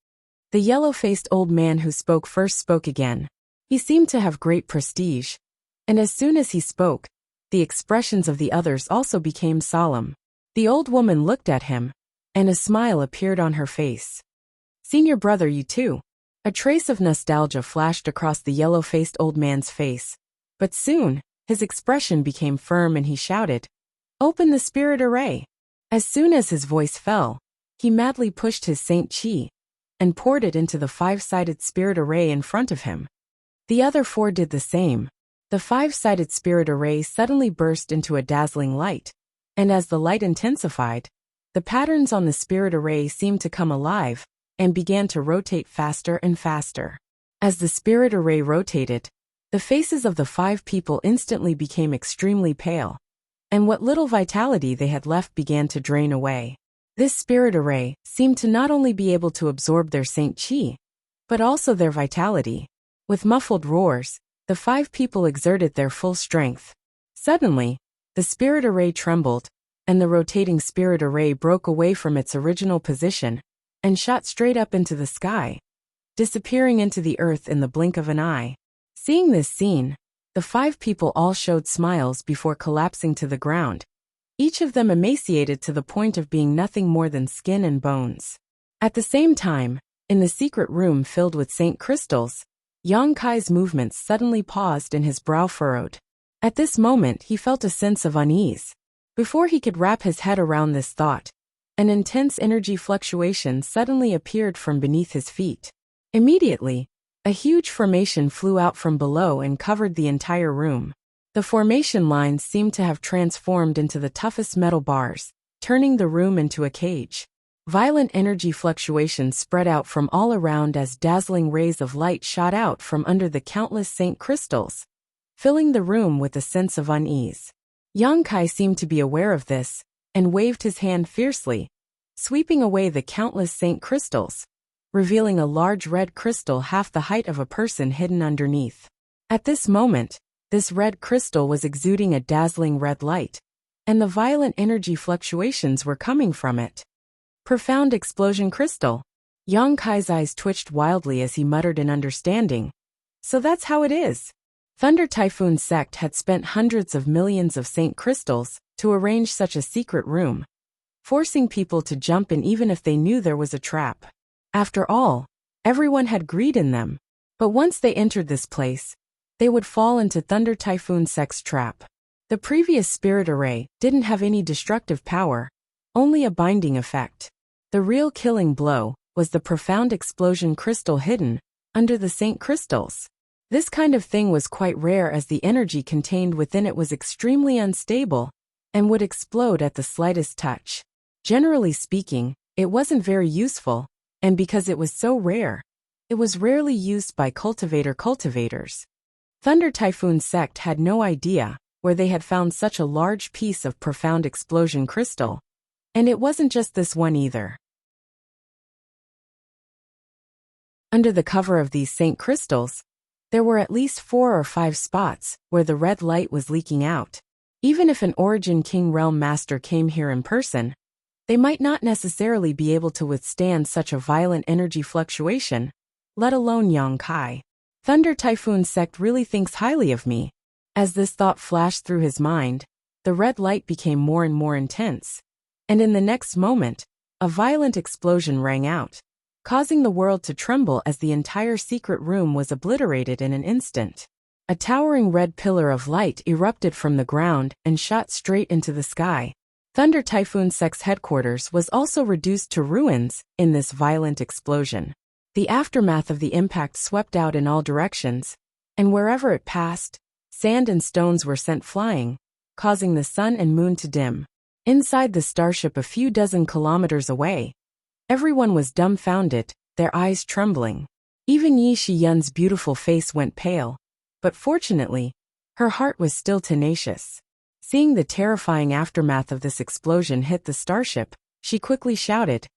The yellow-faced old man who spoke first spoke again. He seemed to have great prestige, and as soon as he spoke, the expressions of the others also became solemn. The old woman looked at him, and a smile appeared on her face. "Senior brother, you too." A trace of nostalgia flashed across the yellow-faced old man's face, but soon, his expression became firm and he shouted, "Open the spirit array." As soon as his voice fell, he madly pushed his Saint Chi and poured it into the 5-sided spirit array in front of him. The other 4 did the same. The 5-sided spirit array suddenly burst into a dazzling light, and as the light intensified, the patterns on the spirit array seemed to come alive and began to rotate faster and faster. As the spirit array rotated, the faces of the 5 people instantly became extremely pale, and what little vitality they had left began to drain away. This spirit array seemed to not only be able to absorb their Saint Chi, but also their vitality. With muffled roars, the 5 people exerted their full strength. Suddenly, the spirit array trembled, and the rotating spirit array broke away from its original position and shot straight up into the sky, disappearing into the earth in the blink of an eye. Seeing this scene, the 5 people all showed smiles before collapsing to the ground, each of them emaciated to the point of being nothing more than skin and bones. At the same time, in the secret room filled with Saint crystals, Yang Kai's movements suddenly paused and his brow furrowed. At this moment he felt a sense of unease. Before he could wrap his head around this thought, an intense energy fluctuation suddenly appeared from beneath his feet. Immediately, a huge formation flew out from below and covered the entire room. The formation lines seemed to have transformed into the toughest metal bars, turning the room into a cage. Violent energy fluctuations spread out from all around as dazzling rays of light shot out from under the countless Saint crystals, filling the room with a sense of unease. Yang Kai seemed to be aware of this, and waved his hand fiercely, sweeping away the countless Saint crystals, revealing a large red crystal half the height of a person hidden underneath. At this moment, this red crystal was exuding a dazzling red light, and the violent energy fluctuations were coming from it. Profound explosion crystal. Yang Kai's eyes twitched wildly as he muttered in understanding. So that's how it is. Thunder Typhoon sect had spent hundreds of millions of Saint crystals to arrange such a secret room, forcing people to jump in even if they knew there was a trap. After all, everyone had greed in them, but once they entered this place, they would fall into Thunder Typhoon sect's trap. The previous spirit array didn't have any destructive power, only a binding effect. The real killing blow was the profound explosion crystal hidden under the Saint crystals. This kind of thing was quite rare as the energy contained within it was extremely unstable and would explode at the slightest touch. Generally speaking, it wasn't very useful, and because it was so rare, it was rarely used by cultivators. Thunder Typhoon sect had no idea where they had found such a large piece of profound explosion crystal. And it wasn't just this one either. Under the cover of these saint crystals, there were at least 4 or 5 spots where the red light was leaking out. Even if an Origin King Realm Master came here in person, they might not necessarily be able to withstand such a violent energy fluctuation, let alone Yang Kai. Thunder Typhoon Sect really thinks highly of me. As this thought flashed through his mind, the red light became more and more intense. And in the next moment, a violent explosion rang out, causing the world to tremble as the entire secret room was obliterated in an instant. A towering red pillar of light erupted from the ground and shot straight into the sky. Thunder Typhoon Sect's headquarters was also reduced to ruins in this violent explosion. The aftermath of the impact swept out in all directions, and wherever it passed, sand and stones were sent flying, causing the sun and moon to dim. Inside the starship a few dozen kilometers away, everyone was dumbfounded, their eyes trembling. Even Yi Shiyun's beautiful face went pale, but fortunately, her heart was still tenacious. Seeing the terrifying aftermath of this explosion hit the starship, she quickly shouted,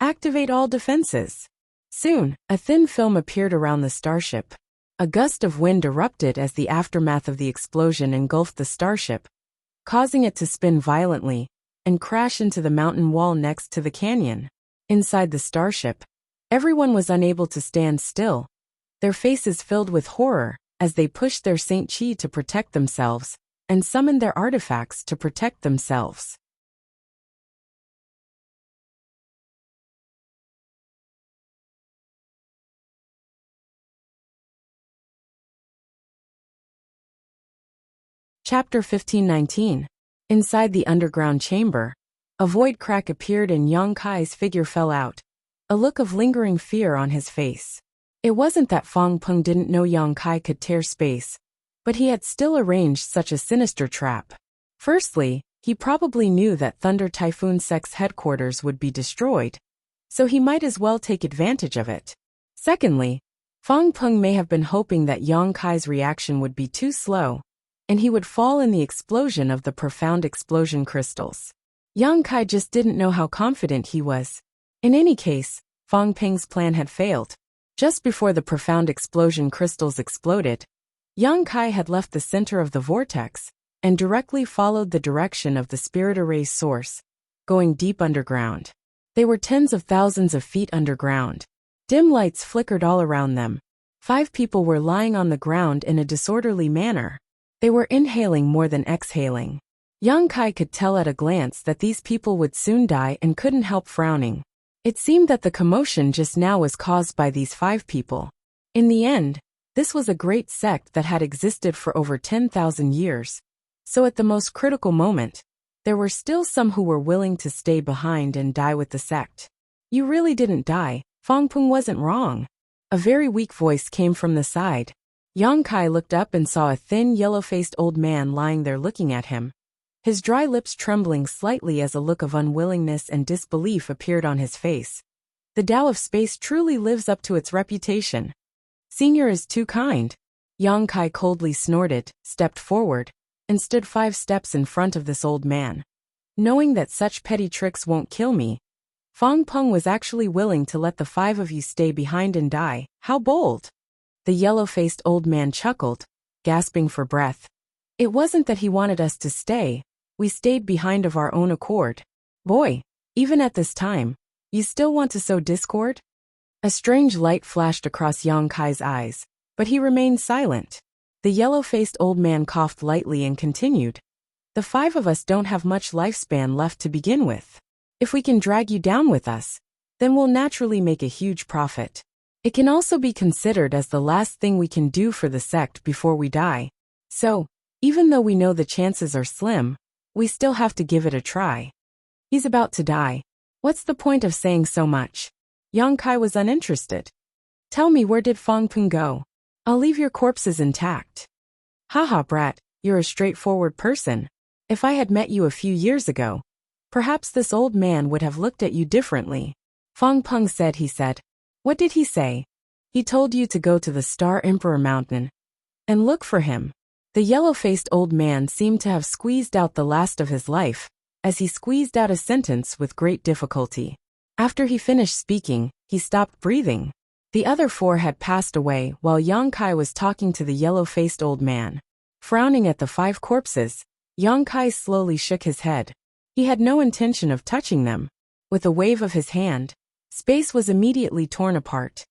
"Activate all defenses!" Soon, a thin film appeared around the starship. A gust of wind erupted as the aftermath of the explosion engulfed the starship, causing it to spin violently and crash into the mountain wall next to the canyon. Inside the starship, everyone was unable to stand still, their faces filled with horror as they pushed their Saint Chi to protect themselves and summoned their artifacts to protect themselves. Chapter 1519. Inside the underground chamber, a void crack appeared and Yang Kai's figure fell out, a look of lingering fear on his face. It wasn't that Fang Peng didn't know Yang Kai could tear space, but he had still arranged such a sinister trap. Firstly, he probably knew that Thunder Typhoon Sect's headquarters would be destroyed, so he might as well take advantage of it. Secondly, Fang Peng may have been hoping that Yang Kai's reaction would be too slow, and he would fall in the explosion of the profound explosion crystals. Yang Kai just didn't know how confident he was. In any case, Fang Peng's plan had failed. Just before the profound explosion crystals exploded, Yang Kai had left the center of the vortex and directly followed the direction of the spirit array's source, going deep underground. They were tens of thousands of feet underground. Dim lights flickered all around them. 5 people were lying on the ground in a disorderly manner. They were inhaling more than exhaling. Yang Kai could tell at a glance that these people would soon die and couldn't help frowning. It seemed that the commotion just now was caused by these 5 people. In the end, this was a great sect that had existed for over 10,000 years. So at the most critical moment, there were still some who were willing to stay behind and die with the sect. "You really didn't die, Fang Peng wasn't wrong." A very weak voice came from the side. Yang Kai looked up and saw a thin, yellow-faced old man lying there looking at him, his dry lips trembling slightly as a look of unwillingness and disbelief appeared on his face. The Tao of Space truly lives up to its reputation. "Senior is too kind." Yang Kai coldly snorted, stepped forward, and stood 5 steps in front of this old man. "Knowing that such petty tricks won't kill me, Fang Peng was actually willing to let the 5 of you stay behind and die. How bold!" The yellow-faced old man chuckled, gasping for breath. "It wasn't that he wanted us to stay, we stayed behind of our own accord. Boy, even at this time, you still want to sow discord?" A strange light flashed across Yang Kai's eyes, but he remained silent. The yellow-faced old man coughed lightly and continued, "The 5 of us don't have much lifespan left to begin with. If we can drag you down with us, then we'll naturally make a huge profit. It can also be considered as the last thing we can do for the sect before we die. So, even though we know the chances are slim, we still have to give it a try." "He's about to die. What's the point of saying so much?" Yang Kai was uninterested. "Tell me, where did Fang Peng go? I'll leave your corpses intact." "Haha, brat, you're a straightforward person. If I had met you a few years ago, perhaps this old man would have looked at you differently." Fang Peng said. "What did he say?" "He told you to go to the Star Emperor Mountain and look for him." The yellow-faced old man seemed to have squeezed out the last of his life, as he squeezed out a sentence with great difficulty. After he finished speaking, he stopped breathing. The other four had passed away while Yang Kai was talking to the yellow-faced old man. Frowning at the 5 corpses, Yang Kai slowly shook his head. He had no intention of touching them. With a wave of his hand, space was immediately torn apart.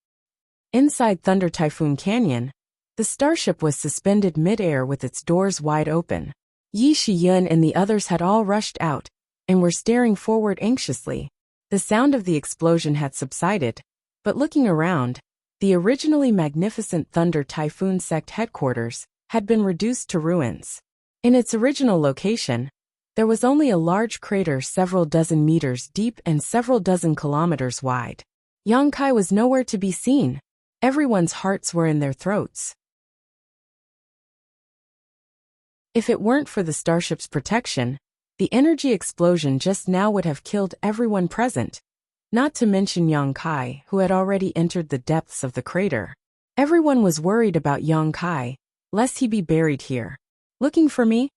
Inside Thunder Typhoon Canyon, the starship was suspended mid-air with its doors wide open. Yi Shiyun and the others had all rushed out and were staring forward anxiously. The sound of the explosion had subsided, but looking around, the originally magnificent Thunder Typhoon Sect headquarters had been reduced to ruins. In its original location, there was only a large crater several dozen meters deep and several dozen kilometers wide. Yang Kai was nowhere to be seen. Everyone's hearts were in their throats. If it weren't for the starship's protection, the energy explosion just now would have killed everyone present, not to mention Yang Kai, who had already entered the depths of the crater. Everyone was worried about Yang Kai, lest he be buried here. "Looking for me?"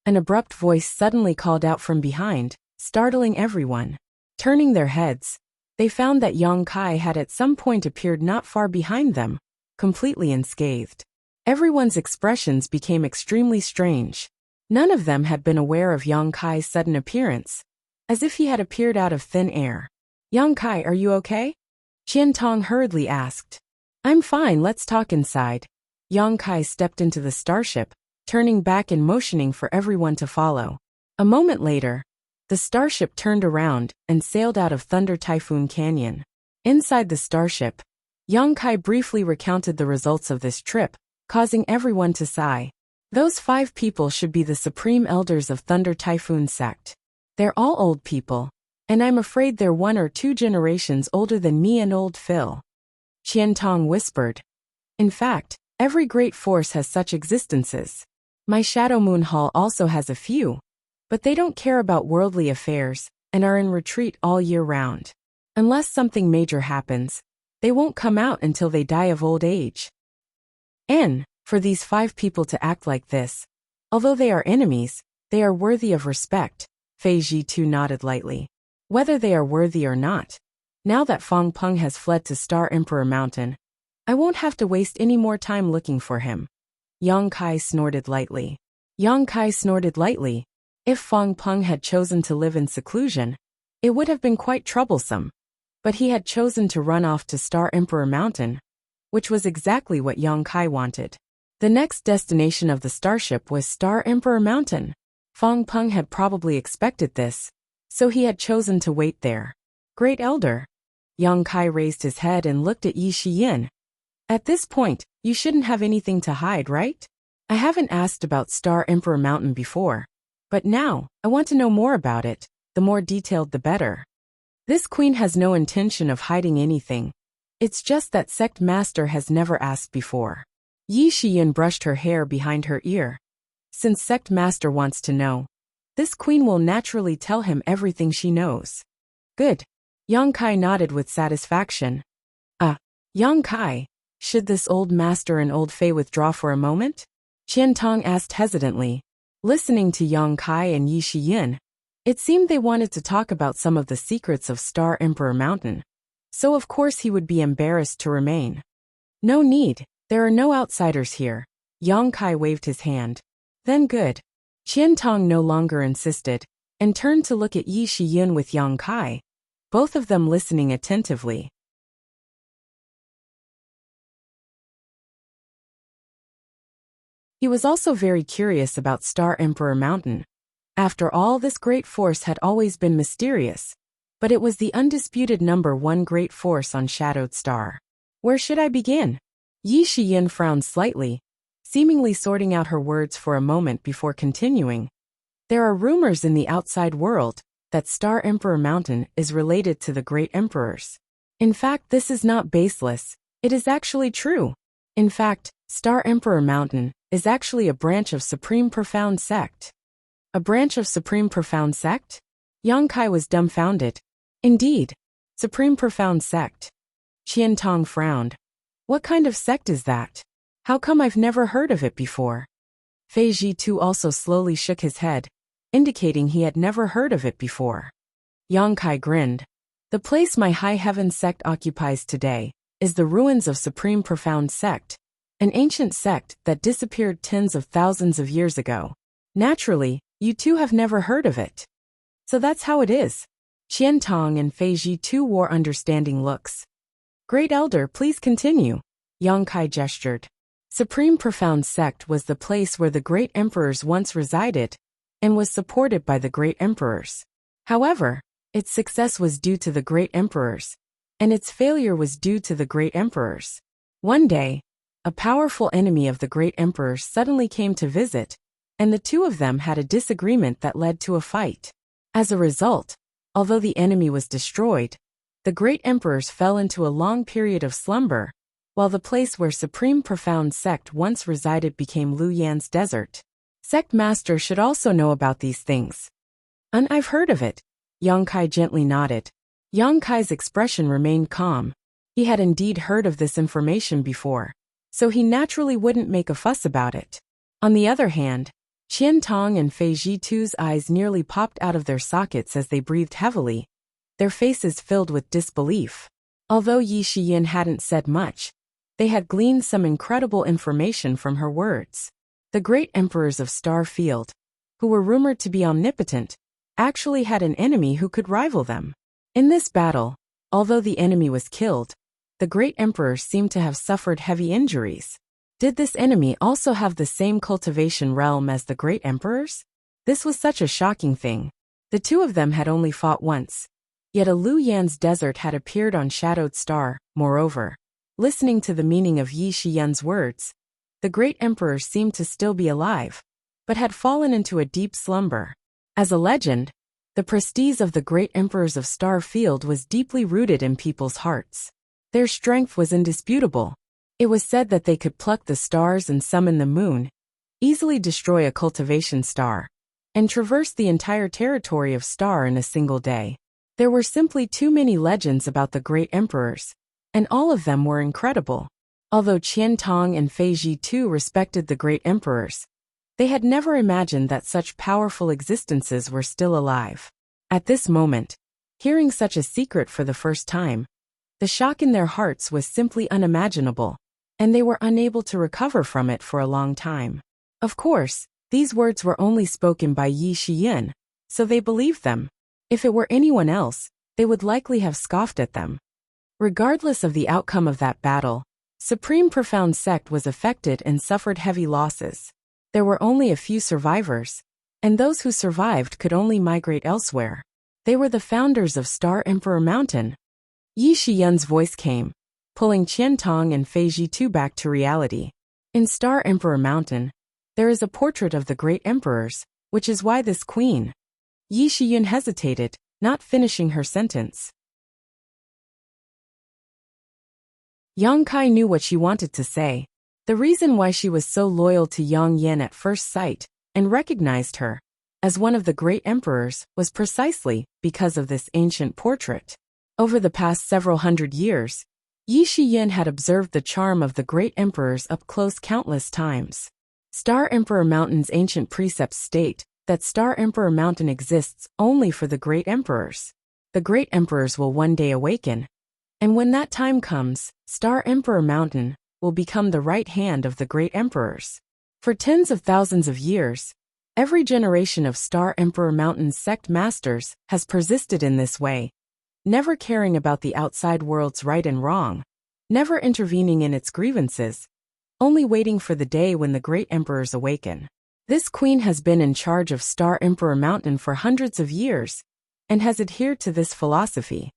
An abrupt voice suddenly called out from behind, startling everyone. Turning their heads, they found that Yang Kai had at some point appeared not far behind them, completely unscathed. Everyone's expressions became extremely strange. None of them had been aware of Yang Kai's sudden appearance, as if he had appeared out of thin air. "Yang Kai, are you okay?" Qian Tong hurriedly asked. "I'm fine, let's talk inside." Yang Kai stepped into the starship, turning back and motioning for everyone to follow. A moment later, the starship turned around and sailed out of Thunder Typhoon Canyon. Inside the starship, Yang Kai briefly recounted the results of this trip, causing everyone to sigh. Those 5 people should be the supreme elders of Thunder Typhoon Sect. They're all old people, and I'm afraid they're 1 or 2 generations older than me and old Phil. Qian Tong whispered. "In fact, every great force has such existences. My Shadow Moon Hall also has a few, but they don't care about worldly affairs and are in retreat all year round. Unless something major happens, they won't come out until they die of old age. And, for these 5 people to act like this, although they are enemies, they are worthy of respect." Fei Ji too nodded lightly. "Whether they are worthy or not, now that Fang Peng has fled to Star Emperor Mountain, I won't have to waste any more time looking for him." Yang Kai snorted lightly. If Fang Peng had chosen to live in seclusion, it would have been quite troublesome. But he had chosen to run off to Star Emperor Mountain, which was exactly what Yang Kai wanted. The next destination of the starship was Star Emperor Mountain. Fang Peng had probably expected this, so he had chosen to wait there. "Great Elder." Yang Kai raised his head and looked at Yi Shiyin. "At this point, you shouldn't have anything to hide, right? I haven't asked about Star Emperor Mountain before, but now, I want to know more about it, the more detailed the better. This queen has no intention of hiding anything. It's just that Sect Master has never asked before." Yi Shiyin brushed her hair behind her ear. "Since Sect Master wants to know, this queen will naturally tell him everything she knows." "Good." Yang Kai nodded with satisfaction. Yang Kai, should this old master and old Fei withdraw for a moment?" Qian Tong asked hesitantly. Listening to Yang Kai and Yi Shiyin, it seemed they wanted to talk about some of the secrets of Star Emperor Mountain. So of course he would be embarrassed to remain. "No need, there are no outsiders here." Yang Kai waved his hand. "Then good." Qian Tong no longer insisted, and turned to look at Yi Shiyin with Yang Kai, both of them listening attentively. He was also very curious about Star Emperor Mountain. After all, this great force had always been mysterious, but it was the undisputed number 1 great force on Shadowed Star. "Where should I begin?" Yi Shiyin frowned slightly, seemingly sorting out her words for a moment before continuing. "There are rumors in the outside world that Star Emperor Mountain is related to the great emperors. In fact, this is not baseless, it is actually true. In fact, Star Emperor Mountain is actually a branch of Supreme Profound Sect." "A branch of Supreme Profound Sect?" Yang Kai was dumbfounded. "Indeed, Supreme Profound Sect." Qian Tong frowned. "What kind of sect is that? How come I've never heard of it before?" Fei Ji too also slowly shook his head, indicating he had never heard of it before. Yang Kai grinned. The place my High Heaven sect occupies today is the ruins of Supreme Profound Sect, an ancient sect that disappeared tens of thousands of years ago. Naturally, you two have never heard of it. So that's how it is. Qian Tong and Fei Ji too wore understanding looks. Great Elder, please continue. Yang Kai gestured. Supreme Profound Sect was the place where the great emperors once resided, and was supported by the great emperors. However, its success was due to the great emperors, and its failure was due to the great emperors. One day, a powerful enemy of the great emperors suddenly came to visit, and the two of them had a disagreement that led to a fight. As a result, although the enemy was destroyed, the great emperors fell into a long period of slumber, while the place where Supreme Profound Sect once resided became Lu Yan's desert. Sect Master should also know about these things. I've heard of it. Yang Kai gently nodded. Yang Kai's expression remained calm. He had indeed heard of this information before, so he naturally wouldn't make a fuss about it. On the other hand, Qian Tong and Fei Ji too's eyes nearly popped out of their sockets as they breathed heavily, their faces filled with disbelief. Although Yi Shiyin hadn't said much, they had gleaned some incredible information from her words. The great emperors of Star Field, who were rumored to be omnipotent, actually had an enemy who could rival them. In this battle, although the enemy was killed, the great emperors seemed to have suffered heavy injuries. Did this enemy also have the same cultivation realm as the great emperors? This was such a shocking thing. The two of them had only fought once. Yet a Lu Yan's desert had appeared on Shadowed Star. Moreover, listening to the meaning of Yi Shiyan's words, the great emperors seemed to still be alive, but had fallen into a deep slumber. As a legend, the prestige of the great emperors of Star Field was deeply rooted in people's hearts. Their strength was indisputable. It was said that they could pluck the stars and summon the moon, easily destroy a cultivation star, and traverse the entire territory of Star in a single day. There were simply too many legends about the great emperors, and all of them were incredible. Although Qian Tong and Fei Ji too respected the great emperors, they had never imagined that such powerful existences were still alive. At this moment, hearing such a secret for the first time, the shock in their hearts was simply unimaginable, and they were unable to recover from it for a long time. Of course, these words were only spoken by Yi Shiyin, so they believed them. If it were anyone else, they would likely have scoffed at them. Regardless of the outcome of that battle, Supreme Profound Sect was affected and suffered heavy losses. There were only a few survivors, and those who survived could only migrate elsewhere. They were the founders of Star Emperor Mountain. Yi Shiyun's voice came, pulling Qian Tong and Fei Ji too back to reality. In Star Emperor Mountain, there is a portrait of the great emperors, which is why this queen. Yi Shiyun hesitated, not finishing her sentence. Yang Kai knew what she wanted to say. The reason why she was so loyal to Yang Yan at first sight, and recognized her as one of the great emperors, was precisely because of this ancient portrait. Over the past several hundred years, Yi Shiyin had observed the charm of the great emperors up close countless times. Star Emperor Mountain's ancient precepts state that Star Emperor Mountain exists only for the great emperors. The great emperors will one day awaken, and when that time comes, Star Emperor Mountain will become the right hand of the great emperors. For tens of thousands of years, every generation of Star Emperor Mountain's sect masters has persisted in this way, never caring about the outside world's right and wrong, never intervening in its grievances, only waiting for the day when the great emperors awaken. This queen has been in charge of Star Emperor Mountain for hundreds of years, and has adhered to this philosophy.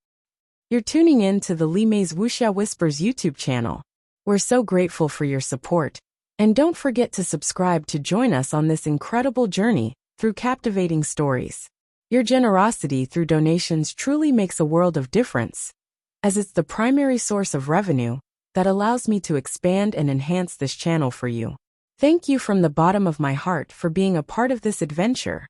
You're tuning in to the Li Mei's Wuxia Whispers YouTube channel. We're so grateful for your support, and don't forget to subscribe to join us on this incredible journey through captivating stories. Your generosity through donations truly makes a world of difference, as it's the primary source of revenue that allows me to expand and enhance this channel for you. Thank you from the bottom of my heart for being a part of this adventure.